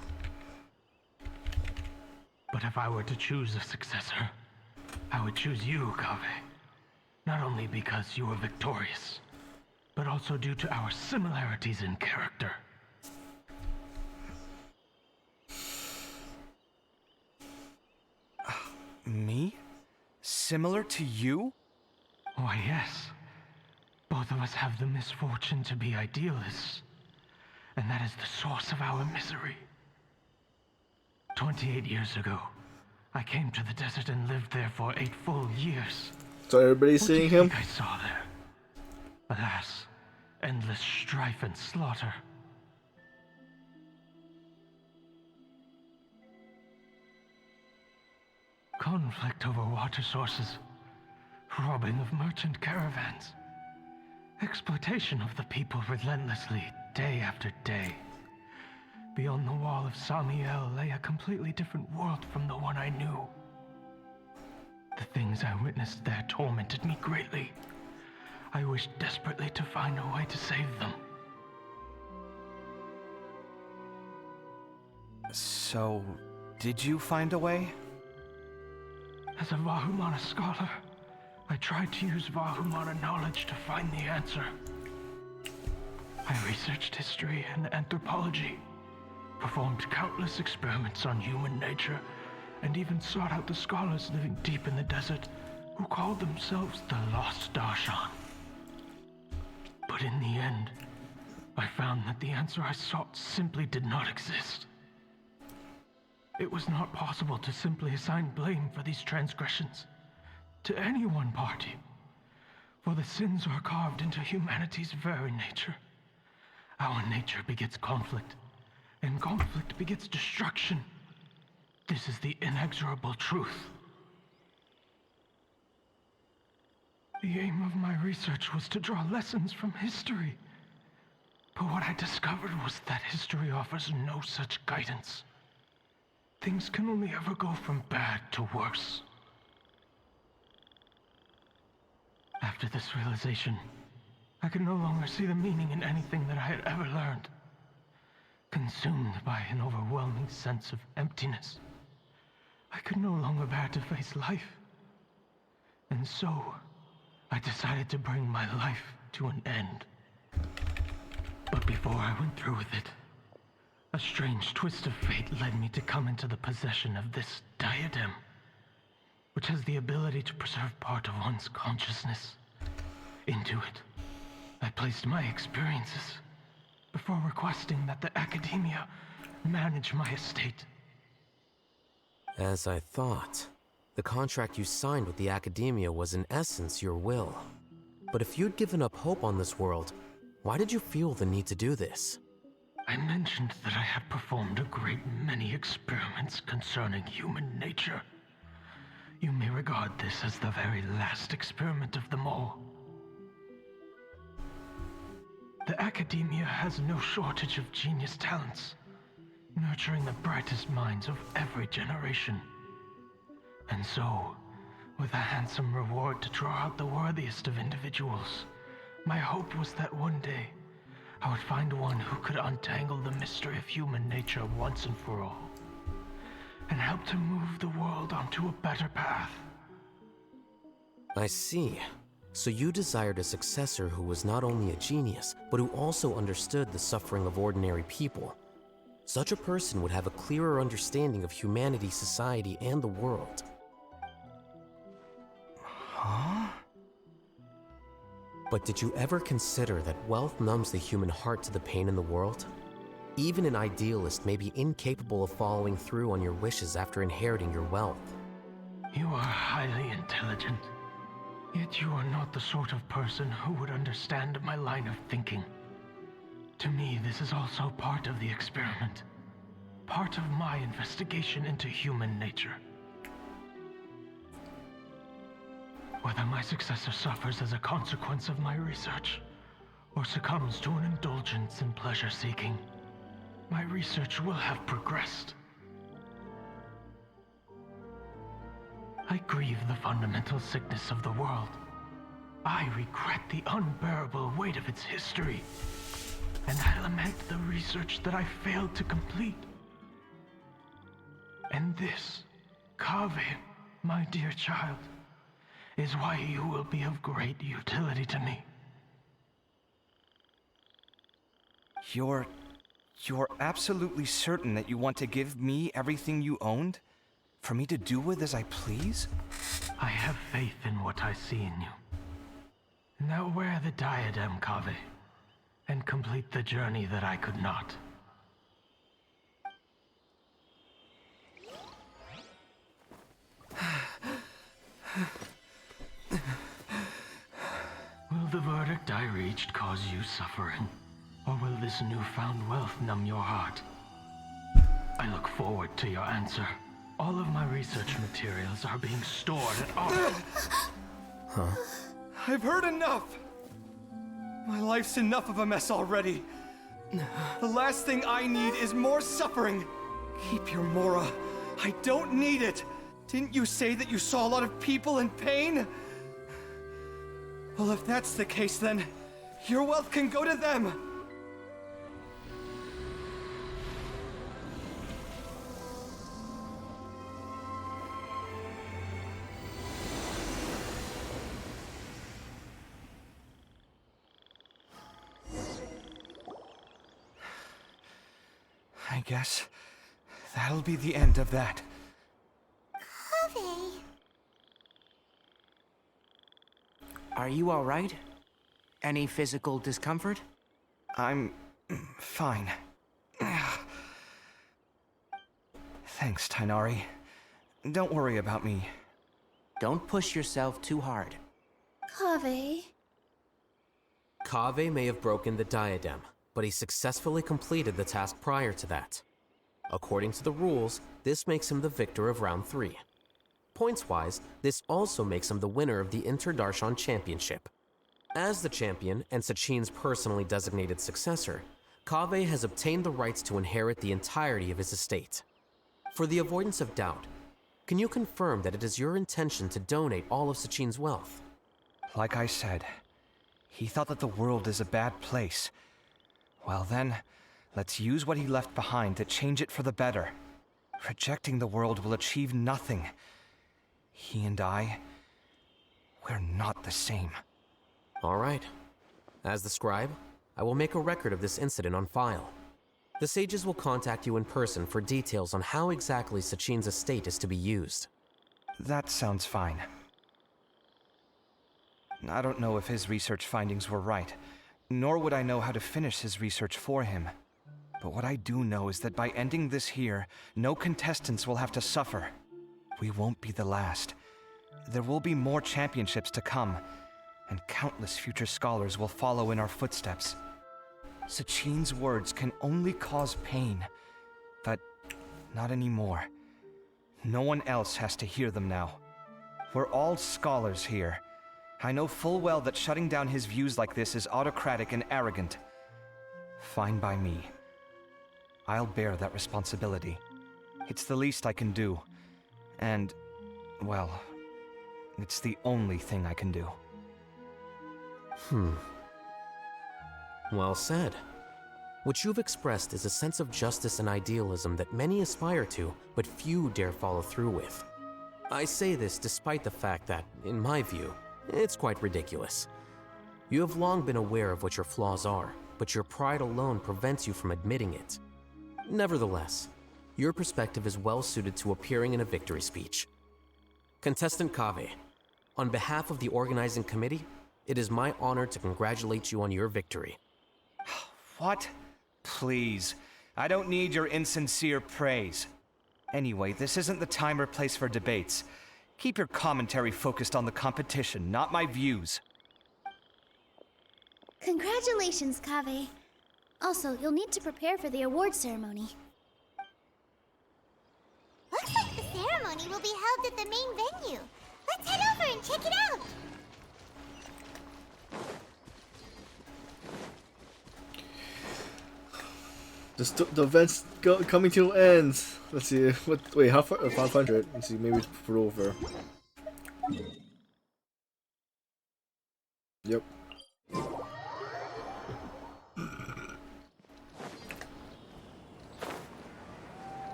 But if I were to choose a successor, I would choose you, Kaveh. Not only because you were victorious, but also due to our similarities in character. Me? Similar to you? Why, yes. Both of us have the misfortune to be idealists, and that is the source of our misery. 28 years ago, I came to the desert and lived there for 8 full years. So everybody's seeing him? What do you think I saw there? Alas, endless strife and slaughter. Conflict over water sources, robbing of merchant caravans, exploitation of the people relentlessly, day after day. Beyond the wall of Samiel lay a completely different world from the one I knew. The things I witnessed there tormented me greatly. I wished desperately to find a way to save them. So, did you find a way? As a Vahumana scholar, I tried to use Vahumana knowledge to find the answer. I researched history and anthropology, performed countless experiments on human nature, and even sought out the scholars living deep in the desert who called themselves the Lost Darshan. But in the end, I found that the answer I sought simply did not exist. It was not possible to simply assign blame for these transgressions to any one party, for the sins are carved into humanity's very nature. Our nature begets conflict, and conflict begets destruction. This is the inexorable truth. The aim of my research was to draw lessons from history. But what I discovered was that history offers no such guidance. Things can only ever go from bad to worse. After this realization, I could no longer see the meaning in anything that I had ever learned. Consumed by an overwhelming sense of emptiness, I could no longer bear to face life. And so, I decided to bring my life to an end. But before I went through with it, a strange twist of fate led me to come into the possession of this diadem, which has the ability to preserve part of one's consciousness. Into it, I placed my experiences before requesting that the Academia manage my estate. As I thought, the contract you signed with the Academia was in essence your will. But if you'd given up hope on this world, why did you feel the need to do this? I mentioned that I had performed a great many experiments concerning human nature. You may regard this as the very last experiment of them all. The Academia has no shortage of genius talents, nurturing the brightest minds of every generation. And so, with a handsome reward to draw out the worthiest of individuals, my hope was that one day, I would find one who could untangle the mystery of human nature once and for all, and help to move the world onto a better path. I see. So you desired a successor who was not only a genius, but who also understood the suffering of ordinary people. Such a person would have a clearer understanding of humanity, society, and the world. Huh? But did you ever consider that wealth numbs the human heart to the pain in the world? Even an idealist may be incapable of following through on your wishes after inheriting your wealth. You are highly intelligent, yet you are not the sort of person who would understand my line of thinking. To me, this is also part of the experiment. Part of my investigation into human nature. Whether my successor suffers as a consequence of my research, or succumbs to an indulgence in pleasure-seeking, my research will have progressed. I grieve the fundamental sickness of the world. I regret the unbearable weight of its history. And I lament the research that I failed to complete. And this, Kaveh, my dear child, is why you will be of great utility to me. You're absolutely certain that you want to give me everything you owned? For me to do with as I please? I have faith in what I see in you. Now wear the diadem, Kaveh, and complete the journey that I could not. Will the verdict I reached cause you suffering? Or will this newfound wealth numb your heart? I look forward to your answer. All of my research materials are being stored at our... Huh? I've heard enough! My life's enough of a mess already. The last thing I need is more suffering. Keep your Mora. I don't need it. Didn't you say that you saw a lot of people in pain? Well, if that's the case, then your wealth can go to them. I guess that'll be the end of that. Kaveh. Are you all right? Any physical discomfort? I'm fine. Thanks, Tainari. Don't worry about me. Don't push yourself too hard. Kaveh. Kaveh may have broken the diadem, but he successfully completed the task prior to that. According to the rules, this makes him the victor of round 3. Points-wise, this also makes him the winner of the Inter-Darshan Championship. As the champion and Sachin's personally designated successor, Kaveh has obtained the rights to inherit the entirety of his estate. For the avoidance of doubt, can you confirm that it is your intention to donate all of Sachin's wealth? Like I said, he thought that the world is a bad place. Well then, let's use what he left behind to change it for the better. Rejecting the world will achieve nothing. He and I, we're not the same. All right. As the scribe, I will make a record of this incident on file. The sages will contact you in person for details on how exactly Sachin's estate is to be used. That sounds fine. I don't know if his research findings were right, nor would I know how to finish his research for him. But what I do know is that by ending this here, no contestants will have to suffer. We won't be the last. There will be more championships to come, and countless future scholars will follow in our footsteps. Sachin's words can only cause pain, but not anymore. No one else has to hear them now. We're all scholars here. I know full well that shutting down his views like this is autocratic and arrogant. Fine by me. I'll bear that responsibility. It's the least I can do. And, well, it's the only thing I can do. Well said. What you've expressed is a sense of justice and idealism that many aspire to, but few dare follow through with. I say this despite the fact that, in my view, it's quite ridiculous. You have long been aware of what your flaws are, but your pride alone prevents you from admitting it. Nevertheless, your perspective is well suited to appearing in a victory speech. Contestant Kaveh, on behalf of the organizing committee, it is my honor to congratulate you on your victory. What? Please. I don't need your insincere praise. Anyway, this isn't the time or place for debates. Keep your commentary focused on the competition, not my views. Congratulations, Kaveh. Also, you'll need to prepare for the award ceremony. Looks like the ceremony will be held at the main venue. Let's head over and check it out. The event's coming to an end. Let's see. Wait, how far? 500. Let's see. Maybe it's put over. Yep.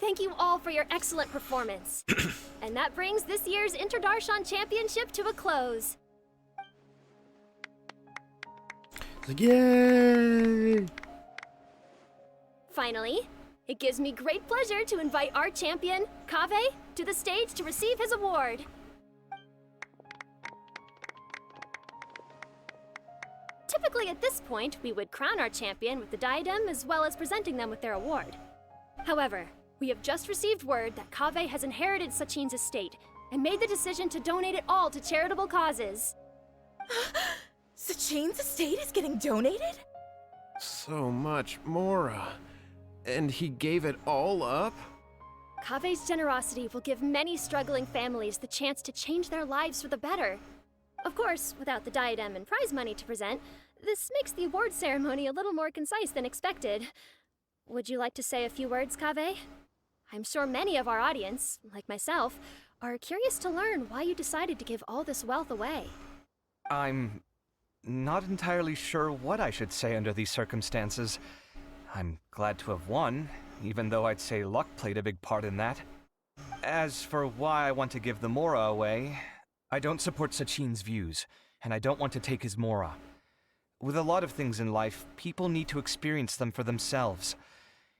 Thank you all for your excellent performance. And that brings this year's Interdarshan Championship to a close. Yay! Finally, it gives me great pleasure to invite our champion, Kaveh, to the stage to receive his award. Typically at this point, we would crown our champion with the diadem as well as presenting them with their award. However, we have just received word that Kaveh has inherited Sachin's estate and made the decision to donate it all to charitable causes. Sachin's estate is getting donated? So much, Mora. And he gave it all up? Kaveh's generosity will give many struggling families the chance to change their lives for the better. Of course, without the diadem and prize money to present, this makes the award ceremony a little more concise than expected. Would you like to say a few words, Kaveh? I'm sure many of our audience, like myself, are curious to learn why you decided to give all this wealth away. I'm not entirely sure what I should say under these circumstances. I'm glad to have won, even though I'd say luck played a big part in that. As for why I want to give the Mora away, I don't support Sachin's views, and I don't want to take his Mora. With a lot of things in life, people need to experience them for themselves.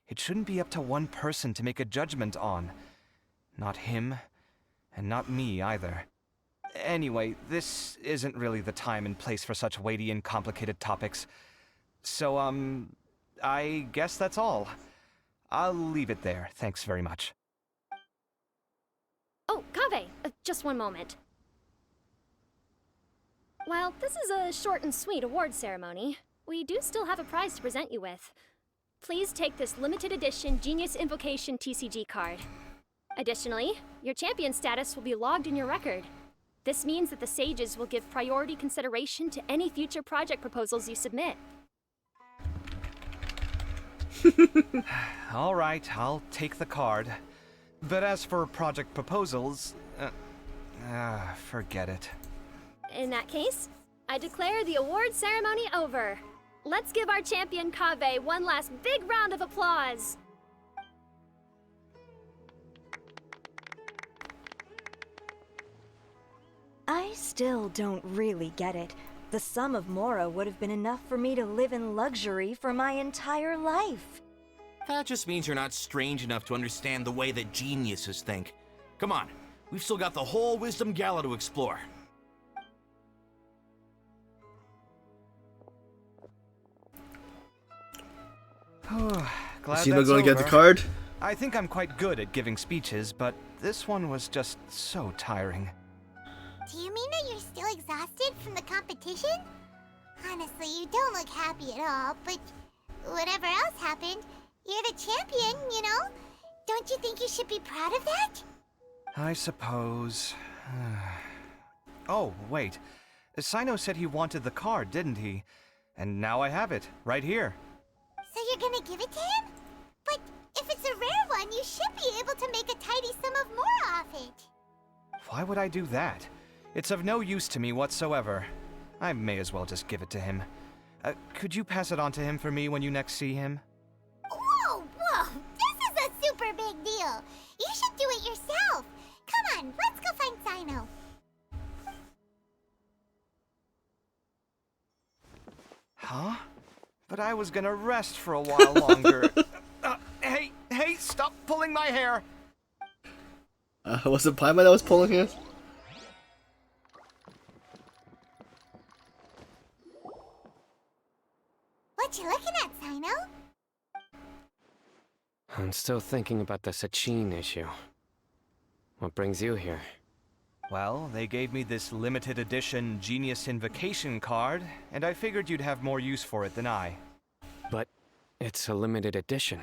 It shouldn't be up to one person to make a judgment on. Not him, and not me either. Anyway, this isn't really the time and place for such weighty and complicated topics. So, I guess that's all. I'll leave it there. Thanks very much. Oh, Kaveh, just one moment. While this is a short and sweet award ceremony, we do still have a prize to present you with. Please take this limited edition Genius Invocation TCG card. Additionally, your champion status will be logged in your record. This means that the Sages will give priority consideration to any future project proposals you submit. All right, I'll take the card. But as for project proposals, forget it. In that case, I declare the award ceremony over. Let's give our champion Kaveh one last big round of applause. I still don't really get it. The sum of Mora would have been enough for me to live in luxury for my entire life. That just means you're not strange enough to understand the way that geniuses think. Come on, we've still got the whole Wisdom Gala to explore. Glad Is Hino that's going to get the over. card? I think I'm quite good at giving speeches, but this one was just so tiring. Do you mean that you're still exhausted from the competition? Honestly, you don't look happy at all, but whatever else happened, you're the champion, you know? Don't you think you should be proud of that? I suppose. Oh, wait. Sino said he wanted the card, didn't he? And now I have it, right here. So you're gonna give it to him? But if it's a rare one, you should be able to make a tidy sum of Mora off it. Why would I do that? It's of no use to me whatsoever. I may as well just give it to him. Could you pass it on to him for me when you next see him? Whoa, whoa! This is a super big deal! You should do it yourself! Come on, let's go find Sino. Huh? but I was gonna rest for a while longer. Hey, stop pulling my hair! Was it Paimon that was pulling his? What you looking at, Sino? I'm still thinking about the Sachin issue. What brings you here? Well, they gave me this limited edition Genius Invocation card, and I figured you'd have more use for it than I. But it's a limited edition.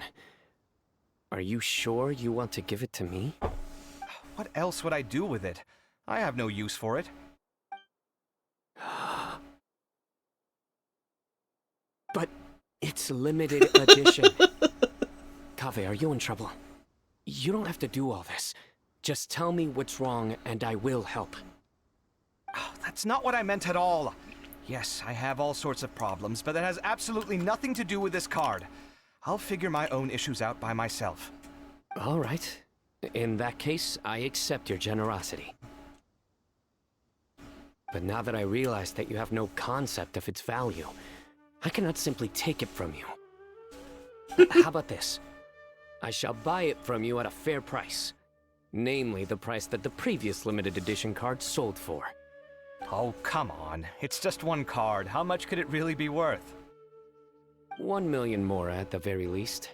Are you sure you want to give it to me? What else would I do with it? I have no use for it. But it's limited edition. Kaveh, are you in trouble? You don't have to do all this. Just tell me what's wrong and I will help. Oh, that's not what I meant at all. Yes, I have all sorts of problems, but that has absolutely nothing to do with this card. I'll figure my own issues out by myself. All right. In that case, I accept your generosity. But now that I realize that you have no concept of its value, I cannot simply take it from you. How about this? I shall buy it from you at a fair price. Namely, the price that the previous limited edition card sold for. Oh, come on. It's just one card. How much could it really be worth? 1 million more at the very least.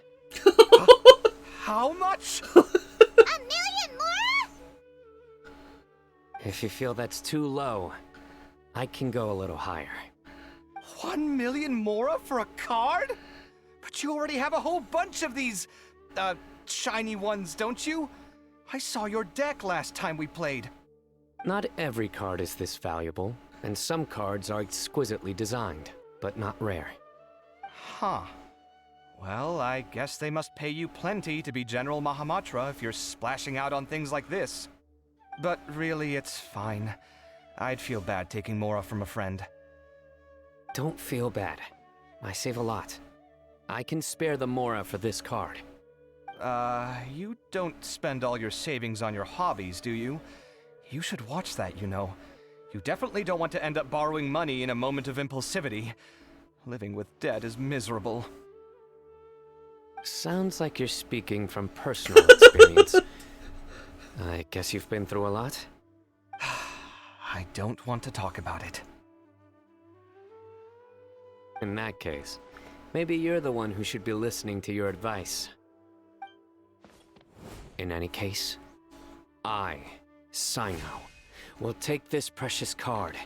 How much? $1 million more? If you feel that's too low, I can go a little higher. 1 million mora for a card? But you already have a whole bunch of these, shiny ones, don't you? I saw your deck last time we played. Not every card is this valuable, and some cards are exquisitely designed, but not rare. Huh. Well, I guess they must pay you plenty to be General Mahamatra if you're splashing out on things like this. But really, it's fine. I'd feel bad taking mora from a friend. Don't feel bad. I save a lot. I can spare the mora for this card. You don't spend all your savings on your hobbies, do you? You should watch that, you know. You definitely don't want to end up borrowing money in a moment of impulsivity. Living with debt is miserable. Sounds like you're speaking from personal experience. I guess you've been through a lot? I don't want to talk about it. In that case, maybe you're the one who should be listening to your advice. In any case, I, Sino, will take this precious card,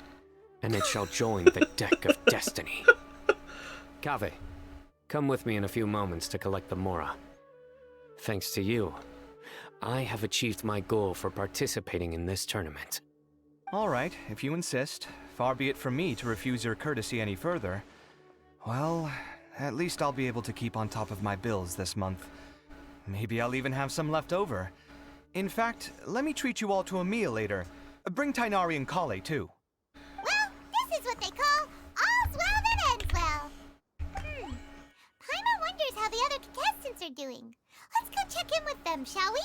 and it shall join the deck of destiny. Kaveh, come with me in a few moments to collect the mora. Thanks to you, I have achieved my goal for participating in this tournament. All right, if you insist. Far be it from me to refuse your courtesy any further. Well, at least I'll be able to keep on top of my bills this month. Maybe I'll even have some left over. In fact, let me treat you all to a meal later. Bring Tainari and Kale, too. Well, this is what they call all's well that ends well. Paimon wonders how the other contestants are doing. Let's go check in with them, shall we?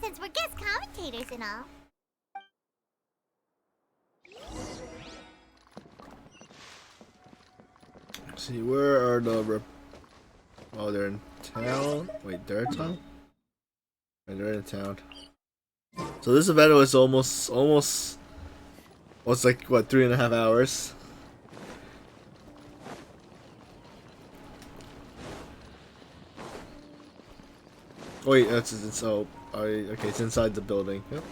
Since we're guest commentators and all. Let's see, where are the... Oh, they're in town? Wait, they're in town? Wait, they're in town. So this event was almost... What's like, what, 3.5 hours? Wait, it's oh, okay, it's inside the building. Yep.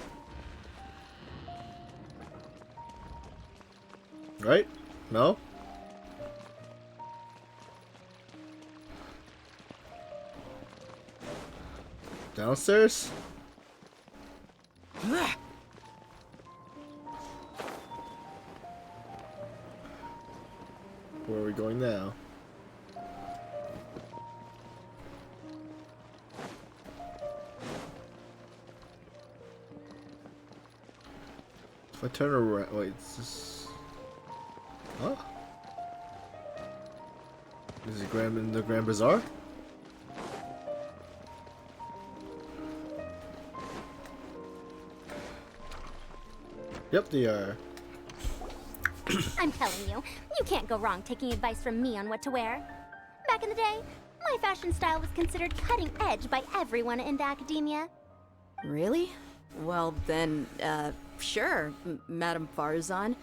Right? No? Downstairs? Where are we going now? If I turn around, wait, is this... Huh? Is it in the Grand Bazaar? Yep, they are. I'm telling you, you can't go wrong taking advice from me on what to wear. Back in the day, my fashion style was considered cutting edge by everyone in the academia. Really? Well, then, sure, Madame Farzan.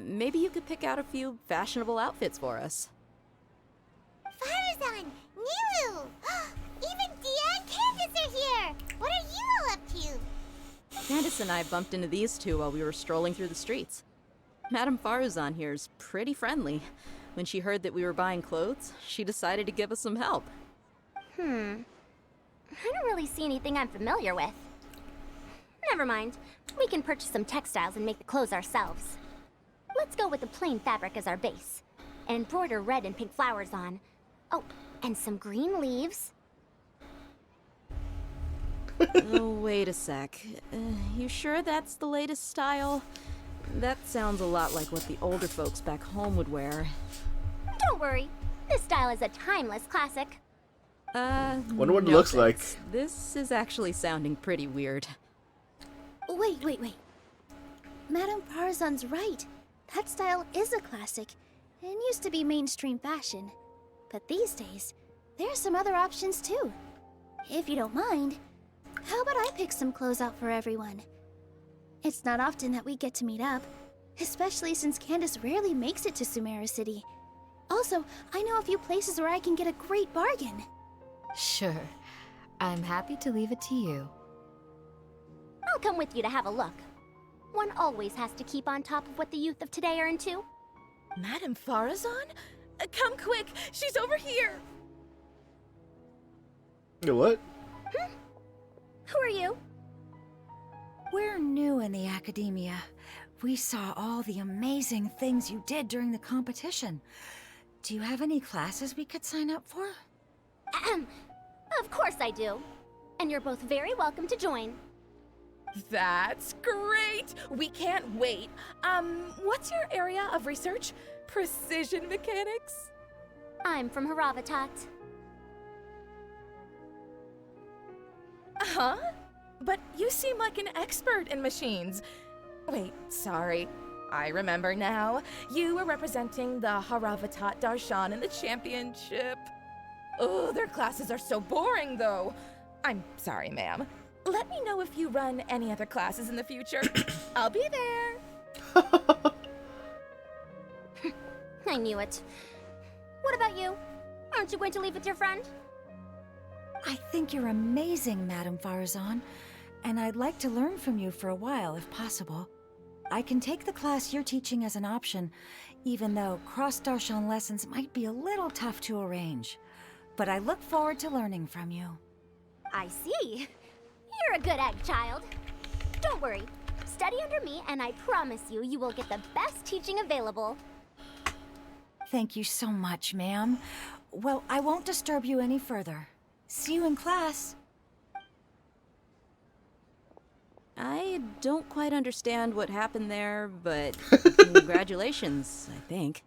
Maybe you could pick out a few fashionable outfits for us. Farazan! Nilu! Even Dia and Candace are here! What are you all up to? Candace and I bumped into these two while we were strolling through the streets. Madame Farazan here's pretty friendly. When she heard that we were buying clothes, she decided to give us some help. I don't really see anything I'm familiar with. Never mind. We can purchase some textiles and make the clothes ourselves. Let's go with the plain fabric as our base. And embroider red and pink flowers on. Oh, and some green leaves. Oh, wait a sec. You sure that's the latest style? That sounds a lot like what the older folks back home would wear. Don't worry. This style is a timeless classic. Wonder what it looks like. This is actually sounding pretty weird. Wait. Madame Farzan's right. That style is a classic and used to be mainstream fashion. But these days, there are some other options too. If you don't mind, how about I pick some clothes out for everyone? It's not often that we get to meet up, especially since Candace rarely makes it to Sumeru City. Also, I know a few places where I can get a great bargain. Sure. I'm happy to leave it to you. I'll come with you to have a look. One always has to keep on top of what the youth of today are into. Madame Farazan? Come quick! She's over here! What? Who are you? We're new in the academia. We saw all the amazing things you did during the competition. Do you have any classes we could sign up for? Of course I do. And you're both very welcome to join. That's great! We can't wait. What's your area of research? Precision mechanics? I'm from Haravatat. Huh? But you seem like an expert in machines. Wait, sorry. I remember now. You were representing the Haravatat Darshan in the championship. Oh, their classes are so boring, though. I'm sorry, ma'am. Let me know if you run any other classes in the future. I'll be there. I knew it. What about you? Aren't you going to leave with your friend? I think you're amazing, Madame Farazan, and I'd like to learn from you for a while, if possible. I can take the class you're teaching as an option, even though cross-Darshan lessons might be a little tough to arrange. But I look forward to learning from you. I see. You're a good egg, child. Don't worry. Study under me, and I promise you, you will get the best teaching available. Thank you so much, ma'am. Well, I won't disturb you any further. See you in class. I don't quite understand what happened there, but congratulations, I think.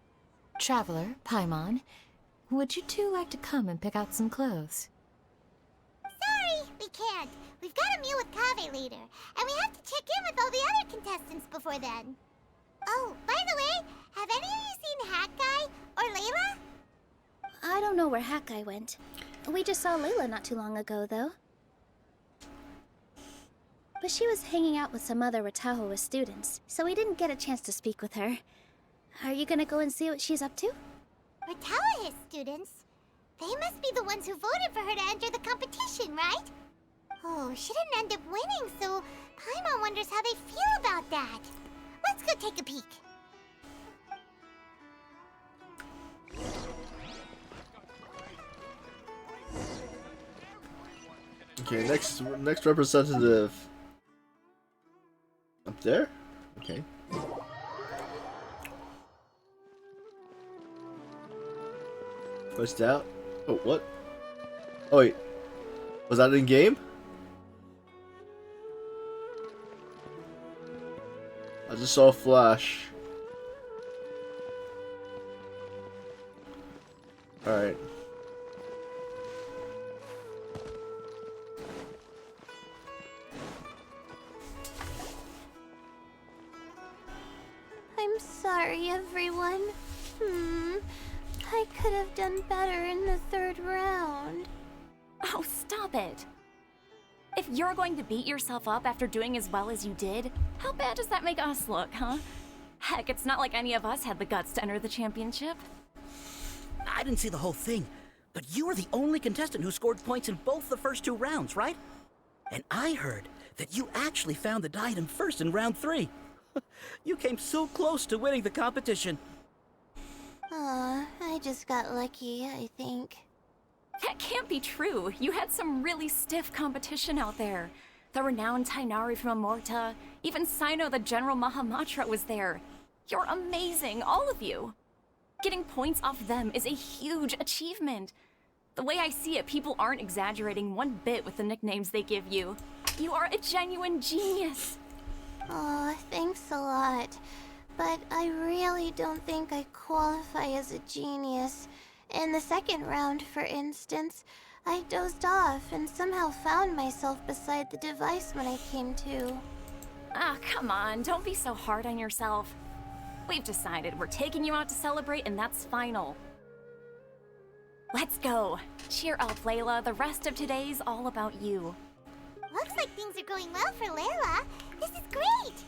Traveler, Paimon, would you two like to come and pick out some clothes? Sorry, we can't. We've got a meal with Kaveh later, and we have to check in with all the other contestants before then. Oh, by the way, have any of you seen Hat Guy or Layla? I don't know where Hat Guy went. We just saw Layla not too long ago, though. But she was hanging out with some other Ratahoa students, so we didn't get a chance to speak with her. Are you gonna go and see what she's up to? Ratahoa students? They must be the ones who voted for her to enter the competition, right? Oh, she didn't end up winning, so Paimon wonders how they feel about that. Let's go take a peek. Okay, next representative. Up there? Okay. Pushed out. Oh, what? Oh wait. Was that in game? I just saw a flash. Alright. I'm sorry, everyone. I could have done better in the third round. Oh, stop it. If you're going to beat yourself up after doing as well as you did, how bad does that make us look, huh? Heck, it's not like any of us had the guts to enter the championship. I didn't see the whole thing, but you were the only contestant who scored points in both the first 2 rounds, right? And I heard that you actually found the diadem first in round 3. You came so close to winning the competition. Aw, I just got lucky, I think. That can't be true. You had some really stiff competition out there. The renowned Tainari from Amorta, even Sino the General Mahamatra was there. You're amazing, all of you. Getting points off them is a huge achievement. The way I see it, people aren't exaggerating one bit with the nicknames they give you. You are a genuine genius. Aw, thanks a lot. But I really don't think I qualify as a genius. In the second round, for instance, I dozed off and somehow found myself beside the device when I came to. Ah, come on, don't be so hard on yourself. We've decided we're taking you out to celebrate, and that's final. Let's go. Cheer up, Layla. The rest of today's all about you. Looks like things are going well for Layla. This is great!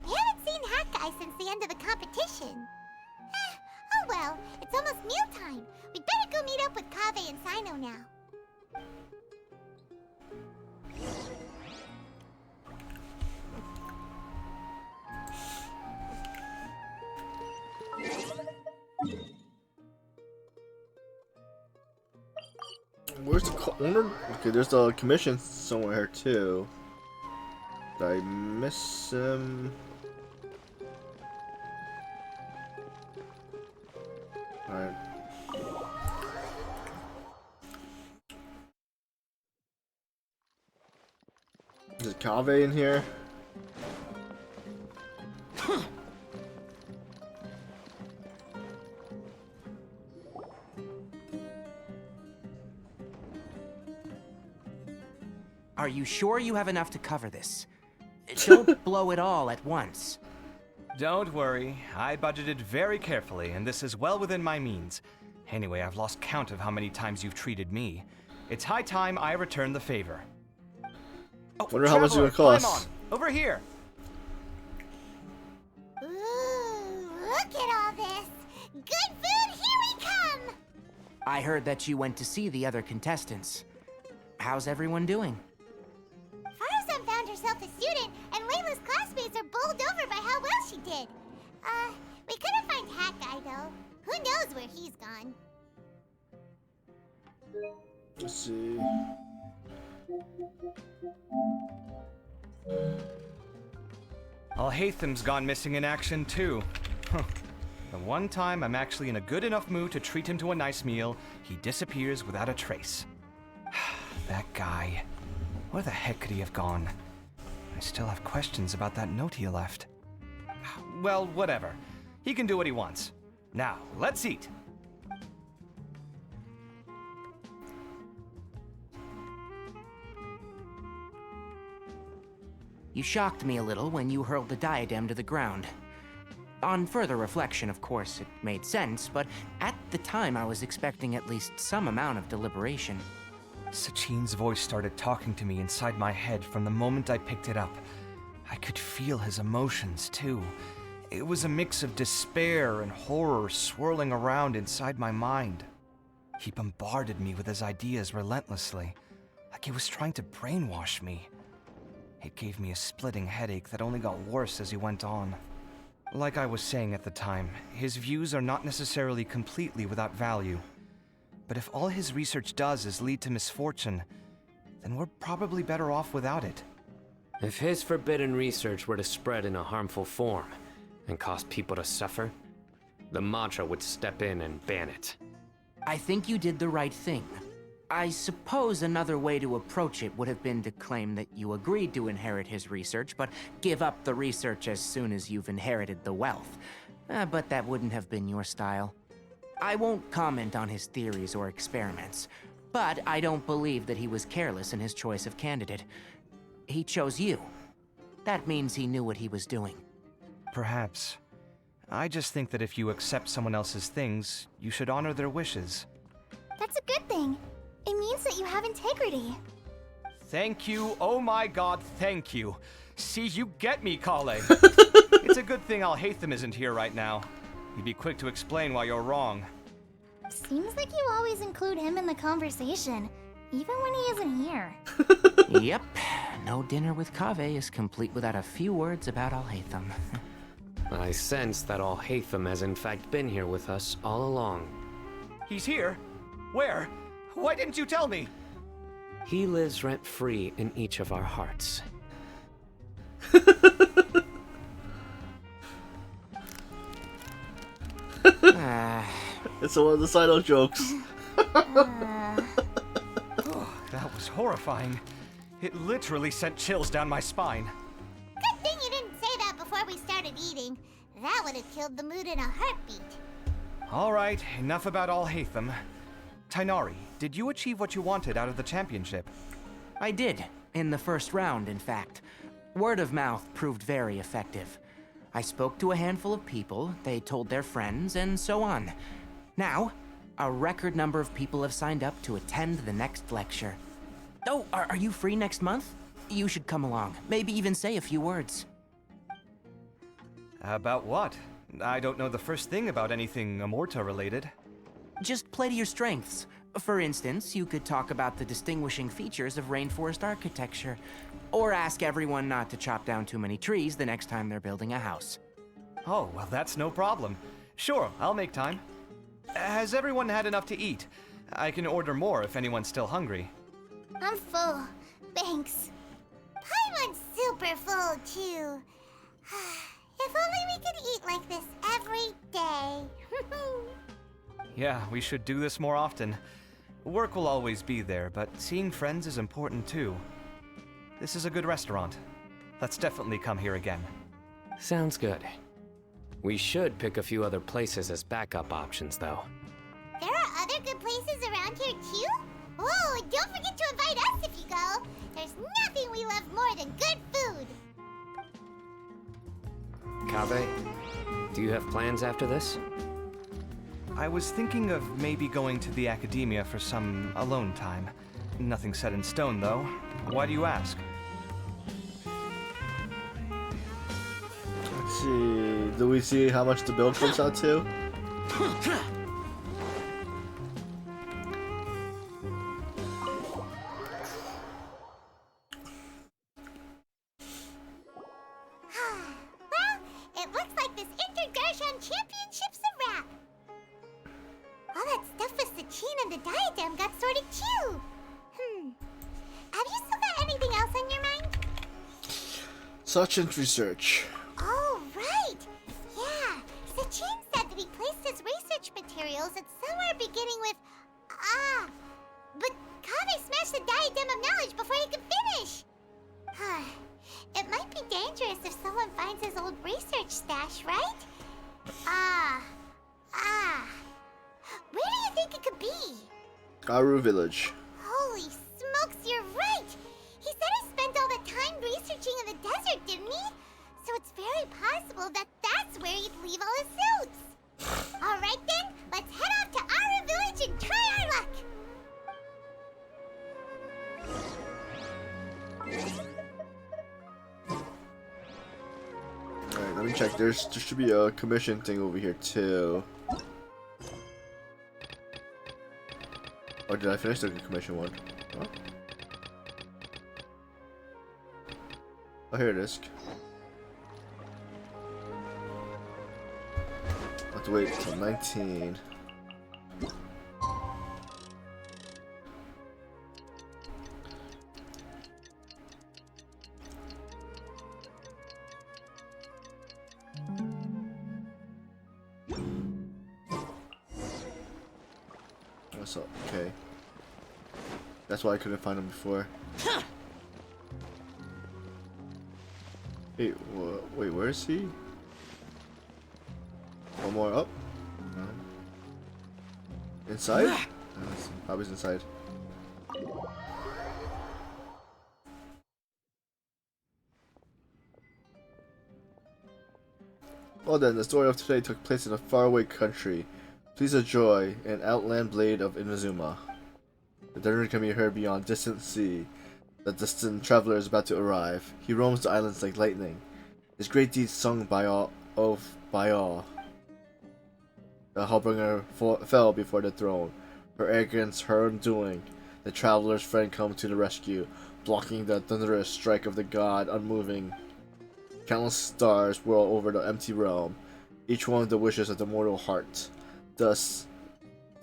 I haven't seen Hat Guy since the end of the competition. Oh well, it's almost mealtime. We'd better go meet up with Kaveh and Sino now. Where's the owner? Okay, there's a commission somewhere here too. Did I miss him? Alright. Is Kaveh in here? Are you sure you have enough to cover this? Don't blow it all at once. Don't worry, I budgeted very carefully, and this is well within my means. Anyway, I've lost count of how many times you've treated me. It's high time I return the favor. Oh, Wonder how much it's gonna Traveler, cost. climb on. Over here. Ooh, look at all this! Good food, here we come! I heard that you went to see the other contestants. How's everyone doing? Farazan found herself a student, and Layla's classmates are bowled over by how well she did. We couldn't find Hat Guy, though. Who knows where he's gone? Let's see. Al-Haytham's gone missing in action too. Huh. The one time I'm actually in a good enough mood to treat him to a nice meal, he disappears without a trace. That guy. Where the heck could he have gone? I still have questions about that note he left. Well, whatever. He can do what he wants. Now, let's eat. You shocked me a little when you hurled the diadem to the ground. On further reflection, of course, it made sense, but at the time I was expecting at least some amount of deliberation. Sachin's voice started talking to me inside my head from the moment I picked it up. I could feel his emotions, too. It was a mix of despair and horror swirling around inside my mind. He bombarded me with his ideas relentlessly, like he was trying to brainwash me. It gave me a splitting headache that only got worse as he went on. Like I was saying at the time, his views are not necessarily completely without value. But if all his research does is lead to misfortune, then we're probably better off without it. If his forbidden research were to spread in a harmful form and cause people to suffer, the Mantra would step in and ban it. I think you did the right thing. I suppose another way to approach it would have been to claim that you agreed to inherit his research, but give up the research as soon as you've inherited the wealth. But that wouldn't have been your style. I won't comment on his theories or experiments, but I don't believe that he was careless in his choice of candidate. He chose you. That means he knew what he was doing. Perhaps. I just think that if you accept someone else's things, you should honor their wishes. That's a good thing. It means that you have integrity. Thank you, oh my god, thank you. See, you get me, Kale. It's a good thing Alhaitham isn't here right now. He'd be quick to explain why you're wrong. Seems like you always include him in the conversation, even when he isn't here. Yep, no dinner with Kaveh is complete without a few words about Alhaitham. I sense that Alhaitham has in fact been here with us all along. He's here? Where? Why didn't you tell me? He lives rent-free in each of our hearts. It's one of the Sino jokes. Oh, that was horrifying. It literally sent chills down my spine. Good thing you didn't say that before we started eating. That would have killed the mood in a heartbeat. Alright, enough about Alhaitham. Tainari, did you achieve what you wanted out of the championship? I did, in the first round, in fact. Word of mouth proved very effective. I spoke to a handful of people, they told their friends, and so on. Now, a record number of people have signed up to attend the next lecture. Oh, are you free next month? You should come along, maybe even say a few words. About what? I don't know the first thing about anything Amorta related. Just play to your strengths. For instance, you could talk about the distinguishing features of rainforest architecture, or ask everyone not to chop down too many trees the next time they're building a house. Oh, well, that's no problem. Sure, I'll make time. Has everyone had enough to eat? I can order more if anyone's still hungry. I'm full. Thanks. Paimon's super full, too. If only we could eat like this every day. Yeah, we should do this more often. Work will always be there, but seeing friends is important too. This is a good restaurant. Let's definitely come here again. Sounds good. We should pick a few other places as backup options, though. There are other good places around here, too? Oh, and don't forget to invite us if you go. There's nothing we love more than good food. Kaveh, do you have plans after this? I was thinking of maybe going to the academia for some alone time. Nothing set in stone, though. Why do you ask? Let's see. Do we see how much the bill comes out to? Well, it looks like this Inter-Darshan Championship's a wrap. All that stuff with Sachin and the diadem got sorted too. Have you still got anything else on your mind? Such research. Oh, right. Yeah, Sachin said that he placed his research materials at somewhere beginning with but Kaveh smashed the diadem of knowledge before he could finish. It might be dangerous if someone finds his old research stash, right? Where do you think it could be? Garu Village. Holy smokes, you're right! He said he spent all that time researching in the desert, didn't he? So it's very possible that that's where he'd leave all his suits. Alright then, let's head off to Aru Village and try our luck! Alright, let me check. There should be a commission thing over here too. Oh, did I finish the commission one? Huh? Oh, here it is. I have to wait until 19. What's up? Okay. That's why I couldn't find him before. Wait, wait, where is he? One more up? No. Inside? No, probably inside. Well then, the story of today took place in a faraway country. Please enjoy an outland blade of Inazuma. The thunder can be heard beyond distant sea. The distant traveler is about to arrive. He roams the islands like lightning. His great deeds sung by all. The Hellbringer fell before the throne. Her arrogance, her undoing. The traveler's friend comes to the rescue, blocking the thunderous strike of the god unmoving. Countless stars whirl over the empty realm, each one of the wishes of the mortal heart. Thus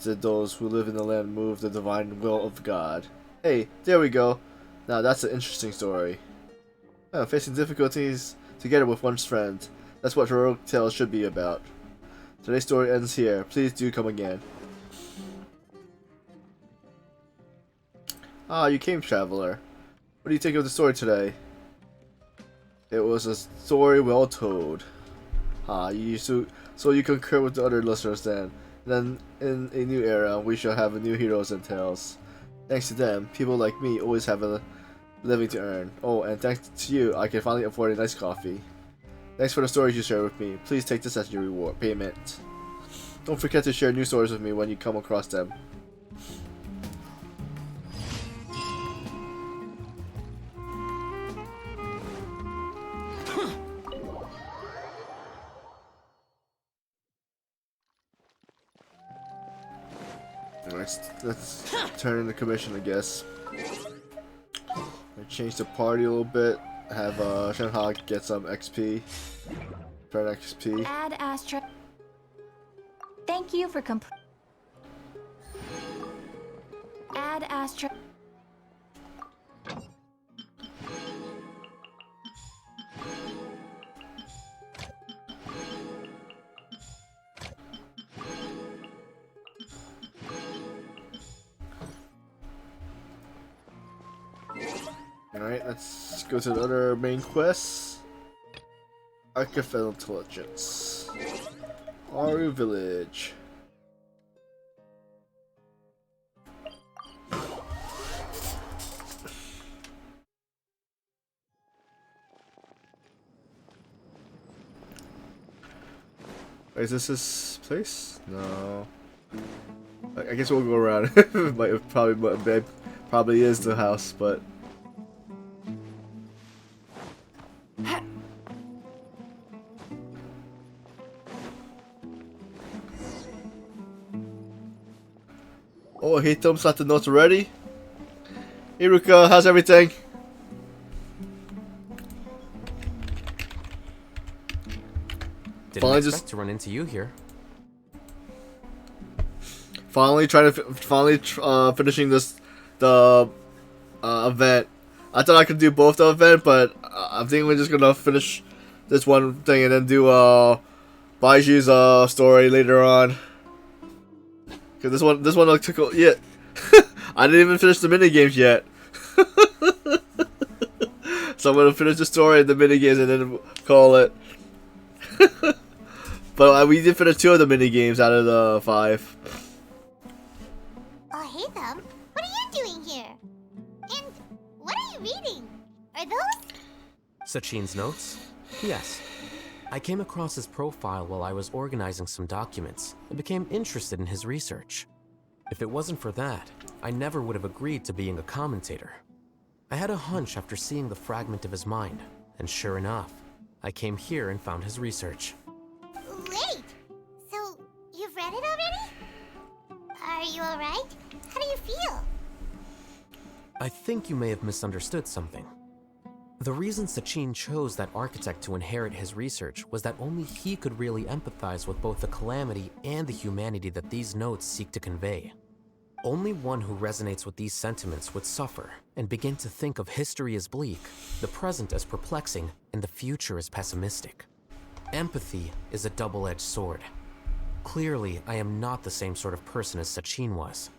did those who live in the land move the divine will of God. Hey, there we go. Now that's an interesting story. Facing difficulties together with one's friend. That's what heroic tales should be about. Today's story ends here. Please do come again. Ah, you came, traveler. What do you think of the story today? It was a story well told. So you concur with the other listeners then. Then, in a new era, we shall have new heroes and tales. Thanks to them, people like me always have a living to earn. Oh, and thanks to you, I can finally afford a nice coffee. Thanks for the stories you shared with me. Please take this as your reward payment. Don't forget to share new stories with me when you come across them. Let's turn in the commission, I guess. Change the party a little bit. Have Shenhe get some XP. Turn XP. Add Astra. Thank you for Add Astra. Alright, let's go to the other main quest. Artificial Intelligence. Aru Village. Is this his place? No. I guess we'll go around. Probably is the house, but. Oh, he thumbs out the notes already. Iruka, how's everything? Didn't expect to run into you here. Finally finishing the event. I thought I could do both the event, but I'm thinking we're just gonna finish this one thing and then do Baiju's story later on. Cause this one took yeah. I didn't even finish the mini games yet. So I'm gonna finish the story and the mini games and then call it. But we did finish 2 of the mini games out of the 5. Oh, hey, Thumb. What are you doing here? And what are you reading? Are those? Sachin's notes? Yes. I came across his profile while I was organizing some documents and became interested in his research. If it wasn't for that, I never would have agreed to being a commentator. I had a hunch after seeing the fragment of his mind, and sure enough, I came here and found his research. Wait! So, you've read it already? Are you alright? How do you feel? I think you may have misunderstood something. The reason Sachin chose that architect to inherit his research was that only he could really empathize with both the calamity and the humanity that these notes seek to convey. Only one who resonates with these sentiments would suffer and begin to think of history as bleak, the present as perplexing, and the future as pessimistic. Empathy is a double-edged sword. Clearly, I am not the same sort of person as Sachin was.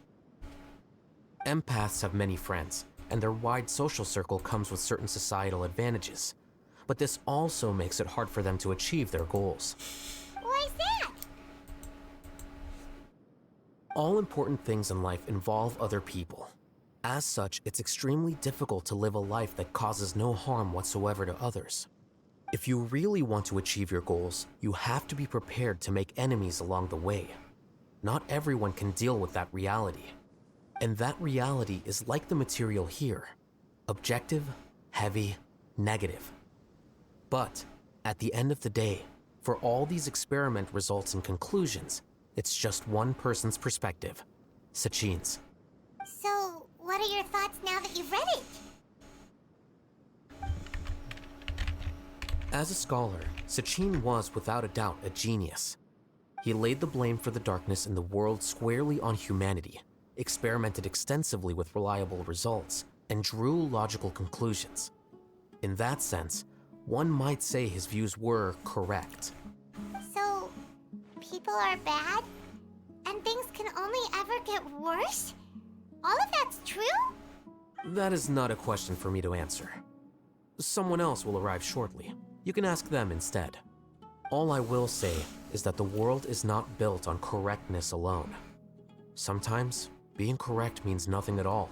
Empaths have many friends, and their wide social circle comes with certain societal advantages. But this also makes it hard for them to achieve their goals. Why is that? All important things in life involve other people. As such, it's extremely difficult to live a life that causes no harm whatsoever to others. If you really want to achieve your goals, you have to be prepared to make enemies along the way. Not everyone can deal with that reality. And that reality is like the material here. Objective, heavy, negative. But, at the end of the day, for all these experiment results and conclusions, it's just one person's perspective. Sachin's. So, what are your thoughts now that you've read it? As a scholar, Sachin was without a doubt a genius. He laid the blame for the darkness in the world squarely on humanity, experimented extensively with reliable results, and drew logical conclusions. In that sense, one might say his views were correct. So, people are bad? And things can only ever get worse? All of that's true? That is not a question for me to answer. Someone else will arrive shortly. You can ask them instead. All I will say is that the world is not built on correctness alone. Sometimes, being correct means nothing at all.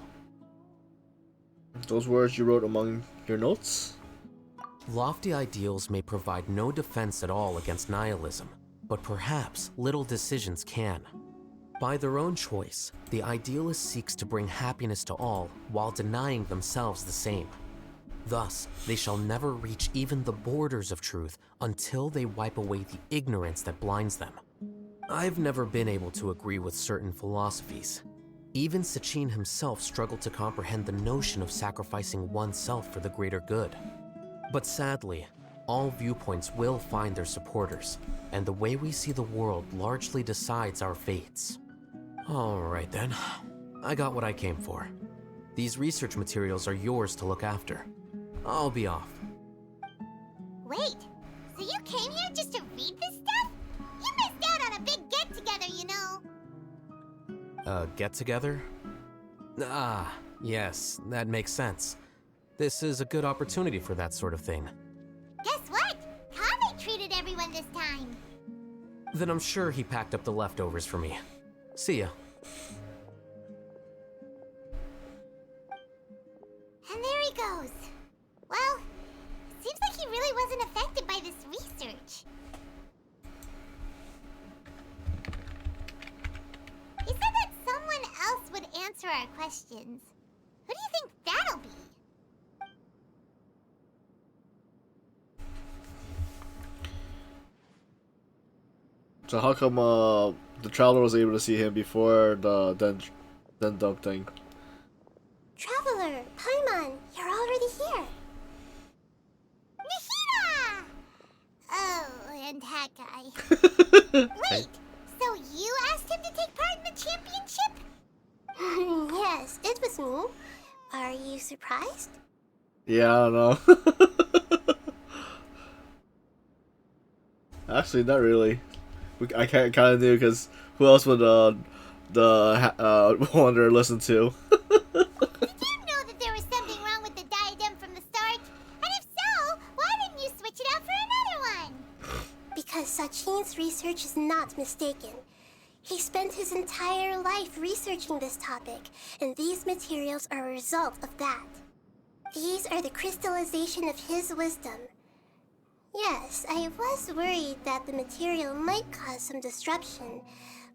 Those words you wrote among your notes? Lofty ideals may provide no defense at all against nihilism, but perhaps little decisions can. By their own choice, the idealist seeks to bring happiness to all while denying themselves the same. Thus, they shall never reach even the borders of truth until they wipe away the ignorance that blinds them. I've never been able to agree with certain philosophies. Even Sachin himself struggled to comprehend the notion of sacrificing oneself for the greater good. But sadly, all viewpoints will find their supporters, and the way we see the world largely decides our fates. Alright then, I got what I came for. These research materials are yours to look after. I'll be off. Wait, so you came here just to read this stuff? You missed out on a big get-together, you know. Get-together? Ah, yes, that makes sense. This is a good opportunity for that sort of thing. Guess what? Kame treated everyone this time. Then I'm sure he packed up the leftovers for me. See ya. And there he goes. Well, seems like he really wasn't affected by this research. He said that someone else would answer our questions. Who do you think that'll be? So how come the traveler was able to see him before the Denduk thing? Traveler, Paimon, you're already here. Nahida! Oh, and that guy. Wait, so you asked him to take part in the championship? Yes, it was me. Are you surprised? Yeah, I don't know. Actually, not really. I kind of knew, because who else would the Wanderer listen to? Did you know that there was something wrong with the diadem from the start? And if so, why didn't you switch it out for another one? Because Sachin's research is not mistaken. He spent his entire life researching this topic, and these materials are a result of that. These are the crystallization of his wisdom. Yes, I was worried that the material might cause some disruption,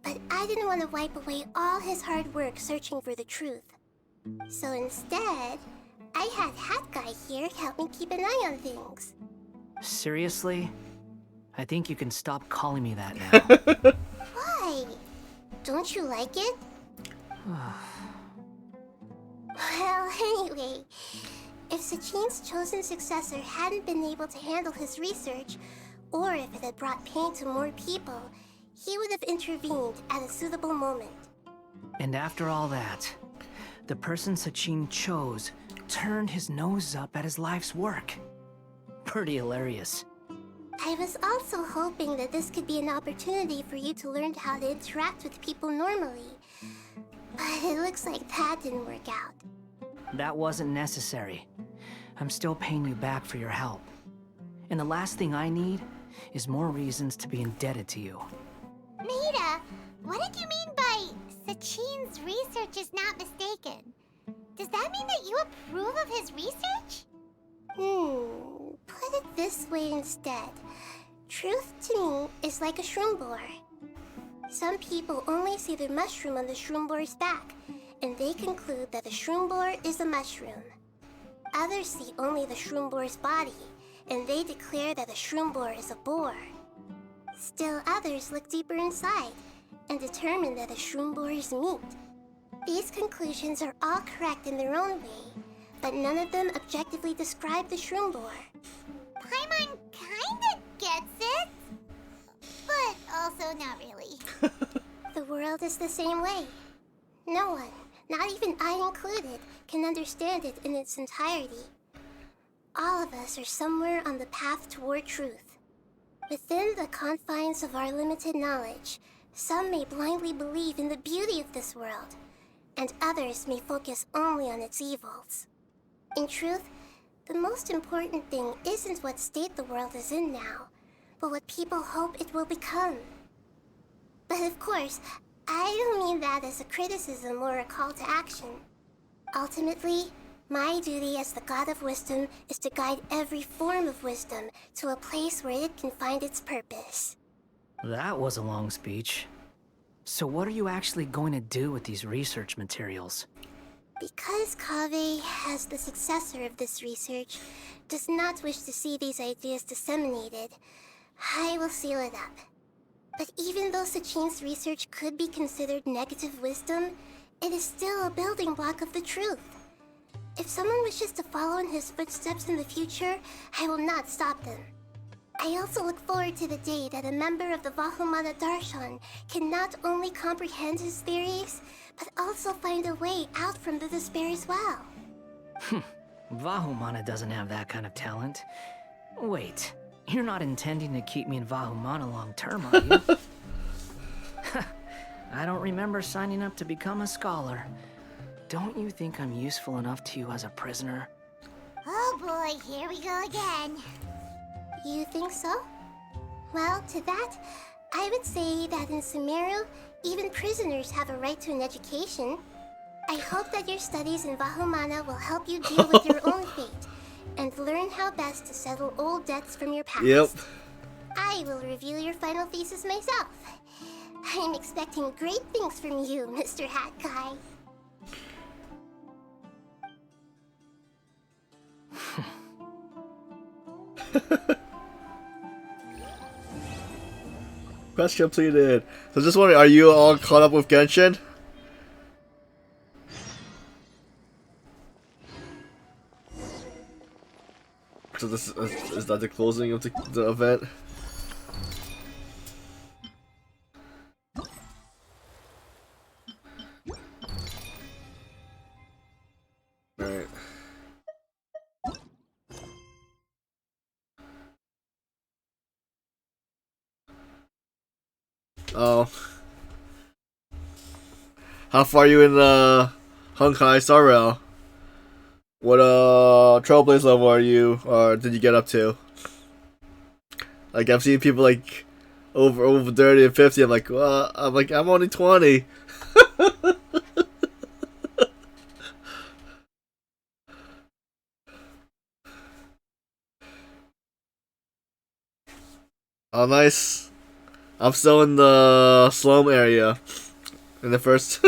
but I didn't want to wipe away all his hard work searching for the truth. So instead, I had Hat Guy here help me keep an eye on things. Seriously? I think you can stop calling me that now. Why? Don't you like it? Well, anyway, if Sachin's chosen successor hadn't been able to handle his research, or if it had brought pain to more people, he would have intervened at a suitable moment. And after all that, the person Sachin chose turned his nose up at his life's work. Pretty hilarious. I was also hoping that this could be an opportunity for you to learn how to interact with people normally. But it looks like that didn't work out. That wasn't necessary. I'm still paying you back for your help. And the last thing I need is more reasons to be indebted to you. Nahida, what did you mean by Sachin's research is not mistaken? Does that mean that you approve of his research? Put it this way instead. Truth to me is like a shroom boar. Some people only see the mushroom on the shroom boar's back, and they conclude that the shroom boar is a mushroom. Others see only the shroom boar's body, and they declare that the shroom boar is a boar. Still others look deeper inside, and determine that the shroom boar is meat. These conclusions are all correct in their own way, but none of them objectively describe the shroom boar. Paimon kinda gets it, but also not really. The world is the same way. No one, not even I included, can understand it in its entirety. All of us are somewhere on the path toward truth. Within the confines of our limited knowledge, some may blindly believe in the beauty of this world, and others may focus only on its evils. In truth, the most important thing isn't what state the world is in now, but what people hope it will become. But of course, I don't mean that as a criticism or a call to action. Ultimately, my duty as the God of Wisdom is to guide every form of wisdom to a place where it can find its purpose. That was a long speech. So what are you actually going to do with these research materials? Because Kaveh, as the successor of this research, does not wish to see these ideas disseminated, I will seal it up. But even though Sachine's research could be considered negative wisdom, it is still a building block of the truth. If someone wishes to follow in his footsteps in the future, I will not stop them. I also look forward to the day that a member of the Vahumana Darshan can not only comprehend his theories, but also find a way out from the despair as well. Vahumana doesn't have that kind of talent. Wait, you're not intending to keep me in Vahumana long term, are you? I don't remember signing up to become a scholar. Don't you think I'm useful enough to you as a prisoner? Oh boy, here we go again. You think so? Well, to that, I would say that in Sumeru, even prisoners have a right to an education. I hope that your studies in Vahumana will help you deal with your own fate, and learn how best to settle old debts from your past. Yep. I will review your final thesis myself. I'm expecting great things from you, Mr. Hat Guy. Quest completed. So just wondering, are you all caught up with Genshin? So this is that the closing of the event? Alright. Oh. How far are you in Honkai Star Rail? What Trailblaze level are you, or did you get up to? Like, I've seen people like over 30 and 50. I'm like, well, I'm only 20. Oh, nice. I'm still in the slum area. In the first.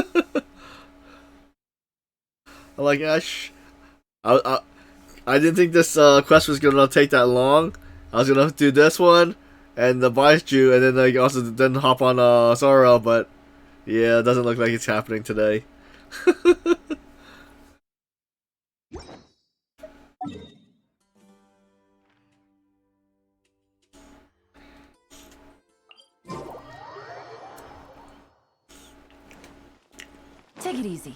I'm like, gosh. I didn't think this quest was gonna take that long. I was gonna do this one and the Baiju, and then like also then hop on Sorrel, but yeah, it doesn't look like it's happening today. Take it easy.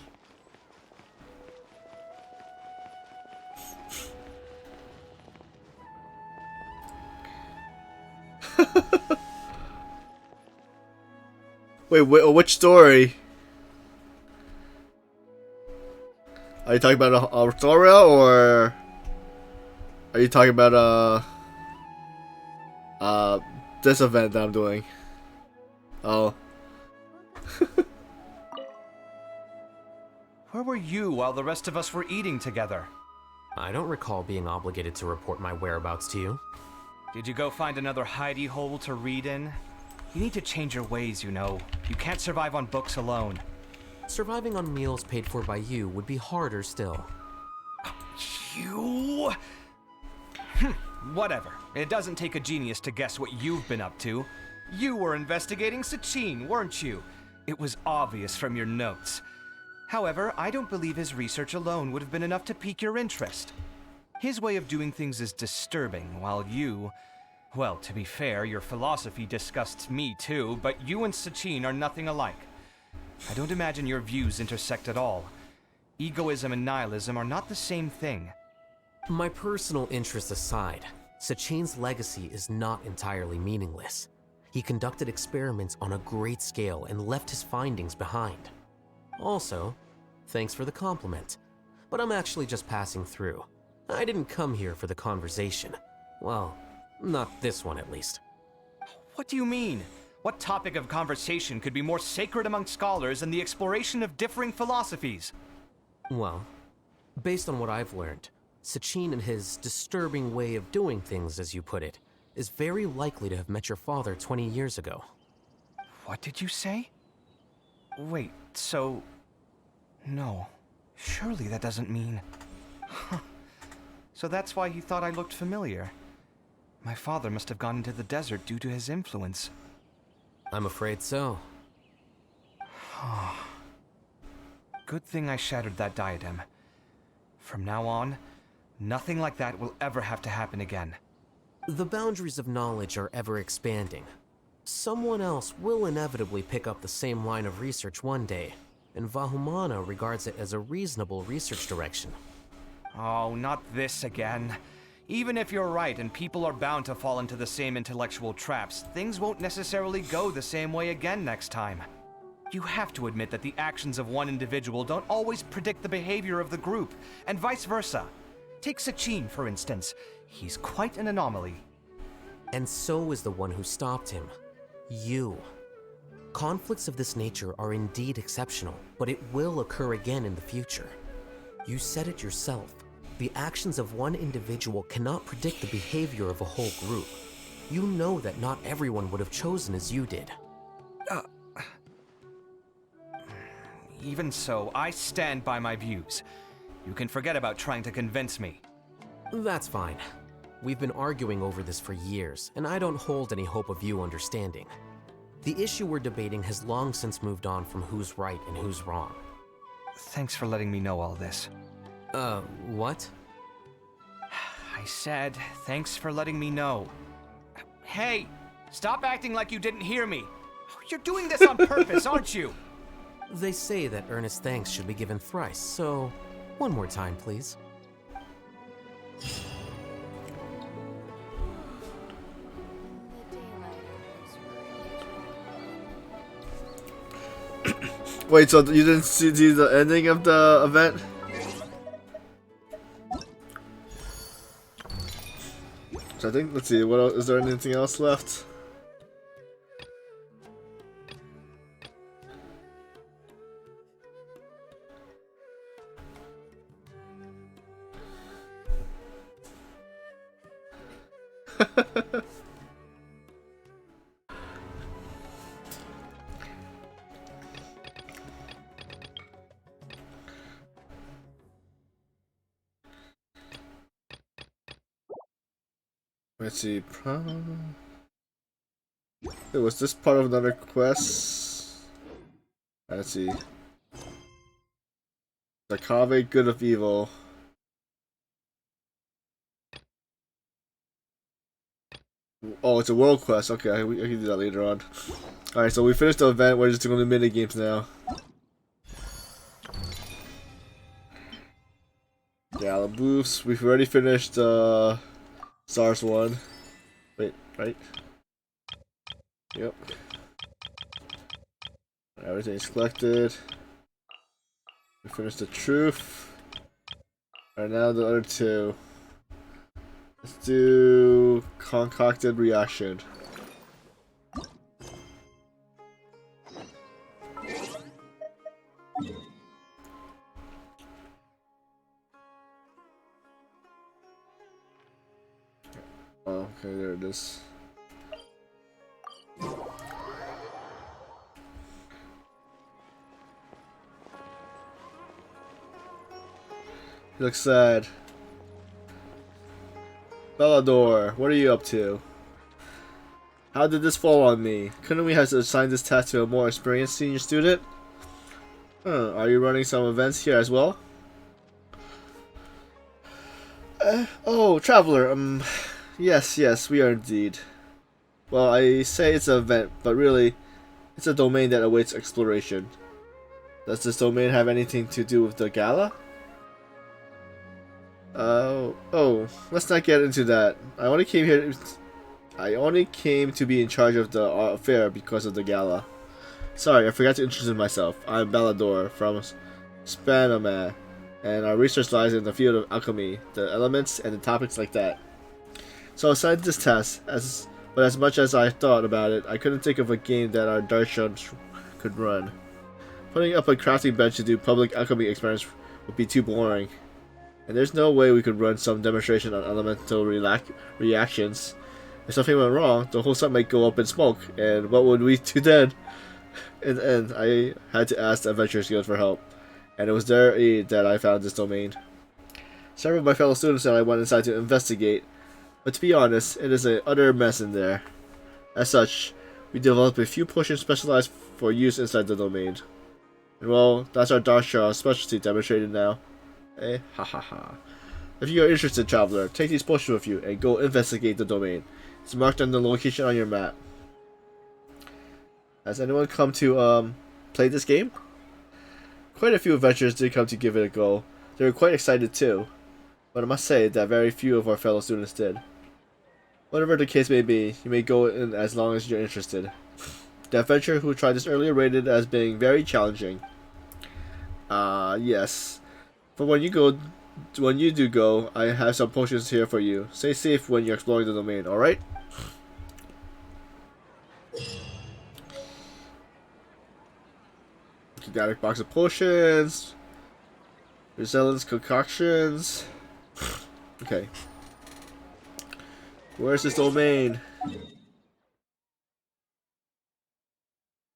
Wait, which story? Are you talking about a Sorrel, or are you talking about this event that I'm doing? Oh. Where were you while the rest of us were eating together? I don't recall being obligated to report my whereabouts to you. Did you go find another hidey hole to read in? You need to change your ways, you know. You can't survive on books alone. Surviving on meals paid for by you would be harder still. You... Whatever. It doesn't take a genius to guess what you've been up to. You were investigating Sachin, weren't you? It was obvious from your notes. However, I don't believe his research alone would have been enough to pique your interest. His way of doing things is disturbing, while you... Well, to be fair, your philosophy disgusts me too, but you and Sachin are nothing alike. I don't imagine your views intersect at all. Egoism and nihilism are not the same thing. My personal interests aside, Sachin's legacy is not entirely meaningless. He conducted experiments on a great scale and left his findings behind. Also, thanks for the compliment, but I'm actually just passing through. I didn't come here for the conversation. Well, not this one at least. What do you mean? What topic of conversation could be more sacred among scholars than the exploration of differing philosophies? Well, based on what I've learned, Sachin and his disturbing way of doing things, as you put it, is very likely to have met your father 20 years ago. What did you say? Wait, so... No. Surely that doesn't mean... So that's why he thought I looked familiar. My father must have gone into the desert due to his influence. I'm afraid so. Good thing I shattered that diadem. From now on, nothing like that will ever have to happen again. The boundaries of knowledge are ever expanding. Someone else will inevitably pick up the same line of research one day, and Vahumana regards it as a reasonable research direction. Oh, not this again. Even if you're right and people are bound to fall into the same intellectual traps, things won't necessarily go the same way again next time. You have to admit that the actions of one individual don't always predict the behavior of the group, and vice versa. Take Sachin, for instance. He's quite an anomaly. And so is the one who stopped him. You. Conflicts of this nature are indeed exceptional, but it will occur again in the future. You said it yourself. The actions of one individual cannot predict the behavior of a whole group. You know that not everyone would have chosen as you did. Even so, I stand by my views. You can forget about trying to convince me. That's fine. We've been arguing over this for years, and I don't hold any hope of you understanding. The issue we're debating has long since moved on from who's right and who's wrong. Thanks for letting me know all this. What? I said, thanks for letting me know. Hey, stop acting like you didn't hear me. You're doing this on purpose, aren't you? They say that earnest thanks should be given thrice, so one more time, please. Wait, so you didn't see the ending of the event? So I think, let's see, what else, is there anything else left? Let's see. Wait, was this part of another quest? Let's see. The Kave, good of evil. Oh, it's a world quest. Okay, I can do that later on. Alright, so we finished the event. We're just doing the mini games now. Yeah, the booths. We've already finished SARS 1. Wait, right? Yep. Everything's collected. We finished the truth. Alright, now the other two. Let's do concocted reaction. Okay, there it is. He looks sad. Bellador, what are you up to? How did this fall on me? Couldn't we have assigned this task to a more experienced senior student? Huh, are you running some events here as well? Oh, Traveler, yes, we are indeed. Well, I say it's an event, but really, it's a domain that awaits exploration. Does this domain have anything to do with the gala? Oh, let's not get into that. I only came to be in charge of the affair because of the gala. Sorry, I forgot to introduce myself. I'm Bellador from Spanoma, and our research lies in the field of alchemy, the elements, and the topics like that. So assigned this task, but as much as I thought about it, I couldn't think of a game that our Darshan could run. Putting up a crafting bench to do public alchemy experiments would be too boring. And there's no way we could run some demonstration on elemental reactions. If something went wrong, the whole site might go up in smoke, and what would we do then? In the end, I had to ask the Adventurers Guild for help, and it was their aid that I found this domain. Several of my fellow students and I went inside to investigate, but to be honest, it is an utter mess in there. As such, we developed a few potions specialized for use inside the domain. And well, that's our Darsha specialty demonstrated now. Ha ha ha. If you are interested, Traveler, take these potions with you and go investigate the domain. It's marked on the location on your map. Has anyone come to play this game? Quite a few adventurers did come to give it a go. They were quite excited too, but I must say that very few of our fellow students did. Whatever the case may be, you may go in as long as you're interested. The adventurer who tried this earlier rated it as being very challenging. Yes. But when you do go, I have some potions here for you. Stay safe when you're exploring the domain, alright? You got a box of potions. Resilience concoctions. Okay. Where's this domain?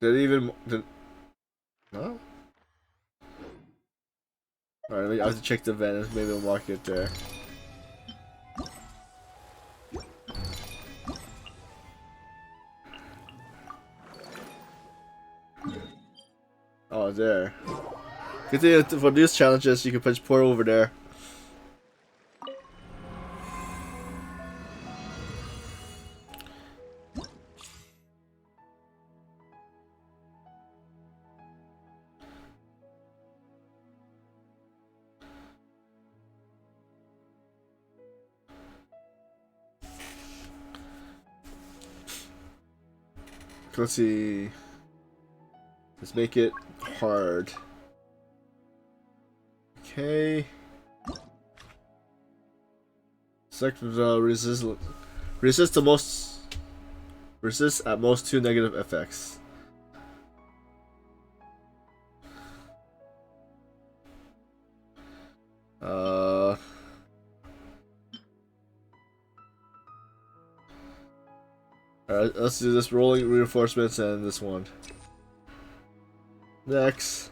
Did it even... No? Alright, I have to check the event. Maybe I'll mark it there. Oh, there. Good thing for these challenges, you can punch pour over there. Let's see. Let's make it hard. Okay. Select the resist at most 2 negative effects. Alright, let's do this rolling reinforcements and this one. Next.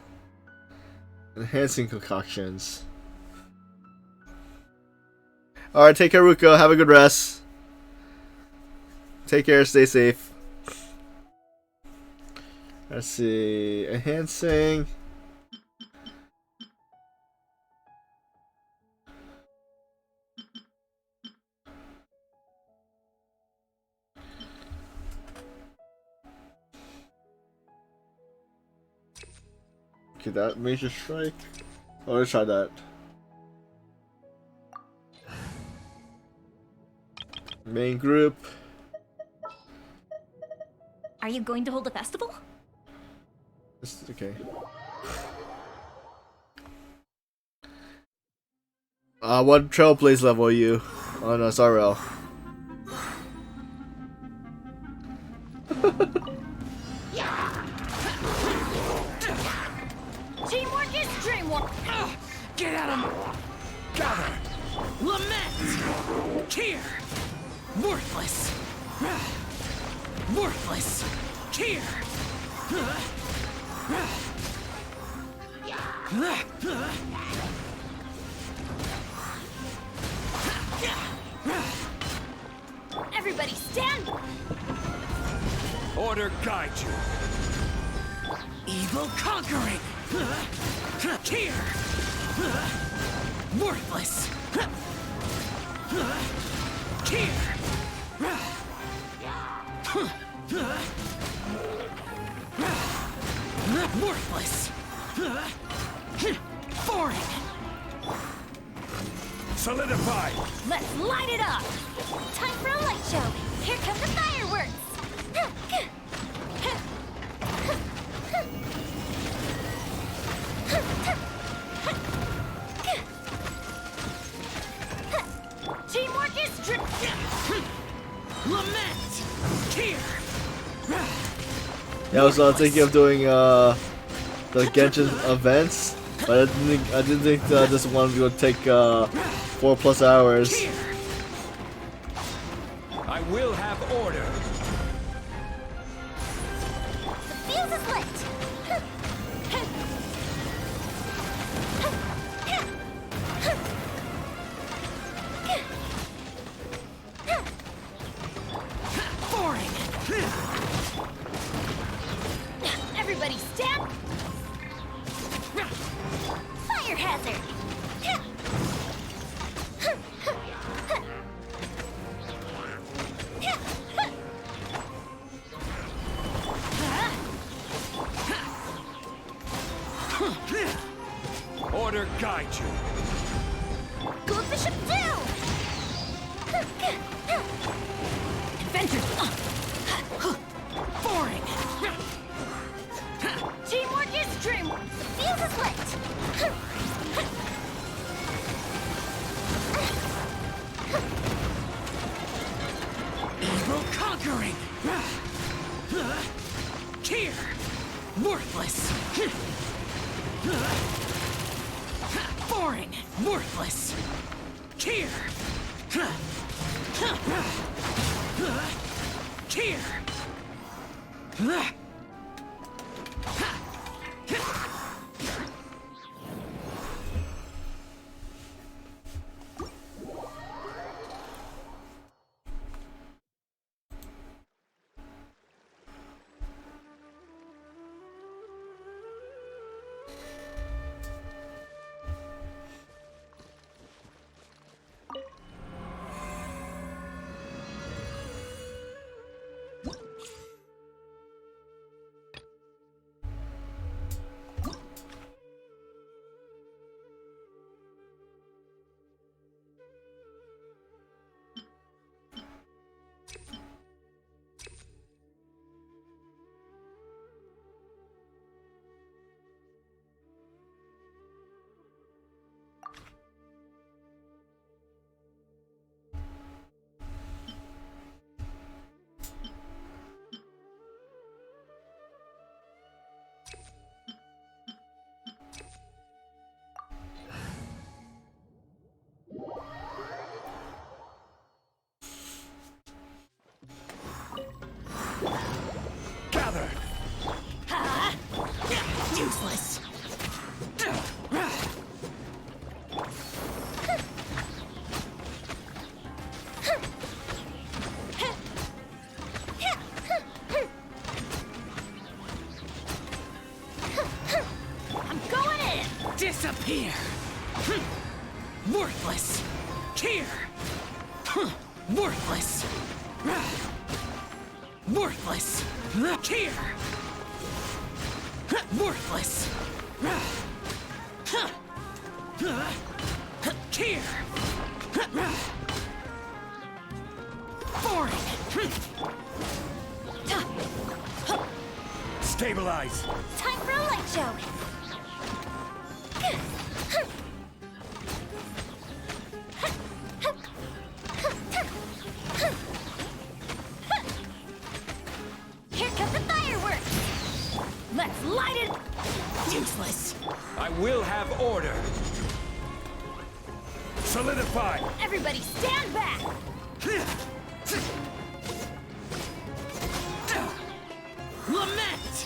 Enhancing concoctions. Alright, take care, Ruko. Have a good rest. Take care, stay safe. Let's see. Enhancing. Okay, that major strike. Oh, let's try that. Main group. Are you going to hold a festival? This is okay. What Trailblaze level are you on SRL? Teamwork is dreamwork! Get at him! Gather! Lament! Cheer! Worthless! Worthless! Here! Everybody stand! Order guide you! Evil conquering! Here! Worthless! Here! Worthless! Foreign! Solidify! Let's light it up! Time for a light show. Here come the fireworks. Teamwork is Lament! Here! Yeah, I was thinking of doing the Genshin events, but I didn't think this one would take 4+ hours. I will have order. The fuse is lit. Boring. Everybody stand! Fire hazard. Order guide you. Go up the ship too. Adventures! Boring. Teamwork is dreamwork! The fuse is lit. Evil conquering. Here. Worthless. Boring. Worthless. Here. Here. Gather. Useless. I'm going in! Disappear. Worthless. Here. Worthless. Worthless. Here. Worthless. Here. Boring. Stabilize. Time for a light show. Here come the fireworks. Let's light it! Useless. I will have order. Solidify. Everybody stand back! Lament!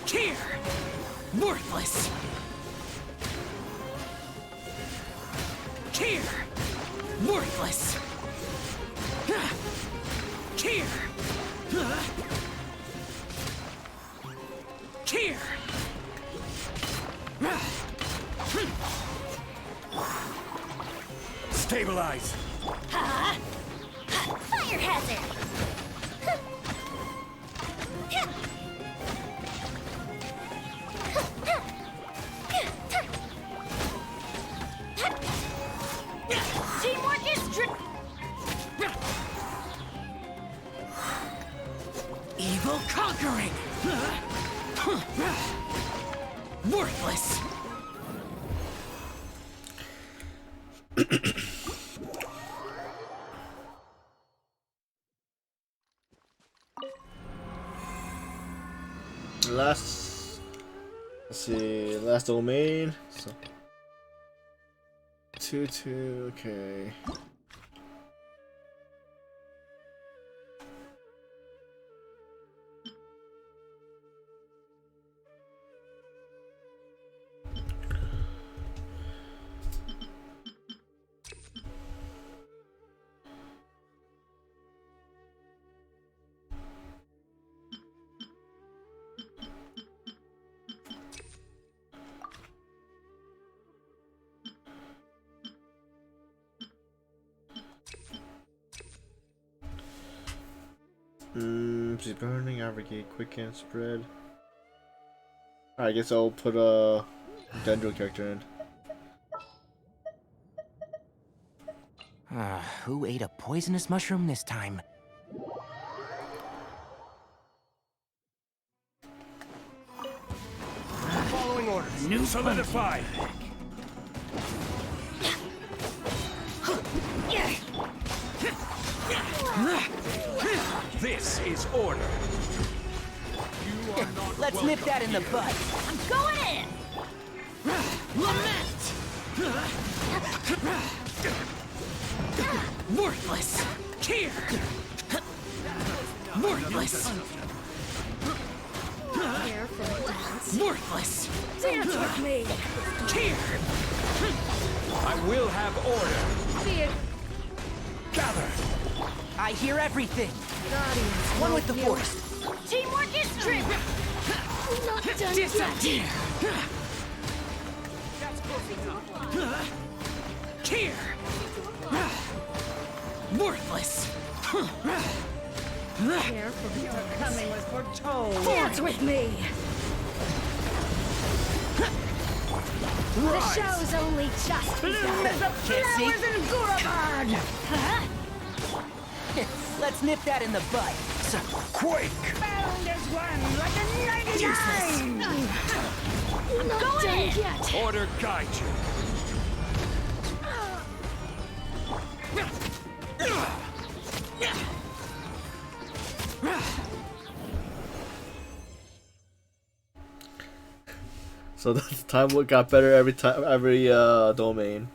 Here! Worthless! Here! Worthless! Here! Here! Stabilize! Fire hazard! Teamwork is Evil conquering! Worthless! Last, let's see, last domain. So, 2-2, okay. She's burning, abrogate, quicken, spread. Alright, I guess I'll put a Dendro character in. Who ate a poisonous mushroom this time? Following orders. New solidified. This is order. Let's nip that in the bud. I'm going in! Lament! Worthless! Here! Worthless! Worthless! Dance with me! Here! I will have order. See it. Gather. I hear everything. One with the force. Teamwork is true! Not done Disappear! Here! Worthless! Careful, your coming was foretold. Dance with me! The show's only just begun. as the flowers in Gurabad! Let's nip that in the bud. Quake! Bound as one, like a 99! Not Go done in! yet! Order guide you. So the time got better every time, every domain.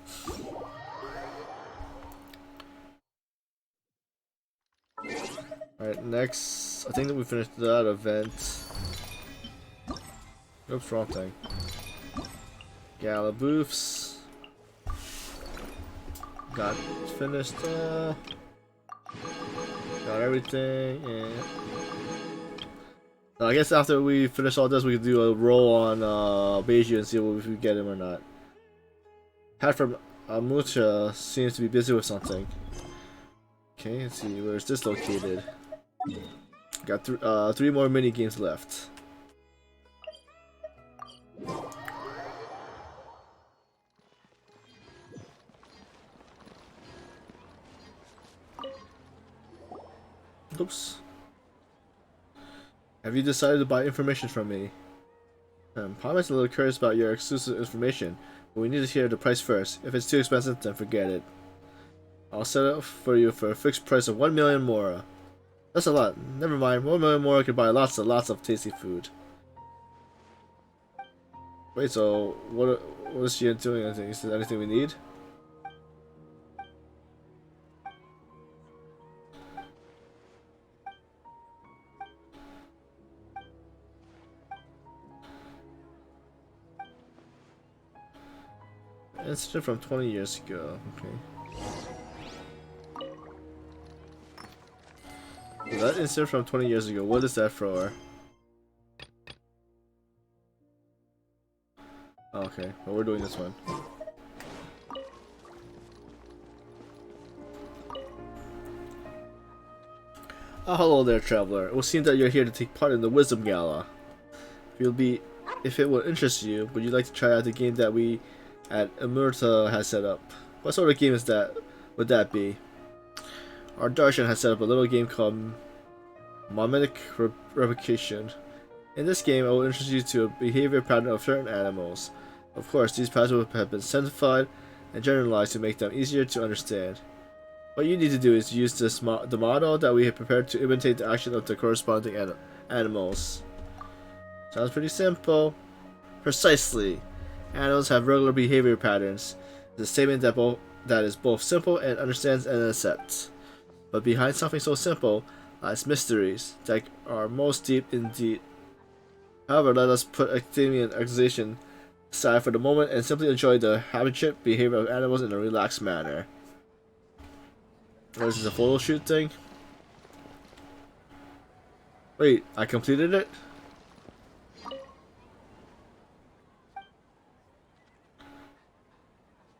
Alright, next, I think that we finished that event. Oops, wrong thing. Gala Boofs. Got finished, got everything, and... I guess after we finish all this, we can do a roll on Beiju and see if we get him or not. Hat from Amucha seems to be busy with something. Okay, let's see, where is this located? Got three more mini games left. Oops. Have you decided to buy information from me? Promise a little curious about your exclusive information, but we need to hear the price first. If it's too expensive, then forget it. I'll set it up for you for a fixed price of 1 million mora. That's a lot. Never mind, 1 million mora can buy lots and lots of tasty food. Wait, so what is she doing? Anything? Is there anything we need? Incident from 20 years ago. Okay. That incident from 20 years ago. What is that for? Okay, well, we're doing this one. Hello there, traveler. It will seem that you're here to take part in the Wisdom Gala. If it will interest you, would you like to try out the game that we at Emerta has set up? What sort of game is that? Would that be? Our Darshan has set up a little game called Mimetic Replication. In this game, I will introduce you to a behavior pattern of certain animals. Of course, these patterns have been simplified and generalized to make them easier to understand. What you need to do is use the model that we have prepared to imitate the action of the corresponding animals. Sounds pretty simple. Precisely. Animals have regular behavior patterns. It's a statement that is both simple and understands and accepts. But behind something so simple lies mysteries that are most deep indeed. However, let us put academia and accusation aside for the moment and simply enjoy the habitual behavior of animals in a relaxed manner. This is a photo shoot thing? Wait, I completed it?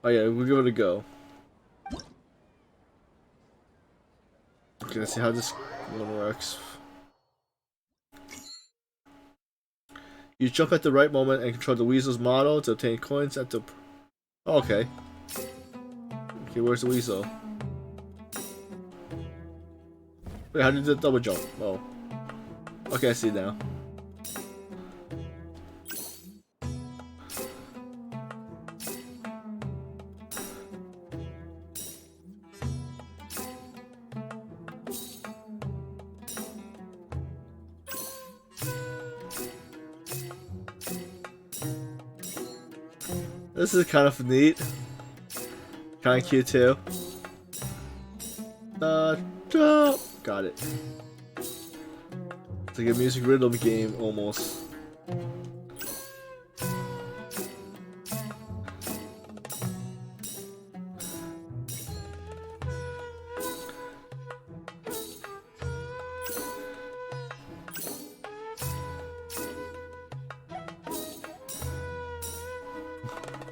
Oh yeah, we'll give it a go. Okay, let's see how this one works. You jump at the right moment and control the weasel's model to obtain coins at the... Oh, okay. Okay, where's the weasel? Wait, how did the double jump? Oh. Okay, I see now. This is kind of neat. Kind of cute too. Got it. It's like a music rhythm game almost.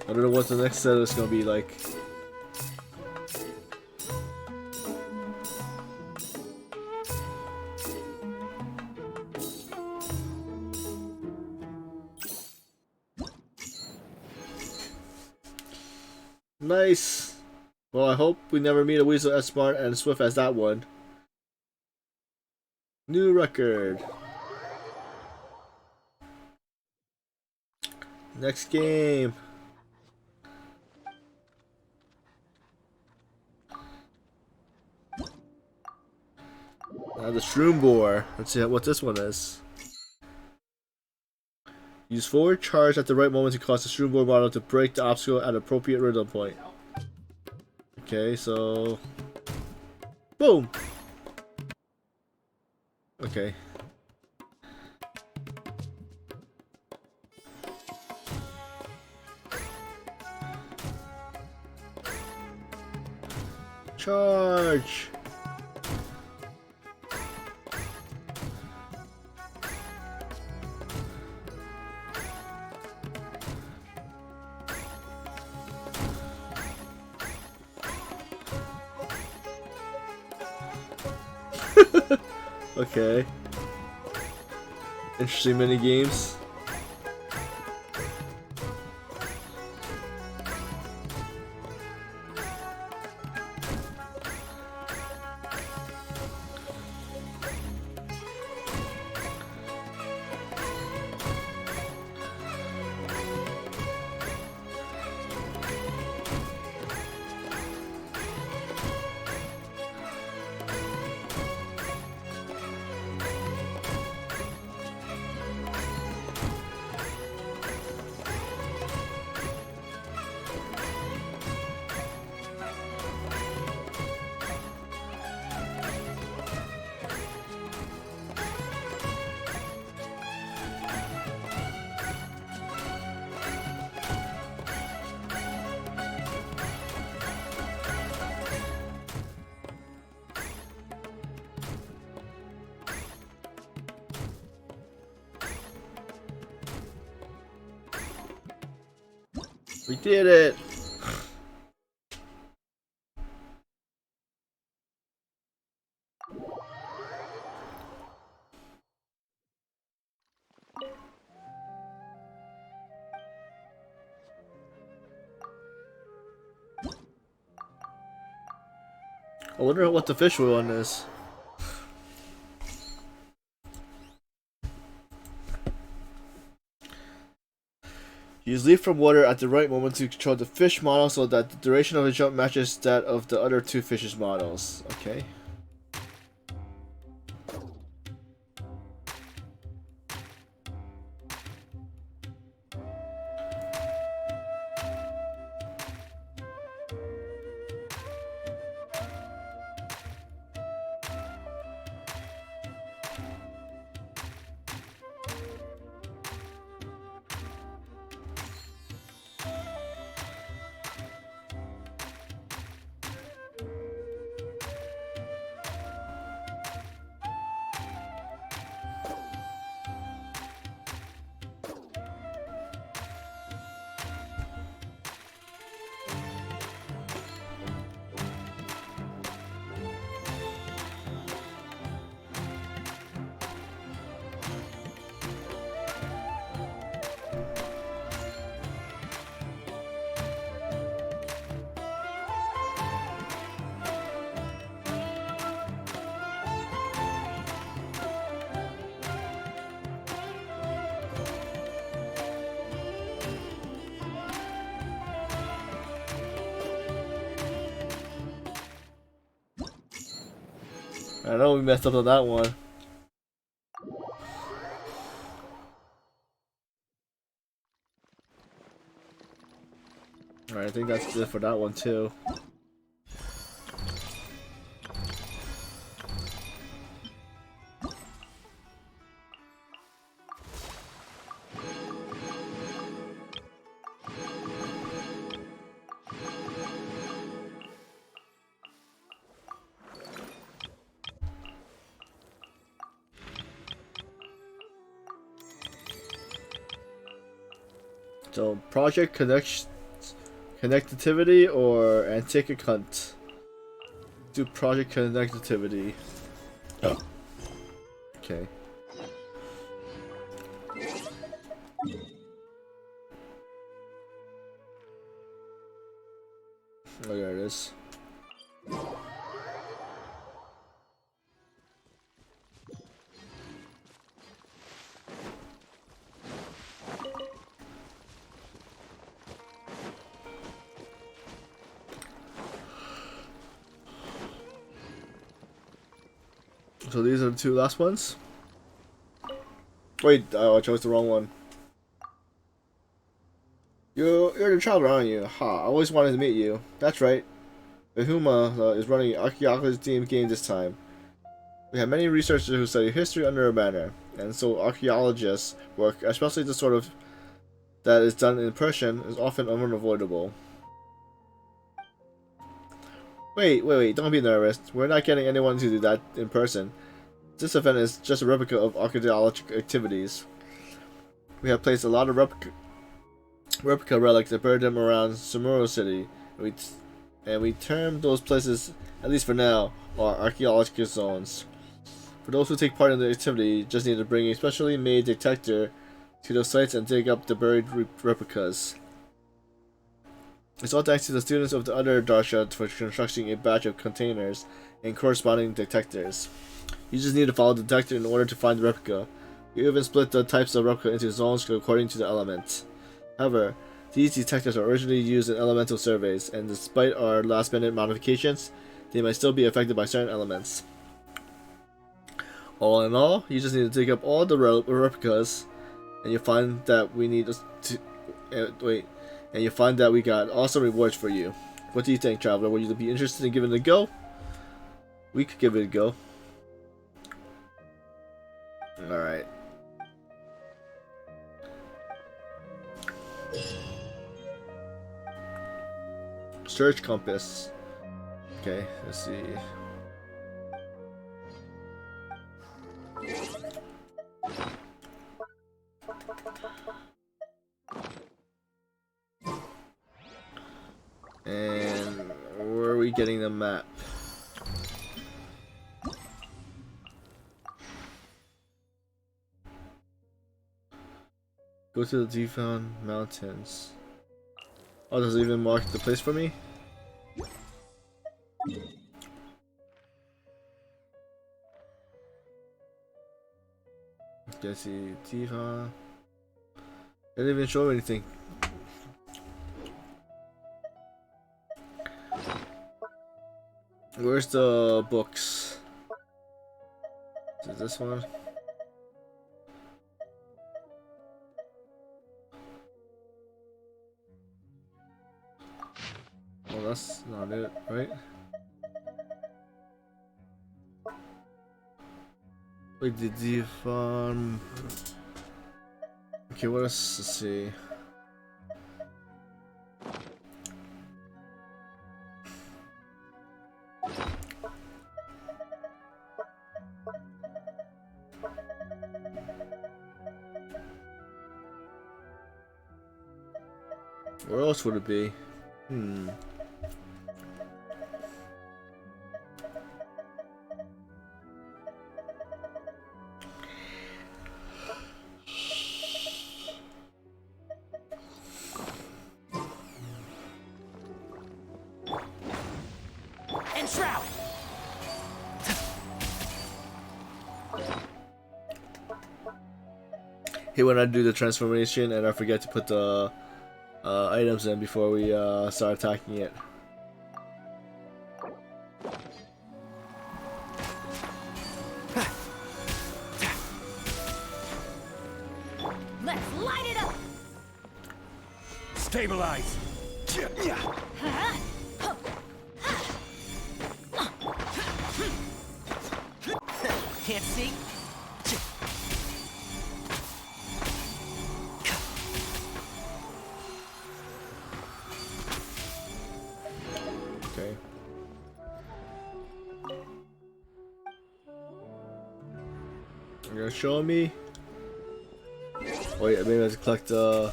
I don't know what the next set is gonna be like. Nice. Well, I hope we never meet a weasel as smart and swift as that one. New record. Next game. Now the Shroom Boar. Let's see what this one is. Use forward charge at the right moment to cause the Shroom Boar model to break the obstacle at an appropriate rhythm point. Okay, so... Boom! Okay. Charge! Okay. Interesting mini games. We did it! I wonder what the fish one is. Use leap from water at the right moment to control the fish model so that the duration of the jump matches that of the other two fishes models. Okay. I know we messed up on that one. Alright, I think that's it for that one too. So, project connectivity or antique hunt? Do project connectivity. Oh. Okay. Oh, there it is. So these are the two last ones? Wait, I chose the wrong one. You're the traveler, aren't you? Ha, I always wanted to meet you. That's right. Bahuma is running archaeology team game this time. We have many researchers who study history under a banner, and so archaeologists' work, especially the sort of that is done in person, is often unavoidable. Wait, don't be nervous. We're not getting anyone to do that in person. This event is just a replica of archaeological activities. We have placed a lot of replica relics and buried them around Sumeru City, and we term those places, at least for now, are archaeological zones. For those who take part in the activity, you just need to bring a specially made detector to those sites and dig up the buried replicas. It's all thanks to the students of the other Darsha for constructing a batch of containers and corresponding detectors. You just need to follow the detector in order to find the replica. We even split the types of replica into zones according to the element. However, these detectors were originally used in elemental surveys, and despite our last-minute modifications, they might still be affected by certain elements. All in all, you just need to dig up all the replicas, and you find that we need to and you find that we got awesome rewards for you. What do you think, traveler? Would you be interested in giving it a go? We could give it a go. Alright. Search compass. Okay, let's see. And where are we getting the map? Go to the Defon Mountains. Oh, does it even mark the place for me? Let's see, Defon. They didn't even show anything. Where's the books? Is it this one? Oh, that's not it, right? Wait, did the farm? Okay, what else to see? Where else would it be? And Shroud! Hey, when I do the transformation and I forget to put the items in before we start attacking it. Let's light it up! Stabilize! Can't see? Okay. You're gonna show me? Wait, maybe I have to collect oh,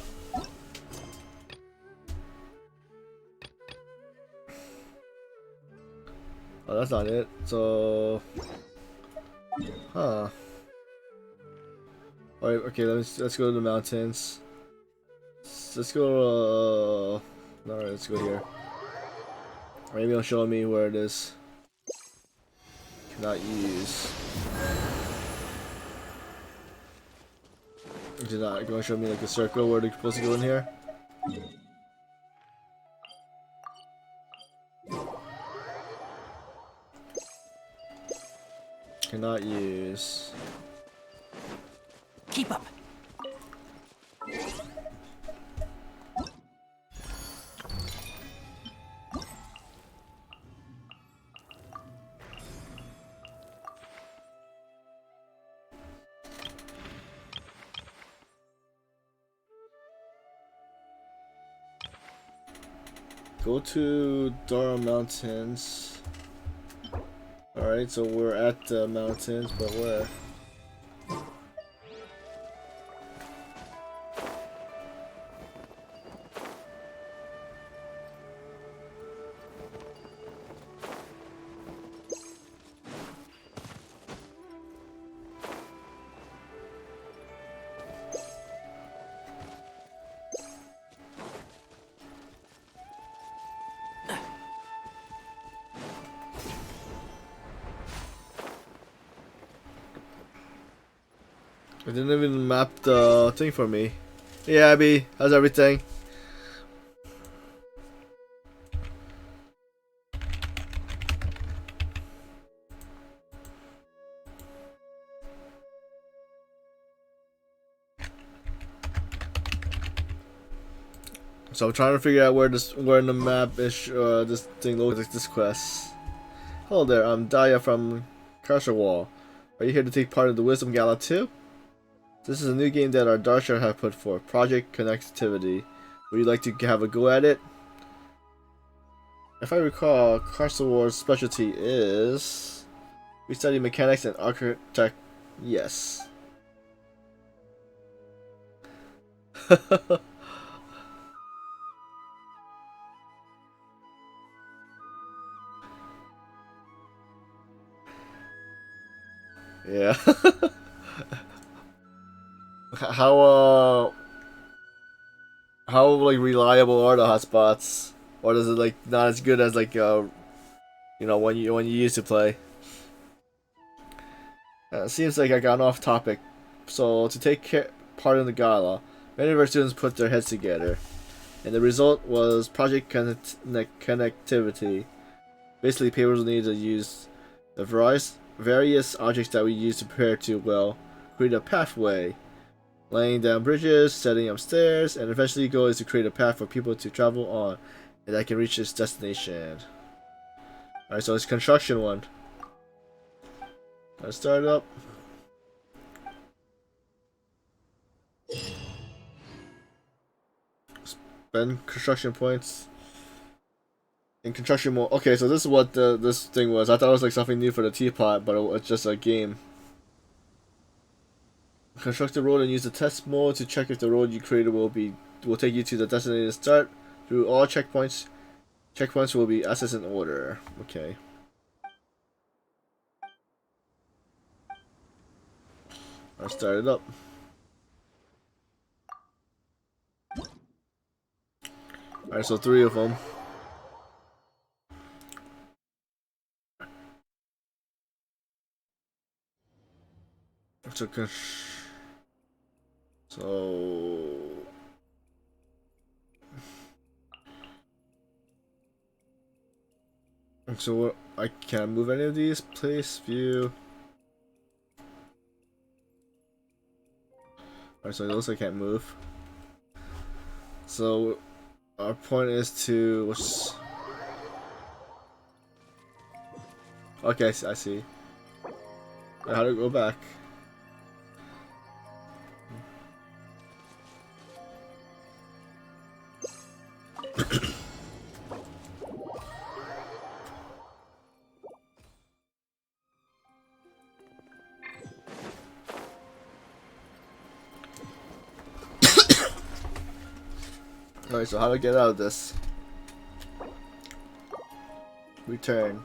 that's not it. So, huh? Alright, okay. Let's go to the mountains. Let's go. Alright, let's go here. Maybe it'll show me where it is. Cannot use. Did not going to show me like a circle where they're supposed to go in here. Cannot use. Keep up. Go to Dara Mountains. Alright, so we're at the mountains, but where? It didn't even map the thing for me. Yeah, Abby, how's everything? So I'm trying to figure out where in the map is this thing looks like this quest. Hello there, I'm Daya from Kasharwal. Are you here to take part in the Wisdom Gala too? This is a new game that our Darsha have put forth, Project Connectivity. Would you like to have a go at it? If I recall, Kasharwal's specialty is... We study mechanics and architect... Yes. Yeah. How like reliable are the hotspots, or is it like not as good as like when you used to play? Seems like I got off topic. So to part in the gala, many of our students put their heads together, and the result was project connectivity. Basically, papers will need to use the various objects that we use to prepare to, well, create a pathway. Laying down bridges, setting up stairs, and eventually the goal is to create a path for people to travel on and that can reach its destination. Alright, so it's construction one. Let's start it up. Spend construction points. In construction mode. Okay, so this is what this thing was. I thought it was like something new for the teapot, but it's just a game. Construct the road and use the test mode to check if the road you created will take you to the designated start. Through all checkpoints. Checkpoints will be accessed in order. Okay. I'll start it up. Alright, so 3 of them. So what? I can't move any of these. Place view. Alright, so those I can't move. So our point is to okay, I see. How to go back? Alright, so how to get out of this? Return.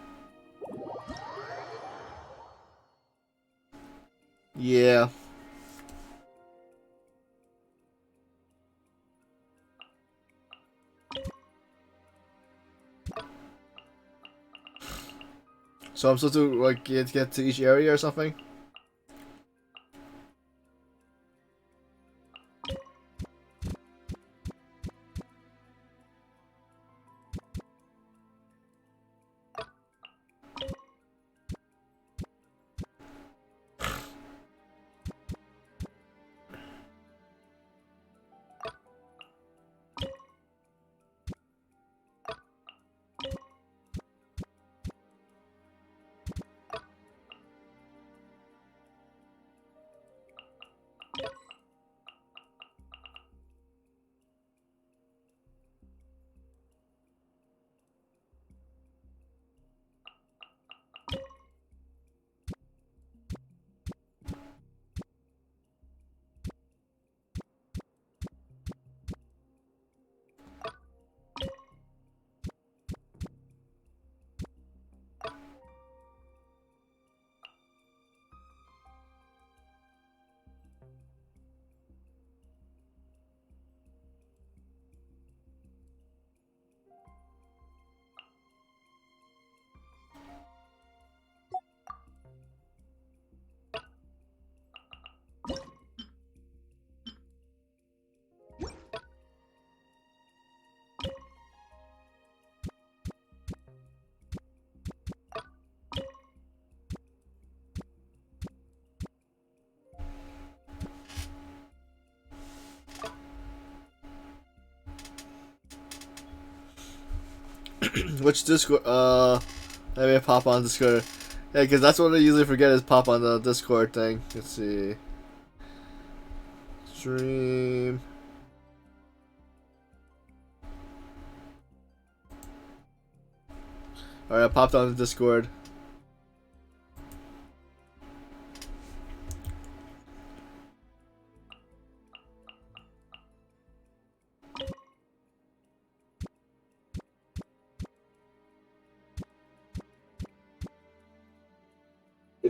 Yeah. So I'm supposed to like get to each area or something? Which Discord? Maybe I pop on Discord. Yeah, because that's what I usually forget is pop on the Discord thing. Let's see. Stream. Alright, I popped on the Discord.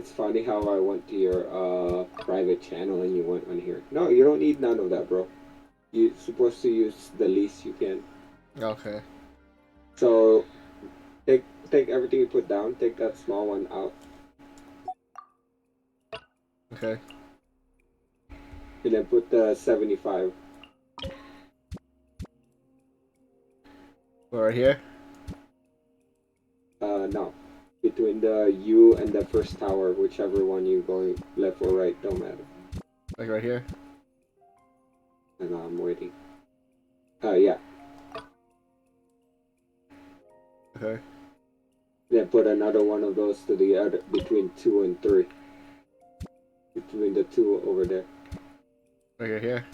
it's funny how I went to your private channel and you went on here. No, you don't need none of that, bro. You're supposed to use the least you can. Okay. So take everything you put down. Take that small one out. Okay. And then put the 75. Right here? No. Between the U and the first tower, whichever one you're going left or right, don't matter. Like right here? And I'm waiting. Yeah. Okay. Then put another one of those to the other, between 2 and 3. Between the 2 over there. Right here?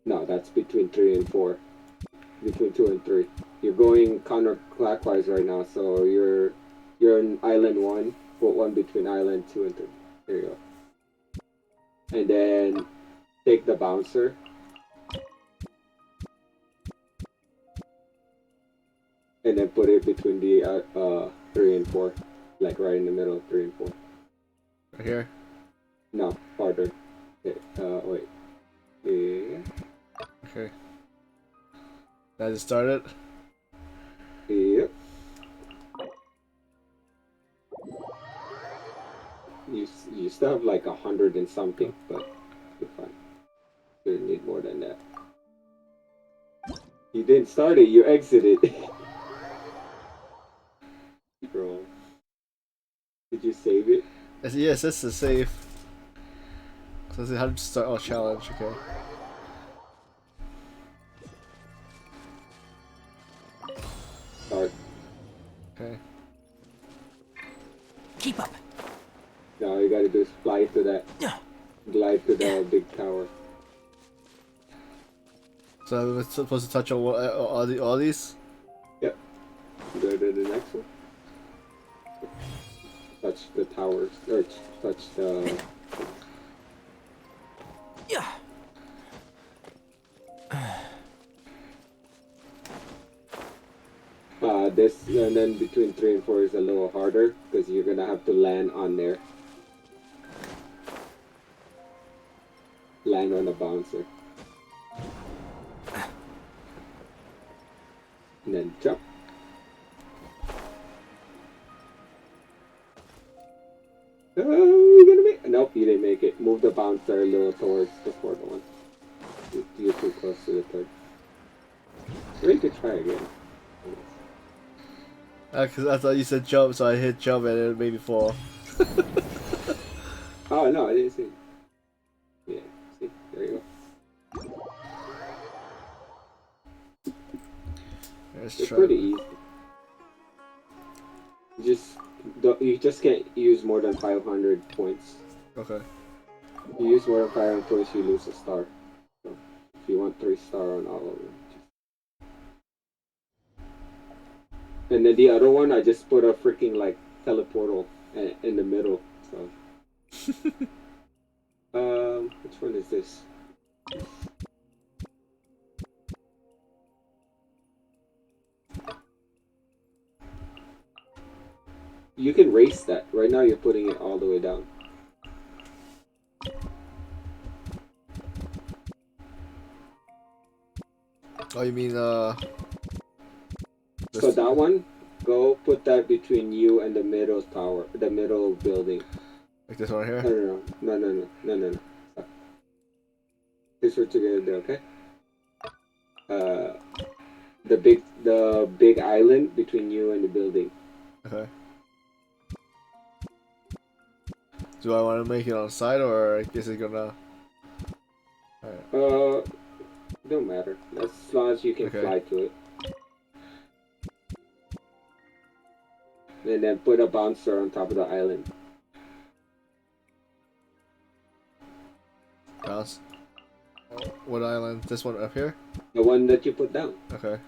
No, that's between 3 and 4. Between 2 and 3. You're going counterclockwise right now, so you're in island 1. Put one between island 2 and 3. There you go. And then take the bouncer. And then put it between the 3 and 4. Like right in the middle of 3 and 4. Right here? No, farther. Wait. Yeah. Okay. That just started? Yep. You still have like 100 and something, but you're fine. You need more than that. You didn't start it, you exited. Bro. Did you save it? Yes, this is safe. So let's see how to start. Oh, challenge, okay. Start. Okay. Keep up. Now all you gotta do is fly to that. Glide to the big tower. So we're supposed to touch on all these? Yep. Go to the next one. Touch the towers. Or touch the... Yeah. This, and then between 3 and 4 is a little harder, because you're gonna have to land on there. Land on a bouncer. And then jump. You gonna make? Nope, you didn't make it. Move the bouncer a little towards the fourth one. You're too close to the third. Or you could try again. Because I thought you said jump, so I hit jump and it made me fall. Oh no, I didn't see. Yeah, see, there you go. It's pretty easy. You just can't use more than 500 points. Okay. If you use more than 500 points, you lose a star. So if you want 3-star on all of them. And then the other one, I just put a freaking like teleportal in the middle. So, which one is this? You can race that. Right now, you're putting it all the way down. Oh, you mean So that one, go put that between you and the middle tower, the middle building. Like this one here? No. Stop. This one together there, okay? The big island between you and the building. Okay. Do I want to make it on the side, or I guess it's gonna... Alright. Don't matter. As long as you can fly to it. And then put a bouncer on top of the island. Bounce? What island? This one up here? The one that you put down. Okay.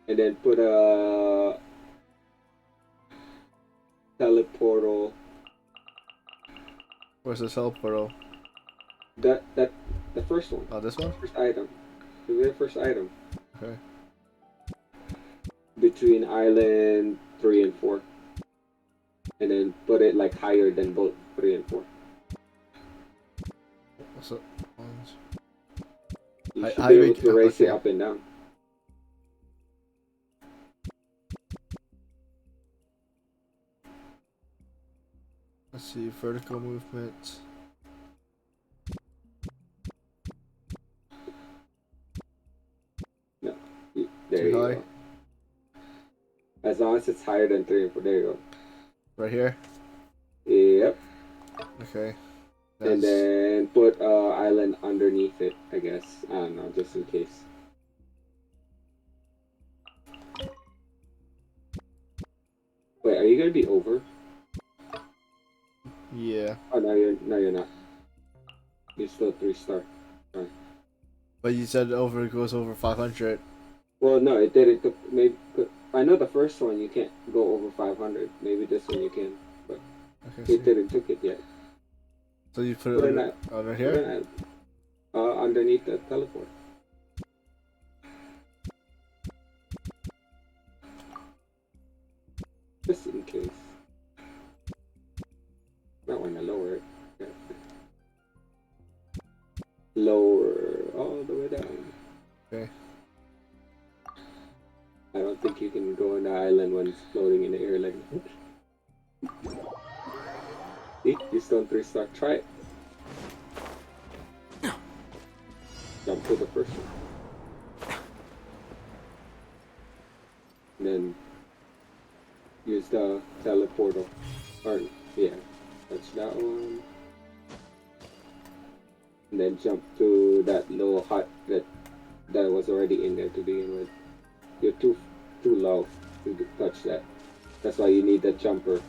And then put a teleportal. Where's the teleportal? The first one. Oh, this one? First item. The very first item. Okay. between island 3 and 4. And then put it like higher than both 3 and 4. What's up? You should be able to raise it up and down. Let's see, vertical movement. No, there you go. As long as it's higher than 3 and 4, there you go. Right here? Yep. Okay. And then put island underneath it, I guess. I don't know, just in case. Wait, are you gonna be over? Yeah. Oh no, you're not. You're still 3-star. Right. But you said over goes over 500. Well, no, it didn't. Maybe I know the first one you can't go over 500. Maybe this one you can, but it didn't took it yet. So you put it under here? Underneath the teleport. Just in case. Not when I lower it. Okay. Lower all the way down. Okay. I don't think you can go on the island when it's floating in the air like that. See? You're still 3-star. Try it. Jump to the first one. And then use the teleporter. Or, yeah. Touch that one. And then jump to that little hut that was already in there to begin with. You're too low to touch that. That's why you need the jumper.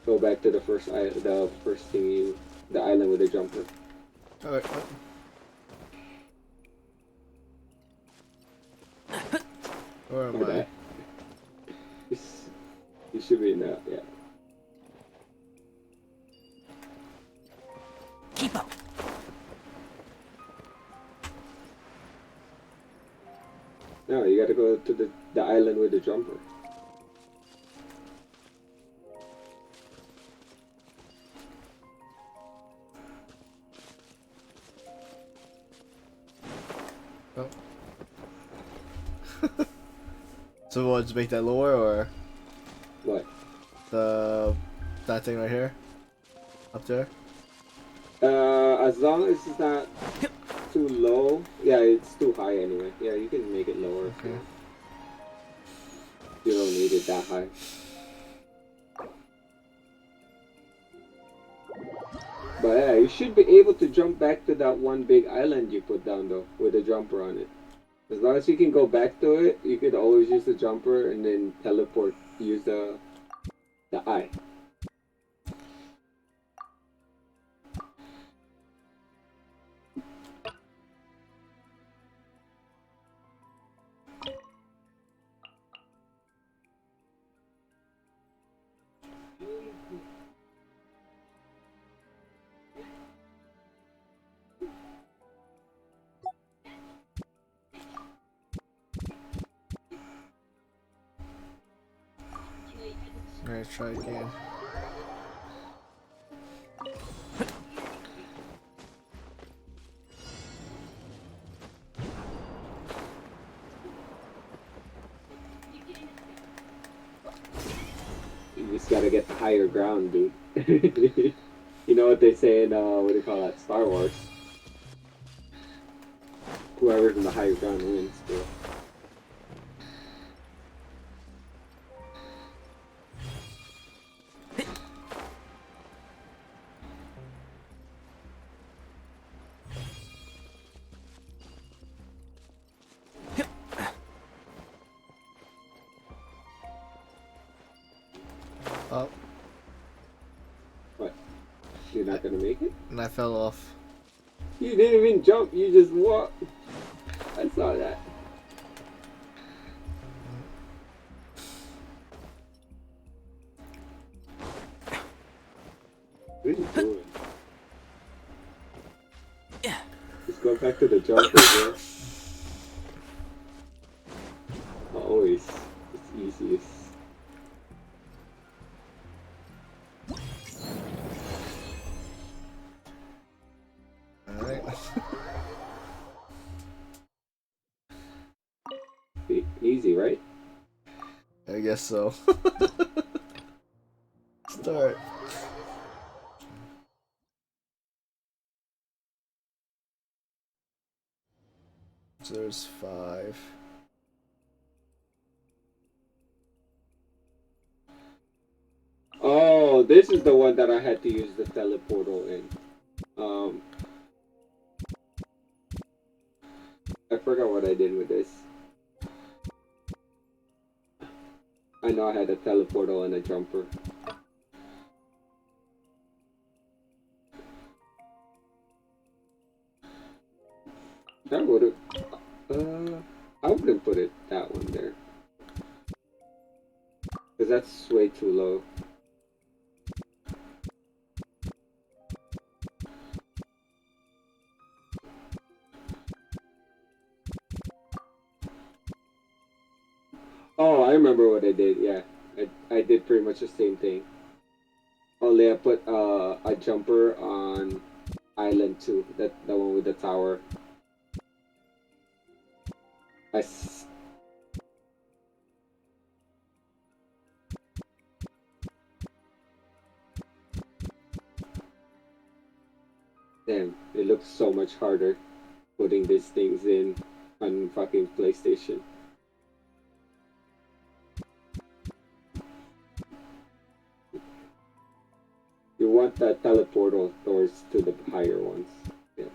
Go back to the first thing the island with the jumper. Alright. Where am I? You should be in that, yeah. Keep up. No, you gotta go to the island with the jumper. Oh. So what, to make that lower, or? What? That thing right here? Up there? As long as it's not too low. Yeah, it's too high anyway. Yeah, you can make it lower. Okay. You don't need it that high. But yeah, you should be able to jump back to that one big island you put down though, with a jumper on it. As long as you can go back to it, you could always use the jumper and then teleport. Use the eye. Alright, try again. You just gotta get the higher ground, dude. You know what they say in, what do you call that, Star Wars? Whoever's in the higher ground wins, bro. Oh. What? You're not gonna make it? And I fell off. You didn't even jump, you just walked. I saw that. What are you doing? Just go back to the jumper, bro. Always. It's easy, right? I guess so. Start. So there's 5. Oh, this is the one that I had to use the teleportal in. I forgot what I did with this. I know I had a teleportal and a jumper. That would've... I wouldn't put it that one there. Because that's way too low. Oh, I remember what I did, yeah. I did pretty much the same thing. Only I put a jumper on Island 2, the one with the tower. Damn, it looks so much harder putting these things in on fucking PlayStation. You want that teleportal doors to the higher ones. Yeah.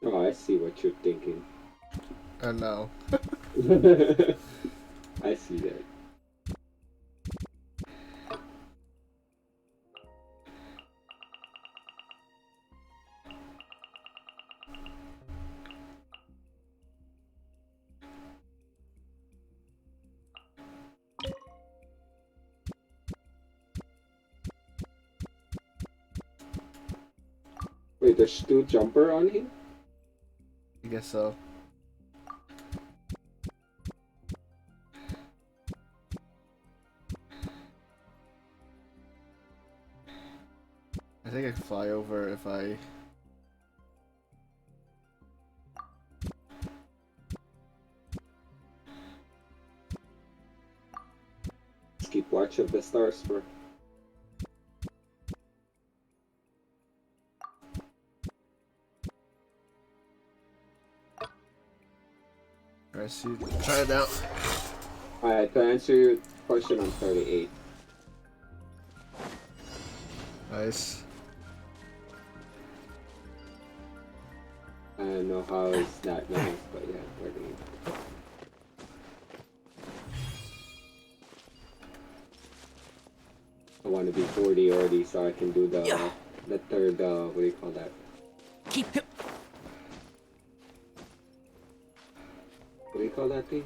Oh, I see what you're thinking. I know. I see that. Wait, there's 2 jumper on here? I guess so. I think I can fly over if I... Just keep watch of the stars, bro. I see. Try it out. Alright, to answer your question, I'm 38. Nice. I don't know how is that nice, but yeah, 38. I want to be 40 already so I can do the third, what do you call that? Keep him. What do you call that thing?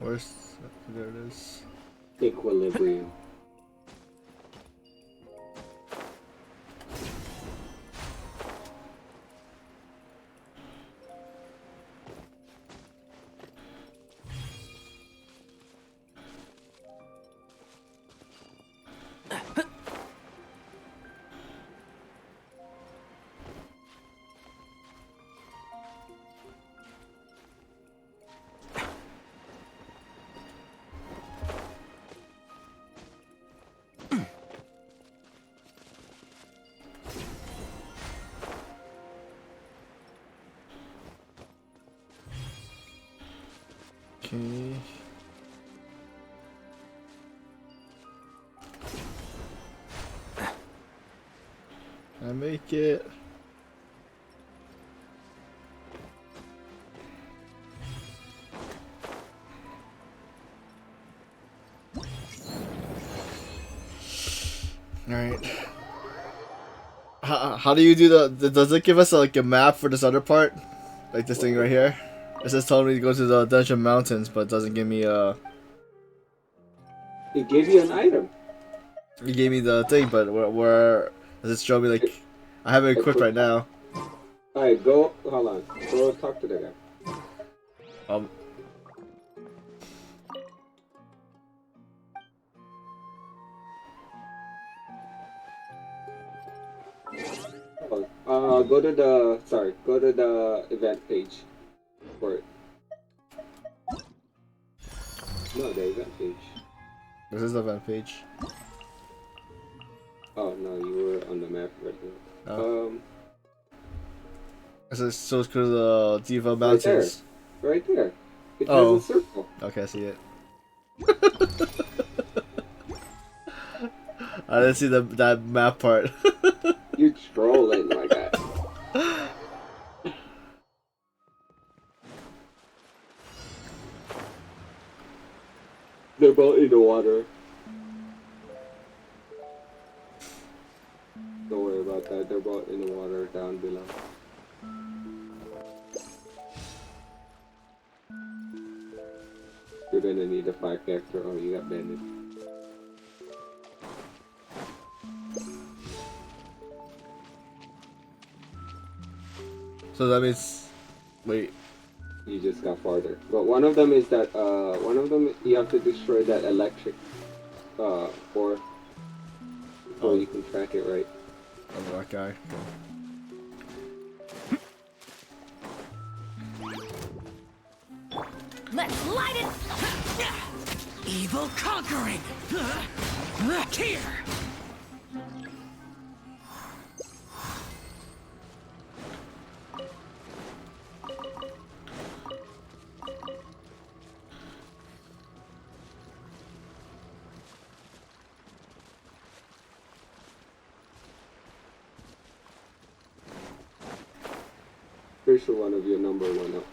Where's... There it is. Equilibrium. Okay. I make it. Alright. How do you do does it give us like a map for this other part? Like this thing right here? It says telling me to go to the Dungeon Mountains, but it doesn't give me a... It gave you an item. You gave me the thing, but where does it show me like... I have it equipped right now. Alright, go, hold on. Go talk to the guy. Go to the event page for it. No, the event page. This is the event page. Oh no, you were on the map right now. Oh. It says so it's because of the Diva Mountains. Right there. It Oh. has a circle. Okay, I see it. I didn't see that map part. You trolling like that. They're both in the water. Don't worry about that. They're both in the water down below. You're gonna need a 5-factor. Oh, you got banded. So that means... Wait. You just got farther. But one of them is that, one of them you have to destroy that electric, ore. Before you can track it right. Oh, that guy. Let's light it! Evil conquering! Here! Pretty sure one of your number went up.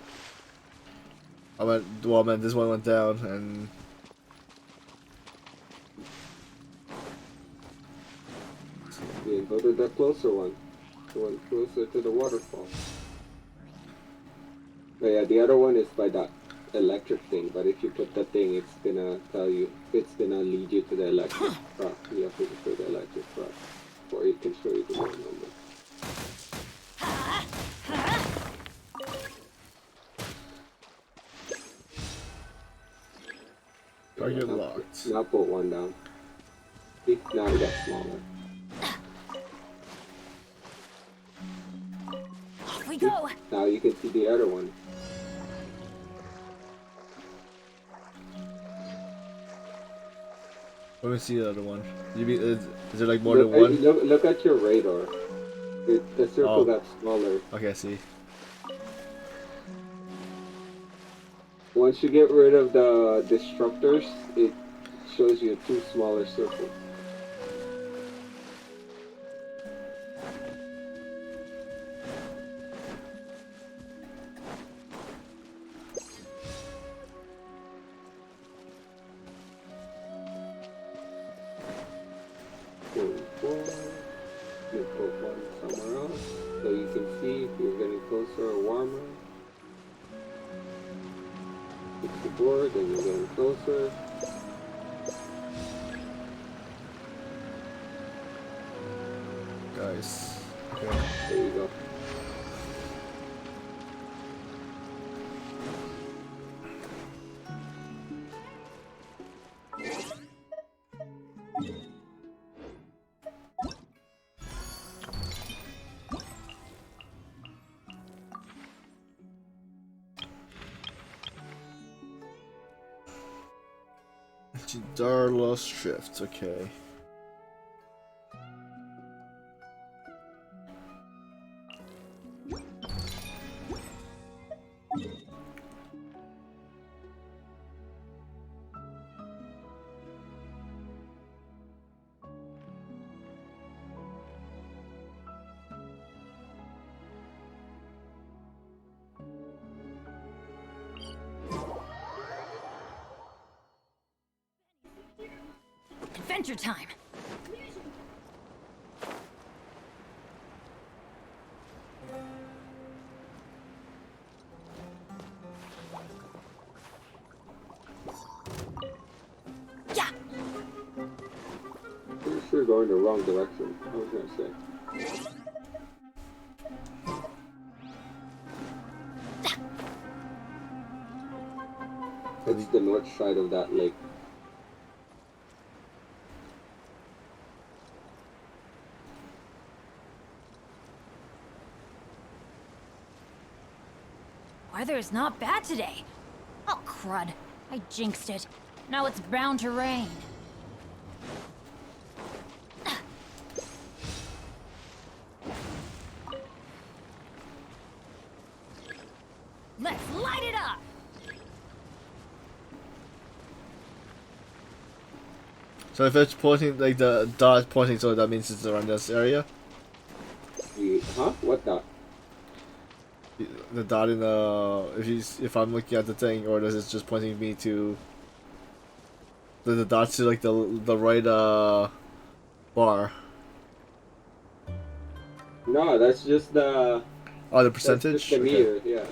Well, man, this one went down, and... Yeah, go to the closer one. The one closer to the waterfall. But yeah, the other one is by that electric thing, but if you put the thing, it's gonna tell you, it's gonna lead you to the electric rock. You have to destroy the electric rock, or it can show you the one number. Target locked. Now put one down. See? Now it got smaller. Off we go! Now you can see the other one. Let me see the other one. You mean, is there like more than one? Look at your radar. The circle got smaller. Okay, I see. Once you get rid of the disruptors, it shows you 2 smaller circles. You put one somewhere else, so you can see if you're getting closer or warmer. 64, then you're getting closer. Guys. Okay. There you go. Darlos shift, okay. Adventure time! Pretty sure going the wrong direction. I was gonna say. It's the north side of that lake. Weather is not bad today. Oh, crud. I jinxed it. Now it's bound to rain. Let's light it up! So if it's pointing, like the dot pointing, so that means it's around this area? Huh? What dot? The dot in the, if I'm looking at the thing, or does it just pointing me to the dots to like the right bar? No, that's just the. Oh, the percentage. That's just the meter, yeah.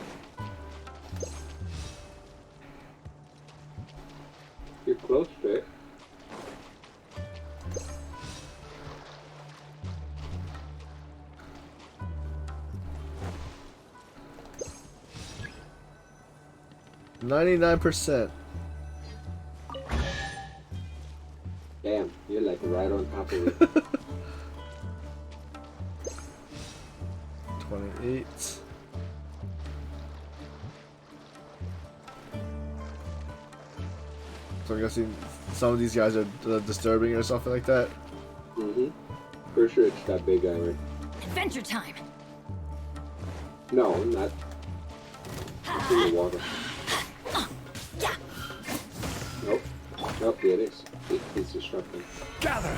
You're close to it. %99. Damn, you're like right on top of it. 28. So I'm guessing some of these guys are disturbing or something like that. Mm-hmm. For sure it's that big guy, right? Adventure time! No, not. It's in the water. Nope. Nope, it is. It's disrupting. Gather!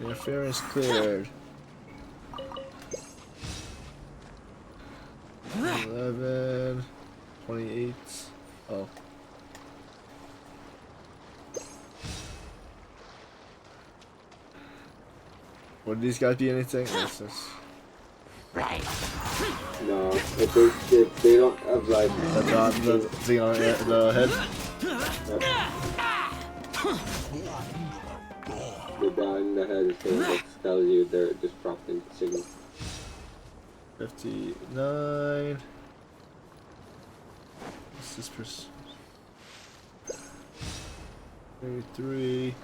Interference cleared. 11, 28. Oh. Would these guys be anything? Right. No, if they don't have like the thing on the head. The dot in the head is going to tell you they're disrupting the signal. 59. What's this person? 33.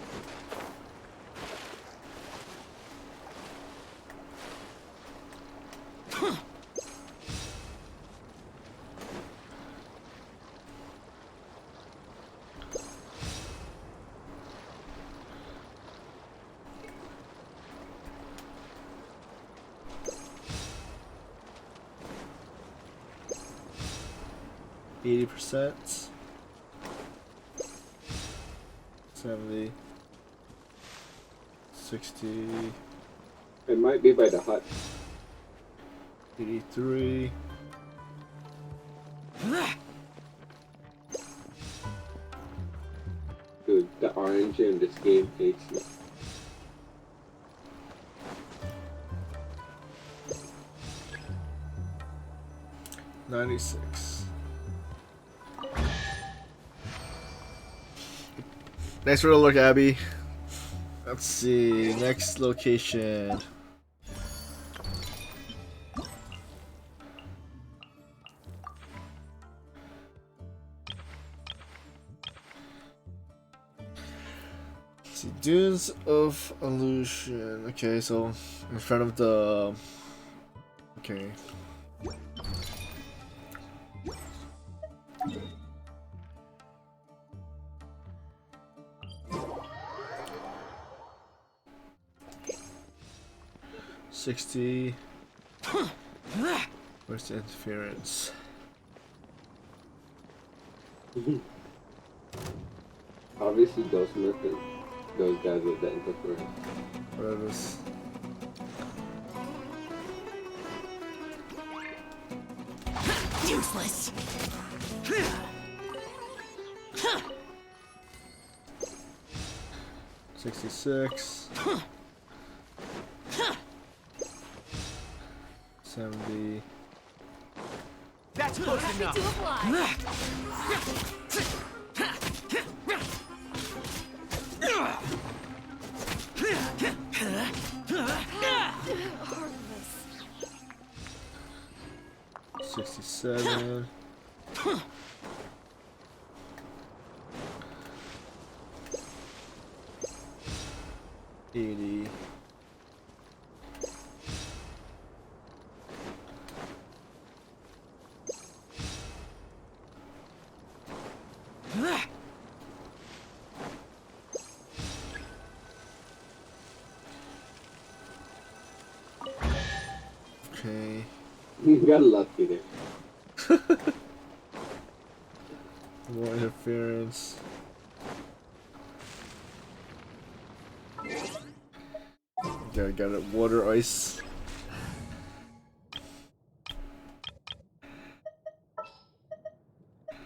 %. 70. 60. It might be by the hut. 83. Dude, the orange in this game hates me. $96. Thanks for the look, Abby. Let's see, next location. Let's see, Dunes of Illusion. Okay, so in front of the. Okay. $60. Where's the interference? Obviously, those guys with the interference. What are this? Useless. 66. 70. That's close enough. Heartless. 67. 80. 'Kay. You got lucky there. More interference. Got it. Water, ice.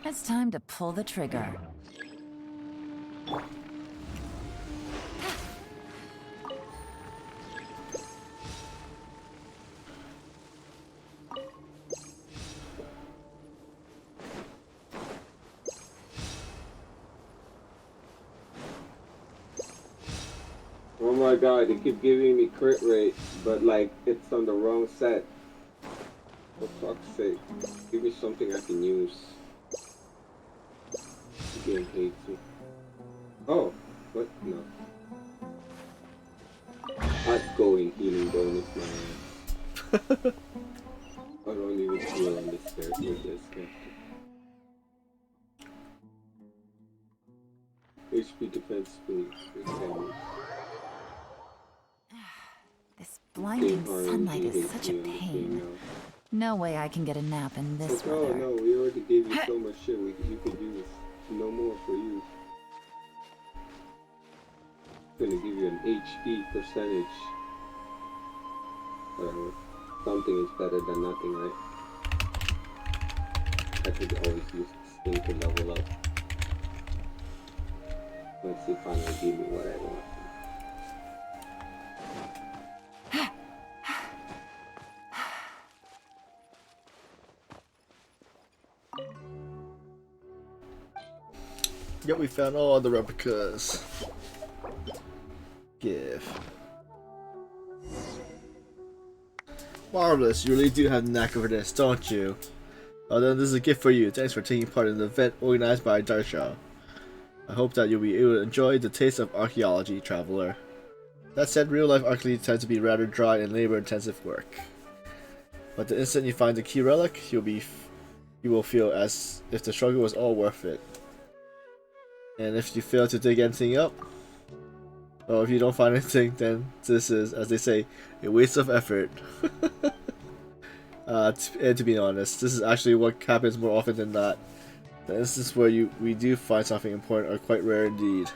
It's time to pull the trigger. Oh my god, they keep giving me crit rate, but like it's on the wrong set. For fuck's sake. Give me something I can use. The game hates me. Oh, what? No. Outgoing healing bonus, man. I don't even feel on this character with this character. HP defense speed. This blinding sunlight is such a pain. No way I can get a nap in this no, weather. no, we already gave you so much shit you could use. No more for you. Gonna give you an HP percentage. Whatever. Something is better than nothing, right? I could always use this thing to level up. Let's see if finally give me what I want. Yep, we found all the replicas. Give. Marvelous, you really do have the knack for this, don't you? Well then, this is a gift for you. Thanks for taking part in the event organized by Darsha. I hope that you'll be able to enjoy the taste of archaeology, traveler. That said, real-life archaeology tends to be rather dry and labor-intensive work. But the instant you find the key relic, you will feel as if the struggle was all worth it. And if you fail to dig anything up, or if you don't find anything, then this is, as they say, a waste of effort. And to be honest, this is actually what happens more often than not. The instances where we do find something important are quite rare indeed.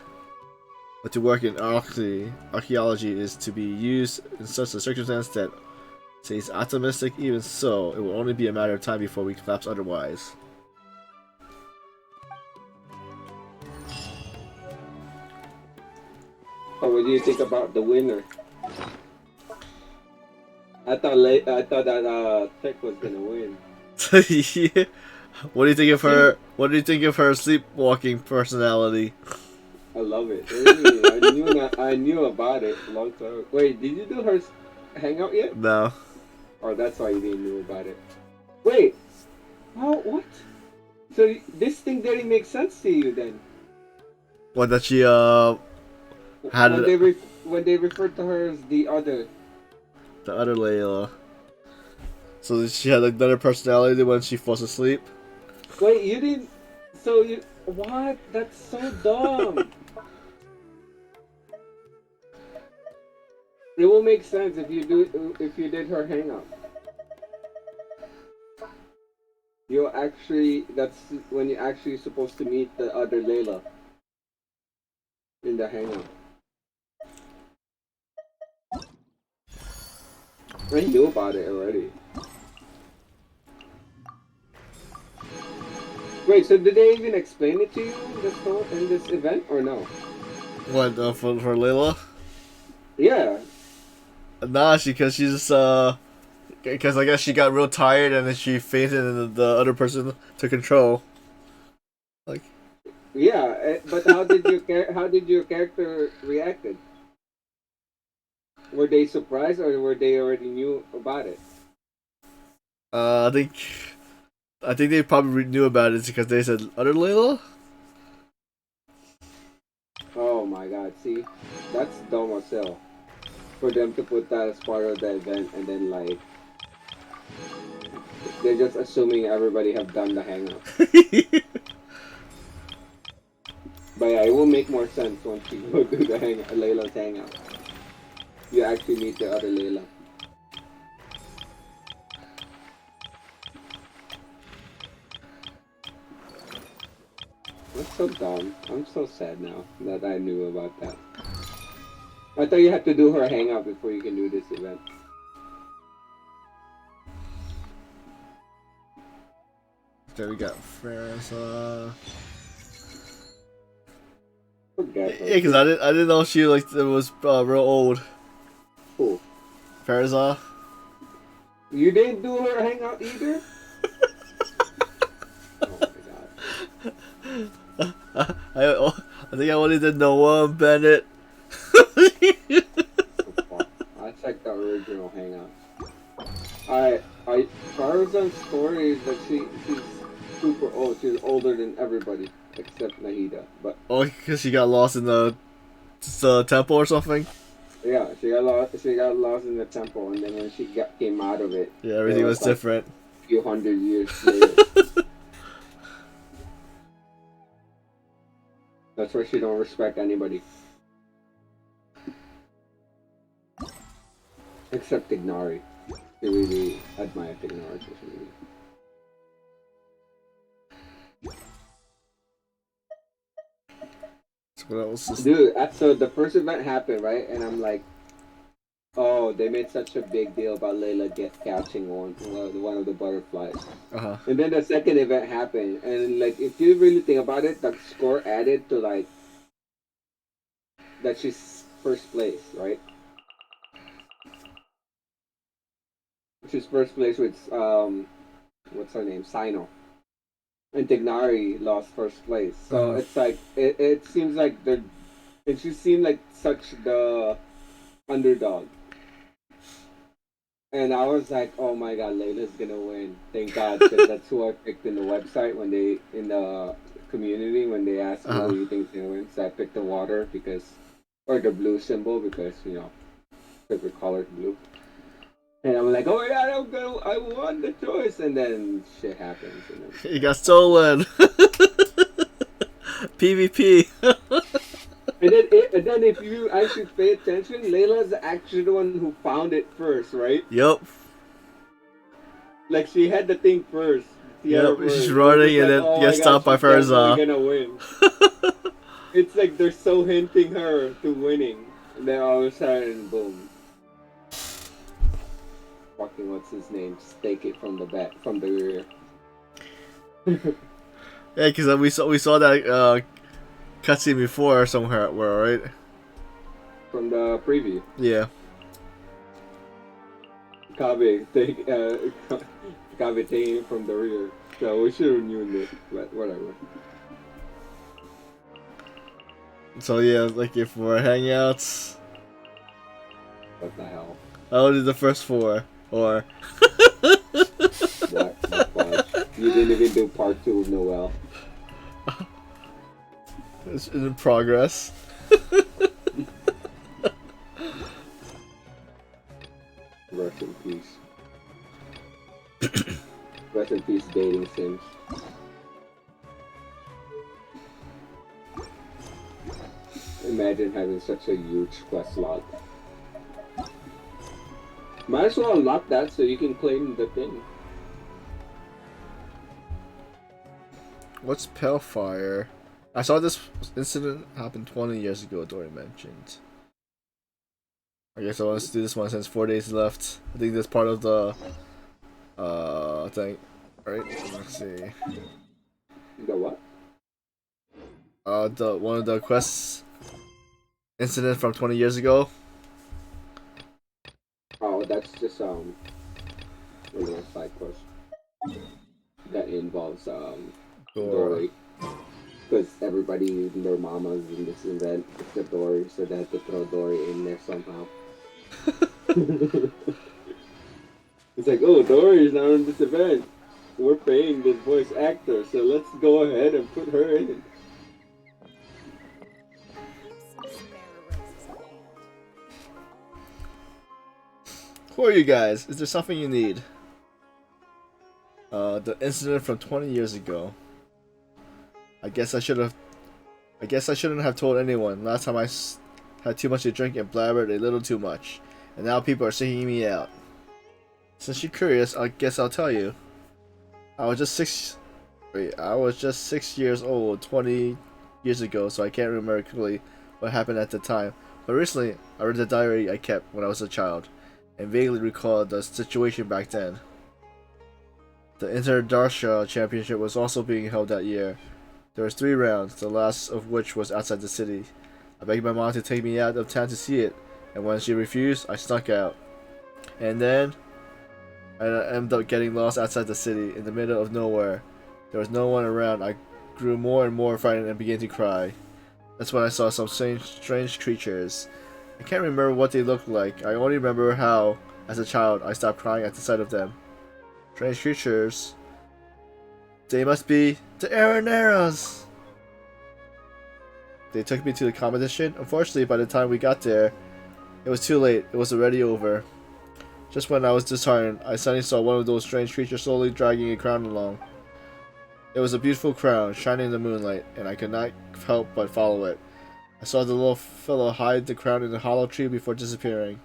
But to work in archaeology is to be used in such a circumstance that stays optimistic. Even so, it will only be a matter of time before we collapse otherwise. Oh, what do you think about the winner? I thought that Tech was gonna win. Yeah. What do you think of her? What do you think of her sleepwalking personality? I love it. Really, I knew about it a long time. Wait, did you do her hangout yet? No. Or that's why you didn't know about it. Wait. Oh, what? So this thing didn't make sense to you then? What, that she had when they referred to her as the other Layla. So she had like another personality when she falls asleep. Wait, you didn't. So you what? That's so dumb. It will make sense if you did her hangout. That's when you're actually supposed to meet the other Layla in the hangout. I knew about it already. Wait, so did they even explain it to you in this event or no? What for Layla? Yeah. Nah, because she's because I guess she got real tired and then she fainted and the other person took control. Like. Yeah, but how did your character reacted? Were they surprised or were they already knew about it? I think they probably knew about it because they said other Layla. Oh my god! See, that's dumb as hell. For them to put that as part of the event and then like they're just assuming everybody have done the hangout. But yeah, it will make more sense once you go do the Layla's hangout. You actually meet the other Layla. That's so dumb. I'm so sad now that I knew about that. I thought you had to do her hangout before you can do this event. There we got Farza. Yeah, because I didn't know she like it was real old. Who? Farza. You didn't do her hangout either? I think I only did Noah and Bennett. I checked the original hangout. Farza's story is that she's super old. She's older than everybody except Nahida. But because she got lost in the temple or something. Yeah, she got lost in the temple, and then when she came out of it, yeah, everything was different. A few hundred years later. That's why she don't respect anybody. Except Ignari. She really admire Ignari. So what else is... Dude, so the first event happened, right? And I'm like, oh, they made such a big deal about Layla catching one of the butterflies. Uh-huh. And then the second event happened, and like if you really think about it, the score added to like that she's first place, right? She's first place with what's her name, Sino, and Tignari lost first place. So it's like it seems like and she seemed like such the underdog. And I was like, oh my god, Layla's gonna win. Thank God, because that's who I picked in the website in the community when they asked me who you think's gonna win. So I picked the water or the blue symbol because, favorite color blue. And I'm like, oh my god, I won the choice. And then shit happens. And then... He got stolen. PvP. And then if you actually pay attention, Layla's actually the one who found it first, right? Yep. Like she had the thing first. Yep, she's running and then gets stopped by Farza. Gonna win. It's like they're so hinting her to winning. And then all of a sudden, boom. Fucking what's his name? Stake it from the rear. Yeah, because we saw that cutscene before somewhere, right? From the preview. Yeah. Kabe taking it from the rear. So we should have known it, but whatever. So yeah, like if we're hangouts. What the hell? I only did the first 4, or. What? You didn't even do part 2 of Noel. It's in progress. Rest in peace. Rest in peace, dating sims. Imagine having such a huge quest log. Might as well unlock that so you can claim the thing. What's Pale-Fire? I saw this incident happen 20 years ago, Dory mentioned. I guess I want to do this one since 4 days left. I think that's part of the thing. Right? Let's see. The the one of the quests incident from 20 years ago. Oh, that's just a little side quest that involves Dory. Because everybody, their mamas in this event, except Dory, so they had to throw Dory in there somehow. It's like, oh, Dory's not in this event. We're paying this voice actor, so let's go ahead and put her in. Who are you guys? Is there something you need? The incident from 20 years ago. I guess I shouldn't have told anyone. Last time I had too much to drink and blabbered a little too much, and now people are seeking me out. Since you're curious, I guess I'll tell you. I was just 6 years old 20 years ago, so I can't remember clearly what happened at the time. But recently, I read the diary I kept when I was a child, and vaguely recalled the situation back then. The Interdarsha Championship was also being held that year. There was 3 rounds, the last of which was outside the city. I begged my mom to take me out of town to see it, and when she refused, I snuck out. And then, I ended up getting lost outside the city, in the middle of nowhere. There was no one around. I grew more and more frightened and began to cry. That's when I saw some strange creatures. I can't remember what they looked like. I only remember how, as a child, I stopped crying at the sight of them. Strange creatures. They must be the Araneras! They took me to the competition. Unfortunately, by the time we got there, it was too late. It was already over. Just when I was disheartened, I suddenly saw one of those strange creatures slowly dragging a crown along. It was a beautiful crown, shining in the moonlight, and I could not help but follow it. I saw the little fellow hide the crown in the hollow tree before disappearing.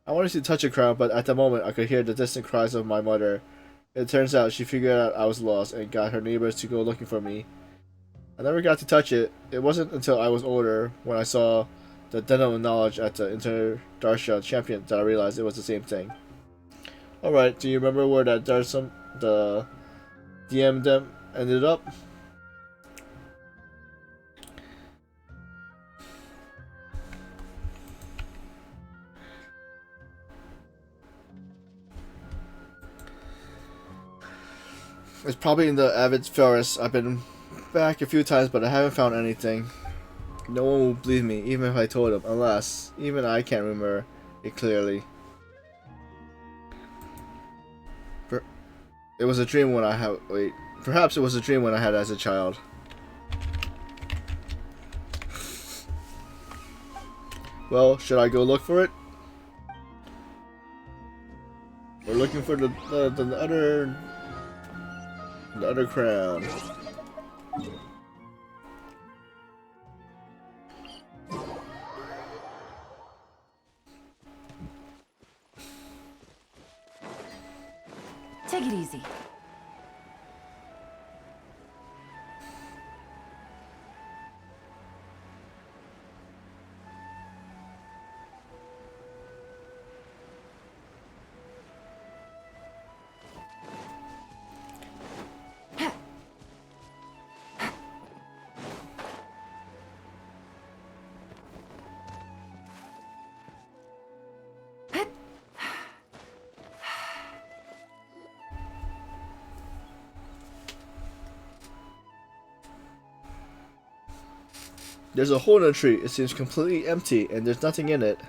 I wanted to touch the crown, but at the moment I could hear the distant cries of my mother. It turns out she figured out I was lost and got her neighbors to go looking for me. I never got to touch it. It wasn't until I was older, when I saw the Den of Knowledge at the Interdarsha Champion, that I realized it was the same thing. Alright, do you remember where that the DM them ended up? It's probably in the Avid Forest. I've been back a few times, but I haven't found anything. No one will believe me, even if I told them, unless even I can't remember it clearly. It was a dream when I had. Wait, perhaps it was a dream when I had as a child. Well, should I go look for it? We're looking for the other crown. Take it easy. There's a hole in the tree. It seems completely empty, and there's nothing in it.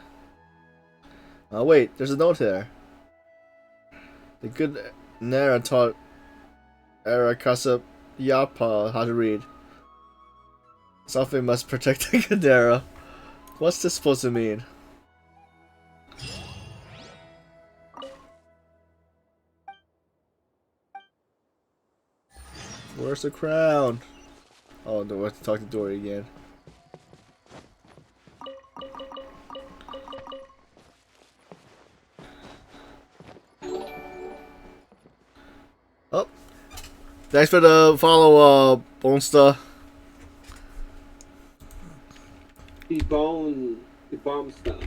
Oh wait, there's a note there. The good Nara taught Arakasa Yapa how to read. Something must protect the Gadara. What's this supposed to mean? Where's the crown? Oh no, we have to talk to Dory again. Oh, thanks for the follow, Bonesta. The bomb stuff.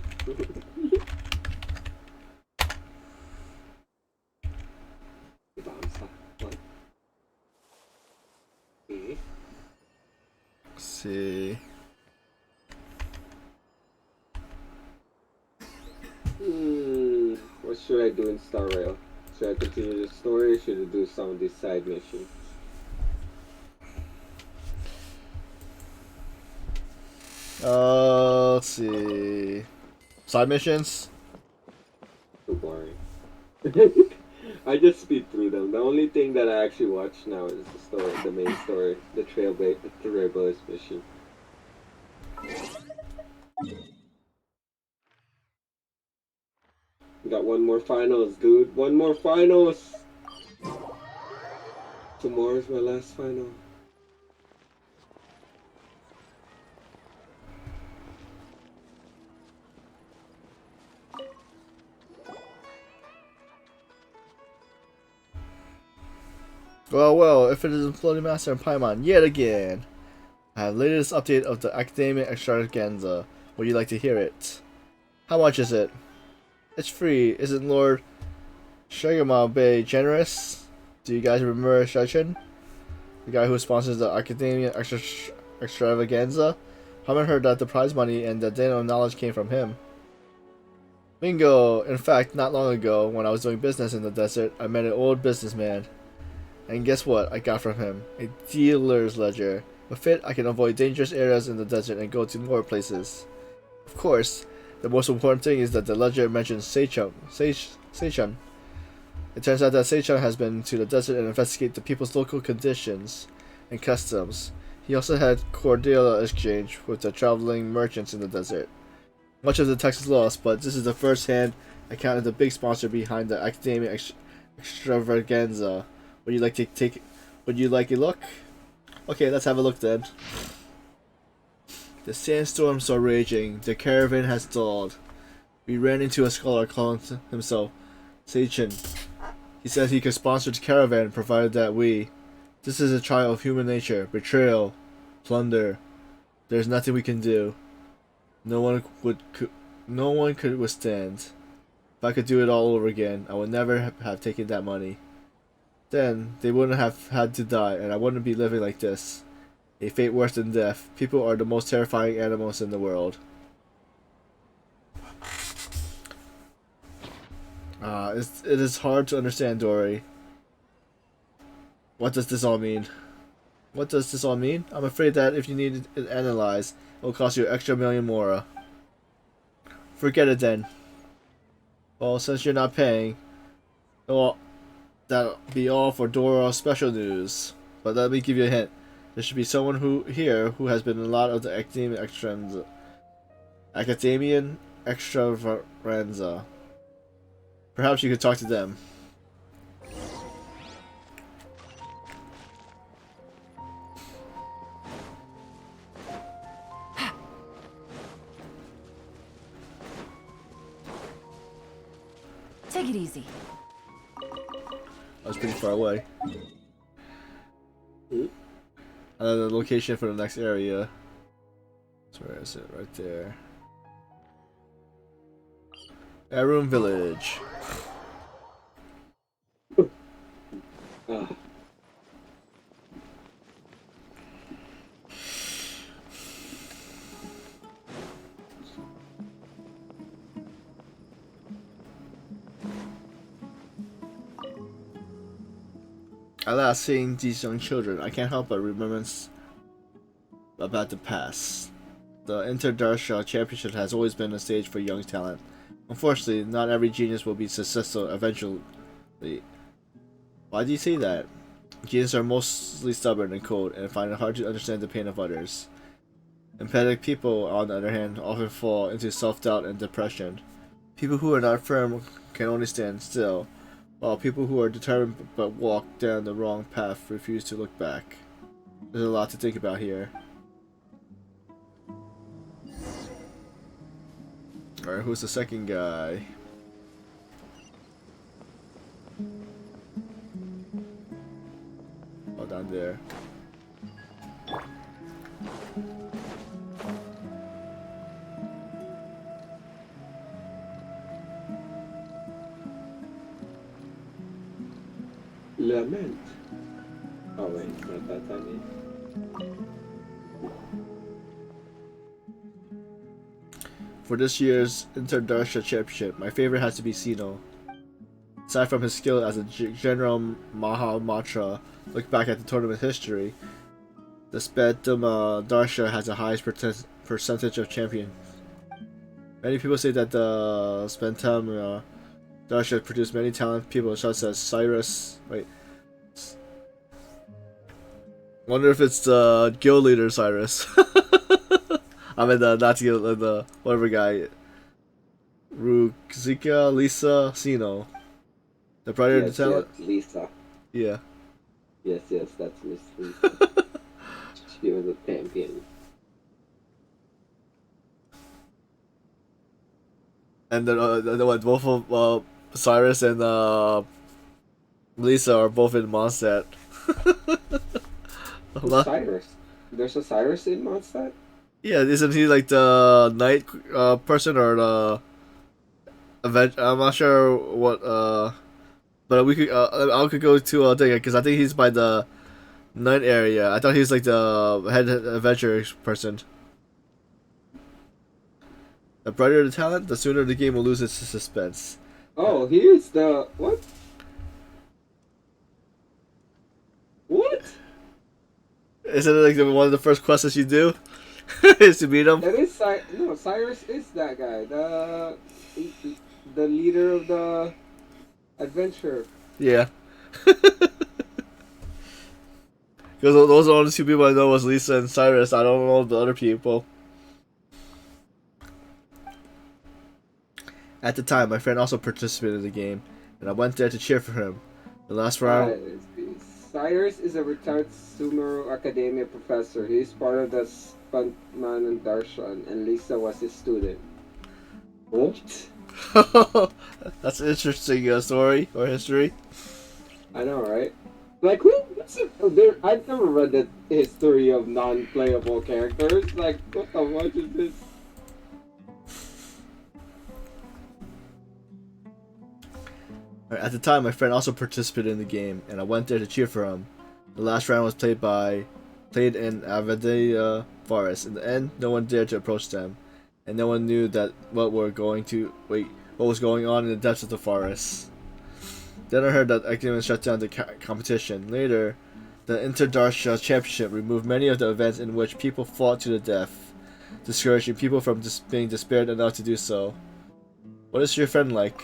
see. What should I do in Star Rail? Should I continue the story or should I do some of these side missions? Let's see. Side missions? Too boring. I just speed through them. The only thing that I actually watch now is the story, the main story, the Trailblazers mission. We got one more finals, dude. One more finals! Tomorrow's my last final. Well, if it isn't Floating Master and Paimon yet again. I have the latest update of the Academia Extravaganza. Would you like to hear it? How much is it? It's free. Isn't Lord Shagama Bay generous? Do you guys remember Shachin? The guy who sponsors the Academia Extravaganza? Haven't heard that the prize money and the data of knowledge came from him. Bingo! In fact, not long ago, when I was doing business in the desert, I met an old businessman. And guess what I got from him? A dealer's ledger. With it, I can avoid dangerous areas in the desert and go to more places. Of course, the most important thing is that the ledger mentions Seichan. It turns out that Seichan has been to the desert and investigated the people's local conditions and customs. He also had cordial exchange with the traveling merchants in the desert. Much of the text is lost, but this is the first-hand account of the big sponsor behind the Academia Extravaganza. Would you like to take? Would you like a look? Okay, let's have a look then. The sandstorms are raging. The caravan has stalled. We ran into a scholar calling himself Seichin. He said he could sponsor the caravan provided that we. This is a trial of human nature, betrayal, plunder. There's nothing we can do. No one could withstand. If I could do it all over again, I would never have taken that money. Then they wouldn't have had to die, and I wouldn't be living like this. A fate worse than death. People are the most terrifying animals in the world. It is hard to understand, Dory. What does this all mean? What does this all mean? I'm afraid that if you need it analyzed, it will cost you an extra million mora. Forget it then. Well, since you're not paying, well, that'll be all for Doro's special news. But let me give you a hint. There should be someone here who has been in a lot of the Academian Extravaganza. Perhaps you could talk to them. Take it easy. I was pretty far away. The location for the next area. So where is it? Right there. Arum Village. I last seeing these young children, I can't help but remember about the past. The Interdarsha Championship has always been a stage for young talent. Unfortunately, not every genius will be successful eventually. Why do you say that? Geniuses are mostly stubborn and cold and find it hard to understand the pain of others. Empathic people, on the other hand, often fall into self-doubt and depression. People who are not firm can only stand still, while people who are determined but walk down the wrong path refuse to look back. There's a lot to think about here. Alright, who's the second guy? Oh, down there. Lament. Oh wait, not that time. For this year's Interdarsha Championship, my favorite has to be Sino. Aside from his skill as a General Mahamatra, look back at the tournament history, the Spedum Darsha has the highest percentage of champions. Many people say that the Spedum Darsha produced many talented people such as Cyrus. Wait. Wonder if it's the guild leader Cyrus. I mean not the whatever guy. Ruzika, Lisa, Sino. The Parade of the Talent? Yes, Lisa. Yeah. Yes, that's Miss Lisa. She was a champion. And then both of Cyrus and Lisa are both in Mondstadt. Who's Cyrus? There's a Cyrus in Mondstadt? Yeah, isn't he like the knight person or the event? I'm not sure what but we could I could go to thing because I think he's by the knight area. I thought he's like the head adventure person. The brighter the talent, the sooner the game will lose its suspense. Oh, he is the what? What? Isn't it like one of the first quests that you do? Is to beat him? That is no, Cyrus is that guy. The leader of the adventure. Yeah. Because those are the only two people I know was Lisa and Cyrus. I don't know the other people. At the time, my friend also participated in the game, and I went there to cheer for him. The last round... Cyrus is a retired Sumeru Academia professor. He is part of the Spantman and Darshan, and Lisa was his student. What? That's an interesting story or history. I know, right? Like, I've never read the history of non-playable characters. Like, what the fuck is this? At the time, my friend also participated in the game, and I went there to cheer for him. The last round was played in Avada Forest. In the end, no one dared to approach them, and no one knew that what was going on in the depths of the forest. Then I heard that Academia shut down the competition. Later, the Interdarsha Championship removed many of the events in which people fought to the death, discouraging people from being despaired enough to do so. What is your friend like?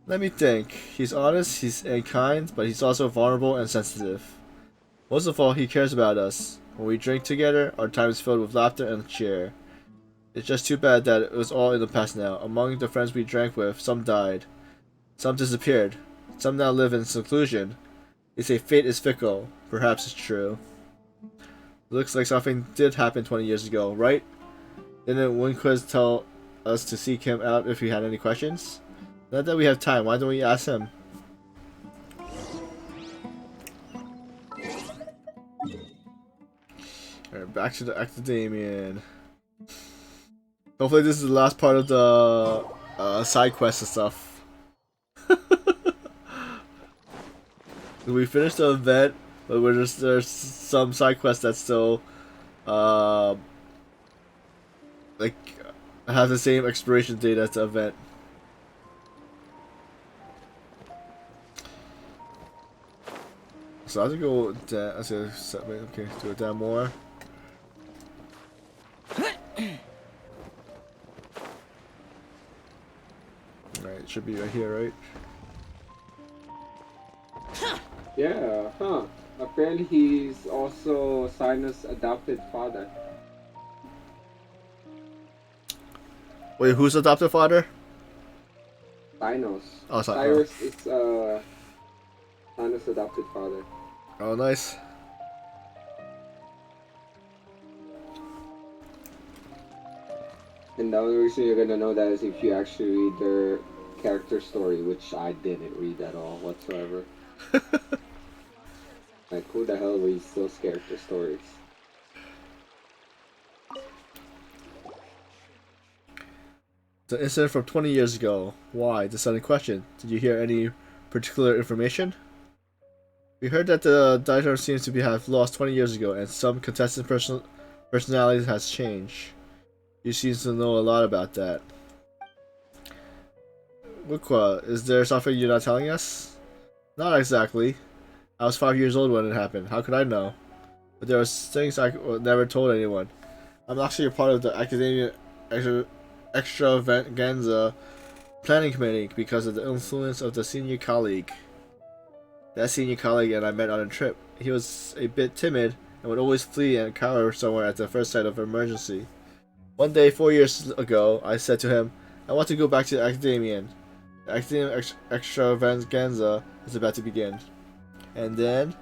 Let me think. He's honest, he's kind, but he's also vulnerable and sensitive. Most of all, he cares about us. When we drink together, our time is filled with laughter and cheer. It's just too bad that it was all in the past now. Among the friends we drank with, some died. Some disappeared. Some now live in seclusion. They say fate is fickle. Perhaps it's true. Looks like something did happen 20 years ago, right? Didn't Winquiz tell us to seek him out if we had any questions? Not that we have time, why don't we ask him? Alright, back to the Academian. Hopefully this is the last part of the side quests and stuff. We finished the event, but there's some side quests that still like have the same expiration date as the event. So I have to go down. Okay, do it down more. Alright, it should be right here, right? Yeah, huh. Apparently he's also Sinus' adopted father. Wait, who's adopted father? Sinus. Oh, Cyrus is Sinus' adopted father. Oh, nice. And the only reason you're gonna know that is if you actually read their character story, which I didn't read at all whatsoever. Like, who the hell reads those character stories? The incident from 20 years ago. Why? The sudden question. Did you hear any particular information? We heard that the dinosaur seems to have lost 20 years ago, and some contestant personalities has changed. You seem to know a lot about that. Wukwa, is there something you're not telling us? Not exactly. I was 5 years old when it happened. How could I know? But there were things I never told anyone. I'm actually a part of the Academia Extravaganza planning committee because of the influence of the senior colleague. That senior colleague and I met on a trip. He was a bit timid and would always flee and cower somewhere at the first sight of emergency. One day, 4 years ago, I said to him, I want to go back to the Academian. The Academia Extravaganza is about to begin. And then,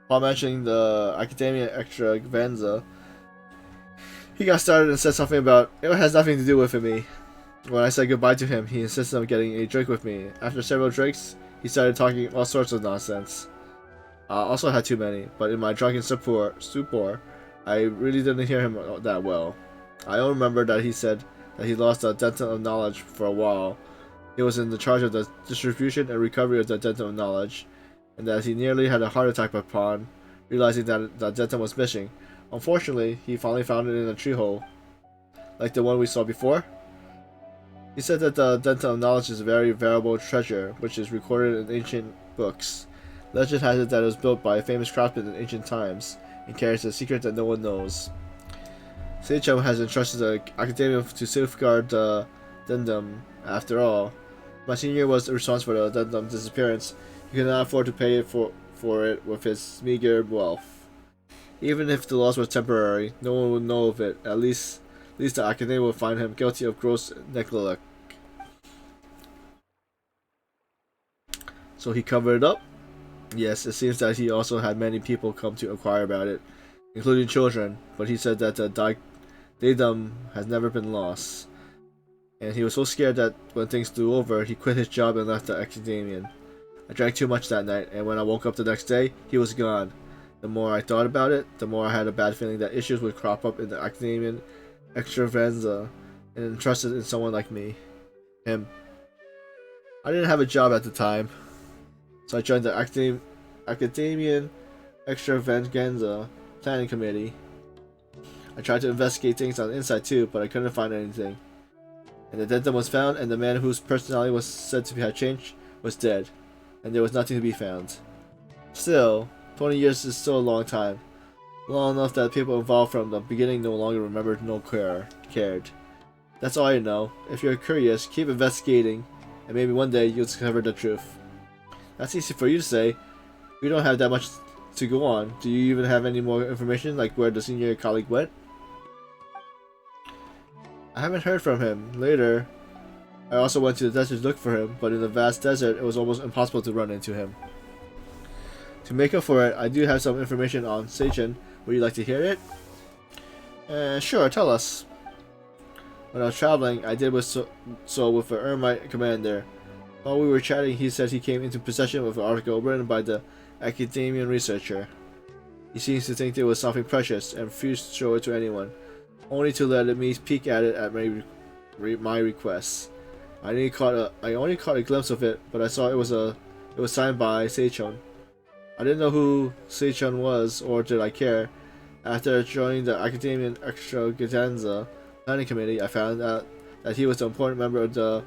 while mentioning the Academia Extravaganza, he got started and said something about, it has nothing to do with me. When I said goodbye to him, he insisted on getting a drink with me. After several drinks, he started talking all sorts of nonsense. I also had too many, but in my drunken stupor, I really didn't hear him that well. I only remember that he said that he lost the dental of knowledge for a while. He was in the charge of the distribution and recovery of the dental of knowledge, and that he nearly had a heart attack upon realizing that the dental was missing. Unfortunately, he finally found it in a tree hole, like the one we saw before. He said that the dental of knowledge is a very valuable treasure, which is recorded in ancient books. Legend has it that it was built by a famous craftsman in ancient times, and carries a secret that no one knows. Seicho has entrusted the Academia to safeguard the Dendum. After all, my senior was responsible for the Dendum's disappearance. He could not afford to pay for it with his meager wealth. Even if the loss was temporary, no one would know of it. At least the Academia will find him guilty of gross neglect. So he covered it up? Yes, it seems that he also had many people come to inquire about it, including children, but he said that the datum has never been lost. And he was so scared that when things blew over, he quit his job and left the Academian. I drank too much that night, and when I woke up the next day, he was gone. The more I thought about it, the more I had a bad feeling that issues would crop up in the Academian Extravaganza, and entrusted in someone like me. Him. I didn't have a job at the time, so I joined the Academian Extravaganza planning committee. I tried to investigate things on the inside too, but I couldn't find anything. And the dentum was found, and the man whose personality was said to have changed was dead, and there was nothing to be found. Still, 20 years is still a long time. Long enough that people involved from the beginning no longer remembered nor cared. That's all I know. If you're curious, keep investigating, and maybe one day you'll discover the truth. That's easy for you to say. We don't have that much to go on. Do you even have any more information, like where the senior colleague went? I haven't heard from him. Later, I also went to the desert to look for him, but in the vast desert, it was almost impossible to run into him. To make up for it, I do have some information on Seichin. Would you like to hear it? Sure, tell us. When I was traveling, I did so with the Ermite commander. While we were chatting, he said he came into possession of an article written by the Academian researcher. He seems to think there was something precious and refused to show it to anyone, only to let me peek at it at my request. I only caught a glimpse of it, but I saw it was signed by Seichon. I didn't know who Seichon was, or did I care. After joining the Academian Extravaganza planning committee, I found out that he was an important member of the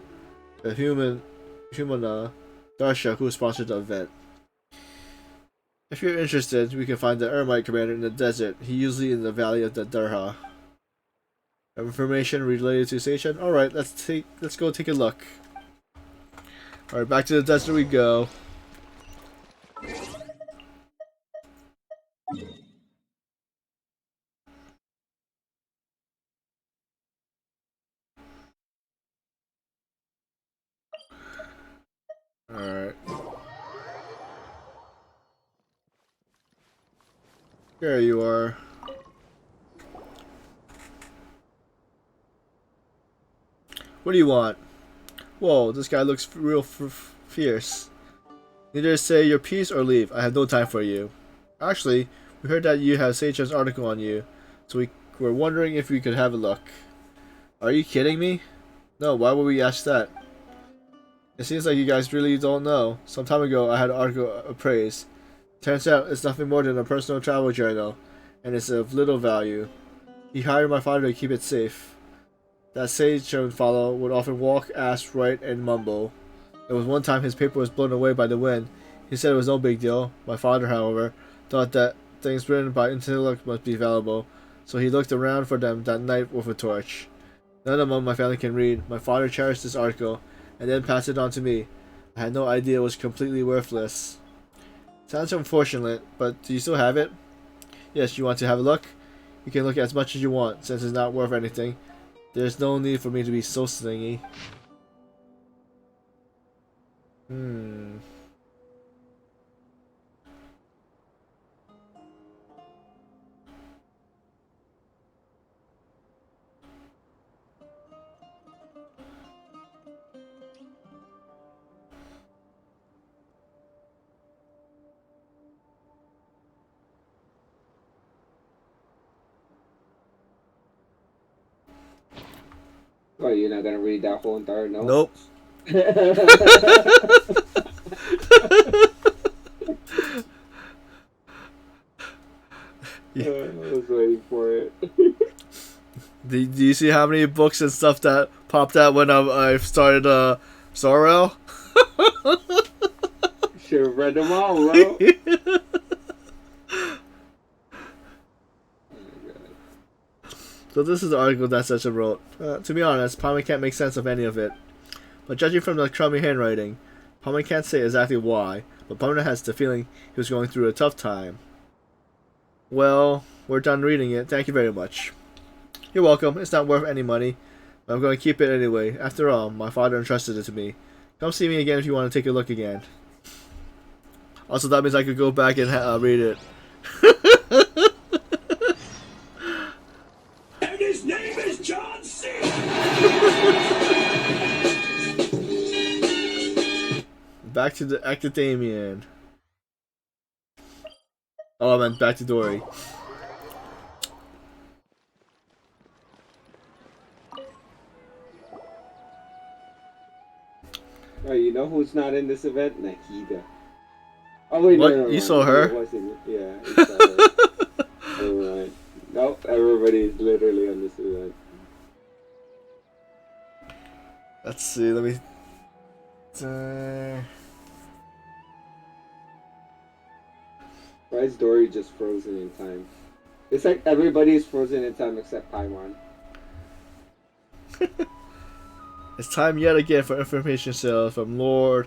Humana Darsha who sponsored the event. If you're interested, we can find the Ermite commander in the desert. He's usually in the valley of the Darha. Information related to Seichon? Alright, let's go take a look. Alright, back to the desert we go. Alright. There you are. What do you want? Whoa, this guy looks real fierce. Either say your piece or leave. I have no time for you. Actually, we heard that you have Seichon's article on you, so we were wondering if we could have a look. Are you kidding me? No, why would we ask that? It seems like you guys really don't know. Some time ago, I had an article appraised. Turns out, it's nothing more than a personal travel journal, and it's of little value. He hired my father to keep it safe. That sage fellow would often walk, ask, write, and mumble. There was one time his paper was blown away by the wind. He said it was no big deal. My father, however, thought that things written by intellect must be valuable, so he looked around for them that night with a torch. None of them my family can read. My father cherished this article, and then passed it on to me. I had no idea it was completely worthless. Sounds unfortunate, but do you still have it? Yes, you want to have a look? You can look as much as you want, since it's not worth anything. There's no need for me to be so slingy. Oh, you're not gonna read that whole entire note? Nope. I was waiting for it. Do you see how many books and stuff that popped out when I started Sorrel? Should have read them all, bro. So this is the article that Session wrote. To be honest, Palmer can't make sense of any of it. But judging from the crummy handwriting, Palmer can't say exactly why, but Palmer has the feeling he was going through a tough time. Well, we're done reading it. Thank you very much. You're welcome. It's not worth any money, but I'm going to keep it anyway. After all, my father entrusted it to me. Come see me again if you want to take a look again. Also, that means I could go back and read it. And his name is John C. Back to the Academian. Oh, I meant back to Dory. Oh, you know who's not in this event? Nahida. Oh wait, what? no, You saw her? Yeah, you saw her. Never mind. Nope, everybody is literally on this event. Let's see, let me... Why is Dory just frozen in time? It's like everybody's frozen in time except Paimon. It's time yet again for information sales from Lord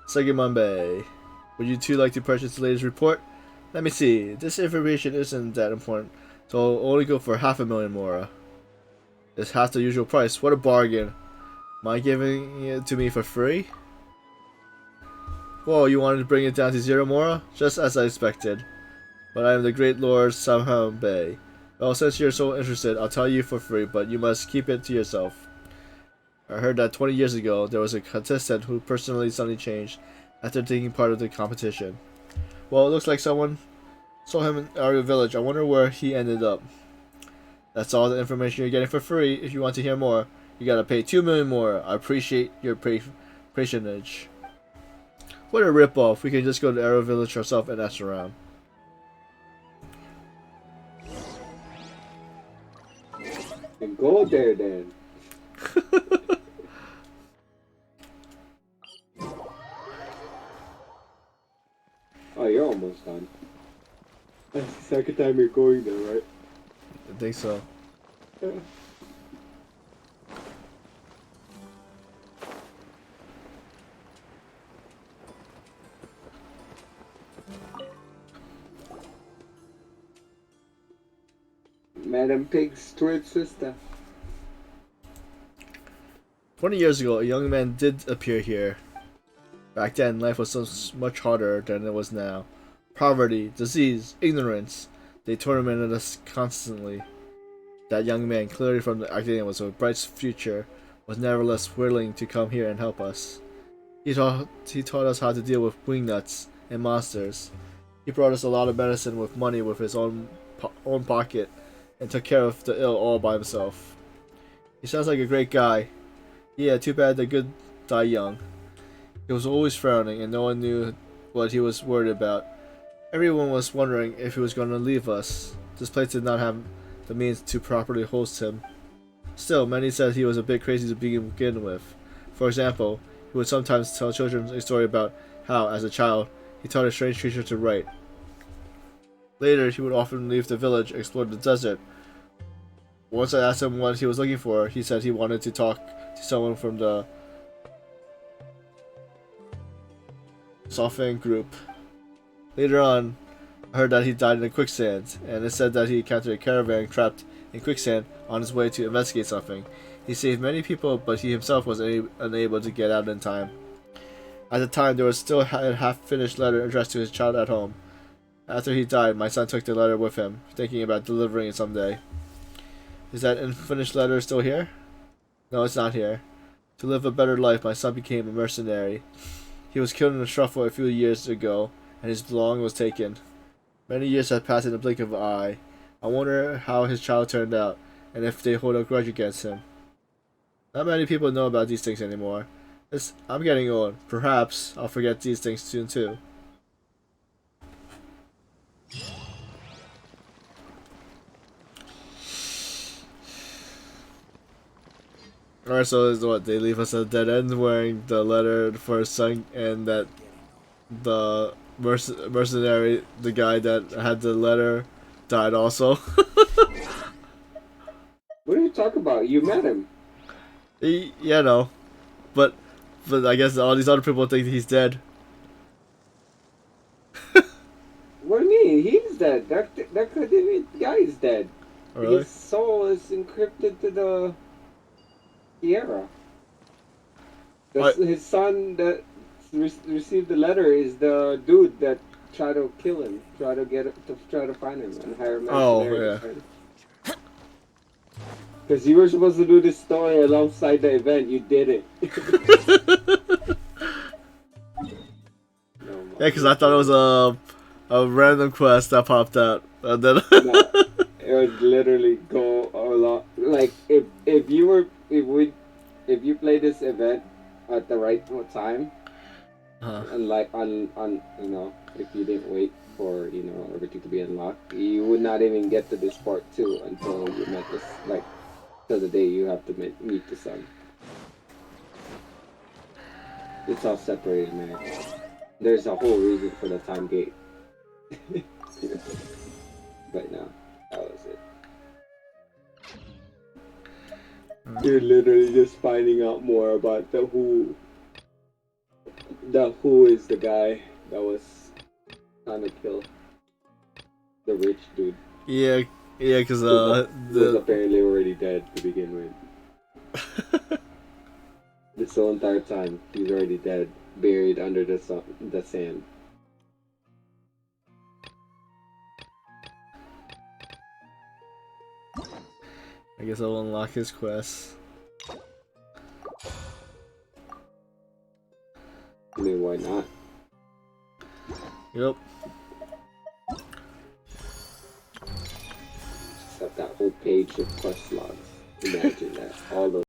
Segamumbe. Would you two like to purchase the latest report? Let me see. This information isn't that important, so I'll only go for 500,000 Mora. It's half the usual price. What a bargain. Am I giving it to me for free? Whoa, you wanted to bring it down to 0 Mora? Just as I expected. But I am the great Lord Samhambe. Well, since you're so interested, I'll tell you for free, but you must keep it to yourself. I heard that 20 years ago, there was a contestant who personally suddenly changed after taking part of the competition. Well, it looks like someone saw him in our village. I wonder where he ended up. That's all the information you're getting for free. If you want to hear more, you gotta pay 2 million more. I appreciate your patronage. What a ripoff. We can just go to Arrow Village ourselves and ask around. And go there then. Oh, you're almost done. That's the second time you're going there, right? I think so. Yeah. Madam Pig's twin sister. 20 years ago, a young man did appear here. Back then, life was so much harder than it was now. Poverty, disease, ignorance, they tormented us constantly. That young man, clearly from the academia, was a bright future, was nevertheless willing to come here and help us. He taught us how to deal with wingnuts and monsters. He brought us a lot of medicine with money with his own pocket, and took care of the ill all by himself. He sounds like a great guy. Yeah, too bad the good die young. He was always frowning, and no one knew what he was worried about. Everyone was wondering if he was going to leave us. This place did not have the means to properly host him. Still, many said he was a bit crazy to begin with. For example, he would sometimes tell children a story about how, as a child, he taught a strange creature to write. Later, he would often leave the village and explore the desert. Once I asked him what he was looking for, he said he wanted to talk to someone from the Sofang group. Later on, I heard that he died in a quicksand, and it said that he encountered a caravan trapped in quicksand on his way to investigate something. He saved many people, but he himself was unable to get out in time. At the time, there was still a half-finished letter addressed to his child at home. After he died, my son took the letter with him, thinking about delivering it someday. Is that unfinished letter still here? No, it's not here. To live a better life, my son became a mercenary. He was killed in a shuffle a few years ago, and his belongings was taken. Many years have passed in the blink of an eye. I wonder how his child turned out, and if they hold a grudge against him. Not many people know about these things anymore. I'm getting old. Perhaps I'll forget these things soon too. Alright, so is what they leave us at a dead end, wearing the letter for his son, and that the mercenary, the guy that had the letter, died also. What are you talking about? You met him. Yeah, no, but I guess all these other people think he's dead. What do you mean? He's dead. That guy is dead. Really? His soul is encrypted to the Sierra. His son that received the letter is the dude that tried to kill him, try to find him and hire him. Oh yeah. Because you were supposed to do this story alongside the event, you did it. Yeah, because I thought it was a random quest that popped out, and then No, it would literally go a lot. Like if you play this event at the right time, and like on you know, if you didn't wait for everything to be unlocked, you would not even get to this part 2 until you met this till the day you have to meet the sun. It's all separated, man. There's a whole reason for the time gate. But no, that was it. You're literally just finding out more about the Who. The Who is the guy that was trying to kill the rich dude. yeah, because was apparently already dead to begin with. This whole entire time, he's already dead, buried under the sand. I guess I'll unlock his quest. I mean, why not? Yep. Except that whole page of quest logs. Imagine that. All those